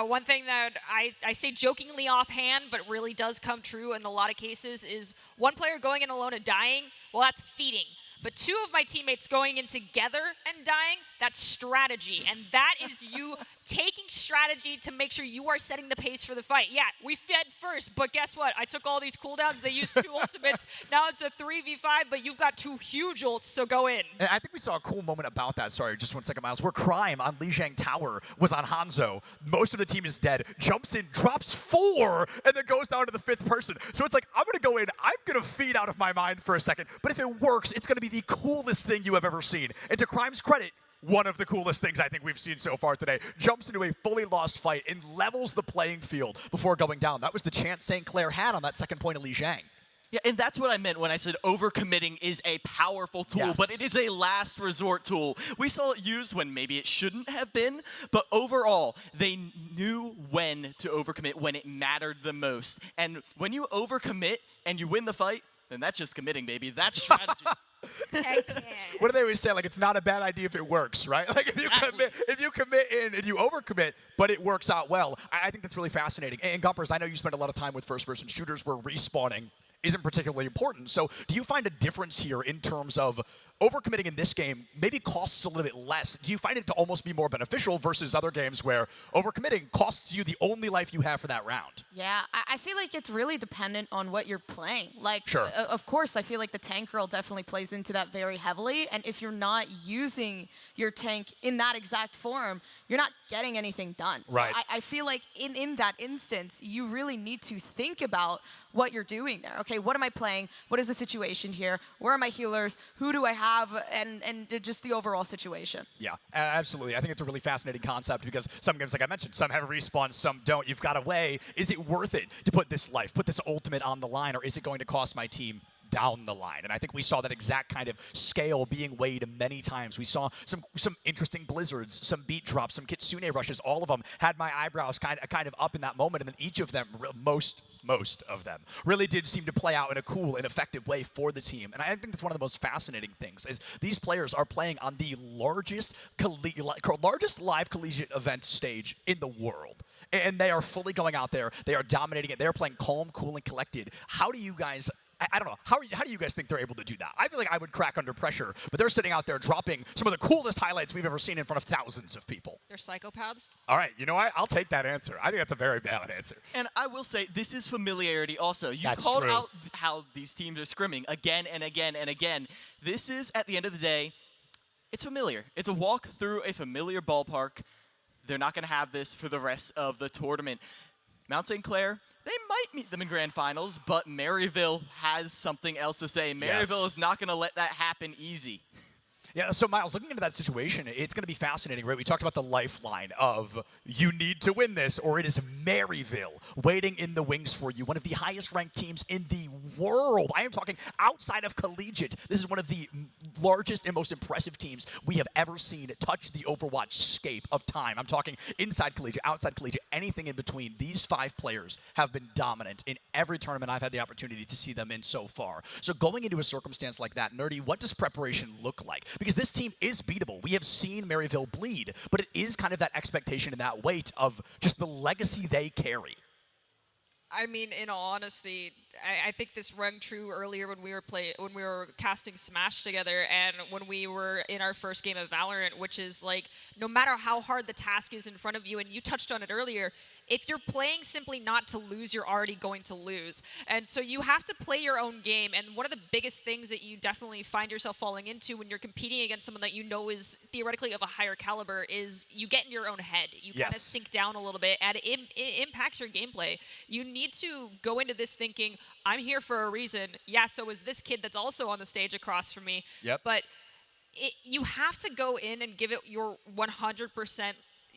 U: One thing that I say jokingly offhand, but really does come true in a lot of cases, is one player going in alone and dying, well, that's feeding. But two of my teammates going in together and dying, that's strategy. And that is you taking strategy to make sure you are setting the pace for the fight. Yeah, we fed first, but guess what? I took all these cooldowns. They used 2 ultimates. Now it's a 3v5, but you've got 2 huge ults, so go in.
L: And I think we saw a cool moment about that. Sorry, just 1 second, Miles. Where Crime on Lijiang Tower was on Hanzo. Most of the team is dead. Jumps in, drops 4, and then goes down to the 5th person. So it's like, I'm going to go in. I'm going to feed out of my mind for a second. But if it works, it's going to be the coolest thing you have ever seen. And to Crime's credit, one of the coolest things I think we've seen so far today. Jumps into a fully lost fight and levels the playing field before going down. That was the chance St. Clair had on that second point of Lijiang.
V: Yeah, and that's what I meant when I said overcommitting is a powerful tool, but it is a last resort tool. We saw it used when maybe it shouldn't have been, but overall, they knew when to overcommit when it mattered the most. And when you overcommit and you win the fight, then that's just committing, baby. That's strategy.
L: What do they always say? Like, it's not a bad idea if it works, right? Like, if you commit in and you overcommit, but it works out well. I think that's really fascinating. And Gumpers, I know you spend a lot of time with first-person shooters where respawning isn't particularly important. So do you find a difference here in terms of overcommitting in this game maybe costs a little bit less? Do you find it to almost be more beneficial versus other games where overcommitting costs you the only life you have for that round?
F: Yeah, I feel like it's really dependent on what you're playing. Like,
L: Sure.
F: Of course, I feel like the tank role definitely plays into that very heavily. And if you're not using your tank in that exact form, you're not getting anything done.
L: Right.
F: So I feel like in that instance, you really need to think about what you're doing there. Okay, what am I playing? What is the situation here? Where are my healers? Who do I have? And just the overall situation.
L: Yeah, absolutely. I think it's a really fascinating concept because some games, like I mentioned, some have respawn, some don't. You've got to weigh, is it worth it to put this life, put this ultimate on the line, or is it going to cost my team down the line? And I think we saw that exact kind of scale being weighed many times. We saw some interesting blizzards, some beat drops, some kitsune rushes. All of them had my eyebrows kind of up in that moment, and then each of them, most of them, really did seem to play out in a cool and effective way for the team. And I think that's one of the most fascinating things is these players are playing on the largest live collegiate event stage in the world. And they are fully going out there. They are dominating it. They are playing calm, cool, and collected. How do you guys... I don't know. How do you guys think they're able to do that? I feel like I would crack under pressure, but they're sitting out there dropping some of the coolest highlights we've ever seen in front of thousands of people.
U: They're psychopaths.
L: All right, you know what? I'll take that answer. I think that's a very valid answer.
V: And I will say, this is familiarity also. You
L: That's
V: called
L: true.
V: out how these teams are scrimming again and again and again. This is, at the end of the day, it's familiar. It's a walk through a familiar ballpark. They're not going to have this for the rest of the tournament. Mount St. Clair, they might meet them in grand finals, but Maryville has something else to say. Maryville is not going to let that happen easy.
L: Yeah, so Miles, looking into that situation, it's going to be fascinating, right? We talked about the lifeline of you need to win this, or it is Maryville waiting in the wings for you. One of the highest ranked teams in the world. I am talking outside of collegiate. This is one of the largest and most impressive teams we have ever seen touch the Overwatch scape of time. I'm talking inside collegiate, outside collegiate, anything in between. These 5 players have been dominant in every tournament I've had the opportunity to see them in so far. So going into a circumstance like that, Nerdy, what does preparation look like? Because this team is beatable. We have seen Maryville bleed, but it is kind of that expectation and that weight of just the legacy they carry.
U: I mean, in all honesty, I think this rang true earlier when we were casting Smash together, and when we were in our first game of Valorant, which is like, no matter how hard the task is in front of you, and you touched on it earlier, if you're playing simply not to lose, you're already going to lose. And so you have to play your own game. And one of the biggest things that you definitely find yourself falling into when you're competing against someone that you know is theoretically of a higher caliber is you get in your own head. You kind of sink down a little bit, and it impacts your gameplay. You need to go into this thinking, I'm here for a reason. Yeah, so is this kid that's also on the stage across from me.
L: Yep.
U: But you have to go in and give it your 100%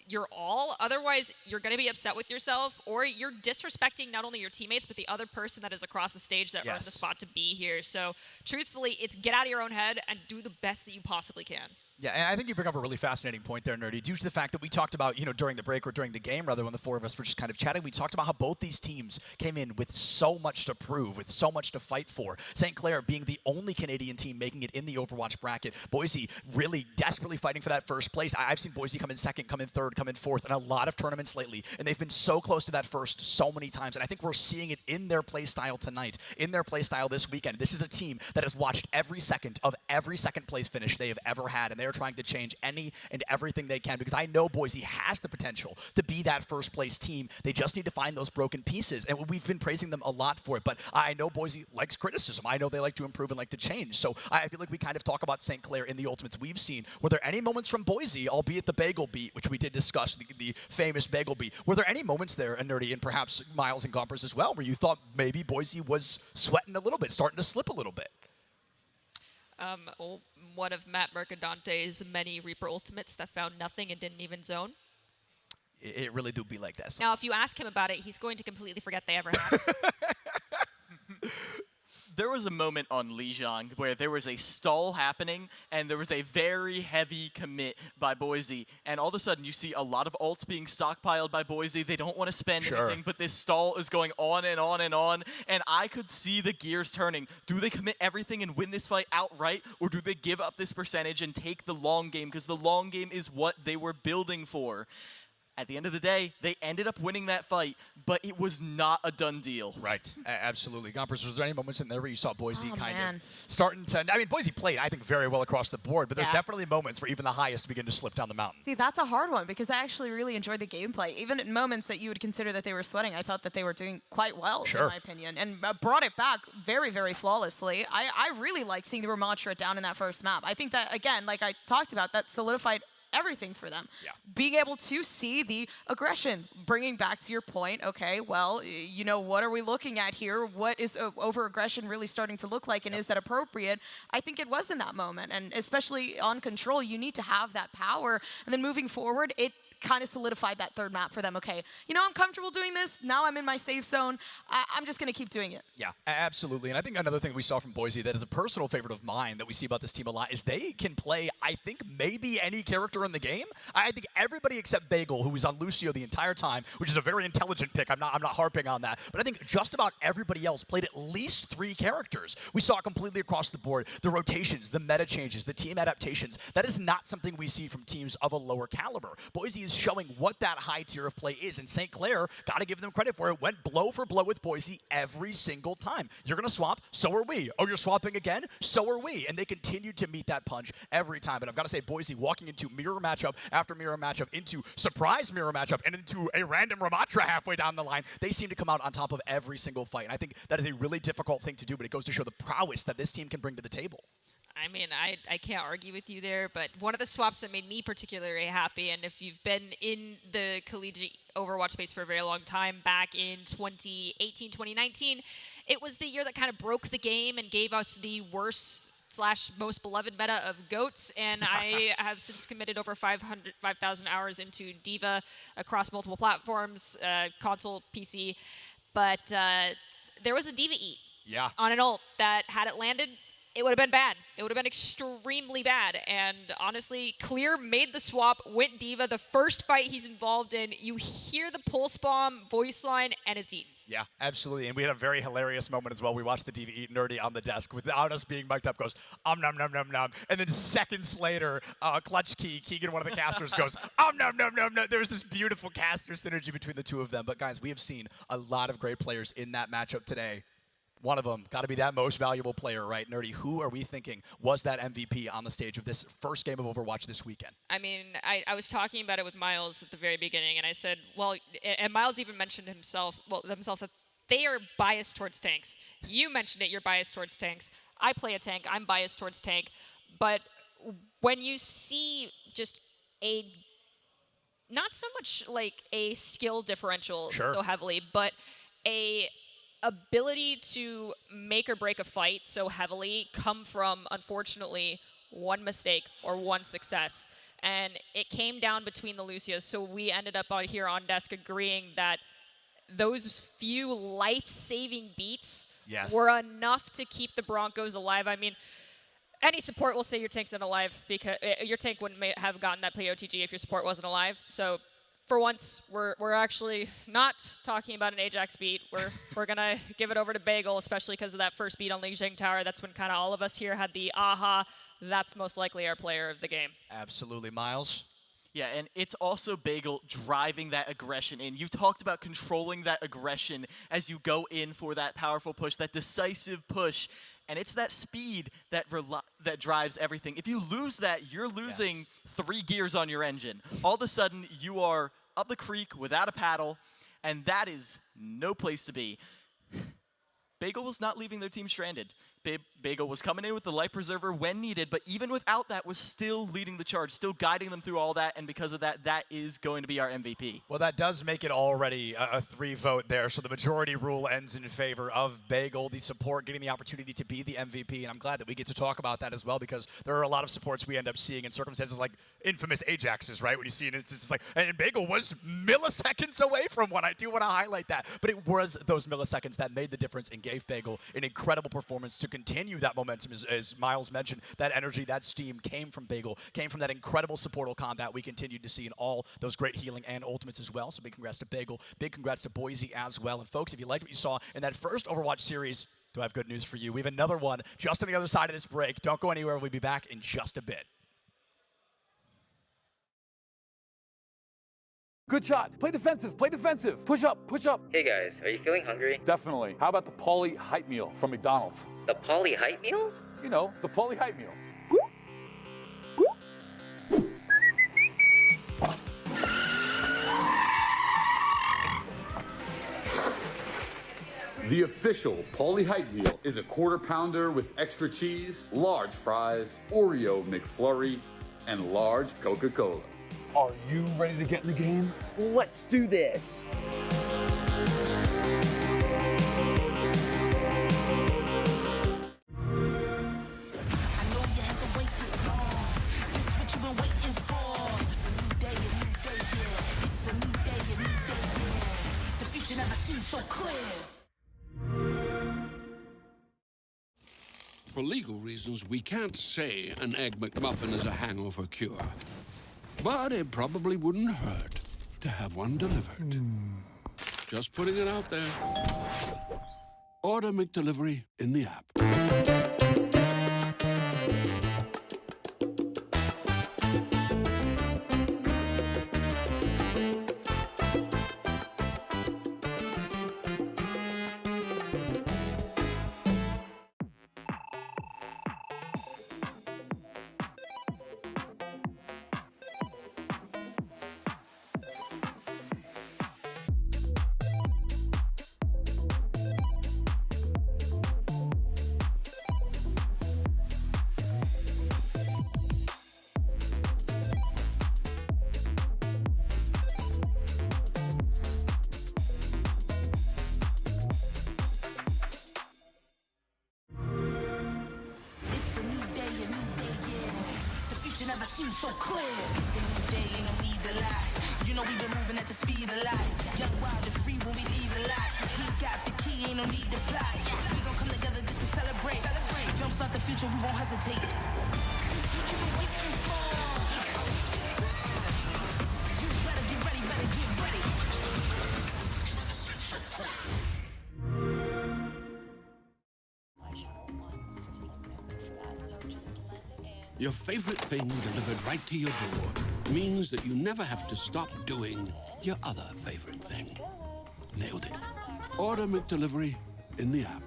U: your all. Otherwise, you're going to be upset with yourself, or you're disrespecting not only your teammates, but the other person that is across the stage that earned the spot to be here. So truthfully, it's get out of your own head and do the best that you possibly can.
L: Yeah, and I think you bring up a really fascinating point there, Nerdy, due to the fact that we talked about, during the break or during the game, rather, when the 4 of us were just kind of chatting, we talked about how both these teams came in with so much to prove, with so much to fight for. St. Clair being the only Canadian team making it in the Overwatch bracket. Boise really desperately fighting for that first place. I've seen Boise come in second, come in third, come in fourth in a lot of tournaments lately, and they've been so close to that first so many times, and I think we're seeing it in their play style tonight, in their play style this weekend. This is a team that has watched every second of every second place finish they have ever had, and they are trying to change any and everything they can, because I know Boise has the potential to be that first place team. They just need to find those broken pieces, and we've been praising them a lot for it, but I know Boise likes criticism. I know they like to improve and like to change, so I feel like we kind of talk about St. Clair in the ultimates we've seen. Were there any moments from Boise, albeit the bagel beat, which we did discuss, the famous bagel beat, were there any moments there, Nerdy, and perhaps Miles and Gompers as well, where you thought maybe Boise was sweating a little bit, starting to slip a little bit?
U: One of Matt Mercadante's many Reaper ultimates that found nothing and didn't even zone.
L: It really do be like that.
U: Now, if you ask him about it, he's going to completely forget they ever happened.
V: there was a moment on Lijiang where there was a stall happening, and there was a very heavy commit by Boise, and all of a sudden you see a lot of ults being stockpiled by Boise. They don't want to spend anything, but this stall is going on and on and on, and I could see the gears turning. Do they commit everything and win this fight outright, or do they give up this percentage and take the long game? Because the long game is what they were building for. At the end of the day, they ended up winning that fight, but it was not a done deal.
L: Right, absolutely. Gompers, was there any moments in there where you saw Boise of starting to, I mean, Boise played, I think, very well across the board, but there's definitely moments where even the highest begin to slip down the mountain.
F: See, that's a hard one because I actually really enjoyed the gameplay. Even in moments that you would consider that they were sweating, I thought that they were doing quite well, in my opinion, and brought it back very, very flawlessly. I really like seeing the Ramattra down in that first map. I think that, again, like I talked about, that solidified everything for them. Being able to see the aggression, bringing back to your point, okay, well, you know, what are we looking at here? What is over-aggression really starting to look like, and is that appropriate? I think it was in that moment, and especially on control, you need to have that power, and then moving forward, it kind of solidified that third map for them. Okay, you know, I'm comfortable doing this. Now I'm in my safe zone. I'm just going to keep doing it.
L: Yeah, absolutely. And I think another thing we saw from Boise that is a personal favorite of mine that we see about this team a lot is they can play, I think, maybe any character in the game. I think everybody except Bagel, who was on Lucio the entire time, which is a very intelligent pick. I'm not harping on that. But I think just about everybody else played at least 3 characters. We saw it completely across the board. The rotations, the meta changes, the team adaptations. That is not something we see from teams of a lower caliber. Boise is showing what that high tier of play is, and St. Clair, got to give them credit for it, went blow for blow with Boise every single time. You're going to swap, so are we. Oh, you're swapping again? So are we. And they continued to meet that punch every time. And I've got to say, Boise walking into mirror matchup after mirror matchup, into surprise mirror matchup, and into a random Ramattra halfway down the line, they seem to come out on top of every single fight. And I think that is a really difficult thing to do, but it goes to show the prowess that this team can bring to the table.
U: I mean, I can't argue with you there, but one of the swaps that made me particularly happy, and if you've been in the collegiate Overwatch space for a very long time, back in 2018, 2019, it was the year that kind of broke the game and gave us the worst / most beloved meta of GOATs, and I have since committed over 5,000 hours into D.Va across multiple platforms, console, PC, but there was a D.Va eat on an ult that, had it landed, it would have been bad. It would have been extremely bad. And honestly, Clear made the swap, went D.Va. The first fight he's involved in, you hear the pulse bomb voice line, and it's eaten.
L: Yeah, absolutely. And we had a very hilarious moment as well. We watched the D.Va eat Nerdy on the desk without us being mic'd up, goes, nom, nom, nom, nom. And then seconds later, Clutch Key, Keegan, one of the casters, goes, nom, nom, nom. There's this beautiful caster synergy between the two of them. But guys, we have seen a lot of great players in that matchup today. One of them got to be that most valuable player, right? Nerdy, who are we thinking was that MVP on the stage of this first game of Overwatch this weekend?
U: I mean, I was talking about it with Miles at the very beginning, and I said, well, and Miles even mentioned themselves that they are biased towards tanks. You mentioned it, you're biased towards tanks. I play a tank, I'm biased towards tank. But when you see just not so much like a skill differential so heavily, but a ability to make or break a fight so heavily come from, unfortunately, one mistake or one success. And it came down between the Lucios, so we ended up out here on desk agreeing that those few life-saving beats were enough to keep the Broncos alive. I mean, any support will say your tank's not alive, because your tank wouldn't have gotten that play OTG if your support wasn't alive. So for once, we're actually not talking about an Ajax beat. We're gonna give it over to Bagel, especially because of that first beat on Lijiang Tower. That's when kind of all of us here had the aha. That's most likely our player of the game.
L: Absolutely, Miles.
V: Yeah, and it's also Bagel driving that aggression in. You've talked about controlling that aggression as you go in for that powerful push, that decisive push. And it's that speed that drives everything. If you lose that, you're losing 3 gears on your engine. All of a sudden, you are up the creek without a paddle, and that is no place to be. Bagel was not leaving their team stranded. Bagel was coming in with the life preserver when needed, but even without that was still leading the charge, still guiding them through all that, and because of that, that is going to be our MVP.
L: Well, that does make it already a 3-vote there, so the majority rule ends in favor of Bagel, the support getting the opportunity to be the MVP, and I'm glad that we get to talk about that as well, because there are a lot of supports we end up seeing in circumstances like infamous Ajaxes, right? When you see an instance, it's like, and Bagel was milliseconds away from one. I do want to highlight that, but it was those milliseconds that made the difference and gave Bagel an incredible performance to continue that momentum. As Miles mentioned, that energy, that steam came from Bagel, came from that incredible supportal combat we continued to see in all those great healing and ultimates as well. So big congrats to Bagel, big congrats to Boise as well. And folks, if you liked what you saw in that first Overwatch series, do I have good news for you? We have another one just on the other side of this break. Don't go anywhere. We'll be back in just a bit.
I: Good shot. Play defensive. Play defensive. Push up. Push up.
B: Hey guys, are you feeling hungry?
I: Definitely. How about the Pauly Hype Meal from McDonald's?
B: The Pauly Hype Meal?
I: You know, the Pauly Hype Meal.
C: The official Pauly Hype Meal is a quarter pounder with extra cheese, large fries, Oreo McFlurry, and large Coca-Cola.
I: Are you ready to get in the game? Let's do this.
J: For legal reasons, we can't say an Egg McMuffin is a hangover cure. But it probably wouldn't hurt to have one delivered. Just putting it out there. Order McDelivery in the app.
K: Never seemed so clear. It's a new day and no need to lie. You know we've been moving at the speed of light. Young, wild, and free when we lead a lot. We got the key, ain't no need to fly. We gon' come together just to celebrate. Jumpstart the future, we won't hesitate. This is what you've been waiting for. You better get ready, better get ready.
J: Your favorite thing delivered right to your door means that you never have to stop doing your other favorite thing. Nailed it. Order McDelivery in the app.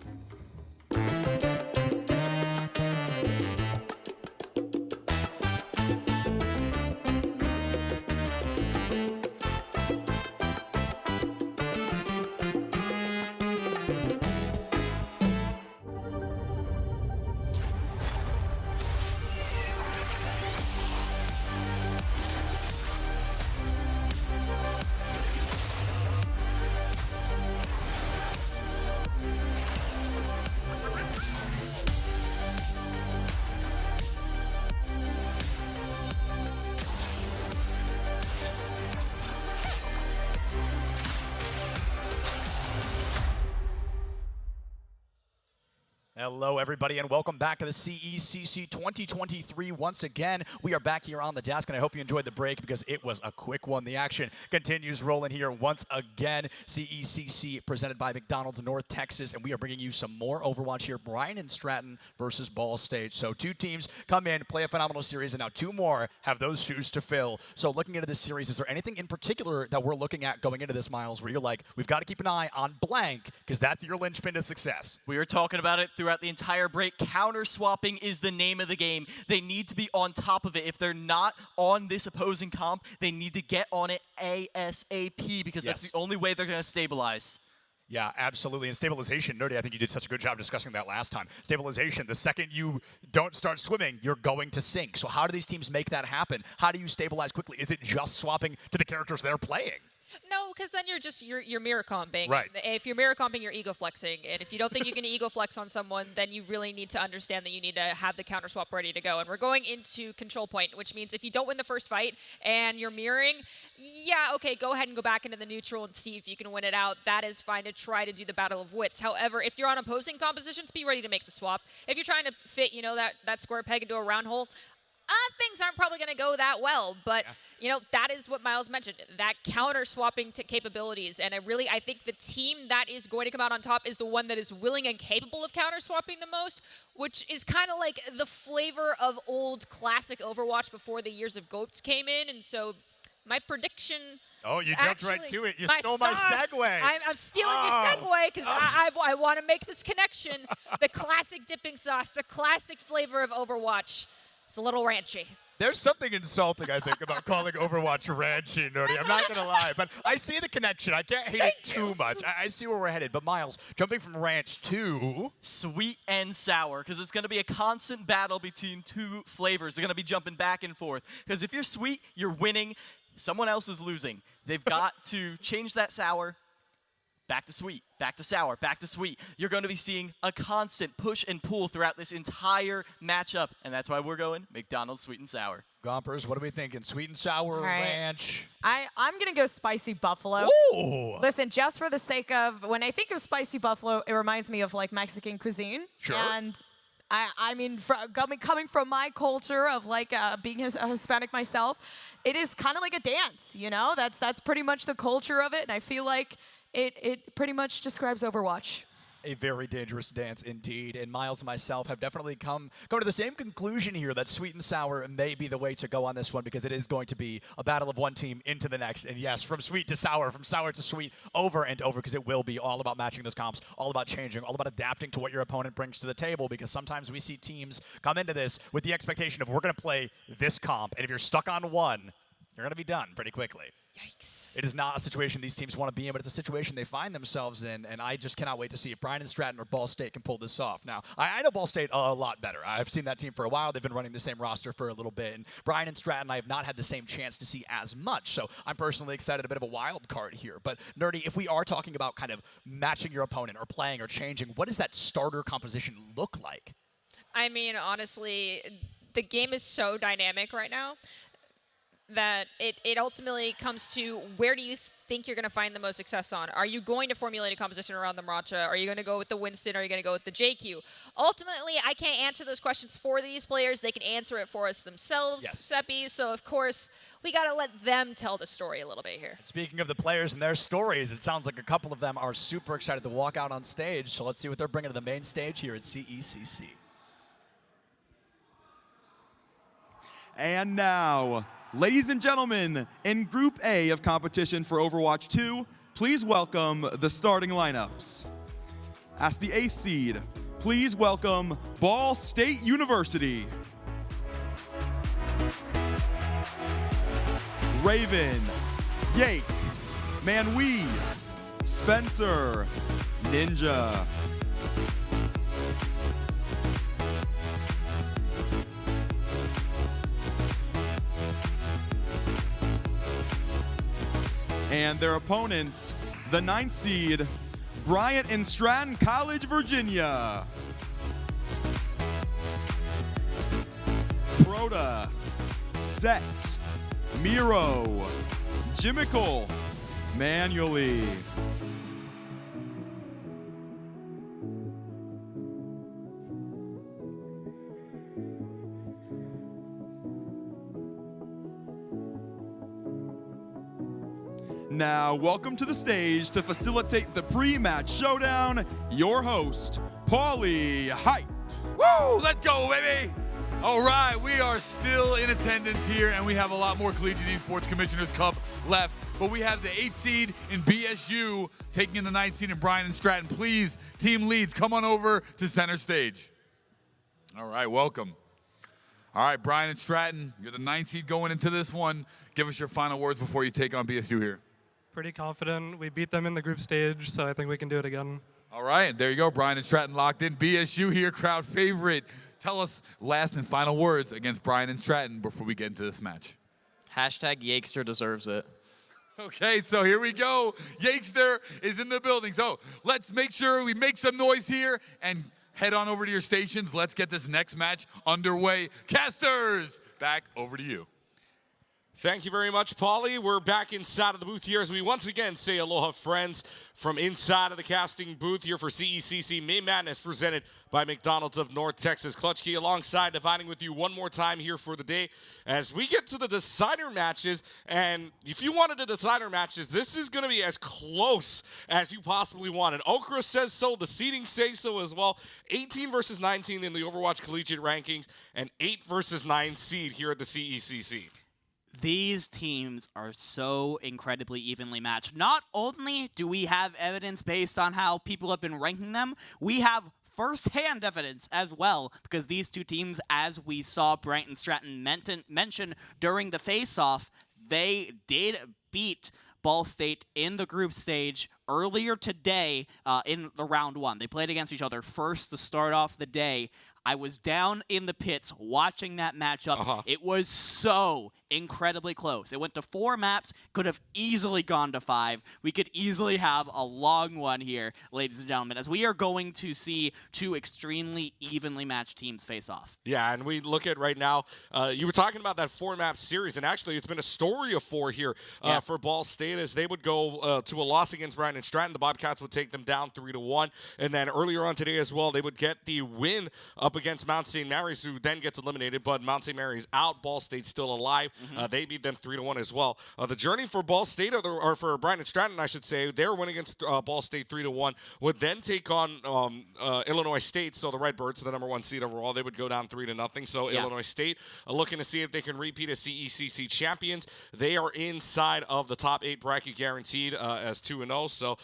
L: Hello, everybody, and welcome back to the CECC 2023. Once again, we are back here on the desk, and I hope you enjoyed the break because it was a quick one. The action continues rolling here once again. CECC presented by McDonald's North Texas, and we are bringing you some more Overwatch here. Bryan and Stratton versus Ball State. So 2 teams come in, play a phenomenal series, and now 2 more have those shoes to fill. So looking into this series, is there anything in particular that we're looking at going into this, Miles, where you're like, we've got to keep an eye on blank because that's your linchpin to success?
V: We were talking about it throughout the entire break. Counter swapping is the name of the game. They need to be on top of it. If they're not on this opposing comp, they need to get on it ASAP because that's the only way they're going to stabilize.
L: Yeah, absolutely. And stabilization, Nerdy, I think you did such a good job discussing that last time. Stabilization, the second you don't start swimming, you're going to sink. So how do these teams make that happen? How do you stabilize quickly? Is it just swapping to the characters they're playing?
U: No, because then you're mirror comping.
L: Right.
U: If you're mirror comping, you're ego flexing. And if you don't think you can ego flex on someone, then you really need to understand that you need to have the counter swap ready to go. And we're going into control point, which means if you don't win the first fight and you're mirroring, yeah, okay, go ahead and go back into the neutral and see if you can win it out. That is fine to try to do the battle of wits. However, if you're on opposing compositions, be ready to make the swap. If you're trying to fit, that square peg into a round hole, things aren't probably going to go that well, but that is what Miles mentioned, that counter swapping capabilities. And I think the team that is going to come out on top is the one that is willing and capable of counter swapping the most, which is kind of like the flavor of old classic Overwatch before the years of GOATs came in. And so my prediction.
L: Oh, you jumped right to it. You stole my segue.
U: I'm stealing your segue because I want to make this connection. The classic dipping sauce, the classic flavor of Overwatch. It's a little ranchy.
L: There's something insulting, I think, about calling Overwatch ranchy, Nerdy. I'm not going to lie, but I see the connection. I can't hate it too much. I see where we're headed. But, Miles, jumping from ranch to
V: sweet and sour, because it's going to be a constant battle between two flavors. They're going to be jumping back and forth. Because if you're sweet, you're winning. Someone else is losing. They've got to change that sour. Back to sweet, back to sour, back to sweet. You're going to be seeing a constant push and pull throughout this entire matchup, and that's why we're going McDonald's sweet and sour.
L: Gompers, what are we thinking? Sweet and sour, ranch?
F: I'm going to go spicy buffalo.
L: Ooh.
F: Listen, just for the sake of, when I think of spicy buffalo, it reminds me of like Mexican cuisine.
L: Sure.
F: And I mean, coming from my culture of like being a Hispanic myself, it is kind of like a dance, That's pretty much the culture of it, and I feel like it pretty much describes Overwatch.
L: A very dangerous dance indeed. And Miles and myself have definitely come to the same conclusion here that sweet and sour may be the way to go on this one, because it is going to be a battle of one team into the next. And yes, from sweet to sour, from sour to sweet, over and over, because it will be all about matching those comps, all about changing, all about adapting to what your opponent brings to the table, because sometimes we see teams come into this with the expectation of we're going to play this comp, and if you're stuck on one, you're going to be done pretty quickly.
U: Yikes.
L: It is not a situation these teams want to be in, but it's a situation they find themselves in, and I just cannot wait to see if Brian and Stratton or Ball State can pull this off. Now, I know Ball State a lot better. I've seen that team for a while. They've been running the same roster for a little bit, and Brian and Stratton I have not had the same chance to see as much, so I'm personally excited, a bit of a wild card here. But, Nerdy, if we are talking about kind of matching your opponent or playing or changing, what does that starter composition look like?
U: I mean, honestly, the game is so dynamic right now that it ultimately comes to where do you think you're going to find the most success on? Are you going to formulate a composition around the Maracha? Are you going to go with the Winston? Are you going to go with the JQ? Ultimately, I can't answer those questions for these players. They can answer it for us themselves, Seppi. So, of course, we got to let them tell the story a little bit here.
L: Speaking of the players and their stories, it sounds like a couple of them are super excited to walk out on stage. So let's see what they're bringing to the main stage here at CECC.
D: And now, ladies and gentlemen, in Group A of competition for Overwatch 2, please welcome the starting lineups. As the A seed, please welcome Ball State University. Raven, Yake, Manwee, Spencer, Ninja. And their opponents, the 9th seed, Bryant and Stratton College, Virginia. Proda, Set, Miro, Jimical, Manually. Now, welcome to the stage to facilitate the pre-match showdown, your host, Paulie Hype.
N: Woo! Let's go, baby! All right, we are still in attendance here, and we have a lot more Collegiate Esports Commissioners Cup left. But we have the 8th seed in BSU taking in the 9th seed in Brian and Stratton. Please, team leads, come on over to center stage. All right, welcome. All right, Brian and Stratton, you're the 9th seed going into this one. Give us your final words before you take on BSU here.
G: pretty confident. We beat them in the group stage, so I think we can do it again.
H: All right, there you go. Brian and Stratton locked in. BSU here, crowd favorite. Tell us last and final words against Brian and Stratton before we get into this match.
A: Hashtag Yakester deserves it.
H: Okay, so here we go. Yakester is in the building. So let's make sure we make some noise here and head on over to your stations. Let's get this next match underway. Casters, back over to you.
Y: Thank you very much, Paulie. We're back inside of the booth here as we once again say aloha, friends, from inside of the casting booth here for CECC May Madness, presented by McDonald's of North Texas. Clutch Key alongside, dividing with you one more time here for the day as we get to the decider matches. And if you wanted the decider matches, this is going to be as close as you possibly wanted. Okra says so. The seeding says so as well. 18 versus 19 in the Overwatch Collegiate rankings and 8 versus 9 seed here at the CECC.
Z: These teams are so incredibly evenly matched. Not only do we have evidence based on how people have been ranking them, we have first-hand evidence as well, because these two teams, as we saw Brighton Stratton mention during the face-off, they did beat Ball State in the group stage earlier today in the round 1. They played against each other first to start off the day. I was down in the pits watching that matchup. It was so incredibly close. It went to 4 maps, could have easily gone to 5. We could easily have a long one here, ladies and gentlemen, as we are going to see two extremely evenly matched teams face off.
Y: Yeah, and we look at right now, you were talking about that 4-map series, and actually it's been a story of 4 here for Ball State as they would go to a loss against Brian and Stratton. The Bobcats would take them down 3-1, and then earlier on today as well, they would get the win up against Mount St. Mary's, who then gets eliminated, but Mount St. Mary's out, Ball State still alive. They beat them 3-1 as well. The journey for Ball State, or for Brian and Stratton, I should say, their win against Ball State 3-1 would then take on Illinois State, so the Redbirds, the number 1 seed overall, they would go down 3-0. So Illinois State looking to see if they can repeat as CECC champions. They are inside of the top 8 bracket guaranteed as 2-0, so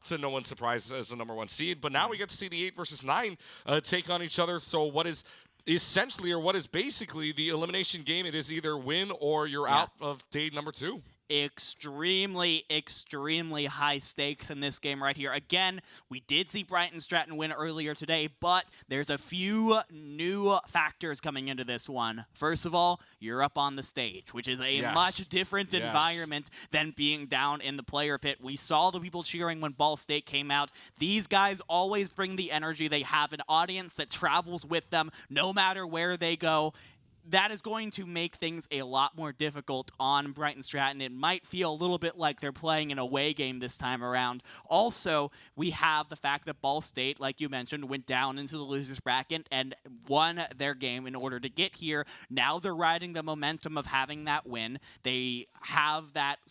Y: to no one's surprise as the number 1 seed. But now we get to see the 8 versus 9 take on each other. So what is essentially, or what is basically the elimination game, it is either win or you're out of day number 2.
Z: Extremely high stakes in this game right here. Again, we did see Brighton Stratton win earlier today, but there's a few new factors coming into this one. First of all, you're up on the stage, which is a much different environment than being down in the player pit. We saw the people cheering when Ball State came out. These guys always bring the energy. They have an audience that travels with them no matter where they go. That is going to make things a lot more difficult on Brighton Stratton. It might feel a little bit like they're playing an away game this time around. Also, we have the fact that Ball State, like you mentioned, went down into the losers bracket and won their game in order to get here. Now they're riding the momentum of having that win. They have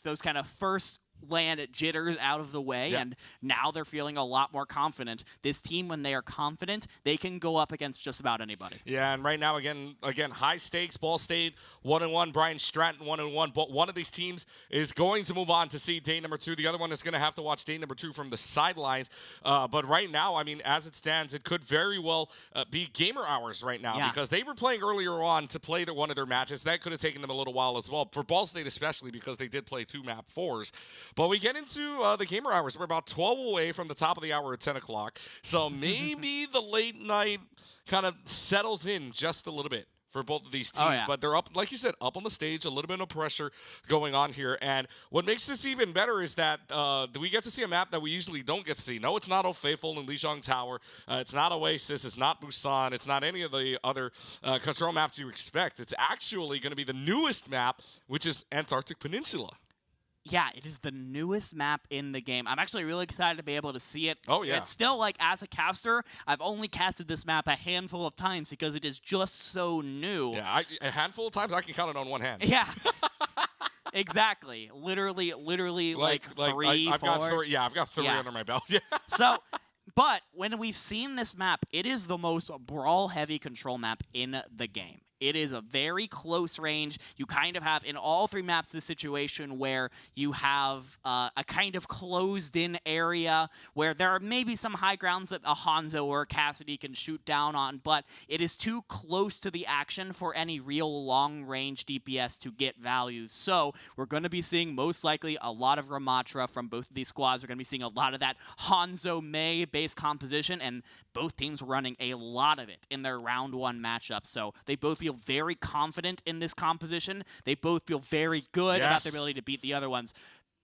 Z: those kind of first land jitters out of the way, and now they're feeling a lot more confident. This team, when they are confident, they can go up against just about anybody.
Y: Yeah, and right now, again, high stakes. Ball State 1-1, Brian Stratton 1-1. But one of these teams is going to move on to see day number 2. The other one is going to have to watch day number 2 from the sidelines. But right now, I mean, as it stands, it could very well be gamer hours right now because they were playing earlier on to play one of their matches. That could have taken them a little while as well, for Ball State especially, because they did play 2 map 4s. But we get into the gamer hours. We're about 12 away from the top of the hour at 10 o'clock. So maybe the late night kind of settles in just a little bit for both of these teams. But they're up, like you said, up on the stage, a little bit of pressure going on here. And what makes this even better is that we get to see a map that we usually don't get to see. No, it's not Old Faithful and Lijiang Tower. It's not Oasis. It's not Busan. It's not any of the other control maps you expect. It's actually going to be the newest map, which is Antarctic Peninsula.
Z: Yeah, it is the newest map in the game. I'm actually really excited to be able to see it.
Y: Oh, yeah.
Z: It's still, like, as a caster, I've only casted this map a handful of times because it is just so new.
Y: Yeah, a handful of times, I can count it on one hand.
Z: Yeah. Exactly. Literally, like 3,
Y: I've
Z: 4.
Y: got 3. Yeah, I've got 3 under my belt. Yeah.
Z: So, but when we've seen this map, it is the most brawl-heavy control map in the game. it is a very close range. You kind of have, in all 3 maps, this situation where you have a kind of closed-in area where there are maybe some high grounds that a Hanzo or a Cassidy can shoot down on, but it is too close to the action for any real long-range DPS to get values. So we're going to be seeing most likely a lot of Ramatra from both of these squads. We're going to be seeing a lot of that Hanzo Mei base composition, and both teams running a lot of it in their round 1 matchup. So they both feel very confident in this composition. They both feel very good about their ability to beat the other ones.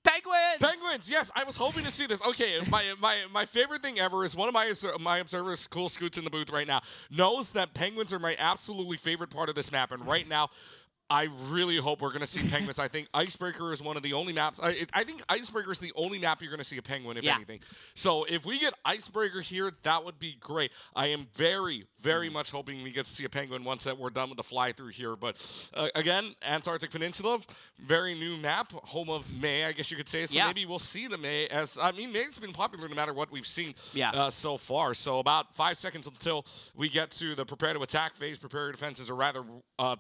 Z: Penguins!
Y: Penguins, yes, I was hoping to see this. Okay, my favorite thing ever is one of my observers, Cool Scoots in the booth right now, knows that Penguins are my absolutely favorite part of this map, and right now, I really hope we're going to see Penguins. I think Icebreaker is one of the only maps. I think Icebreaker is the only map you're going to see a Penguin, if anything. So if we get Icebreaker here, that would be great. I am very, very much hoping we get to see a Penguin once that we're done with the fly-through here. But again, Antarctic Peninsula, very new map, home of Mei, I guess you could say. So maybe we'll see the Mei as, I mean, Mei's been popular no matter what we've seen so far. So about 5 seconds until we get to the prepare to attack phase, prepare your defenses, or rather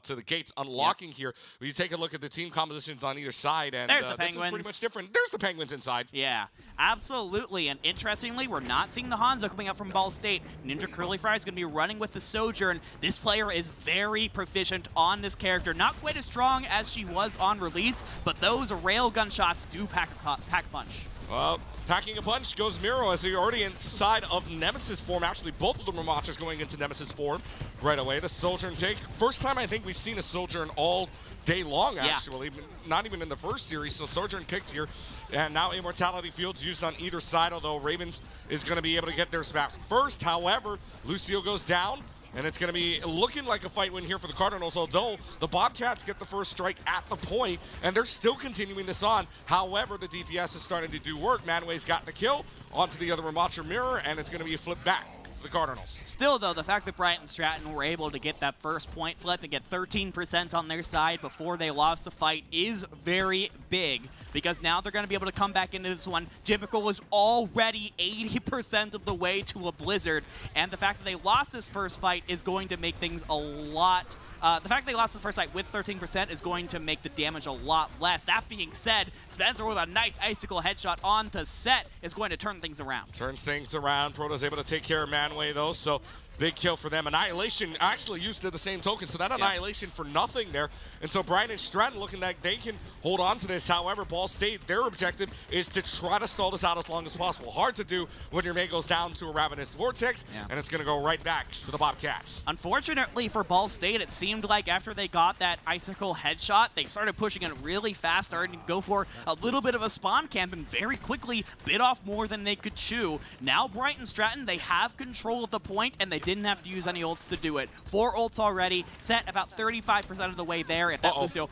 Y: to the gates unlocking here. When you take a look at the team compositions on either side, and
Z: there's the
Y: this is pretty much different. There's the Penguins inside.
Z: Yeah, absolutely. And interestingly, we're not seeing the Hanzo coming up from Ball State. Ninja Curly Fry is going to be running with the Sojourn. This player is very proficient on this character. Not quite as strong as she was on release, but those railgun shots do pack a punch.
Y: Well, packing a punch goes Miro as they're already inside of Nemesis form. Actually, both of the Ramachas going into Nemesis form right away. The Sojourn take. First time I think we've seen a Sojourn all day long, actually. Not even in the first series, so Sojourn kicks here. And now Immortality Field's used on either side, although Raven is going to be able to get theirs back first. However, Lucio goes down. And it's going to be looking like a fight win here for the Cardinals, although the Bobcats get the first strike at the point, and they're still continuing this on. However, the DPS is starting to do work. Manway's got the kill onto the other Ramatra mirror, and it's going to be a flip back to the Cardinals.
Z: Still, though, the fact that Bryant and Stratton were able to get that first point flip and get 13% on their side before they lost the fight is very big, because now they're going to be able to come back into this one. Jimmical was already 80% of the way to a Blizzard, and the fact that they lost this first fight is going to make things a lot... the fact they lost the first fight with 13% is going to make the damage a lot less. That being said, Spencer with a nice Icicle headshot onto Set is going to turn things around.
Y: Turns things around. Proto's able to take care of Manway, though, so big kill for them. Annihilation actually used the same token, so that Annihilation for nothing there. And so Brian and Stratton looking like they can hold on to this. However, Ball State, their objective is to try to stall this out as long as possible. Hard to do when your Mei goes down to a Ravenous Vortex, and it's going to go right back to the Bobcats.
Z: Unfortunately for Ball State, it seemed like after they got that Icicle headshot, they started pushing it really fast, starting to go for a little bit of a spawn camp, and very quickly bit off more than they could chew. Now Brighton Stratton, they have control of the point, and they didn't have to use any ults to do it. 4 ults already, Set about 35% of the way there. If that Lucio,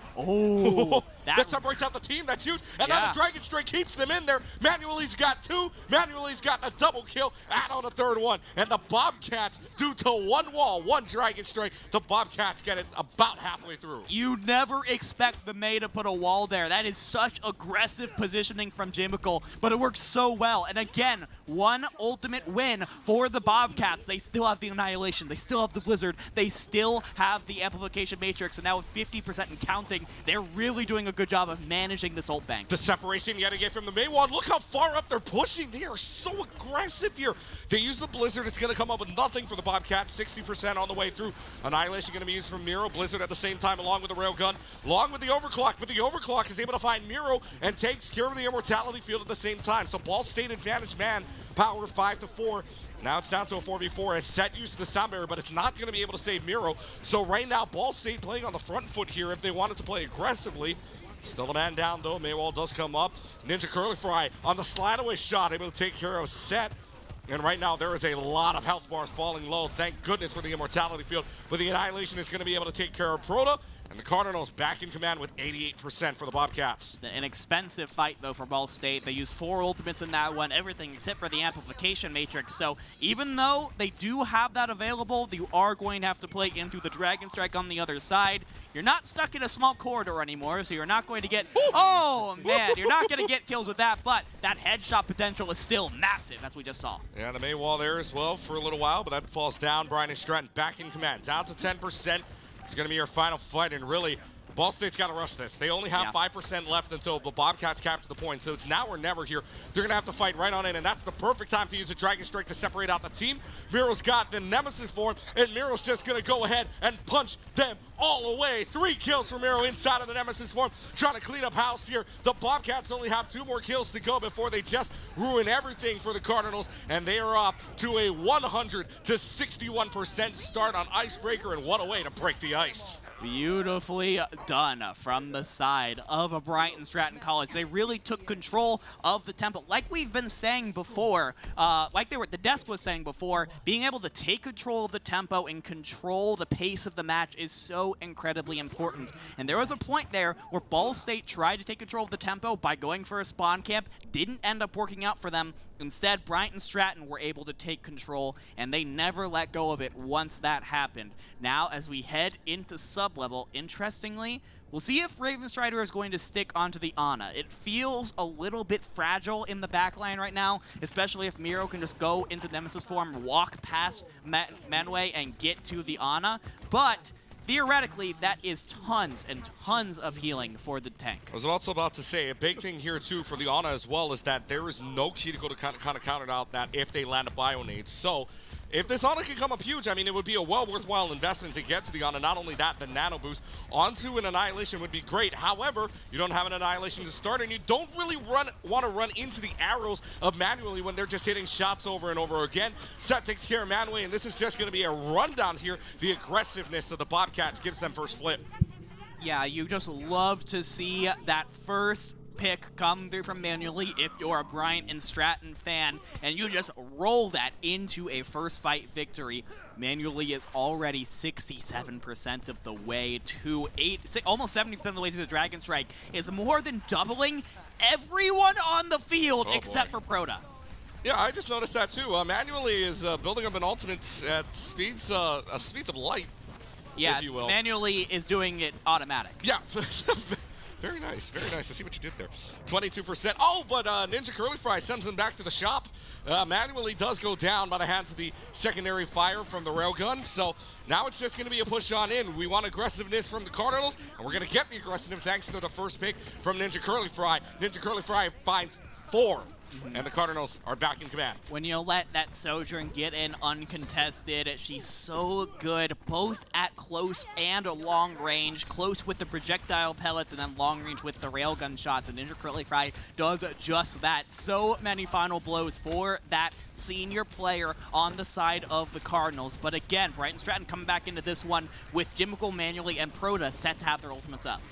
Y: that separates out the team. That's huge. And now the Dragon Strike keeps them in there. Manuel's got 2. Manuel's got a double kill. Add on a third one. And the Bobcats, due to one wall, one Dragon Strike, the Bobcats get it about halfway through.
Z: You never expect the Mei to put a wall there. That is such aggressive positioning from Jimmical, but it works so well. And again, one ultimate win for the Bobcats. They still have the Annihilation. They still have the Blizzard. They still have the Amplification Matrix. And now with 50% and counting, they're really doing a good job of managing this ult bank.
Y: The separation yet again from the Mei wall. Look how far up they're pushing. They are so aggressive here. They use the Blizzard. It's going to come up with nothing for the Bobcats. 60% on the way through. Annihilation going to be used from Miro. Blizzard at the same time along with the Railgun, along with the Overclock. But the Overclock is able to find Miro and takes care of the Immortality Field at the same time. So Ball State advantage man, power 5-4. Now it's down to a 4v4 as Set used the sound barrier, but it's not going to be able to save Miro. So right now, Ball State playing on the front foot here if they wanted to play aggressively. Still a man down, though. Maywall does come up. Ninja Curly Fry on the slide away shot, able to take care of Set. And right now, there is a lot of health bars falling low. Thank goodness for the Immortality Field. But the Annihilation is going to be able to take care of Proto. And the Cardinals back in command with 88% for the Bobcats.
Z: An expensive fight, though, for Ball State. They used 4 ultimates in that one, everything except for the Amplification Matrix. So even though they do have that available, you are going to have to play into the Dragon Strike on the other side. You're not stuck in a small corridor anymore, so you're not going to get... Oh, man, you're not going to get kills with that, but that headshot potential is still massive, as we just saw.
Y: Yeah, the Mei wall there as well for a little while, but that falls down. Brian and Stratton back in command. Down to 10%. It's going to be your final fight, and really, Ball State's got to rush this. They only have 5% left until the Bobcats capture the point, so it's now or never here. They're going to have to fight right on in, and that's the perfect time to use a Dragon Strike to separate out the team. Miro's got the Nemesis form, and Miro's just going to go ahead and punch them all away. 3 kills for Miro inside of the Nemesis form, trying to clean up house here. The Bobcats only have 2 more kills to go before they just ruin everything for the Cardinals, and they are off to a 100 to 61% start on Icebreaker, and what a way to break the ice.
Z: Beautifully done from the side of Brighton Stratton College. They really took control of the tempo. Like we've been saying before, the desk was saying before, being able to take control of the tempo and control the pace of the match is so incredibly important. And there was a point there where Ball State tried to take control of the tempo by going for a spawn camp. Didn't end up working out for them. Instead, Brighton Stratton were able to take control, and they never let go of it once that happened. Now, as we head into sub-level, interestingly, we'll see if Raven Strider is going to stick onto the Ana. It feels a little bit fragile in the backline right now, especially if Miro can just go into Nemesis form, walk past Manway, and get to the Ana. But theoretically, that is tons and tons of healing for the tank.
Y: I was also about to say, a big thing here, too, for the Ana as well is that there is no Cuticle to kind of counter out that if they land a Bionade. So if this Ana can come up huge, I mean, it would be a worthwhile investment to get to the Ana. Not only that, the Nano Boost onto an Annihilation would be great. However, you don't have an Annihilation to start, and you don't really want to run into the arrows of Manually when they're just hitting shots over and over again. Set takes care of Manway, and this is just going to be a rundown here. The aggressiveness of the Bobcats gives them first flip.
Z: Yeah, you just love to see that first pick come through from Manually if you're a Bryant and Stratton fan, and you just roll that into a first fight victory. Manually is already 67% of the way to almost 70% of the way to the Dragon Strike. Is more than doubling everyone on the field except for Proto.
Y: Yeah, I just noticed that too. Manually is building up an ultimate at speeds of light, if you will.
Z: Manually is doing it automatic.
Y: Yeah. Very nice, very nice. I see what you did there. 22%. Oh, but Ninja Curly Fry sends him back to the shop. Manually does go down by the hands of the secondary fire from the railgun. So now it's just going to be a push on in. We want aggressiveness from the Cardinals, and we're going to get the aggressiveness thanks to the first pick from Ninja Curly Fry. Ninja Curly Fry finds 4. And the Cardinals are back in command.
Z: When you let that Sojourn get in uncontested, she's so good both at close and long range. Close with the projectile pellets and then long range with the railgun shots. And Ninja Curly Fry does just that. So many final blows for that senior player on the side of the Cardinals. But again, Brighton Stratton coming back into this one with Jimmicle, Manually, and Proto set to have their ultimates up.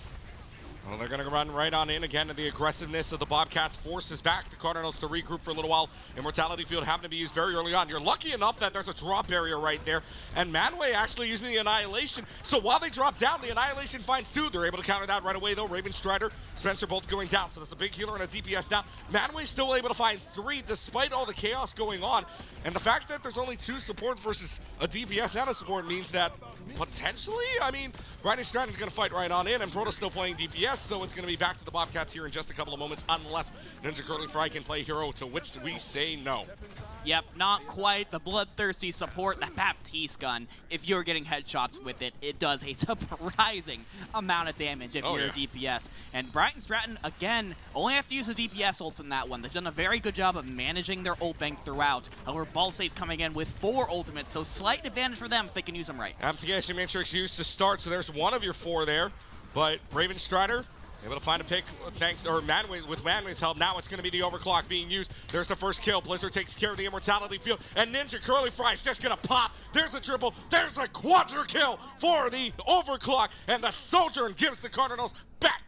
Y: Well, they're going to run right on in again, and the aggressiveness of the Bobcats forces back the Cardinals to regroup for a little while. Immortality Field having to be used very early on. You're lucky enough that there's a drop area right there, and Manway actually using the Annihilation. So while they drop down, the Annihilation finds 2. They're able to counter that right away, though. Raven Strider, Spencer both going down, so that's a big healer and a DPS down. Manway's still able to find 3 despite all the chaos going on. And the fact that there's only 2 support versus a DPS and a support means that potentially, I mean, Brighton Stratton's going to fight right on in, and Proto's still playing DPS, so it's going to be back to the Bobcats here in just a couple of moments, unless Ninja Curly Fry can play hero, to which we say no.
Z: Yep, not quite the bloodthirsty support, the Baptiste gun. If you're getting headshots with it, it does a surprising amount of damage if you're a DPS. And Brighton Stratton, again, only have to use a DPS ult in that one. They've done a very good job of managing their ult bank throughout. However, Ball State's coming in with 4 ultimates, so slight advantage for them if they can use them right.
Y: MTS Matrix used to start, so there's 1 of your 4 there. But Raven Strider able to find a pick with Manway's help. Now it's going to be the overclock being used. There's the first kill. Blizzard takes care of the Immortality Field, and Ninja Curly Fry is just going to pop. There's a triple. There's a quadra kill for the overclock, and the Sojourn gives the Cardinals back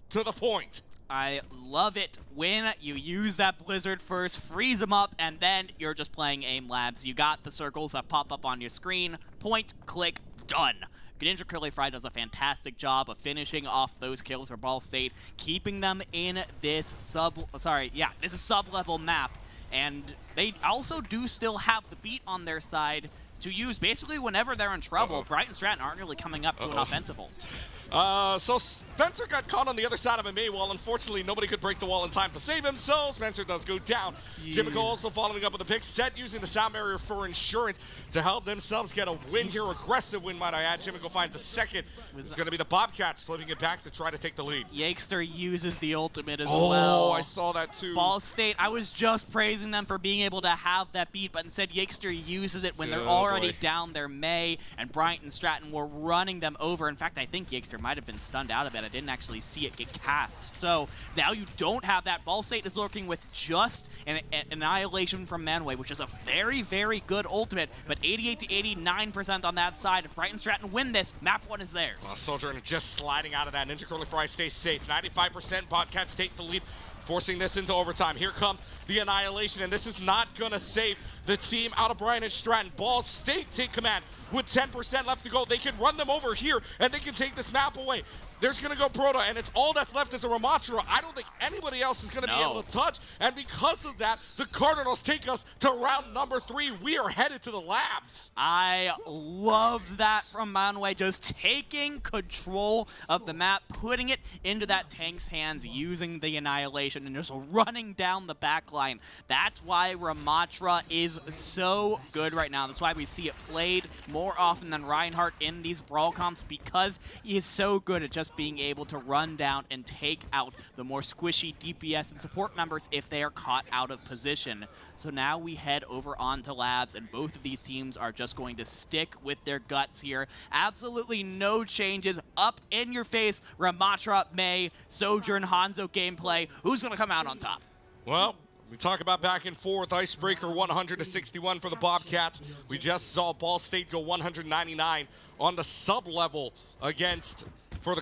Y: to the point.
Z: I love it when you use that Blizzard first, freeze them up, and then you're just playing aim labs. You got the circles that pop up on your screen. Point, click, done. Ninja Curly Fry does a fantastic job of finishing off those kills for Ball State, keeping them in this sub-level map. And they also do still have the beat on their side to use basically whenever they're in trouble. Brighton Stratton aren't really coming up to an offensive ult.
Y: So Spencer got caught on the other side of a May wall. Unfortunately, nobody could break the wall in time to save him, so Spencer does go down. Jimico also following up with a pick. Set using the sound barrier for insurance to help themselves get a win here. Aggressive win, might I add. Jimico finds a second. It's going to be the Bobcats flipping it back to try to take the lead.
Z: Yakester uses the ultimate as
Y: well.
Z: well.
Y: Oh, I saw that too.
Z: Ball State, I was just praising them for being able to have that beat, but instead Yakester uses it when they're already down their May, and Bryant and Stratton were running them over. In fact, I think Yakester might have been stunned out of it. I didn't actually see it get cast. So now you don't have that. Ball State is lurking with just an annihilation from Manway, which is a very, very good ultimate, but 88 to 89% on that side. If Bryant and Stratton win this, map 1 is theirs.
Y: Soldier just sliding out of that. Ninja Curly Fry stays safe. 95%. Bobcats take the lead, forcing this into overtime. Here comes the annihilation, and this is not going to save the team out of Bryant and Stratton. Ball State take command with 10% left to go. They can run them over here, and they can take this map away. There's going to go Proto, and it's all that's left is a Ramatra. I don't think anybody else is going to be able to touch, and because of that, the Cardinals take us to round number 3. We are headed to the labs.
Z: I loved that from Manway, just taking control of the map, putting it into that tank's hands, using the annihilation, and just running down the back line. That's why Ramatra is so good right now. That's why we see it played more often than Reinhardt in these brawl comps, because he is so good at just being able to run down and take out the more squishy DPS and support members if they are caught out of position. So now we head over onto labs, and both of these teams are just going to stick with their guts here. Absolutely no changes. Up in your face, Ramatra, May, Sojourn, Hanzo gameplay. Who's going to come out on top?
Y: Well, we talk about back and forth. Icebreaker 100 to 61 for the Bobcats. We just saw Ball State go 199 on the sub-level against for the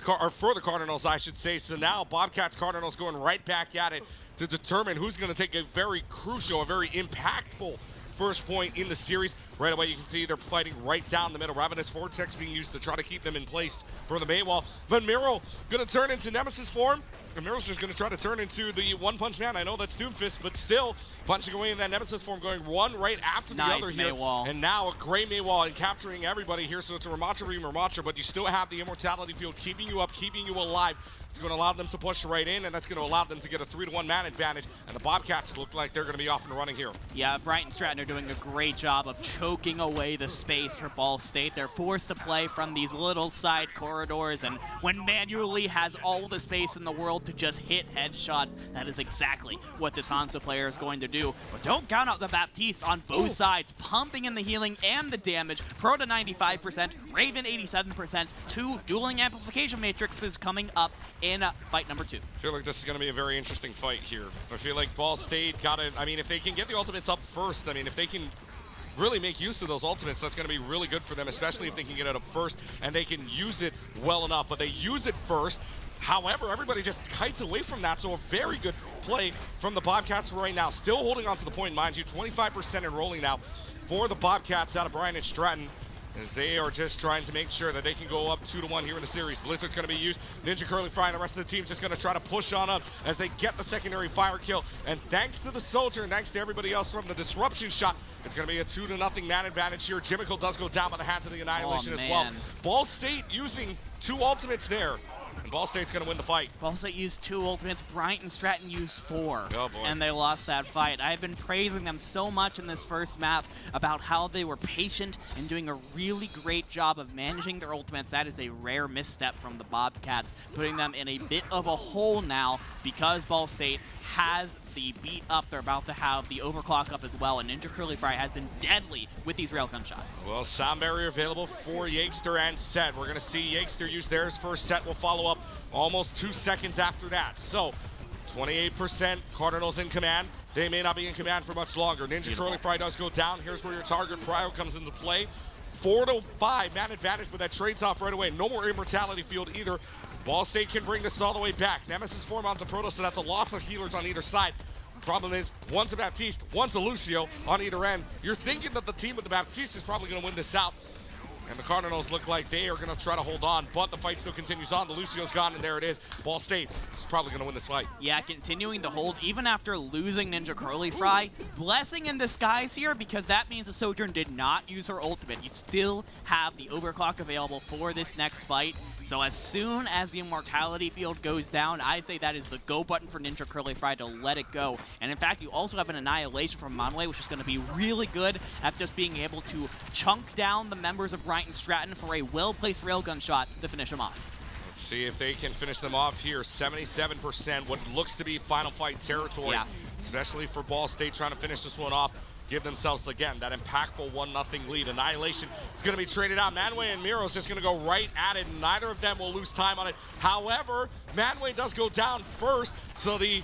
Y: Cardinals, I should say. So now Bobcats Cardinals going right back at it to determine who's going to take a very crucial, a very impactful first point in the series. Right away, you can see they're fighting right down the middle. Ravenous Vortex being used to try to keep them in place for the Maywall. But Miro going to turn into Nemesis form. And Miro's just going to try to turn into the One-Punch Man. I know that's Doomfist, but still punching away in that Nemesis form, going one right after the other here.
Z: Maywall.
Y: And now a gray Maywall and capturing everybody here. So it's a Ramatra, but you still have the Immortality Field keeping you up, keeping you alive. It's going to allow them to push right in, and that's going to allow them to get a 3-to-1 man advantage. And the Bobcats look like they're going to be off and running here.
Z: Yeah, Bryant and Stratton are doing a great job of choking away the space for Ball State. They're forced to play from these little side corridors, and when Manually has all the space in the world to just hit headshots, that is exactly what this Hanzo player is going to do. But don't count out the Baptiste on both sides, pumping in the healing and the damage. Proto 95%, Raven 87%, 2 dueling amplification matrices coming up in fight number 2.
Y: I feel like this is going to be a very interesting fight here. I feel like Ball State got to, I mean, if they can get the ultimates up first, I mean, if they can really make use of those ultimates, that's going to be really good for them, especially if they can get it up first and they can use it well enough. But they use it first. However, everybody just kites away from that, so a very good play from the Bobcats right now. Still holding on to the point, mind you, 25% enrolling now for the Bobcats out of Bryant and Stratton, as they are just trying to make sure that they can go up 2-to-1 here in the series. Blizzard's going to be used. Ninja Curly Fry and the rest of the team just going to try to push on up as they get the secondary fire kill. And thanks to the Soldier and thanks to everybody else from the disruption shot, it's going to be a 2-0 man advantage here. Jimico does go down by the hands of the Annihilation as well. Ball State using 2 ultimates there. And Ball State's going to win the fight.
Z: Ball State used 2 ultimates. Bryant and Stratton used 4.
Y: Oh boy.
Z: And they lost that fight. I've been praising them so much in this first map about how they were patient and doing a really great job of managing their ultimates. That is a rare misstep from the Bobcats, putting them in a bit of a hole now because Ball State has the beat up. They're about to have the overclock up as well, and Ninja Curly Fry has been deadly with these railgun shots.
Y: Well, sound barrier available for Yakester and Set. We're going to see Yakester use theirs first. Set will follow up almost 2 seconds after that. So 28% Cardinals in command. They may not be in command for much longer. Ninja Curly Fry does go down. Here's where your target prio comes into play. 4-to-5 man advantage, but that trades off right away. No more Immortality Field either. Ball State can bring this all the way back. Nemesis form onto Proto, so that's a loss of healers on either side. Problem is, one's a Baptiste, one's a Lucio on either end. You're thinking that the team with the Baptiste is probably going to win this out. And the Cardinals look like they are going to try to hold on, but the fight still continues on. The Lucio's gone, and there it is. Ball State is probably going to win this fight.
Z: Yeah, continuing to hold even after losing Ninja Curly Fry. Blessing in disguise here, because that means the Sojourn did not use her ultimate. You still have the overclock available for this next fight. So as soon as the Immortality field goes down, I say that is the go button for Ninja Curly Fry to let it go. And in fact, you also have an Annihilation from Manway, which is going to be really good at just being able to chunk down the members of Brighton Stratton for a well-placed railgun shot to finish him off.
Y: Let's see if they can finish them off here. 77%, what looks to be final fight territory, especially for Ball State trying to finish this one off. Give themselves, again, that impactful 1-0 lead. Annihilation is going to be traded out. Manway and Miro is just going to go right at it. Neither of them will lose time on it. However, Manway does go down first, so the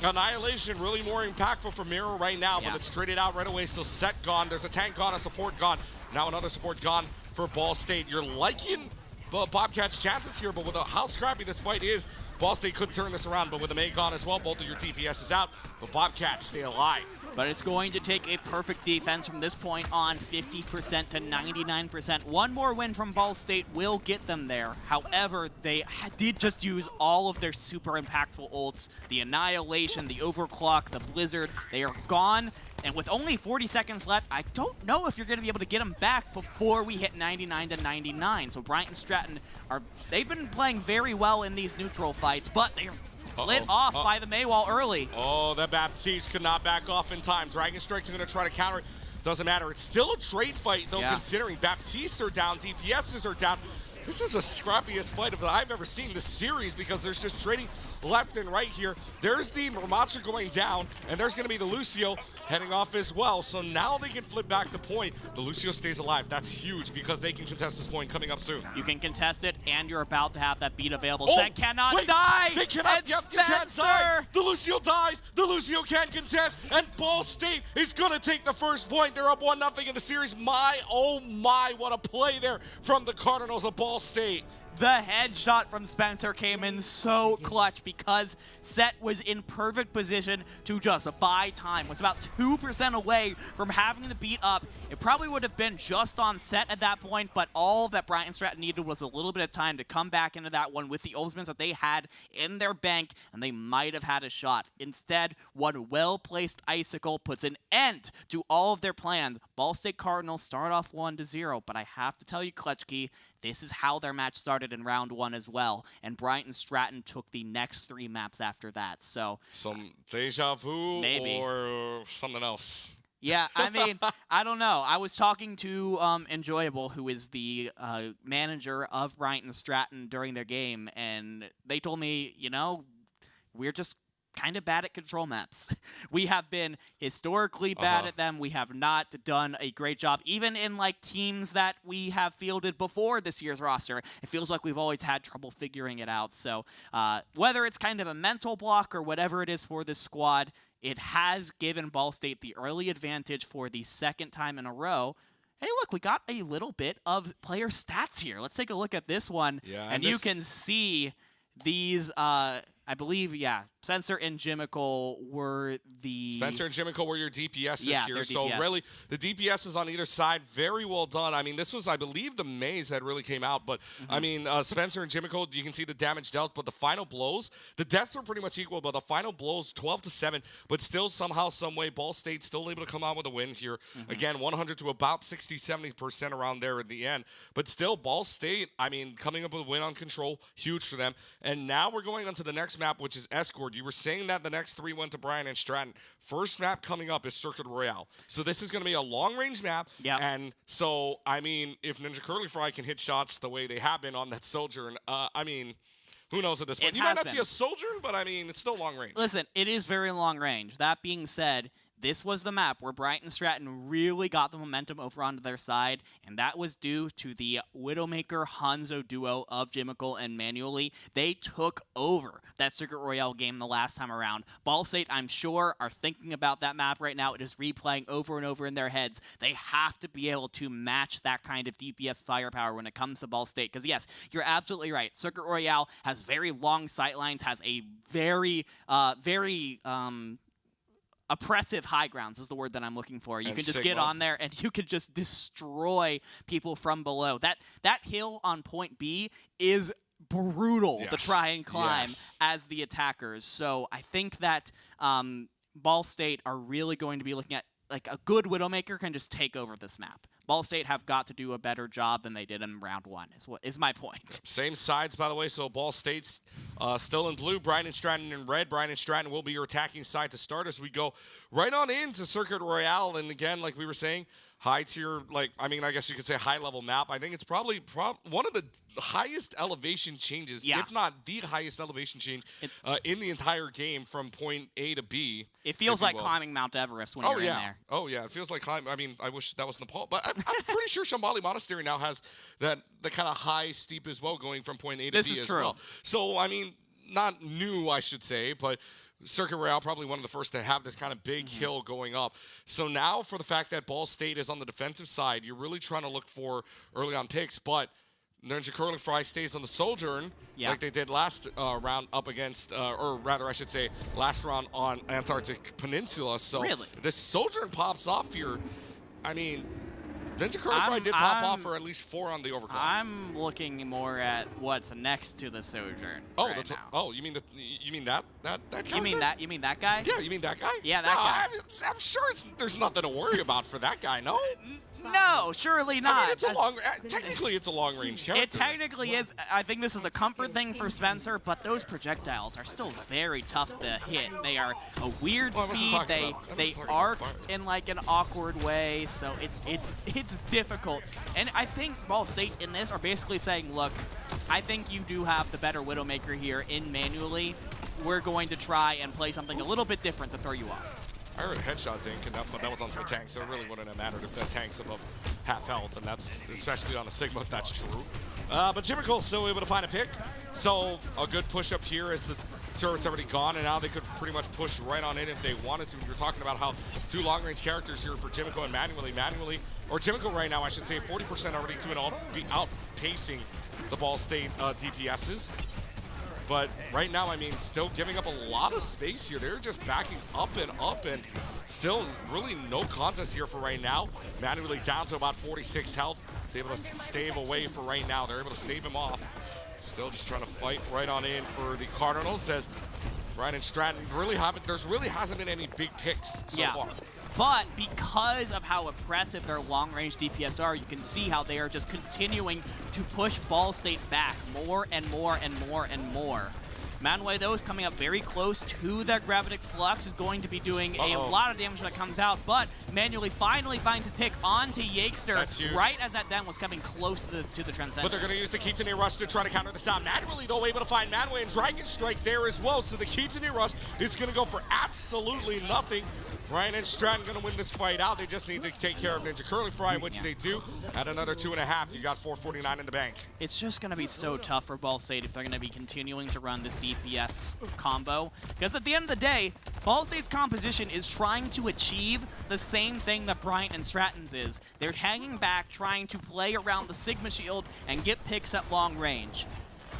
Y: Annihilation really more impactful for Miro right now, but it's traded out right away. So set gone. There's a tank gone, a support gone. Now another support gone for Ball State. You're liking Bobcats' chances here, but with how scrappy this fight is, Ball State could turn this around, but with the May gone as well, both of your DPS is out, but Bobcats stay alive.
Z: But it's going to take a perfect defense from this point on, 50% to 99%. One more win from Ball State will get them there. However, they did just use all of their super impactful ults. The Annihilation, the Overclock, the Blizzard, they are gone. And with only 40 seconds left, I don't know if you're going to be able to get them back before we hit 99 to 99. So Brighton Stratton, they've been playing very well in these neutral fights, but they're lit off by the Maywall early.
Y: Oh, that Baptiste could not back off in time. Dragon Strike's going to try to counter it. Doesn't matter. It's still a trade fight, though, considering Baptistes are down, DPSs are down. This is the scrappiest fight that I've ever seen this series because there's just trading left and right here. There's the Ramatcha going down, and there's going to be the Lucio heading off as well. So now they can flip back the point. The Lucio stays alive. That's huge because they can contest this point coming up soon.
Z: You can contest it, and you're about to have that beat available. Zed cannot die!
Y: They cannot, you can't die! The Lucio dies, the Lucio can't contest, and Ball State is going to take the first point. They're up 1-0 in the series. My, oh my, what a play there from the Cardinals of Ball State.
Z: The headshot from Spencer came in so clutch because Set was in perfect position to just buy time. Was about 2% away from having the beat up. It probably would have been just on Set at that point, but all that Brighton Stratton needed was a little bit of time to come back into that one with the ultimates that they had in their bank, and they might have had a shot. Instead, one well-placed Icicle puts an end to all of their plans. Ball State Cardinals start off 1-0, but I have to tell you, Clutchkey, this is how their match started in round one as well, and Brighton Stratton took the next 3 maps after that. So
Y: some deja vu
Z: maybe.
Y: Or something else.
Z: Yeah, I mean, I don't know. I was talking to Enjoyable, who is the manager of Brighton Stratton during their game, and they told me, you know, we're just kind of bad at control maps. We have been historically bad at them. We have not done a great job. Even in like teams that we have fielded before this year's roster, it feels like we've always had trouble figuring it out. So whether it's kind of a mental block or whatever it is for this squad, it has given Ball State the early advantage for the second time in a row. Hey, look, we got a little bit of player stats here. Let's take a look at this one.
Y: Yeah,
Z: and you can see these, I believe, Spencer and Jimical were the...
Y: Spencer and Jimical were your DPSs here.
Z: DPS.
Y: So really, the DPSs on either side, very well done. I mean, this was, I believe, the maze that really came out. But, I mean, Spencer and Jimical, you can see the damage dealt. But the final blows, the deaths were pretty much equal. But the final blows, 12-7. But still, somehow, some way, Ball State still able to come out with a win here. Again, 100 to about 60-70% around there at the end. But still, Ball State, I mean, coming up with a win on control, huge for them. And now we're going on to the next map, which is Escort. You were saying that the next 3 went to Brian and Stratton. First map coming up is Circuit Royale. So this is going to be a long-range map.
Z: Yeah.
Y: And so, I mean, if Ninja Curly Fry can hit shots the way they have been on that Sojourn, I mean, who knows at this point? You might not see a Sojourn, but I mean, it's still long range.
Z: Listen, it is very long range. That being said, this was the map where Brighton Stratton really got the momentum over onto their side, and that was due to the Widowmaker Hanzo duo of Jimical and Manually. They took over that Circuit Royale game the last time around. Ball State, I'm sure, are thinking about that map right now. It is replaying over and over in their heads. They have to be able to match that kind of DPS firepower when it comes to Ball State, because yes, you're absolutely right. Circuit Royale has very long sightlines, has a very oppressive high grounds is the word that I'm looking for. You can just get on there and you can just destroy people from below. That hill on point B is brutal to try and climb as the attackers. So I think that Ball State are really going to be looking at, like, a good Widowmaker can just take over this map. Ball State have got to do a better job than they did in round 1, is my point.
Y: Same sides, by the way, so Ball State's still in blue, Brian and Stratton in red. Brian and Stratton will be your attacking side to start as we go right on into Circuit Royale. And again, like we were saying, high tier, I guess you could say high level map. I think it's probably one of the highest elevation changes, if not the highest elevation change in the entire game from point A to B.
Z: It feels like climbing Mount Everest when you're in there.
Y: Oh yeah, it feels like climbing. I mean, I wish that was Nepal, but I'm pretty sure Shambhala Monastery now has the kind of high steep as well, going from point A to B as well. So I mean, not new, I should say, but Circuit Royale probably one of the first to have this kind of big hill going up. So now for the fact that Ball State is on the defensive side, you're really trying to look for early on picks, but Ninja Curling Fry stays on the Sojourn like they did last round up against, or rather I should say last round on Antarctic Peninsula. So this Sojourn pops off here. I mean, Ninja Curling Fry did pop off for at least 4 on the overclock.
Z: I'm looking more at what's next to the Sojourn.
Y: Oh,
Z: right now.
Y: Oh, you mean that character?
Z: You mean that guy?
Y: Yeah, you mean that guy?
Z: Yeah, that guy.
Y: I'm sure there's nothing to worry about for that guy. No.
Z: No, surely not.
Y: I mean, it's technically it's a long-range character.
Z: It technically is. I think this is a comfort thing for Spencer, but those projectiles are still very tough to hit. They are a weird speed. They arc in like an awkward way, so it's difficult. And I think Ball State in this are basically saying, look, I think you do have the better Widowmaker here in manually. We're going to try and play something a little bit different to throw you off.
Y: I heard a headshot dink, but that was onto a tank, so it really wouldn't have mattered if that tank's above half health, and that's, especially on a Sigma, if that's true. But Jimicle's still able to find a pick, so a good push up here as the turret's already gone, and now they could pretty much push right on in if they wanted to. We were talking about how 2 long-range characters here for Jimico and manually, or Jimico right now, I should say, 40% already to an be outpacing the Ball State DPSs. But right now, I mean, still giving up a lot of space here. They're just backing up, and still really no contest here for right now. Manually down to about 46 health. He's able to stave away for right now. They're able to stave him off. Still just trying to fight right on in for the Cardinals. Says Brian and Stratton there really hasn't been any big picks so far.
Z: But because of how impressive their long-range DPS are, you can see how they are just continuing to push Ball State back more and more and more and more. Manway, though, is coming up very close to that Gravitic Flux, is going to be doing a lot of damage when it comes out, but manually finally finds a pick onto Yakester right as that den was coming close to the Transcendence.
Y: But they're going to use the Kitsune Rush to try to counter this out. Manually, though, able to find Manway and Dragon Strike there as well, so the Kitsune Rush is going to go for absolutely nothing. Brian and Stratton going to win this fight out. They just need to take care of Ninja Curling Fry, which they do. At another 2.5, you got 449 in the bank.
Z: It's just going to be so tough for Ball State if they're going to be continuing to run this DPS combo. Because at the end of the day, Ball State's composition is trying to achieve the same thing that Bryant and Stratton's is. They're hanging back, trying to play around the Sigma Shield and get picks at long range.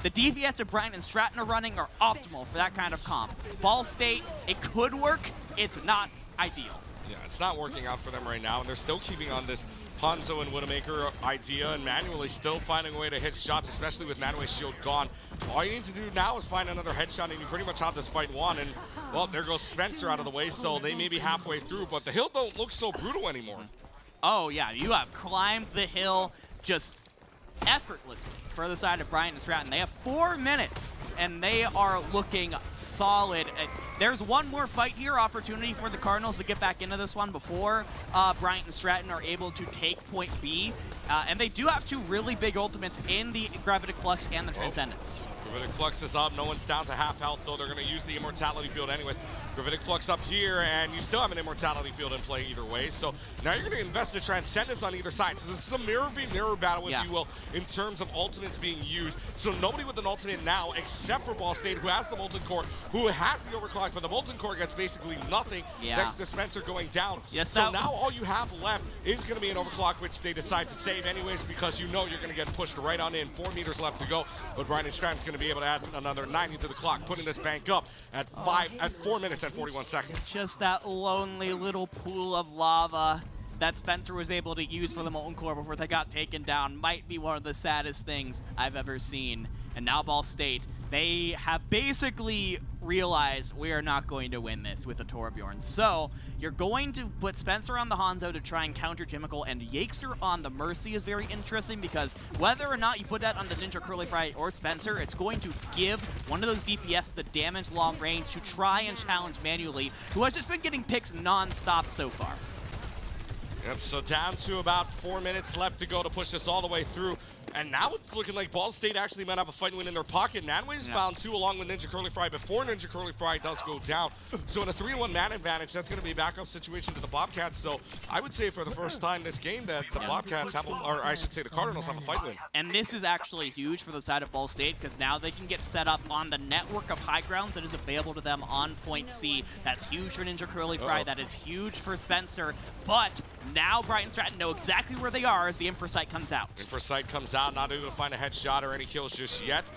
Z: The DPS that Bryant and Stratton are running are optimal for that kind of comp. Ball State, it could work. It's not ideal.
Y: Yeah, it's not working out for them right now, and they're still keeping on this Hanzo and Widowmaker idea and manually still finding a way to hit shots, especially with Manway's shield gone. All you need to do now is find another headshot, and you pretty much have this fight won. And, well, there goes Spencer out of the way, so they may be halfway through, but the hill don't look so brutal anymore.
Z: Oh, yeah, you have climbed the hill just effortlessly for the side of Bryant and Stratton. They have 4 minutes, and they are looking solid. There's one more fight here, opportunity for the Cardinals to get back into this one before Bryant and Stratton are able to take point B. And they do have 2 really big ultimates in the Gravitic Flux and the Transcendence.
Y: Gravitic Flux is up. No one's down to half health, though. They're going to use the Immortality Field anyways. Gravitic Flux up here, and you still have an Immortality Field in play either way. So now you're going to invest a Transcendence on either side. So this is a mirror v mirror battle, if you will, in terms of ultimates being used. So nobody with an ultimate now, except for Ball State, who has the Molten Core, who has the Overclock, but the Molten Core gets basically nothing next to Spencer going down. So now all you have left is going to be an Overclock, which they decide to save anyways, because you know you're going to get pushed right on in. 4 meters left to go, but Brian and Stratton's going to be able to add another 90 to the clock, putting this bank up at 4 minutes and 41 seconds.
Z: Just that lonely little pool of lava that Spencer was able to use for the Molten Core before they got taken down might be one of the saddest things I've ever seen. And now Ball State, they have basically realized we are not going to win this with a Torbjorn. So you're going to put Spencer on the Hanzo to try and counter Jimmicle, and Yakester on the Mercy is very interesting because whether or not you put that on the Ninja Curly Fry or Spencer, it's going to give one of those DPS the damage long range to try and challenge Manually, who has just been getting picks non-stop so far.
Y: Yep, so down to about 4 minutes left to go to push this all the way through. And now it's looking like Ball State actually might have a fight win in their pocket. Nanway's found 2 along with Ninja Curly Fry before Ninja Curly Fry does go down. So in a 3-1 man advantage, that's going to be a backup situation to the Bobcats. So I would say for the first time this game that the Bobcats have, or I should say the Cardinals have a fight win.
Z: And this is actually huge for the side of Ball State because now they can get set up on the network of high grounds that is available to them on Point C. That's huge for Ninja Curly Fry. That is huge for Spencer. But now Brighton Stratton know exactly where they are as the Infrasight comes out.
Y: Infrasight comes out, not able to find a headshot or any kills just yet.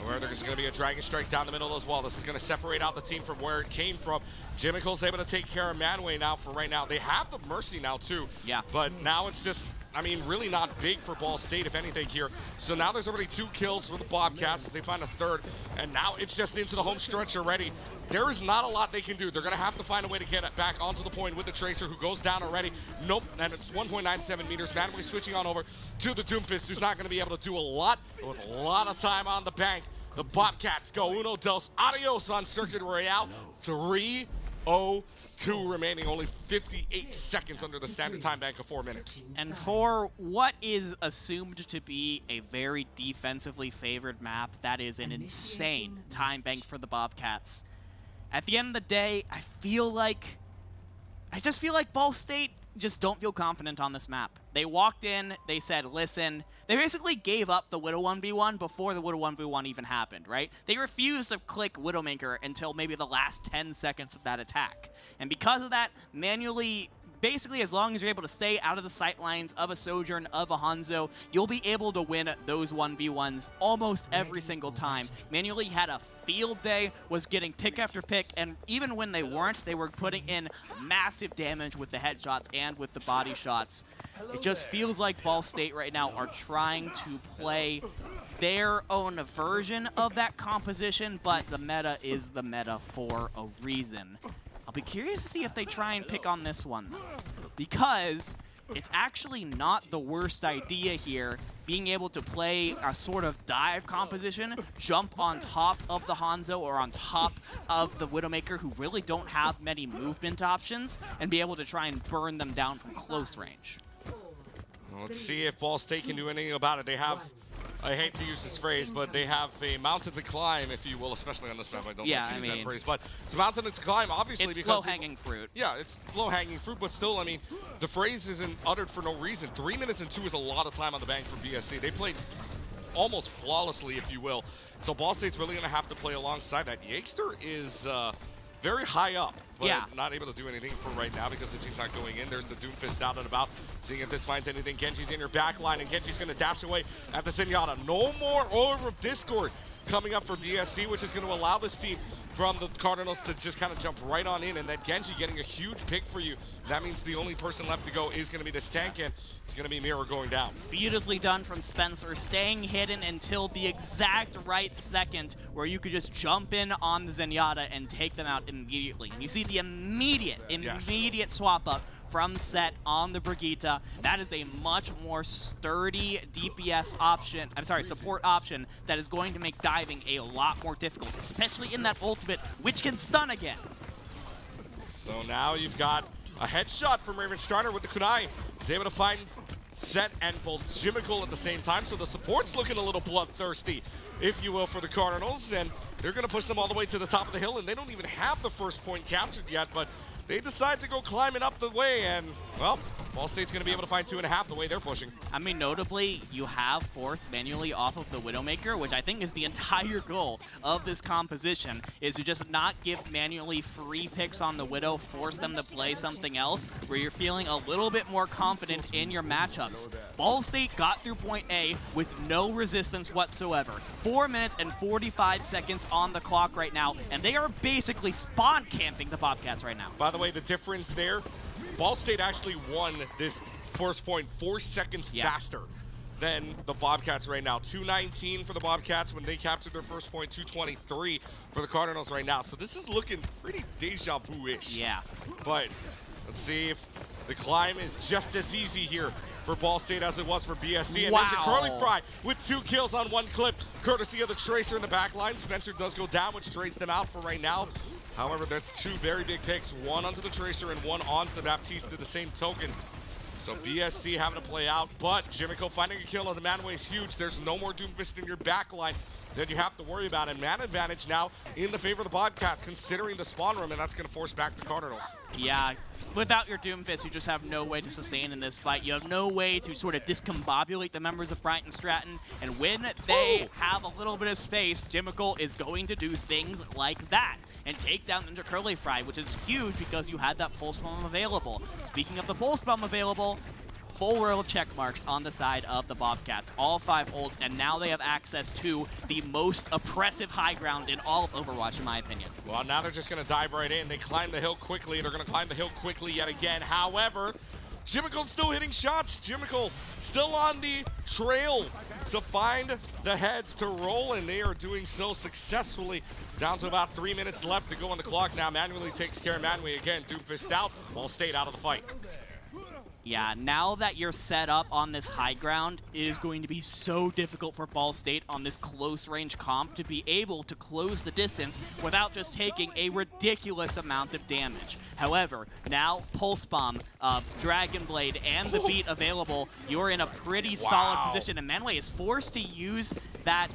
Y: Where there's going to be a Dragon Strike down the middle as well. This is going to separate out the team from where it came from. Jimmicle's able to take care of Manway now for right now. They have the Mercy now too.
Z: Yeah.
Y: But now it's just, I mean, really not big for Ball State, if anything, here. So now there's already 2 kills for the Bobcats as they find a 3rd. And now it's just into the home stretch already. There is not a lot they can do. They're going to have to find a way to get it back onto the point with the Tracer, who goes down already. Nope, and it's 1.97 meters. Manway switching on over to the Doomfist, who's not going to be able to do a lot, but with a lot of time on the bank. The Bobcats go uno dos adios on Circuit Royale. 3-0-2 remaining, only 58 seconds under the standard time bank of 4 minutes.
Z: And for what is assumed to be a very defensively favored map, that is an insane time bank for the Bobcats. At the end of the day, I just feel like Ball State just don't feel confident on this map. They walked in, they said, listen, they basically gave up the Widow 1v1 before the Widow 1v1 even happened, right? They refused to click Widowmaker until maybe the last 10 seconds of that attack. And because of that, Manually, basically, as long as you're able to stay out of the sight lines of a Sojourn, of a Hanzo, you'll be able to win those 1v1s almost every single time. Manually had a field day, was getting pick after pick, and even when they weren't, they were putting in massive damage with the headshots and with the body shots. It just feels like Ball State right now are trying to play their own version of that composition, but the meta is the meta for a reason. I'll be curious to see if they try and pick on this one, because it's actually not the worst idea here, being able to play a sort of dive composition, jump on top of the Hanzo or on top of the Widowmaker, who really don't have many movement options, and be able to try and burn them down from close range.
Y: Well, let's see if Ball State can do anything about it. They have, I hate to use this phrase, but they have a mountain to climb, if you will, especially on this map. I don't like to use that phrase, but it's a mountain to climb, obviously,
Z: it's
Y: because
Z: low-hanging fruit.
Y: Yeah, it's low-hanging fruit, but still, I mean, the phrase isn't uttered for no reason. 3 minutes and 2 is a lot of time on the bank for BSC. They played almost flawlessly, if you will. So Ball State's really going to have to play alongside that. Yakester is very high up, but not able to do anything for right now because the team's not going in. There's the Doomfist out and about, seeing if this finds anything. Genji's in your back line, and Genji's going to dash away at the Zenyatta. No more Orb of Discord coming up for BSC, which is going to allow this team from the Cardinals to just kind of jump right on in, and then Genji getting a huge pick for you. That means the only person left to go is going to be this tank, and it's going to be Mirror going down.
Z: Beautifully done from Spencer, staying hidden until the exact right second where you could just jump in on the Zenyatta and take them out immediately. And you see the immediate swap up from Set on the Brigitte. That is a much more sturdy DPS option, support option that is going to make diving a lot more difficult, especially in that ultimate, which can stun again.
Y: So now you've got a headshot from Raven Strider with the kunai. He's able to find Set and both Jimmicle at the same time, so the support's looking a little bloodthirsty, if you will, for the Cardinals, and they're going to push them all the way to the top of the hill, and they don't even have the first point captured yet, but they decide to go climbing up the way, and, well, Ball State's going to be able to find 2.5 the way they're pushing.
Z: I mean, notably, you have forced Manually off of the Widowmaker, which I think is the entire goal of this composition, is to just not give Manually free picks on the Widow, force them to play something else, where you're feeling a little bit more confident in your matchups. Ball State got through point A with no resistance whatsoever. 4 minutes and 45 seconds on the clock right now, and they are basically spawn camping the Bobcats right now.
Y: By the way, the difference there, Ball State actually won this first point 4 seconds faster than the Bobcats right now. 219 for the Bobcats when they captured their first point, 223 for the Cardinals right now. So this is looking pretty deja vu-ish.
Z: Yeah.
Y: But let's see if the climb is just as easy here for Ball State as it was for BSC. And Ninja Curly Fry with 2 kills on 1 clip, courtesy of the Tracer in the back line. Spencer does go down, which trades them out for right now. However, that's 2 very big picks, 1 onto the Tracer and 1 onto the Baptiste, the same token. So BSC having to play out, but Jimico finding a kill on the Manway is huge. There's no more Doomfist in your back line that you have to worry about. And man advantage now in the favor of the Bobcats, considering the spawn room, and that's going to force back the Cardinals.
Z: Yeah, without your Doomfist, you just have no way to sustain in this fight. You have no way to sort of discombobulate the members of Bryant and Stratton. And when they have a little bit of space, Jimico is going to do things like that and take down Ninja Curly Fry, which is huge because you had that Pulse Bomb available. Speaking of the Pulse Bomb available, full row of check marks on the side of the Bobcats. All 5 ults, and now they have access to the most oppressive high ground in all of Overwatch, in my opinion.
Y: Well, now they're just going to dive right in. They climb the hill quickly. They're going to climb the hill quickly yet again. However, Jimico's still hitting shots. Jimico still on the trail to find the heads to roll, and they are doing so successfully. Down to about 3 minutes left to go on the clock now. Manually takes care of Manway again. Doomfist out. Ball State out of the fight.
Z: Yeah, now that you're set up on this high ground, it is going to be so difficult for Ball State on this close range comp to be able to close the distance without just taking a ridiculous amount of damage. However, now Pulse Bomb, Dragon Blade, and the Beat available, you're in a pretty solid position, and Manway is forced to use that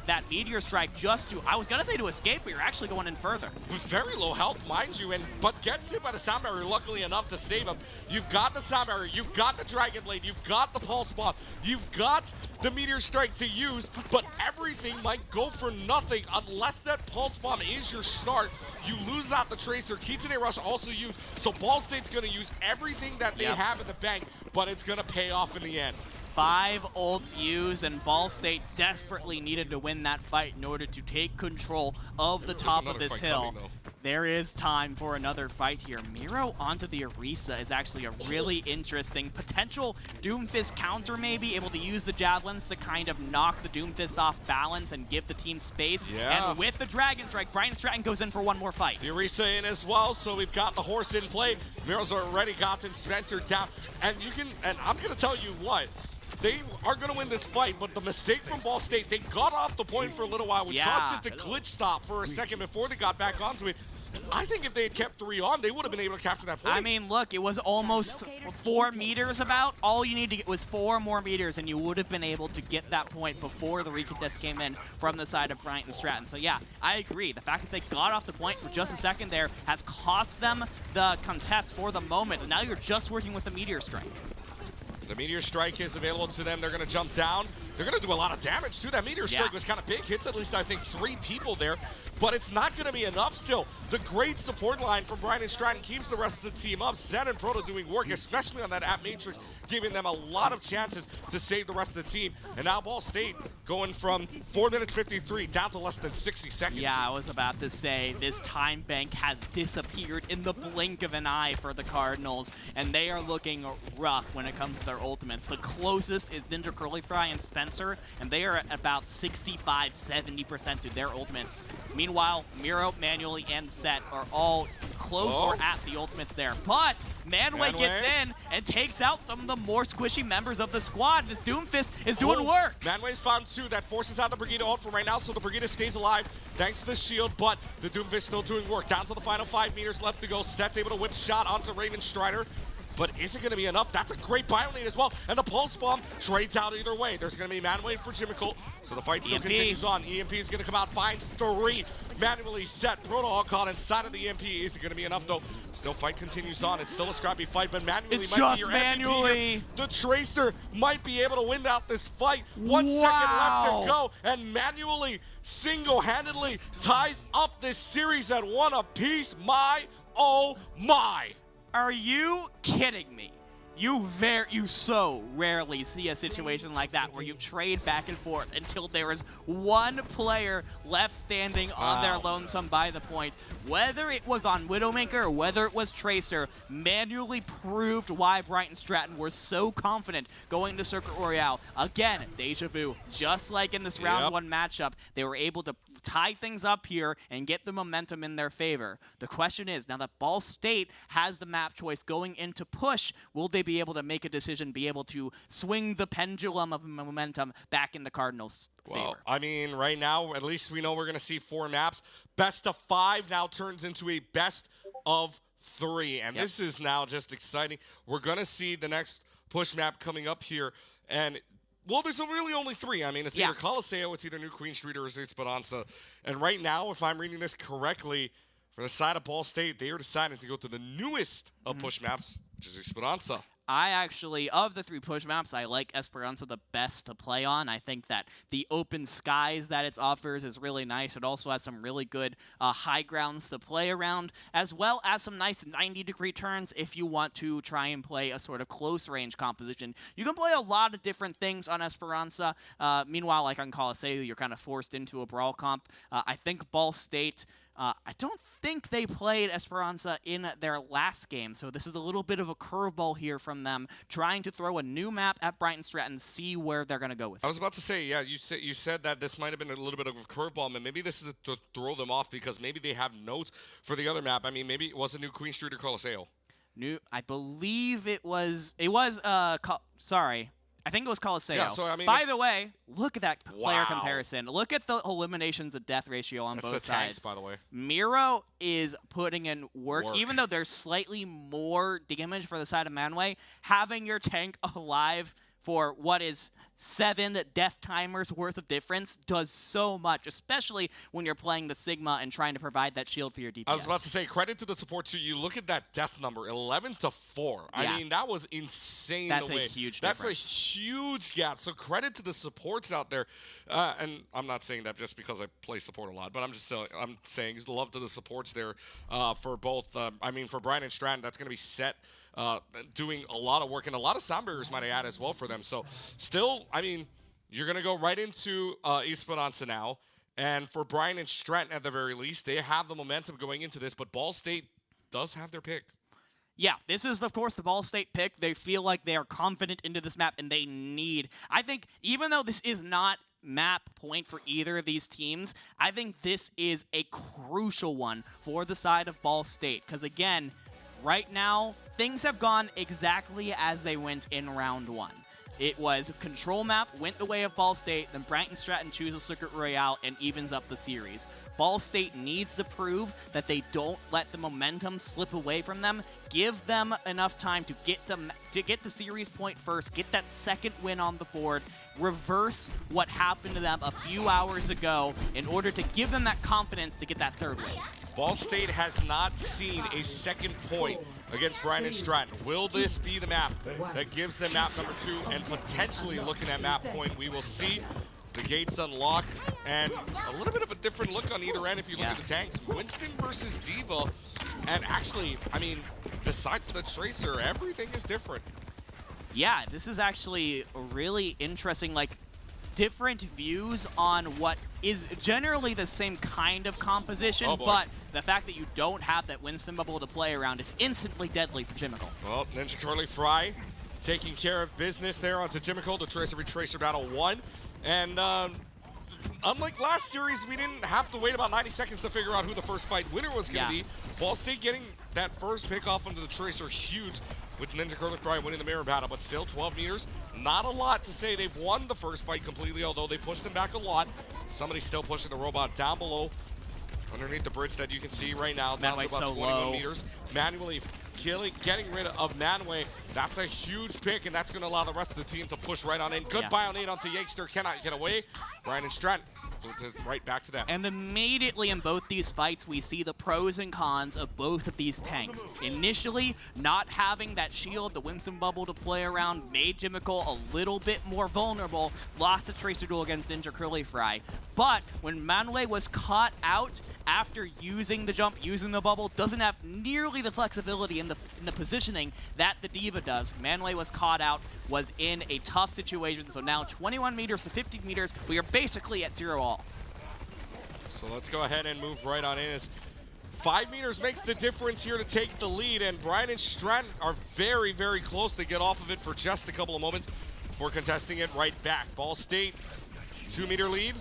Z: that Meteor Strike just to, I was gonna say to escape, but you're actually going in further.
Y: With very low health, mind you, but gets hit by the Sound Barrier, luckily enough to save him. You've got the Sound Barrier, you've got the Dragon Blade, you've got the Pulse Bomb, you've got the Meteor Strike to use, but everything might go for nothing unless that Pulse Bomb is your start. You lose out the Tracer, Kitsune Rush also used, so Ball State's gonna use everything that they have in the bank, but it's gonna pay off in the end.
Z: 5 ults used, and Ball State desperately needed to win that fight in order to take control of the top of this hill. There is time for another fight here. Miro onto the Orisa is actually a really interesting potential Doomfist counter, maybe able to use the Javelins to kind of knock the Doomfist off balance and give the team space. And with the Dragon Strike, Brian Stratton goes in for one more fight.
Y: The Orisa in as well, so we've got the horse in play. Miro's already gotten Spencer down. And I'm gonna tell you what, they are going to win this fight, but the mistake from Ball State, they got off the point for a little while, which caused it to glitch stop for a second before they got back onto it. I think if they had kept 3 on, they would have been able to capture that point.
Z: I mean, look, it was almost 4 meters about. All you need to get was 4 more meters, and you would have been able to get that point before the recontest came in from the side of Bryant and Stratton. So yeah, I agree. The fact that they got off the point for just a second there has cost them the contest for the moment, and now you're just working with the Meteor Strike.
Y: The Meteor Strike is available to them. They're going to jump down. They're going to do a lot of damage, too. That Meteor Strike was kind of big. Hits at least, I think, 3 people there. But it's not going to be enough still. The great support line from Brian and Stratton keeps the rest of the team up. Zed and Proto doing work, especially on that App Matrix, giving them a lot of chances to save the rest of the team. And now Ball State going from 4 minutes 53 down to less than 60 seconds.
Z: Yeah, I was about to say, this time bank has disappeared in the blink of an eye for the Cardinals, and they are looking rough when it comes to their ultimates. The closest is Ninja Curly Fry and Spencer, and they are at about 65-70% to their ultimates. Meanwhile, Miro, Manually, and Set are all close or at the ultimates there. But Manway gets in and takes out some of the more squishy members of the squad. This Doomfist is doing work.
Y: Manway's found 2. That forces out the Brigida ult for right now, so the Brigida stays alive thanks to the shield, but the Doomfist still doing work. Down to the final 5 meters left to go. Set's able to whip shot onto Raven Strider. But is it going to be enough? That's a great Bionade as well. And the Pulse Bomb trades out either way. There's going to be Manway for Jimico, so the fight still continues on. EMP is going to come out, finds 3. Manually Set. Protocol caught inside of the EMP. Is it going to be enough, though? Still fight continues on. It's still a scrappy fight, but Manually might be your MVP here. The Tracer might be able to win out this fight. 1 second left to go, and Manually single-handedly ties up this series at 1 apiece. My, oh my.
Z: Are you kidding me? You so rarely see a situation like that where you trade back and forth until there is one player left standing on their lonesome by the point. Whether it was on Widowmaker or whether it was Tracer, manually proved why Brighton Stratton were so confident going to Circuit Royale. Again, deja vu, just like in this round one matchup, they were able to tie things up here and get the momentum in their favor. The question is, now that Ball State has the map choice going into push, will they be able to make a decision, be able to swing the pendulum of momentum back in the Cardinals' favor?
Y: Well, I mean, right now, at least we know we're going to see 4 maps. Best of 5 now turns into a best of 3, and this is now just exciting. We're going to see the next push map coming up here, and well, there's really only 3. I mean, it's either Coliseo, it's either New Queen Street, or it's Esperanza. And right now, if I'm reading this correctly, for the side of Ball State, they are deciding to go to the newest of push maps, which is Esperanza.
Z: I actually, of the 3 push maps, I like Esperanza the best to play on. I think that the open skies that it offers is really nice. It also has some really good high grounds to play around, as well as some nice 90-degree turns if you want to try and play a sort of close-range composition. You can play a lot of different things on Esperanza. Meanwhile, like on Coliseo, you're kind of forced into a brawl comp. I think Ball State... I don't think they played Esperanza in their last game, so this is a little bit of a curveball here from them, trying to throw a new map at Brighton Stratton, see where they're going to go with it.
Y: I was about to say, yeah, you said that this might have been a little bit of a curveball, and maybe this is to throw them off because maybe they have notes for the other map. I mean, maybe it was a New Queen Street or Coliseo.
Z: I believe it was, sorry. I think it was Coliseo.
Y: Yeah, so, I mean,
Z: by the way, look at that player comparison. Look at the eliminations to death ratio on both
Y: the tanks,
Z: sides.
Y: By the way.
Z: Miro is putting in work. Even though there's slightly more damage for the side of Manway, having your tank alive for what is 7 death timers worth of difference does so much, especially when you're playing the Sigma and trying to provide that shield for your DPS.
Y: I was about to say, credit to the support too. You look at that death number, 11-4.
Z: Yeah.
Y: I mean, that was insane.
Z: That's a huge
Y: That's
Z: difference.
Y: a huge gap. So credit to the supports out there. And I'm not saying that just because I play support a lot, but I'm saying love to the supports there for both. I mean, for Brian and Stratton, that's going to be set. Doing a lot of work, and a lot of sound barriers might I add as well for them. So still, I mean, you're going to go right into Esperanza now. And for Brian and Stratton, at the very least, they have the momentum going into this, but Ball State does have their pick.
Z: Yeah, this is, of course, the Ball State pick. They feel like they are confident into this map, and they need... I think, even though this is not map point for either of these teams, I think this is a crucial one for the side of Ball State. Because, again, right now, things have gone exactly as they went in round 1. It was control map, went the way of Ball State, then Brighton Stratton chooses Circuit Royale and evens up the series. Ball State needs to prove that they don't let the momentum slip away from them. Give them enough time to get the series point first, get that second win on the board, reverse what happened to them a few hours ago in order to give them that confidence to get that third win.
Y: Ball State has not seen a second point against Brian and Stratton. Will this be the map that gives them map number 2 and potentially looking at map point? We will see. The gates unlock, and a little bit of a different look on either end if you look at the tanks. Winston versus Diva, and actually, I mean, besides the Tracer, everything is different.
Z: Yeah, this is actually really interesting, like, different views on what is generally the same kind of composition, but the fact that you don't have that Winston bubble to play around is instantly deadly for Jimmicle.
Y: Well, Ninja Curly Fry taking care of business there onto Jimmicle. The Tracer v Tracer battle 1. And unlike last series, we didn't have to wait about 90 seconds to figure out who the first fight winner was going to be. Ball State getting that first pick off onto the Tracer, huge, with Ninja Curly Fry winning the mirror battle. But still, 12 meters, not a lot to say they've won the first fight completely, although they pushed them back a lot. Somebody's still pushing the robot down below, underneath the bridge that you can see right now, down to about 21 meters. Manually getting rid of Manway. That's a huge pick, and that's going to allow the rest of the team to push right on in. Good buy on 8 onto Yakester. Cannot get away. Brian and Stratton right back to them.
Z: And immediately in both these fights, we see the pros and cons of both of these tanks. Initially, not having that shield, the Winston bubble to play around, made Jimical a little bit more vulnerable. Lost the Tracer duel against Ninja Curly Fry. But when Manuel was caught out after using the jump, using the bubble, doesn't have nearly the flexibility in the positioning that the Diva does. Manuel was caught out, was in a tough situation. So now 21 meters to 15 meters, we are basically at 0-all.
Y: So let's go ahead and move right on in as 5 meters makes the difference here to take the lead, and Brian and Stratton are very, very close to get off of it for just a couple of moments before contesting it right back. Ball State, 2-meter lead.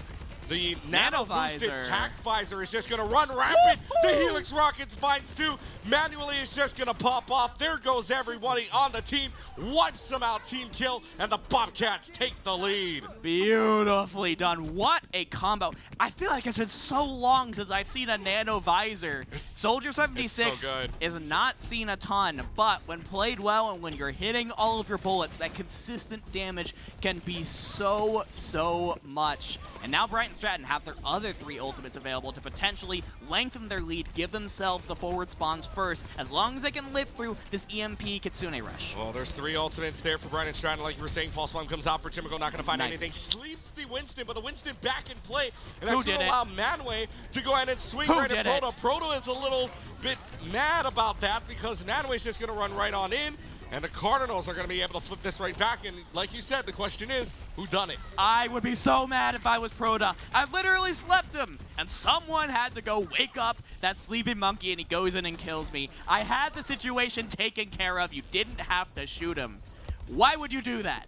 Y: The nano-boosted tack visor is just going to run rampant. The Helix Rockets finds 2. Manually is just going to pop off. There goes everybody on the team. Wipes them out, team kill, and the Bobcats take the lead.
Z: Beautifully done. What a combo. I feel like it's been so long since I've seen a nano visor. Soldier 76
Y: so
Z: is not seen a ton, but when played well and when you're hitting all of your bullets, that consistent damage can be so, so much. And now Brighton Stratton have their other 3 ultimates available to potentially lengthen their lead, give themselves the forward spawns first, as long as they can live through this EMP Kitsune rush.
Y: Well, there's 3 ultimates there for Brian Stratton. Like you were saying, Pulse Bomb comes out for Jimico, not going to find anything. Sleeps the Winston, but the Winston back in play, and that's going to allow Manway to go ahead and swing right at Proto. Proto is a little bit mad about that because Manway's just going to run right on in. And the Cardinals are going to be able to flip this right back. And like you said, the question is, who done it?
Z: I would be so mad if I was Proto. I literally slept him. And someone had to go wake up that sleeping monkey, and he goes in and kills me. I had the situation taken care of. You didn't have to shoot him. Why would you do that?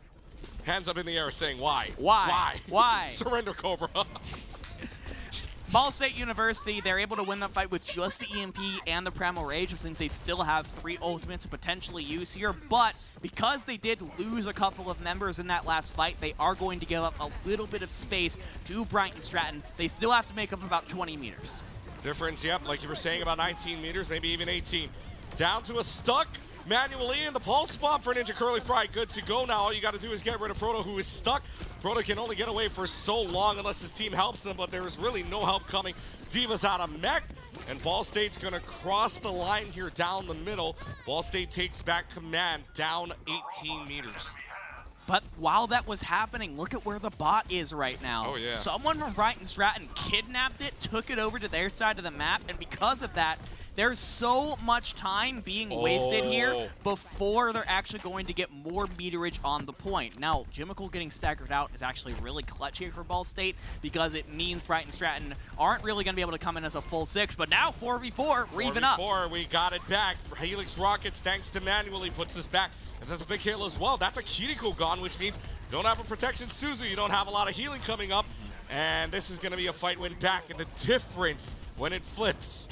Y: Hands up in the air saying why.
Z: Why? Why?
Y: Surrender, Cobra.
Z: Ball State University, they're able to win that fight with just the EMP and the Primal Rage, since they still have 3 ultimates to potentially use here. But because they did lose a couple of members in that last fight, they are going to give up a little bit of space to Brighton Stratton. They still have to make up about 20 meters.
Y: Difference, yep, like you were saying, about 19 meters, maybe even 18. Down to a stuck Manually, and the Pulse Bomb for Ninja Curly Fry. Good to go now. All you got to do is get rid of Proto, who is stuck. Proto can only get away for so long unless his team helps him, but there is really no help coming. Diva's out of mech, and Ball State's going to cross the line here down the middle. Ball State takes back command down 18 meters.
Z: But while that was happening, look at where the bot is right now.
Y: Oh, yeah.
Z: Someone from Brighton Stratton kidnapped it, took it over to their side of the map, and because of that, there's so much time being wasted here before they're actually going to get more meterage on the point. Now, Jimical getting staggered out is actually really clutch here for Ball State because it means Brighton Stratton aren't really going to be able to come in as a full 6, but now 4v4, we're even up.
Y: 4v4, we got it back. Helix Rockets, thanks to Manuel, he puts us back. And that's a big kill as well. That's a Kiriko gone, which means you don't have a protection Suzu, you don't have a lot of healing coming up. And this is going to be a fight win back, and the difference when it flips,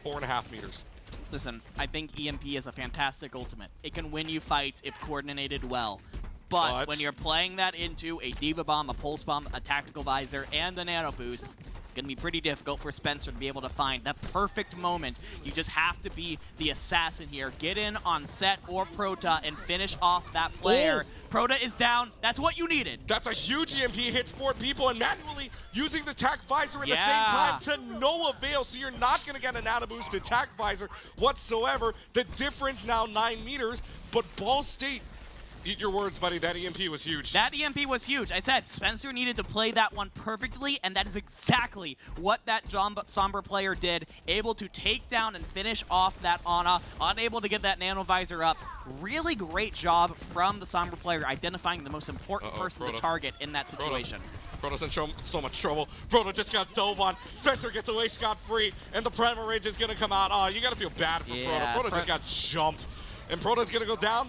Y: 4.5 meters.
Z: Listen, I think EMP is a fantastic ultimate. It can win you fights if coordinated well. But when you're playing that into a Diva Bomb, a Pulse Bomb, a Tactical Visor, and the Nano Boost, it's going to be pretty difficult for Spencer to be able to find that perfect moment. You just have to be the assassin here. Get in on Set or Proto and finish off that player. Proto is down. That's what you needed.
Y: That's a huge EMP. Hits 4 people and manually using the Tac Visor at the same time to no avail. So you're not going to get a Nano Boost to Tac Visor whatsoever. The difference now 9 meters, but Ball State, eat your words, buddy. That EMP was huge.
Z: That EMP was huge. I said Spencer needed to play that one perfectly, and that is exactly what that Sombra player did. Able to take down and finish off that Ana. Unable to get that Nano Visor up. Really great job from the Sombra player identifying the most important person to target in that situation.
Y: Proto's in so much trouble. Proto just got dove on. Spencer gets away scot-free, and the Primal Rage is going to come out. Oh, you got to feel bad for Proto. Proto just got jumped, and Proto's going to go down.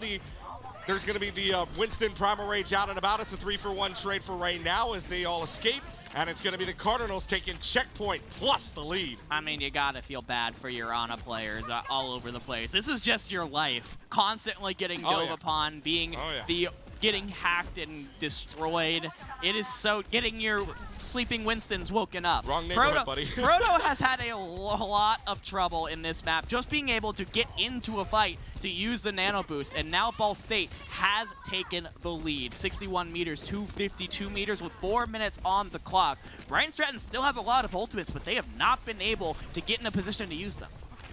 Y: There's going to be the Winston Primal Rage out and about. It's a 3-for-1 trade for right now as they all escape. And it's going to be the Cardinals taking checkpoint plus the lead.
Z: I mean, you got to feel bad for your Ana players all over the place. This is just your life. Constantly getting dove upon, being the getting hacked and destroyed. It is so getting your sleeping Winstons woken up.
Y: Wrong neighborhood, buddy.
Z: Proto has had a lot of trouble in this map, just being able to get into a fight to use the nano boost, and now Ball State has taken the lead. 61 meters to 52 meters with 4 minutes on the clock. Brian Stratton still have a lot of ultimates, but they have not been able to get in a position to use them.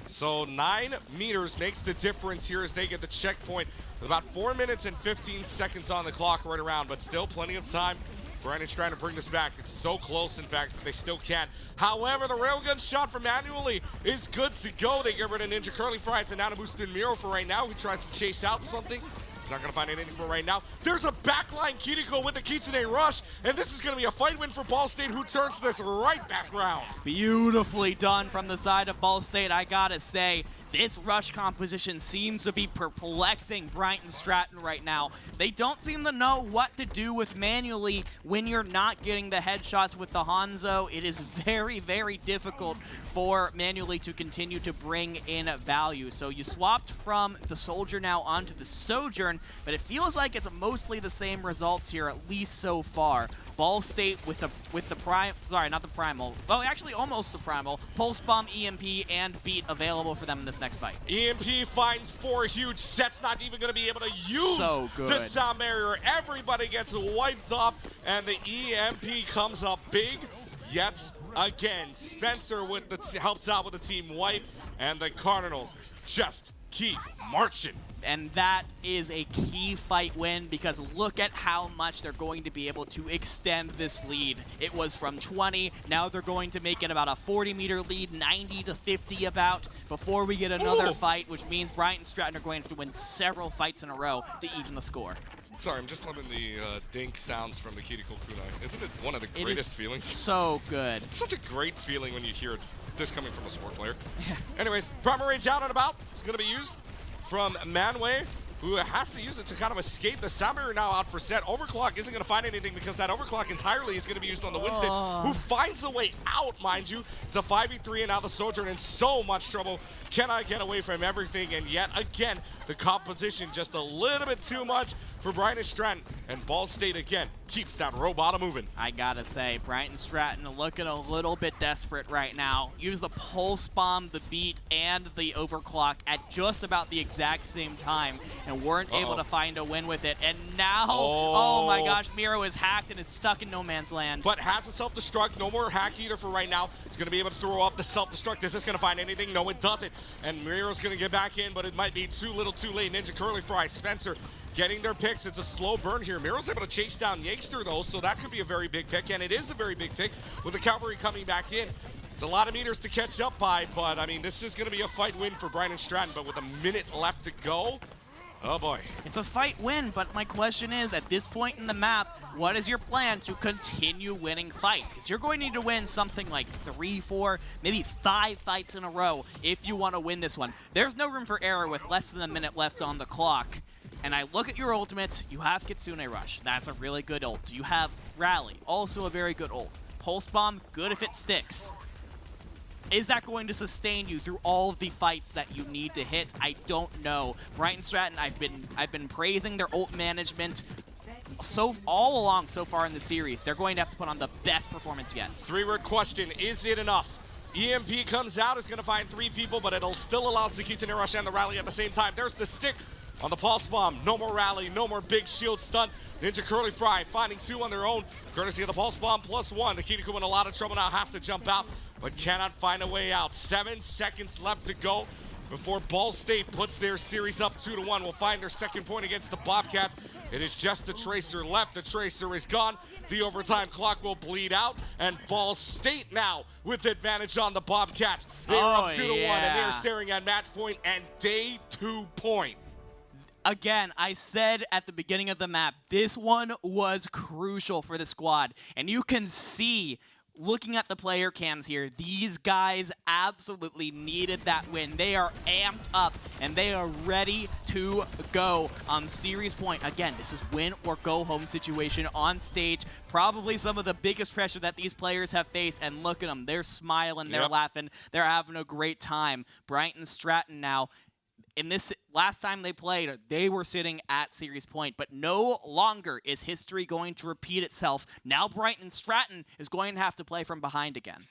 Y: So 9 meters makes the difference here as they get the checkpoint. With about 4 minutes and 15 seconds on the clock right around, but still plenty of time. Brandon's trying to bring this back. It's so close, in fact, that they still can't. However, the railgun shot from Manually is good to go. They get rid of Ninja Curly Fry. It's a nano boosted Miro for right now. He tries to chase out something. He's not going to find anything for right now. There's a backline Kiriko with the Kitsune Rush, and this is going to be a fight win for Ball State, who turns this right back round.
Z: Beautifully done from the side of Ball State, I gotta say. This rush composition seems to be perplexing Brighton Stratton right now. They don't seem to know what to do with Manually when you're not getting the headshots with the Hanzo. It is very, very difficult for Manually to continue to bring in value. So you swapped from the Soldier now onto the Sojourn, but it feels like it's mostly the same results here, at least so far. Ball State with the prime, sorry, not the primal. Well, actually almost the primal. Pulse Bomb, EMP, and Beat available for them in this next fight.
Y: EMP finds 4 huge sets, not even going to be able to use the sound barrier. Everybody gets wiped off, and the EMP comes up big yet again. Spencer with helps out with the team wipe, and the Cardinals just keep marching.
Z: And that is a key fight win, because look at how much they're going to be able to extend this lead. It was from 20, now they're going to make it about a 40-meter lead, 90 to 50 about, before we get another fight, which means Bryant and Stratton are going to have to win several fights in a row to even the score.
Y: Sorry, I'm just loving the dink sounds from the Kiriko Kunai. Isn't it one of the greatest feelings?
Z: So good.
Y: It's such a great feeling when you hear this coming from a sport player. Anyways, Primal Rage out and about. It's going to be used from Manway, who has to use it to kind of escape. The sound barrier now out for set. Overclock isn't going to find anything, because that overclock entirely is going to be used on the Winston, who finds a way out, mind you. It's a 5v3, and now the Soldier in so much trouble. Cannot get away from everything, and yet again, the composition just a little bit too much for Brighton Stratton, and Ball State again keeps that robot moving.
Z: I gotta say, Brighton Stratton looking a little bit desperate right now. Use the Pulse Bomb, the Beat, and the Overclock at just about the exact same time, and weren't able to find a win with it. And now, oh my gosh, Miro is hacked and it's stuck in no man's land.
Y: But has a self-destruct, no more hack either for right now. It's gonna be able to throw up the self-destruct. Is this gonna find anything? No, it doesn't. And Miro's gonna get back in, but it might be too little too late. Ninja Curly Fry, Spencer getting their picks. It's a slow burn here. Miro's able to chase down Yakester though, so that could be a very big pick, and it is a very big pick with the cavalry coming back in. It's a lot of meters to catch up by, but I mean, this is gonna be a fight win for Brian Stratton, but with a minute left to go, oh boy.
Z: It's a fight win, but my question is, at this point in the map, what is your plan to continue winning fights? Because you're going to need to win something like 3, 4, maybe 5 fights in a row if you want to win this one. There's no room for error with less than a minute left on the clock. And I look at your ultimates, you have Kitsune Rush. That's a really good ult. You have Rally, also a very good ult. Pulse Bomb, good if it sticks. Is that going to sustain you through all of the fights that you need to hit? I don't know. Brighton Stratton, I've been praising their ult management all along so far in the series. They're going to have to put on the best performance yet.
Y: 3-word question, is it enough? EMP comes out, is gonna find 3 people, but it'll still allow Kitsune Rush and the Rally at the same time. There's the stick on the Pulse Bomb. No more Rally, no more big shield stun. Ninja Curly Fry finding 2 on their own, courtesy of the Pulse Bomb +1. The Kiriko in a lot of trouble now, has to jump out, but cannot find a way out. 7 seconds left to go before Ball State puts their series up 2-1. Will find their second point against the Bobcats. It is just a Tracer left. The Tracer is gone. The overtime clock will bleed out, and Ball State now with advantage on the Bobcats. They are up 2-1, and they are staring at match point and day 2 point.
Z: Again, I said at the beginning of the map, this one was crucial for the squad. And you can see, looking at the player cams here, these guys absolutely needed that win. They are amped up, and they are ready to go on series point. Again, this is win or go home situation on stage. Probably some of the biggest pressure that these players have faced, and look at them. They're smiling, they're laughing, they're having a great time. Brighton Stratton now, in this last time they played, they were sitting at series point, but no longer is history going to repeat itself. Now Brighton Stratton is going to have to play from behind again.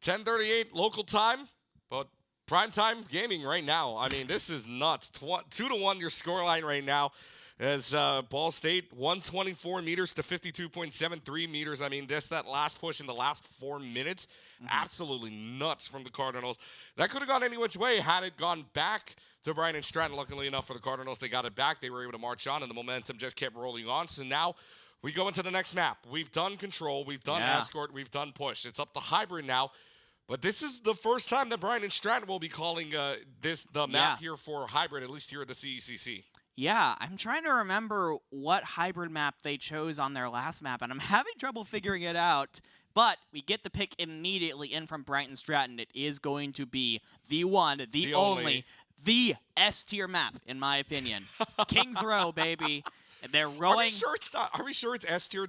Y: 10:38 local time, but primetime gaming right now. I mean, this is nuts. 2-1 your scoreline right now. As Ball State, 124 meters to 52.73 meters. I mean, that last push in the last 4 minutes, absolutely nuts from the Cardinals. That could have gone any which way had it gone back to Brian and Stratton. Luckily enough for the Cardinals, they got it back. They were able to march on, and the momentum just kept rolling on. So now we go into the next map. We've done control. We've done escort. We've done push. It's up to hybrid now. But this is the first time that Brian and Stratton will be calling the map here for hybrid, at least here at the CECC.
Z: Yeah, I'm trying to remember what hybrid map they chose on their last map, and I'm having trouble figuring it out. But we get the pick immediately in from Brighton Stratton. It is going to be the one, the only, the S-tier map, in my opinion. Kings Row, baby. They're rowing.
Y: Are we sure it's S-tier,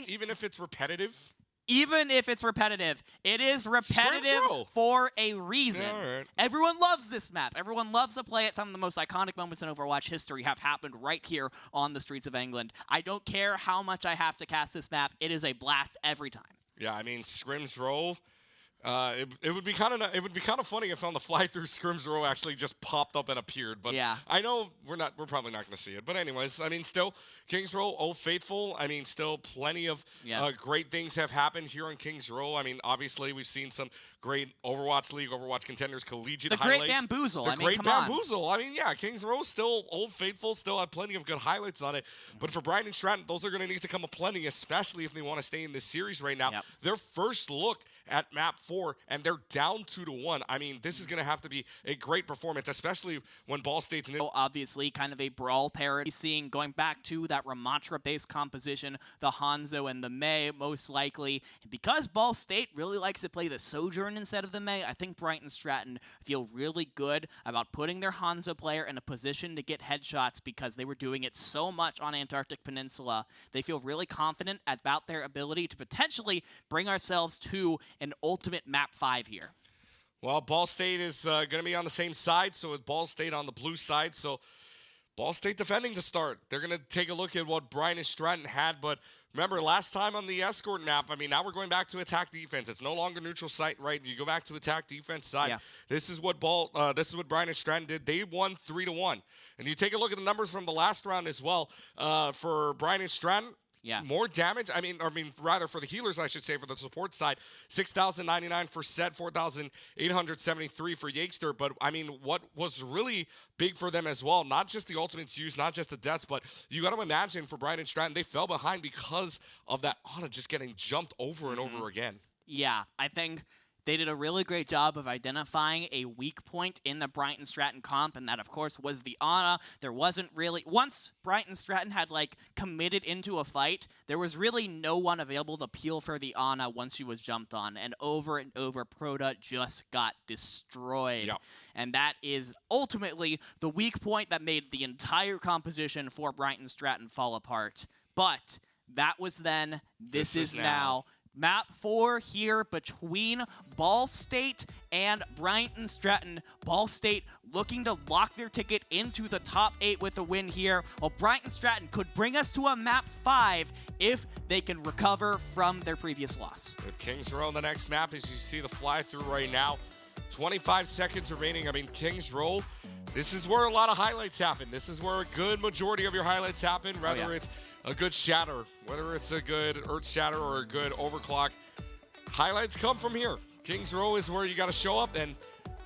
Y: even if it's repetitive?
Z: Even if it's repetitive, it is repetitive for a reason.
Y: Right.
Z: Everyone loves this map. Everyone loves to play it. Some of the most iconic moments in Overwatch history have happened right here on the streets of England. I don't care how much I have to cast this map. It is a blast every time.
Y: Yeah, I mean, Scrims Row. It would be kind of funny if on the fly through Scrims Row actually just popped up and appeared. But
Z: yeah.
Y: I know we're probably not going to see it. But anyways, I mean, still Kings Row, Old Faithful. I mean, still plenty of great things have happened here on Kings Row. I mean, obviously we've seen some great Overwatch League, Overwatch Contenders, collegiate highlights.
Z: The Great Bamboozle.
Y: The Great Bamboozle. I mean, yeah, Kings Row still Old Faithful, still have plenty of good highlights on it. But for Brian and Stratton, those are going to need to come aplenty, especially if they want to stay in this series right now. Their first look at map 4, and they're down 2-1. I mean, this is going to have to be a great performance, especially when Ball State's
Z: obviously kind of a brawl parody, seeing going back to that Ramatra-based composition, the Hanzo and the Mei, most likely. And because Ball State really likes to play the Sojourn instead of the Mei, I think Brighton Stratton feel really good about putting their Hanzo player in a position to get headshots because they were doing it so much on Antarctic Peninsula. They feel really confident about their ability to potentially bring ourselves to an ultimate map 5 here.
Y: Well, Ball State is going to be on the same side, so with Ball State on the blue side, so Ball State defending to start. They're going to take a look at what Brian and Stratton had, but remember last time on the escort map, I mean, now we're going back to attack defense. It's no longer neutral site, right? You go back to attack defense side. Yeah. This is what Brian and Stratton did. They won 3-1. And you take a look at the numbers from the last round as well. For Brian and Stratton, more damage. I mean, rather for the healers, I should say, for the support side, 6,099 for Set, 4,873 for Yakester. But I mean, what was really big for them as well, not just the ultimates used, not just the deaths, but you got to imagine for Brian and Stratton, they fell behind because of that Ana just getting jumped over and over again.
Z: Yeah, I think they did a really great job of identifying a weak point in the Brighton Stratton comp, and that, of course, was the Ana. There wasn't really... Once Brighton Stratton had, committed into a fight, there was really no one available to peel for the Ana once she was jumped on, and over Proda just got destroyed. Yep. And that is ultimately the weak point that made the entire composition for Brighton Stratton fall apart. But that was then. This is now. Map 4 here between Ball State and Brighton Stratton. Ball State looking to lock their ticket into the top 8 with a win here, while Brighton Stratton could bring us to a map 5 if they can recover from their previous loss.
Y: With Kings Row on the next map, as you see the fly-through right now. 25 seconds remaining. I mean, Kings Row, this is where a lot of highlights happen. This is where a good majority of your highlights happen, whether it's a good shatter, whether it's a good Earth Shatter or a good Overclock. Highlights come from here. Kings Row is where you got to show up, and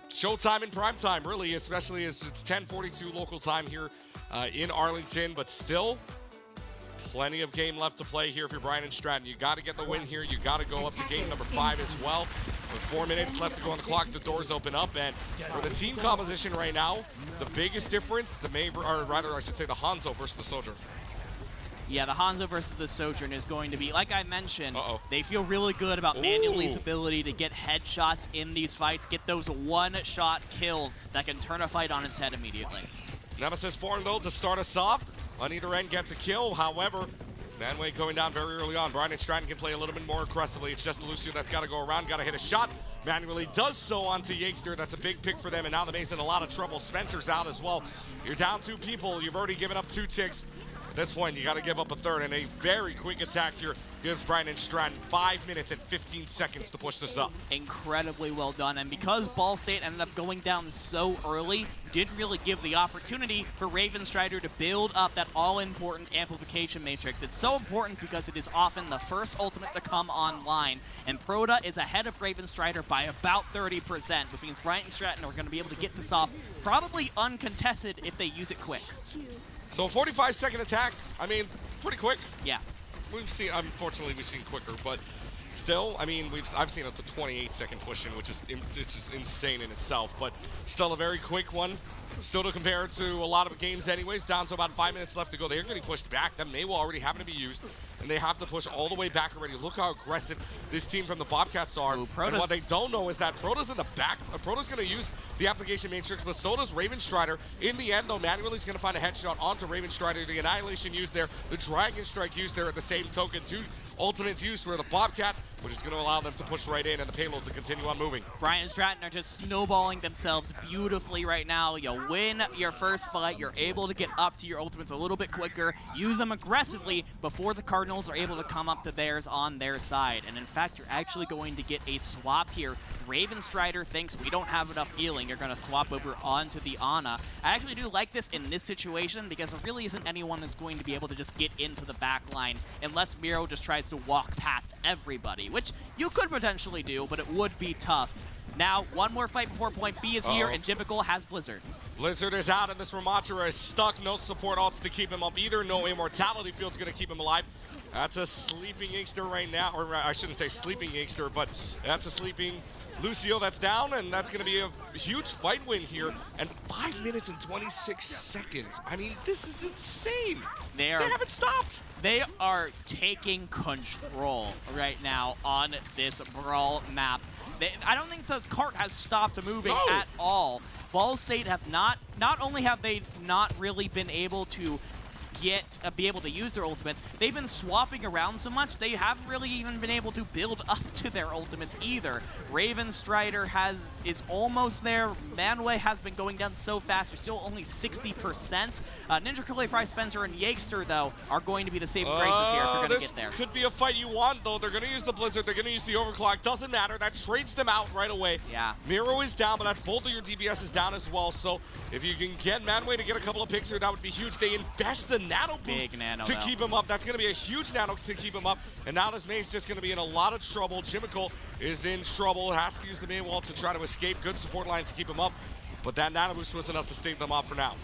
Y: showtime in prime time, really, especially as it's 10:42 local time here in Arlington, but still plenty of game left to play here if you're Brian and Stratton. You got to get the win here. You got to go up to game number 5 as well. With 4 minutes left to go on the clock, the doors open up, and for the team composition right now, the biggest difference, the Hanzo versus the Sojourn.
Z: Yeah, the Hanzo versus the Sojourn is going to be, like I mentioned, they feel really good about Manuel's ability to get headshots in these fights, get those one-shot kills that can turn a fight on its head immediately.
Y: Nemesis form, though, to start us off. On either end gets a kill. However, Manway going down very early on. Brian and Stratton can play a little bit more aggressively. It's just Lucio that's got to go around, got to hit a shot. Manually does so onto Yakester. That's a big pick for them, and now the Maze in a lot of trouble. Spencer's out as well. You're down 2 people. You've already given up 2 ticks. At this point, you got to give up a third, and a very quick attack here gives Brian and Stratton 5 minutes and 15 seconds to push this up.
Z: Incredibly well done, and because Ball State ended up going down so early, didn't really give the opportunity for Raven Strider to build up that all-important amplification matrix. It's so important because it is often the first ultimate to come online, and Proda is ahead of Raven Strider by about 30%, which means Brian and Stratton are going to be able to get this off probably uncontested if they use it quick.
Y: So a 45-second attack, I mean, pretty quick.
Z: Yeah.
Y: We've seen, unfortunately, we've seen quicker, but still, I mean, I've seen up to 28-second pushing, which is just insane in itself, but still a very quick one. Still to compare to a lot of games anyways, down to about 5 minutes left to go. They're getting pushed back. That may well already happen to be used, and they have to push all the way back already. Look how aggressive this team from the Bobcats are. And what they don't know is that Proto's in the back. Proto's going to use the application matrix, but so does Raven Strider. In the end, though, Manuel's going to find a headshot onto Raven Strider. The Annihilation used there, the Dragon Strike used there at the same token. 2 ultimates used for the Bobcats, which is going to allow them to push right in and the payload to continue on moving.
Z: Brian and Stratton are just snowballing themselves beautifully right now. You win your first fight, you're able to get up to your ultimates a little bit quicker, use them aggressively before the Cardinals are able to come up to theirs on their side. And in fact, you're actually going to get a swap here. Raven Strider thinks we don't have enough healing. You're going to swap over onto the Ana. I actually do like this in this situation because there really isn't anyone that's going to be able to just get into the back line unless Miro just tries to walk past everybody, which you could potentially do, but it would be tough. Now, one more fight before point B is here, and Jimmical has Blizzard.
Y: Blizzard is out, and this Ramachara is stuck. No support ults to keep him up either. No immortality field's going to keep him alive. That's a sleeping Yakester right now, or I shouldn't say sleeping Yakester, but that's a sleeping Lucio that's down, and that's going to be a huge fight win here. And 5 minutes and 26 seconds. I mean, this is insane. They haven't stopped.
Z: They are taking control right now on this Brawl map. I don't think the cart has stopped moving at all. Ball State have not only have they not really been able to be able to use their ultimates, they've been swapping around so much, they haven't really even been able to build up to their ultimates either. Raven Strider is almost there. Manway has been going down so fast, they're still only 60%. Ninja Curly Fry, Spencer, and Yakester, though, are going to be the saving graces here if they're going to get there.
Y: Could be a fight you want, though. They're going to use the Blizzard, they're going to use the Overclock. Doesn't matter, that trades them out right away.
Z: Yeah.
Y: Miro is down, but that's both of your DPS is down as well, so if you can get Manway to get a couple of picks here, that would be huge. They invest the nano boost to keep him up. That's going to be a huge nano to keep him up. And now this Maze just going to be in a lot of trouble. Jimmical is in trouble. Has to use the main wall to try to escape. Good support line to keep him up. But that nano boost was enough to stave them off for now.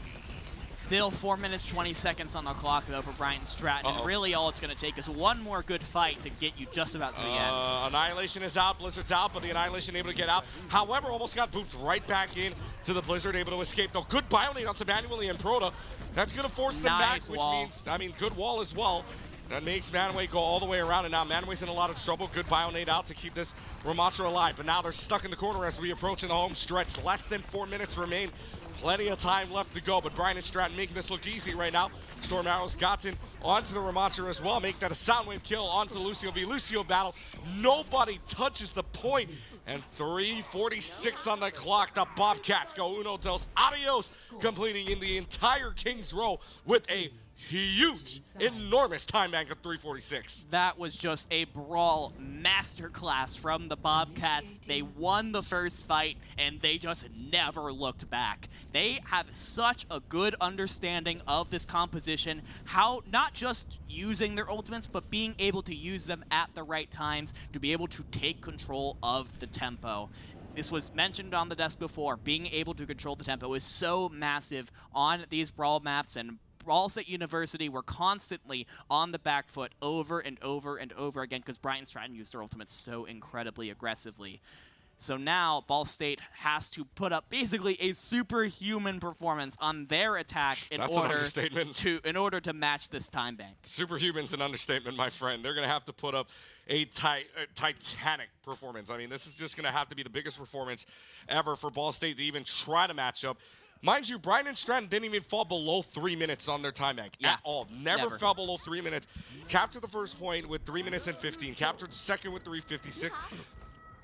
Z: Still 4 minutes, 20 seconds on the clock, though, for Brian Stratton. And really all it's going to take is one more good fight to get you just about to the end.
Y: Annihilation is out. Blizzard's out, but the Annihilation able to get out. However, almost got booped right back in to the Blizzard, able to escape, though. Good bionate onto Manually and Proda. That's going to force them back, which means, I mean, good wall as well. That makes Manway go all the way around, and now Manway's in a lot of trouble. Good bionate out to keep this Ramachara alive, but now they're stuck in the corner as we approach in the home stretch. Less than 4 minutes remain. Plenty of time left to go, but Brian and Stratton making this look easy right now. Storm Arrow's gotten onto the Ramachara as well. Make that a Soundwave kill onto Lucio v. Lucio battle. Nobody touches the point. And 3:46 on the clock. The Bobcats go uno dos adios, completing in the entire King's Row with a huge, enormous time bank of 3:46.
Z: That was just a brawl masterclass from the Bobcats. They won the first fight, and they just never looked back. They have such a good understanding of this composition, how not just using their ultimates, but being able to use them at the right times to be able to take control of the tempo. This was mentioned on the desk before. Being able to control the tempo is so massive on these brawl maps, and Ball State University were constantly on the back foot over and over and over again because Brian Stratton used their ultimates so incredibly aggressively. So now Ball State has to put up basically a superhuman performance on their attack in order to match this time bank.
Y: Superhuman's an understatement, my friend. They're going to have to put up a titanic performance. I mean, this is just going to have to be the biggest performance ever for Ball State to even try to match up. Mind you, Brian and Stratton didn't even fall below 3 minutes on their time bank at all. Never fell below 3 minutes. Captured the first point with 3 minutes and 15. Captured the second with 3:56.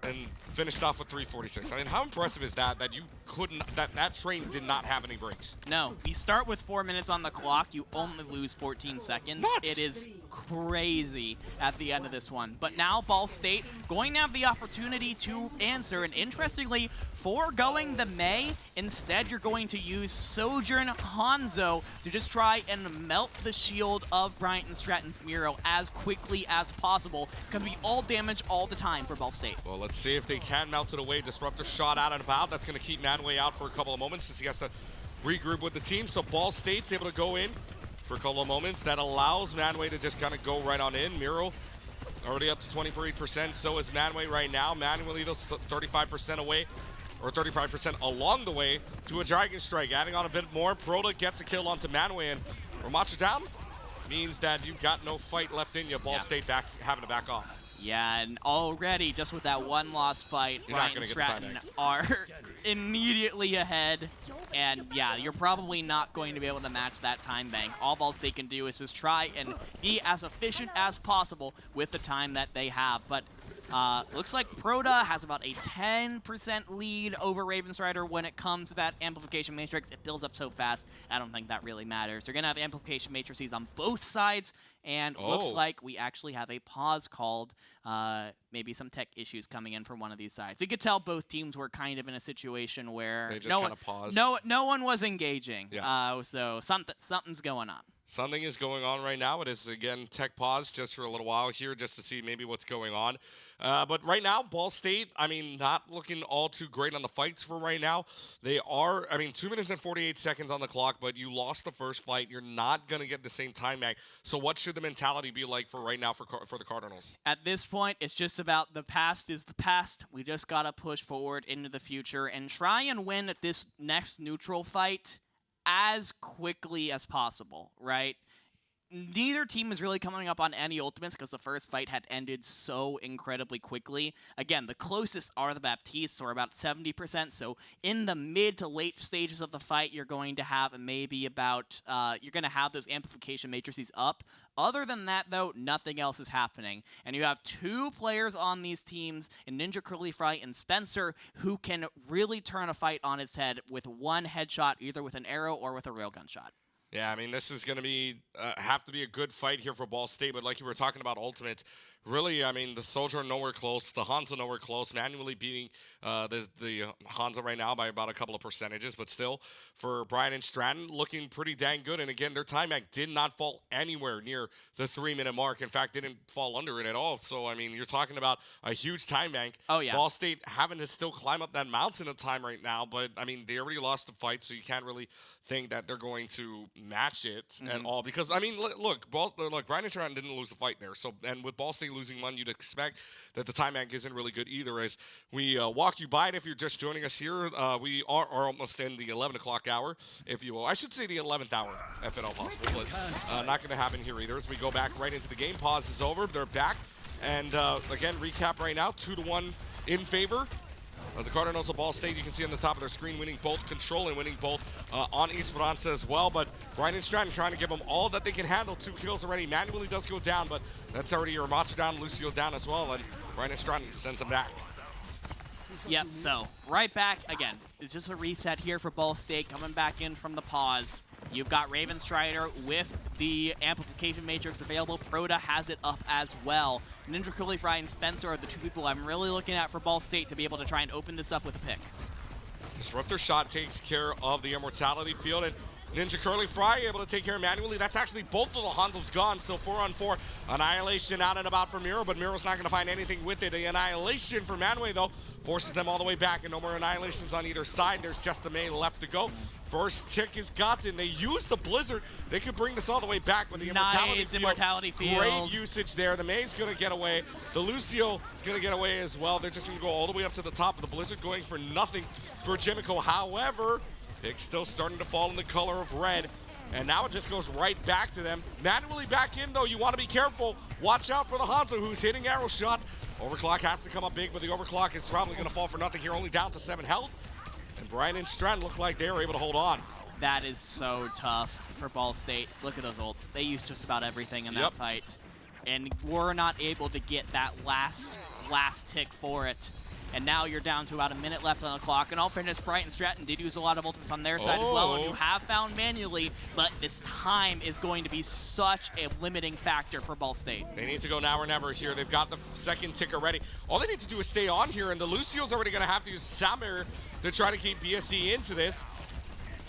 Y: and finished off with 346. I mean, how impressive is that you couldn't, that train did not have any brakes?
Z: No, you start with 4 minutes on the clock, you only lose 14 seconds.
Y: Nuts.
Z: It is crazy at the end of this one. But now Ball State going to have the opportunity to answer, and interestingly, foregoing the May, instead you're going to use Sojourn Hanzo to just try and melt the shield of Bryant and Stratton's Miro as quickly as possible. It's going to be all damage all the time for Ball State.
Y: Well, let's see if they can melt it away. Disruptor shot out and about. That's going to keep Manway out for a couple of moments since he has to regroup with the team. So Ball State's able to go in for a couple of moments. That allows Manway to just kind of go right on in. Miro already up to 23%. So is Manway right now. Manway 35% away, or 35% along the way to a Dragon Strike. Adding on a bit more. Proto gets a kill onto Manway, and Ramacha down means that you've got no fight left in you. Ball State having to back off.
Z: Yeah, and already, just with that one lost fight, Bryant and Stratton are immediately ahead. And yeah, you're probably not going to be able to match that time bank. All Ball State can do is just try and be as efficient as possible with the time that they have. But looks like Proda has about a 10% lead over Ravensrider when it comes to that amplification matrix. It builds up so fast, I don't think that really matters. They're going to have amplification matrices on both sides, and looks like we actually have a pause called. Maybe some tech issues coming in from one of these sides. You could tell both teams were kind of in a situation where
Y: they just kind of paused.
Z: No one was engaging. Yeah. So something's going on.
Y: Something is going on right now. It is, again, tech pause just for a little while here just to see maybe what's going on. But right now, Ball State, I mean, not looking all too great on the fights for right now. They are, I mean, 2 minutes and 48 seconds on the clock, but you lost the first fight. You're not going to get the same time back. So what should the mentality be like for right now for the Cardinals?
Z: At this point, it's just about the past is the past. We just got to push forward into the future and try and win this next neutral fight as quickly as possible, right? Neither team is really coming up on any ultimates because the first fight had ended so incredibly quickly. Again, the closest are the Baptistes, or about 70%. So in the mid to late stages of the fight, you're going to have maybe about, you're going to have those amplification matrices up. Other than that, though, nothing else is happening. And you have two players on these teams, in Ninja Curly Fry and Spencer, who can really turn a fight on its head with one headshot, either with an arrow or with a railgun shot.
Y: Yeah, I mean, this is going to be have to be a good fight here for Ball State. But like you were talking about ultimates, really, I mean, the Soldier nowhere close, the Hanzo nowhere close, manually beating the Hanzo right now by about a couple of percentages. But still, for Brian and Stratton, looking pretty dang good. And again, their time bank did not fall anywhere near the 3-minute mark. In fact, didn't fall under it at all. So, I mean, you're talking about a huge time bank.
Z: Oh, yeah.
Y: Ball State having to still climb up that mountain of time right now. But, I mean, they already lost the fight, so you can't really think that they're going to match it at all. Because, I mean, look, Brian and Stratton didn't lose the fight there. So, and with Ball State losing one, you'd expect that the time bank isn't really good either. As we walk you by it, if you're just joining us here, we are almost in the 11 o'clock hour, if you will. I should say the 11th hour, if at all possible, but not going to happen here either. As we go back right into the game, pause is over. They're back, and again, recap right now, 2-1 in favor of the Cardinals of Ball State. You can see on the top of their screen, winning both control and winning both on Esperanza as well. But Brian and Stratton trying to give them all that they can handle. 2 kills already. Manually does go down, but that's already Ramacha down, Lucio down as well, and Brian and Stratton sends him back.
Z: Yep, so right back again. It's just a reset here for Ball State, coming back in from the pause. You've got Ravensrider with the amplification matrix available. Proda has it up as well. Ninja Curly Fry and Spencer are the two people I'm really looking at for Ball State to be able to try and open this up with a pick.
Y: Disruptor shot takes care of the immortality field, and Ninja Curly Fry able to take care of manually. That's actually both of the Hondos gone, so 4-on-4. Annihilation out and about for Miro, but Miro's not going to find anything with it. The Annihilation for Manway, though, forces them all the way back, and no more Annihilations on either side. There's just the May left to go. First tick is gotten. They use the Blizzard. They could bring this all the way back with the Immortality Field. Great usage there. The May's going to get away. The Lucio is going to get away as well. They're just going to go all the way up to the top of the Blizzard, going for nothing for Jimico. However, pick's still starting to fall in the color of red. And now it just goes right back to them. Manually back in, though. You want to be careful. Watch out for the Hanzo, who's hitting arrow shots. Overclock has to come up big, but the overclock is probably going to fall for nothing here. Only down to 7 health. And Brian and Stratton look like they were able to hold on.
Z: That is so tough for Ball State. Look at those ults. They used just about everything in that fight. And were not able to get that last tick for it. and now you're down to about a minute left on the clock. In all fairness, Bright and Stratton did use a lot of ultimates on their side as well, and you have found manually, but this time is going to be such a limiting factor for Ball State.
Y: They need to go now or never here. They've got the second ticker ready. All they need to do is stay on here, and the Lucio's already going to have to use Samir to try to keep BSC into this.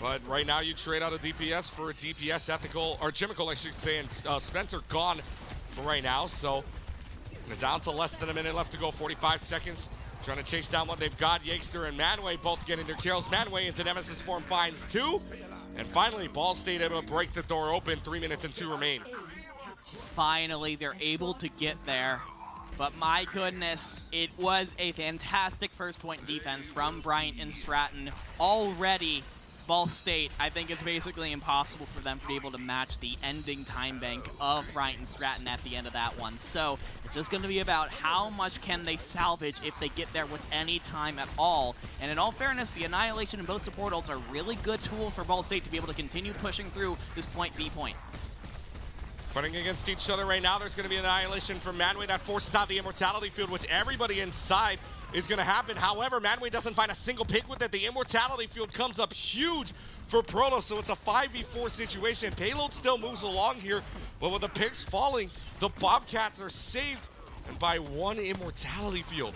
Y: But right now you trade out a DPS for a DPS ethical, or Chemical, I should say, and Spencer gone for right now. So they're down to less than a minute left to go, 45 seconds. Trying to chase down what they've got. Yakester and Manway both getting their kills. Manway into Nemesis form finds 2. And finally, Ball State able to break the door open. 3 minutes and 2 remain.
Z: Finally, they're able to get there. But my goodness, it was a fantastic first point defense from Bryant and Stratton. Already, Ball State, I think it's basically impossible for them to be able to match the ending time bank of Bryant and Stratton at the end of that one. So it's just going to be about how much can they salvage if they get there with any time at all. And in all fairness, the Annihilation and both support ults are really good tools for Ball State to be able to continue pushing through this point B point.
Y: Running against each other right now, there's going to be Annihilation from Manway that forces out the Immortality field, which everybody inside is going to happen. However, Manway doesn't find a single pick with it. The Immortality field comes up huge for Proto, so it's a 5v4 situation. Payload still moves along here, but with the picks falling, the Bobcats are saved, and by 1 Immortality field.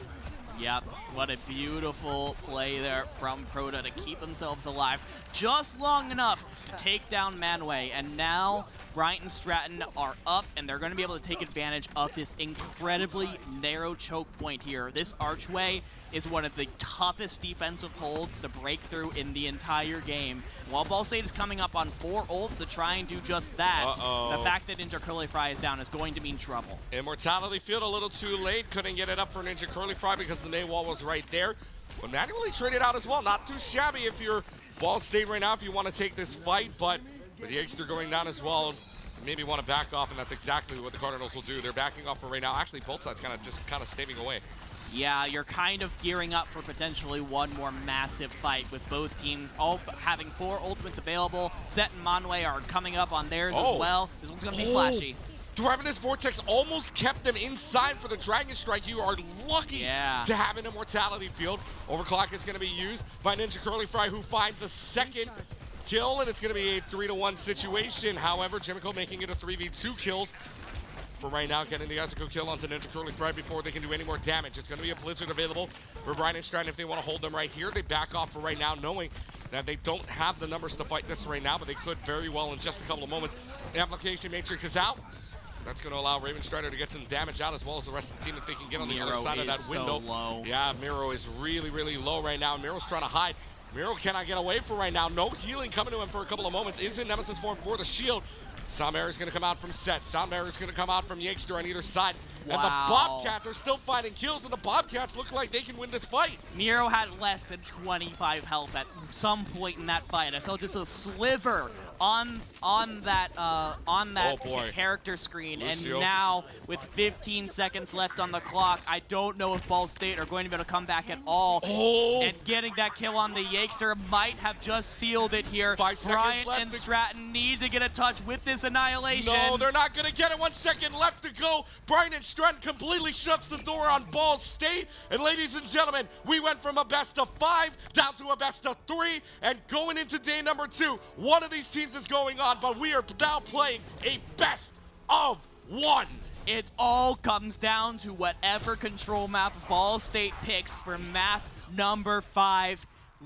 Z: Yep, what a beautiful play there from Proto to keep themselves alive just long enough to take down Manway. And now Bryant and Stratton are up, and they're going to be able to take advantage of this incredibly narrow choke point here. This archway is one of the toughest defensive holds to break through in the entire game. While Ball State is coming up on 4 ults to try and do just that, the fact that Ninja Curly Fry is down is going to mean trouble.
Y: Immortality field a little too late. Couldn't get it up for Ninja Curly Fry because the main wall was right there. But manually traded out as well. Not too shabby if you're Ball State right now, if you want to take this fight. But with the Yakester going down as well, maybe want to back off, and that's exactly what the Cardinals will do. They're backing off for right now. Actually, both sides kind of staving away.
Z: Yeah, you're kind of gearing up for potentially one more massive fight with both teams all having 4 ultimates available. Set and Manway are coming up on theirs as well. This one's going to be flashy.
Y: Ravenous Vortex almost kept them inside for the Dragon Strike. You are lucky to have an Immortality field. Overclock is going to be used by Ninja Curly Fry, who finds a second kill, and it's going to be a 3-1 situation. However, Jimico making it a 3v2 kills. For right now, getting the Asuko kill onto Ninja Curly Fry before they can do any more damage. It's going to be a Blizzard available for Brian and Stratton if they want to hold them right here. They back off for right now, knowing that they don't have the numbers to fight this right now, but they could very well in just a couple of moments. The Application Matrix is out. That's going to allow Raven Strider to get some damage out, as well as the rest of the team if they can get on the other side of that window.
Z: So low.
Y: Yeah, Miro is really, really low right now. Miro's trying to hide. Miro cannot get away for right now. No healing coming to him for a couple of moments. Is in Nemesis form for the shield. Soundbearer is going to come out from Set. Soundbearer is going to come out from Yakester on either side.
Z: Wow.
Y: And the Bobcats are still finding kills, and the Bobcats look like they can win this fight.
Z: Nero had less than 25 health at some point in that fight. I saw just a sliver on that character screen,
Y: Lucio.
Z: and now with 15 seconds left on the clock, I don't know if Ball State are going to be able to come back at all. And getting that kill on the Yakester might have just sealed it here.
Y: 5 seconds
Z: Bryant
Y: left.
Z: and Stratton need to get a touch with this Annihilation.
Y: No, they're not going to get it. 1 second left to go. Brian and Stratton completely shuts the door on Ball State. And ladies and gentlemen, we went from a best of 5 down to a best of 3. And going into day number 2, one of these teams is going on, but we are now playing a best of 1.
Z: It all comes down to whatever control map Ball State picks for map number 5.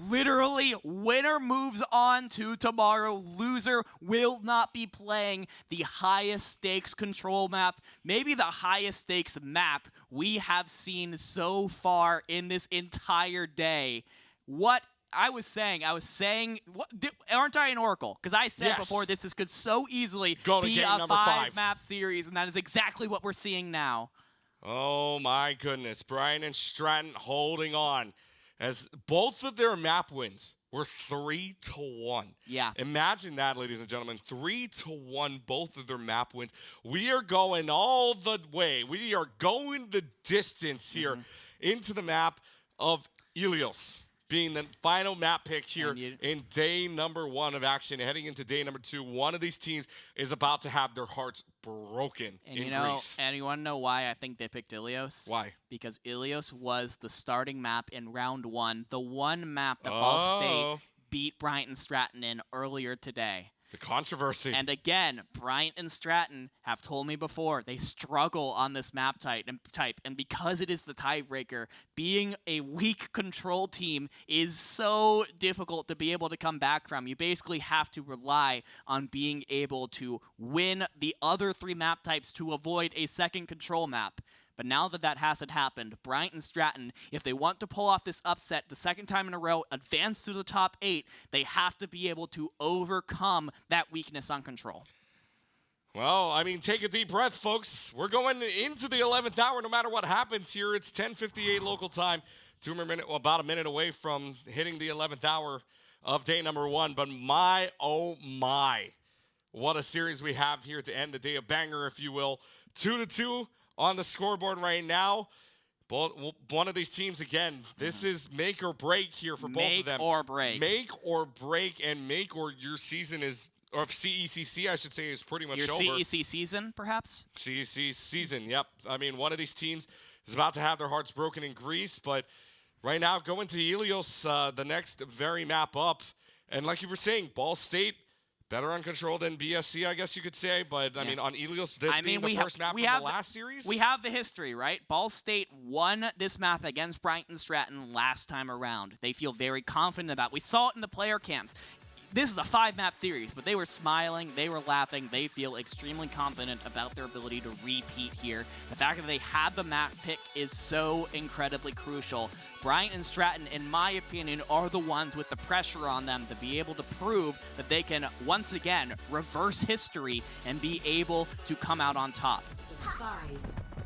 Z: Literally, winner moves on to tomorrow. Loser will not be playing the highest stakes control map, maybe the highest stakes map we have seen so far in this entire day. What I was saying, aren't I an Oracle? Because I said before this could so easily be a 5-map series, and that is exactly what we're seeing now.
Y: Oh my goodness, Brian and Stratton holding on, as both of their map wins were 3-1.
Z: Yeah.
Y: Imagine that, ladies and gentlemen, 3-1, both of their map wins. We are going all the way. We are going the distance here into the map of Ilios. being the final map pick here in day number 1 of action. Heading into day number 2, one of these teams is about to have their hearts broken in Greece.
Z: And you want to know why I think they picked Ilios?
Y: Why?
Z: Because Ilios was the starting map in round 1, the one map that Ball State beat Bryant and Stratton in earlier today.
Y: The controversy.
Z: And again, Bryant and Stratton have told me before, they struggle on this map type. And because it is the tiebreaker, being a weak control team is so difficult to be able to come back from. You basically have to rely on being able to win the other 3 map types to avoid a second control map. But now that that hasn't happened, Bryant and Stratton, if they want to pull off this upset the second time in a row, advance to the top 8, they have to be able to overcome that weakness on control.
Y: Well, I mean, take a deep breath, folks. We're going into the 11th hour no matter what happens here. It's 10:58 local time, about a minute away from hitting the 11th hour of day number 1. But my, oh my, what a series we have here to end the day. A banger, if you will. 2-2. On the scoreboard right now, one of these teams, again, this is make or break here for both of them.
Z: Make or break.
Y: Make or break, and make or your season is, or CECC, I should say, is pretty much over.
Z: Your CEC season, perhaps?
Y: CEC season, yep. I mean, one of these teams is about to have their hearts broken in Greece, but right now, going to Ilios, the next very map up. And like you were saying, Ball State, better on control than BSC, I guess you could say. But, I mean, on Ilios, being the first map from the last series?
Z: We have the history, right? Ball State won this map against Bryant and Stratton last time around. They feel very confident about it. We saw it in the player camps. This is a 5-map series, but they were smiling, they were laughing, they feel extremely confident about their ability to repeat here. The fact that they had the map pick is so incredibly crucial. Bryant and Stratton, in my opinion, are the ones with the pressure on them to be able to prove that they can, once again, reverse history and be able to come out on top.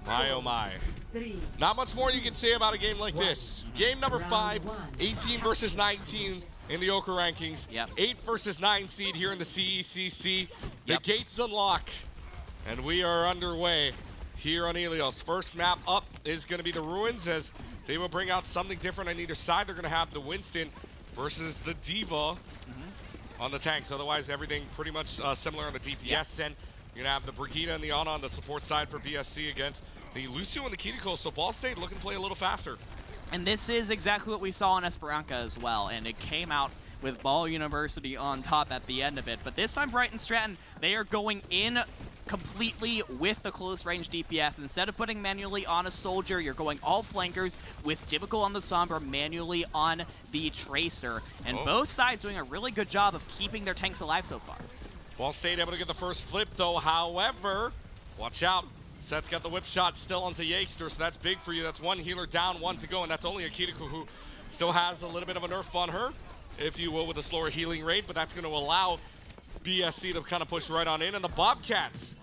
Y: My, oh my. Not much more you can say about a game like this. Game number 5, 18 versus 19. In the Oka rankings, 8 versus 9 seed here in the CECC. The gates unlock, and we are underway here on Ilios. First map up is going to be the Ruins, as they will bring out something different on either side. They're going to have the Winston versus the Diva on the tanks. Otherwise, everything pretty much similar on the DPS end. You're going to have the Brigida and the Ana on the support side for BSC against the Lucio and the Kiriko. So Ball State looking to play a little faster.
Z: And this is exactly what we saw in Esperanza as well, and it came out with Ball University on top at the end of it. But this time, Bryant and Stratton, they are going in completely with the close-range DPS. Instead of putting manually on a Soldier, you're going all flankers with Difficult on the Sombra, manually on the Tracer. And both sides doing a really good job of keeping their tanks alive so far.
Y: Ball State able to get the first flip, though. However, watch out. Set's got the whip shot still onto Yakester, so that's big for you. That's 1 healer down, 1 to go, and that's only a Kiriko who still has a little bit of a nerf on her, if you will, with a slower healing rate, but that's going to allow BSC to kind of push right on in. And the Bobcats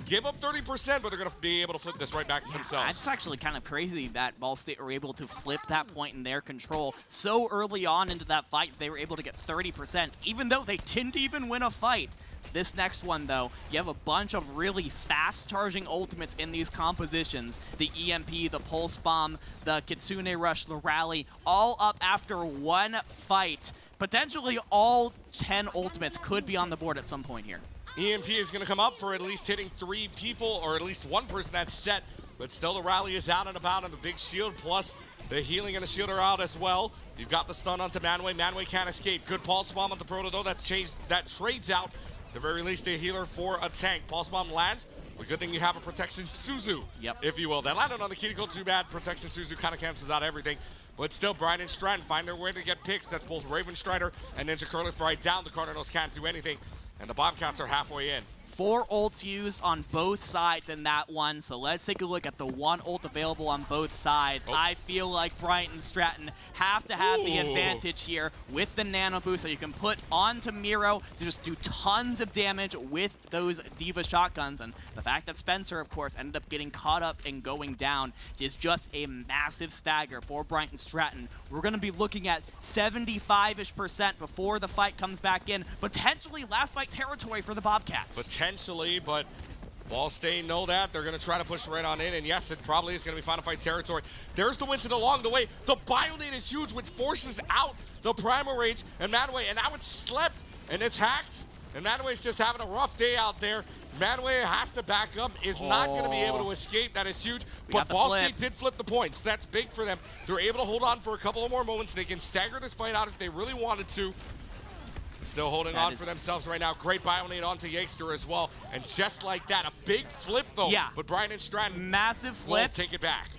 Y: give up 30%, but they're going to be able to flip this right back to themselves.
Z: It's actually kind of crazy that Ball State were able to flip that point in their control so early on into that fight. They were able to get 30%, even though they didn't even win a fight. This next one, though, you have a bunch of really fast-charging ultimates in these compositions. The EMP, the Pulse Bomb, the Kitsune Rush, the Rally, all up after one fight. Potentially all 10 ultimates could be on the board at some point here.
Y: EMP is going to come up for at least hitting 3 people, or at least 1 person that's set, but still the Rally is out and about, and the big shield, plus the healing and the shield are out as well. You've got the stun onto Manway. Manway can't escape. Good Pulse Bomb onto Proto, though. That trades out. At the very least, a healer for a tank. Pulse Bomb lands. But good thing you have a Protection Suzu, if you will. That landed on the Kiriko, too bad. Protection Suzu kind of cancels out everything. But still, Bryant and Stratton find their way to get picks. That's both Raven Strider and Ninja Curly Fry down. The Cardinals can't do anything. And the Bobcats are halfway in.
Z: 4 ults used on both sides in that one, so let's take a look at the 1 ult available on both sides. I feel like Bryant and Stratton have to have the advantage here with the Nano Boost, so you can put onto Miro to just do tons of damage with those Diva shotguns. And the fact that Spencer, of course, ended up getting caught up and going down is just a massive stagger for Bryant and Stratton. We're going to be looking at 75-ish% before the fight comes back in. Potentially last fight territory for the Bobcats.
Y: Potentially, but Ball State know that. They're going to try to push right on in, and yes, it probably is going to be final fight territory. There's the Winston along the way. The Bionade is huge, which forces out the Primal Rage and Manway, and now it's slept, and it's hacked, and Manway's just having a rough day out there. Manway has to back up, is not going to be able to escape. That is huge, but Ball State did flip the points. That's big for them. They're able to hold on for a couple of more moments. They can stagger this fight out if they really wanted to. Still holding on for themselves right now. Great Bionade onto Yakester as well. And just like that, a big flip though.
Z: Yeah.
Y: But Brian and Stratton
Z: massive flip.
Y: Will take it back.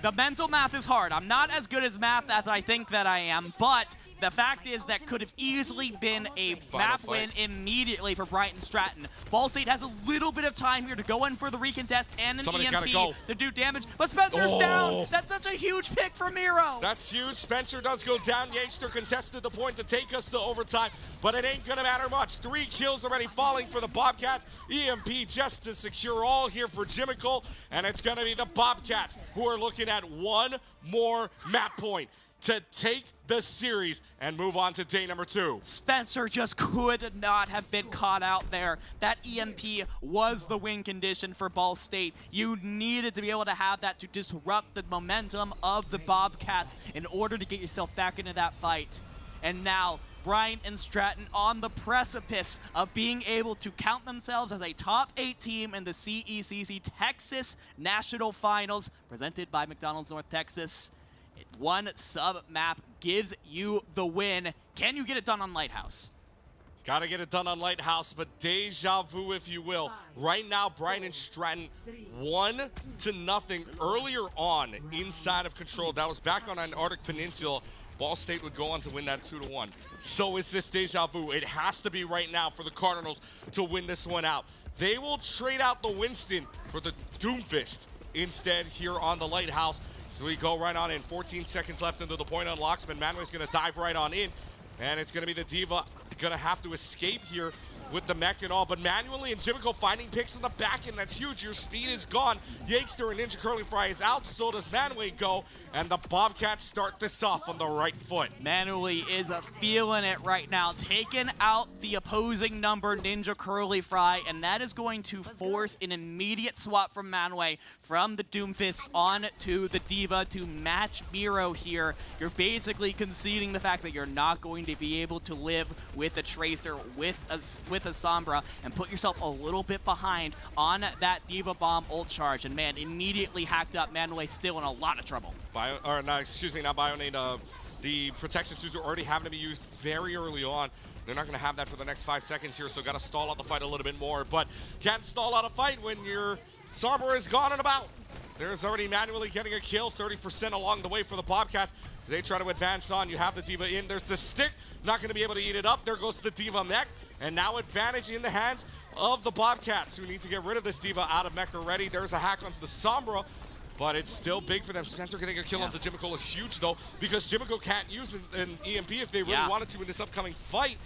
Z: The mental math is hard. I'm not as good as math as I think that I am, but the fact is that could have easily been a map win immediately for Brighton Stratton. Ball State has a little bit of time here to go in for the recontest and an EMP to do damage, but Spencer's down. That's such a huge pick for Miro.
Y: That's huge. Spencer does go down. Yakester contested the point to take us to overtime, but it ain't gonna matter much. 3 kills already falling for the Bobcats. EMP just to secure all here for Jimical, and it's gonna be the Bobcats who are looking at one more map point to take the series and move on to day number 2.
Z: Spencer just could not have been caught out there. That EMP was the win condition for Ball State. You needed to be able to have that to disrupt the momentum of the Bobcats in order to get yourself back into that fight. And now, Brian and Stratton on the precipice of being able to count themselves as a top 8 team in the CECC Texas National Finals, presented by McDonald's North Texas. One sub-map gives you the win. Can you get it done on Lighthouse?
Y: Gotta get it done on Lighthouse, but deja vu, if you will. Right now, Brian and Stratton 1-0 earlier on inside of control. That was back on Antarctic Peninsula. Ball State would go on to win that 2-1. So is this deja vu. It has to be right now for the Cardinals to win this one out. They will trade out the Winston for the Doomfist instead here on the Lighthouse. So we go right on in. 14 seconds left into the point unlocks, but Manway's going to dive right on in. And it's going to be the Diva going to have to escape here with the mech and all. But manually and Jimical finding picks in the back end. That's huge. Your speed is gone. Yakester and Ninja Curly Fry is out. So does Manway go. And the Bobcats start this off on the right foot.
Z: Manually is feeling it right now. Taking out the opposing number, Ninja Curly Fry, and that is going to force an immediate swap from Manway from the Doomfist on to the Diva to match Miro here. You're basically conceding the fact that you're not going to be able to live with a Tracer, with a Sombra, and put yourself a little bit behind on that Diva Bomb ult charge. And man, immediately hacked up. Manway still in a lot of trouble.
Y: Not Bionade. The protection suits are already having to be used very early on. They're not going to have that for the next 5 seconds here, so got to stall out the fight a little bit more. But can't stall out a fight when your Sombra is gone and about. There's already manually getting a kill, 30% along the way for the Bobcats. They try to advance on. You have the Diva in. There's the stick. Not going to be able to eat it up. There goes the Diva mech. And now advantage in the hands of the Bobcats, who need to get rid of this Diva out of mech already. There's a hack onto the Sombra. But it's still big for them. Spencer getting a kill onto Jimical is huge, though, because Jimical can't use an EMP if they really wanted to in this upcoming fight.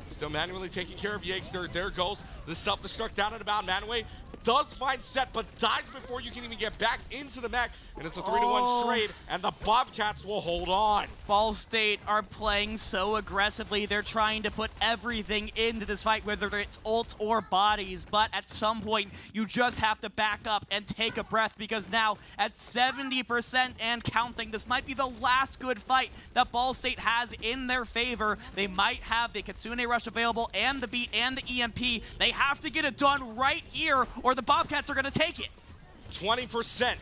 Y: Still manually taking care of Yakester. There goes the self-destruct down and about. Manway does find set, but dies before you can even get back into the mech. And it's a 3-1 trade, and the Bobcats will hold on.
Z: Ball State are playing so aggressively. They're trying to put everything into this fight, whether it's ults or bodies. But at some point, you just have to back up and take a breath, because now at 70% and counting, this might be the last good fight that Ball State has in their favor. They might have the Kitsune Rush available and the beat and the EMP. They have to get it done right here, or the Bobcats are going to take it.
Y: 20%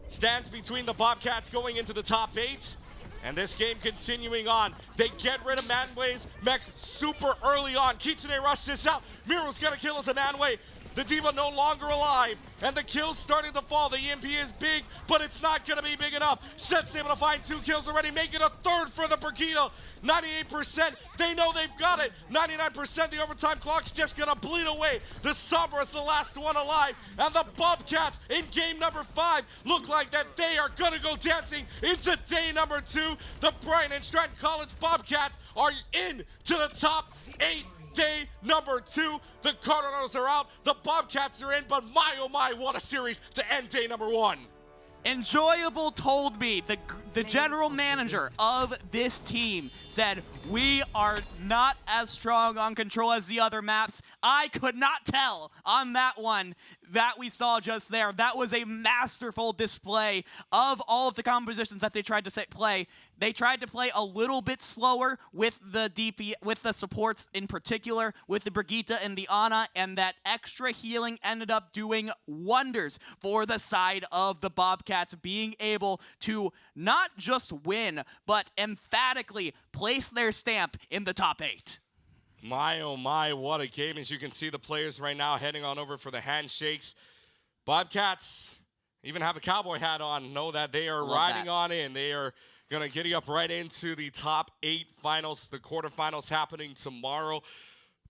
Y: stands between the Bobcats going into the top 8. And this game continuing on. They get rid of Manway's mech super early on. Kitsune rushes this out. Miro's gonna kill into Manway. The Diva no longer alive, and the kills starting to fall. The EMP is big, but it's not gonna be big enough. Set's able to find 2 kills already, make it a 3rd for the Brigida. 98%, they know they've got it. 99%, the overtime clock's just gonna bleed away. The Sombra's the last one alive, and the Bobcats in game number 5 look like that they are gonna go dancing into day number 2. The Brian and Stratton College Bobcats are in to the top 8. Day number 2, the Cardinals are out, the Bobcats are in, but my oh my, what a series to end day number 1.
Z: Enjoyable told me, the general manager of this team said, we are not as strong on control as the other maps. I could not tell on that one that we saw just there. That was a masterful display of all of the compositions that they tried to play. They tried to play a little bit slower with the with the supports in particular, with the Brigitte and the Ana, and that extra healing ended up doing wonders for the side of the Bobcats, being able to not just win, but emphatically place their stamp in the top 8.
Y: My, oh my, what a game. As you can see, the players right now heading on over for the handshakes. Bobcats even have a cowboy hat on, know that they are riding on in. They are going to giddy up right into the top 8 finals, the quarterfinals happening tomorrow.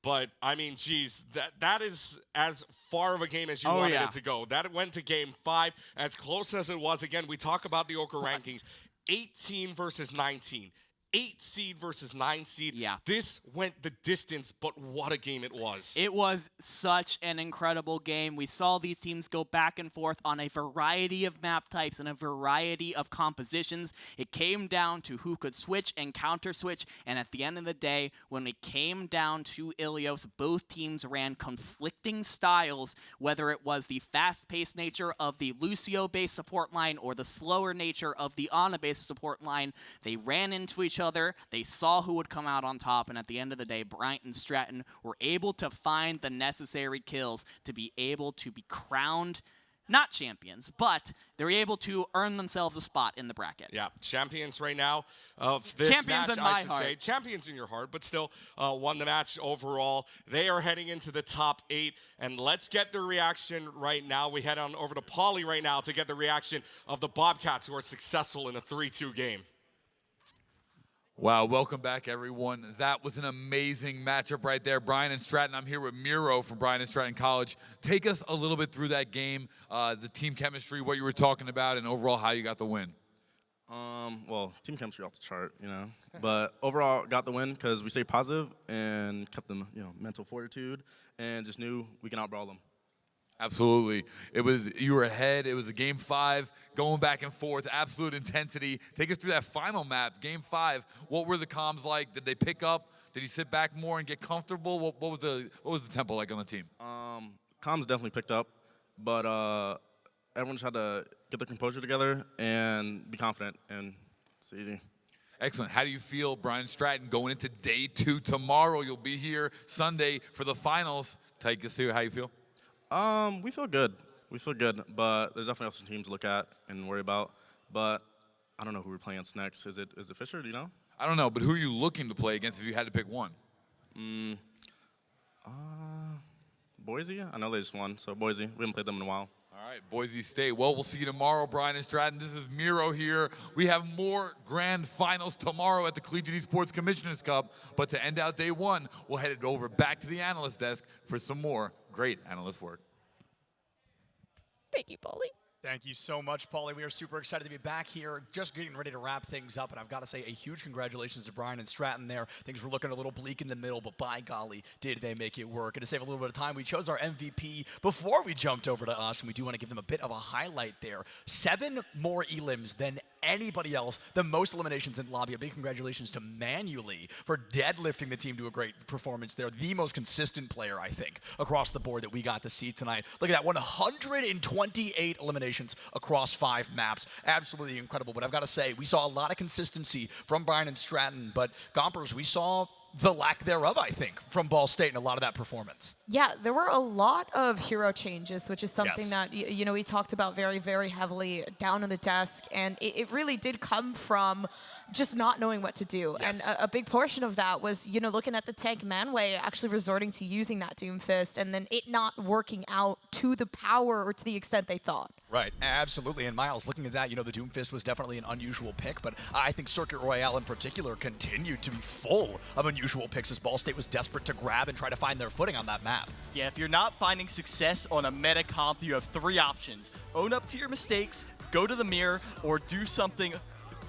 Y: But, I mean, geez, that is as far of a game as you wanted it to go. That went to game 5, as close as it was. Again, we talk about the Oka rankings, 18 versus 19. 8 seed versus 9 seed.
Z: Yeah.
Y: This went the distance, but what a game it was.
Z: It was such an incredible game. We saw these teams go back and forth on a variety of map types and a variety of compositions. It came down to who could switch and counter switch, and at the end of the day, when it came down to Ilios, both teams ran conflicting styles, whether it was the fast-paced nature of the Lucio-based support line or the slower nature of the Ana-based support line. They ran into each other, they saw who would come out on top, and at the end of the day, Bryant and Stratton were able to find the necessary kills to be able to be crowned, not champions, but they're able to earn themselves a spot in the bracket.
Y: Yeah, champions right now of this
Z: champions
Y: match,
Z: in my
Y: I should
Z: heart.
Y: say. Champions in your heart, but still won the match overall. They are heading into the top 8, and let's get their reaction right now. We head on over to Pauly right now to get the reaction of the Bobcats, who are successful in a 3-2 game.
H: Wow, welcome back, everyone. That was an amazing matchup right there. Brian and Stratton, I'm here with Miro from Brian and Stratton College. Take us a little bit through that game, the team chemistry, what you were talking about, and overall how you got the win.
E: Well, team chemistry off the chart, you know. But overall, got the win because we stayed positive and kept them, mental fortitude, and just knew we can outbrawl them.
H: Absolutely. You were ahead. It was a game 5, going back and forth, absolute intensity. Take us through that final map, game 5. What were the comms like? Did they pick up? Did you sit back more and get comfortable? What was the tempo like on the team?
E: Comms definitely picked up, but everyone just had to get their composure together and be confident, and it's easy.
H: Excellent. How do you feel, Brian Stratton, going into day 2 tomorrow? You'll be here Sunday for the finals. Take us through how you feel.
E: We feel good. We feel good, but there's definitely some teams to look at and worry about. But I don't know who we're playing against next. Is it Fisher? Do you know?
H: I don't know, but who are you looking to play against if you had to pick one?
E: Boise? I know they just won, so Boise. We haven't played them in a while.
H: All right, Boise State. Well, we'll see you tomorrow, Brian and Stratton. This is Miro here. We have more grand finals tomorrow at the Collegiate Esports Commissioners Cup. But to end out day 1, we'll head it over back to the analyst desk for some more great analyst work.
U: Thank you, Pauly.
L: Thank you so much, Pauly. We are super excited to be back here, just getting ready to wrap things up. And I've got to say a huge congratulations to Brian and Stratton there. Things were looking a little bleak in the middle, but by golly, did they make it work. And to save a little bit of time, we chose our MVP before we jumped over to us, and we do want to give them a bit of a highlight there. 7 more elims than anybody else, the most eliminations in lobby. A big congratulations to Manually for deadlifting the team to a great performance there. The most consistent player, I think, across the board that we got to see tonight. Look at that, 128 eliminations across 5 maps. Absolutely incredible. But I've got to say, we saw a lot of consistency from Brian and Stratton, but Gompers, we saw the lack thereof, I think, from Ball State in a lot of that performance.
F: Yeah, there were a lot of hero changes, which is something that, we talked about very, very heavily down in the desk, and it really did come from just not knowing what to do.
L: Yes.
F: And a big portion of that was, looking at the tank Manway actually resorting to using that Doomfist, and then it not working out to the power or to the extent they thought.
L: Right, absolutely. And Miles, looking at that, the Doomfist was definitely an unusual pick, but I think Circuit Royale in particular continued to be full of unusual picks as Ball State was desperate to grab and try to find their footing on that map.
V: Yeah, if you're not finding success on a meta comp, you have 3 options. Own up to your mistakes, go to the mirror, or do something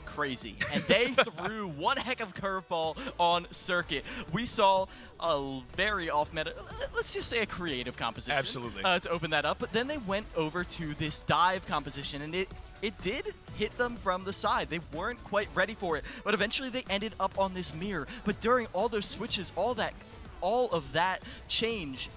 V: crazy, and they threw one heck of a curveball on circuit. We saw a very off-meta, let's just say a creative composition.
L: Absolutely.
V: To open that up, but then they went over to this dive composition, and it did hit them from the side. They weren't quite ready for it, but eventually they ended up on this mirror. But during all those switches, all of that change,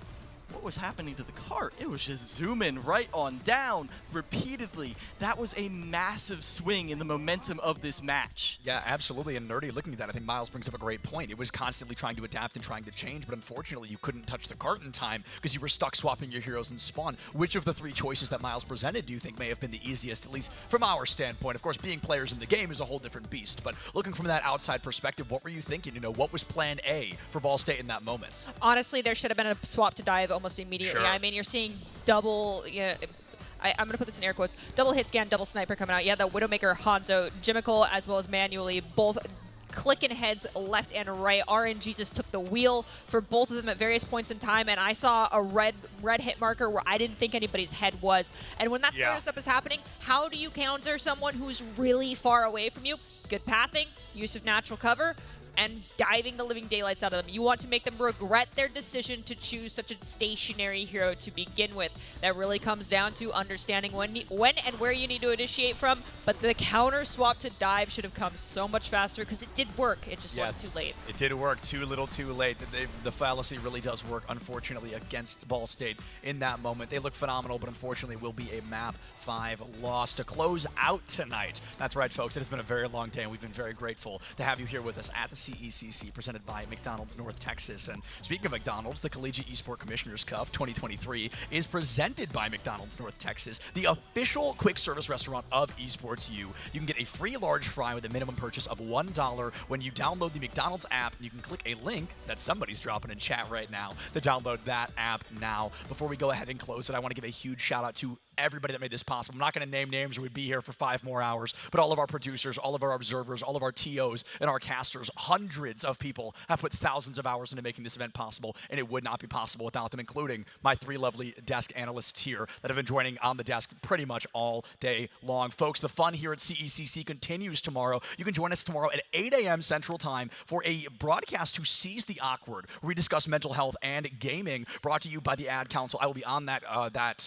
V: what was happening to the cart? It was just zooming right on down repeatedly. That was a massive swing in the momentum of this match.
L: Yeah, absolutely. And Nerdy, looking at that, I think Miles brings up a great point. It was constantly trying to adapt and trying to change, but unfortunately you couldn't touch the cart in time because you were stuck swapping your heroes in spawn. Which of the three choices that Miles presented do you think may have been the easiest, at least from our standpoint? Of course, being players in the game is a whole different beast, but looking from that outside perspective, what were you thinking? What was plan A for Ball State in that moment?
U: Honestly, there should have been a swap to dive almost immediately.
L: Sure.
U: I mean, you're seeing double. I'm going to put this in air quotes. Double hit scan, double sniper coming out. Yeah, the Widowmaker, Hanzo, Jimical, as well as manually, both clicking heads left and right. RNG just took the wheel for both of them at various points in time, and I saw a red hit marker where I didn't think anybody's head was. And when that sort of stuff is happening, how do you counter someone who's really far away from you? Good pathing, use of natural cover, and diving the living daylights out of them. You want to make them regret their decision to choose such a stationary hero to begin with. That really comes down to understanding when and where you need to initiate from, but the counter swap to dive should have come so much faster because it did work. It just wasn't too late.
L: It did work too little too late. The fallacy really does work, unfortunately, against Ball State in that moment. They look phenomenal, but unfortunately will be a map 5 loss to close out tonight. That's right, folks. It has been a very long day, and we've been very grateful to have you here with us at the CECC, presented by McDonald's North Texas. And speaking of McDonald's, the Collegiate Esport Commissioners Cup 2023 is presented by McDonald's North Texas, the official quick service restaurant of Esports U. You can get a free large fry with a minimum purchase of $1 when you download the McDonald's app. You can click a link that somebody's dropping in chat right now to download that app now. Before we go ahead and close it, I want to give a huge shout out to everybody that made this possible. I'm not going to name names or we'd be here for 5 more hours, but all of our producers, all of our observers, all of our TOs, and our casters, hundreds of people have put thousands of hours into making this event possible, and it would not be possible without them, including my 3 lovely desk analysts here that have been joining on the desk pretty much all day long. Folks, the fun here at CECC continues tomorrow. You can join us tomorrow at 8 a.m. Central Time for a broadcast to Seize the Awkward, where we discuss mental health and gaming, brought to you by the Ad Council. I will be on that,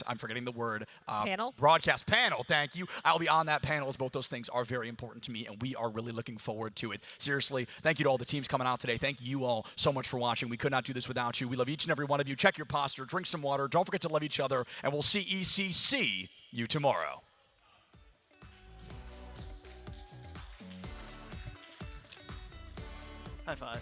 L: I'm forgetting the word,
U: panel?
L: Broadcast panel, thank you. I'll be on that panel, as both those things are very important to me, and we are really looking forward to it. Seriously, thank you to all the teams coming out today. Thank you all so much for watching. We could not do this without you. We love each and every one of you. Check your posture, drink some water, don't forget to love each other, and we'll CECC you tomorrow.
V: High five.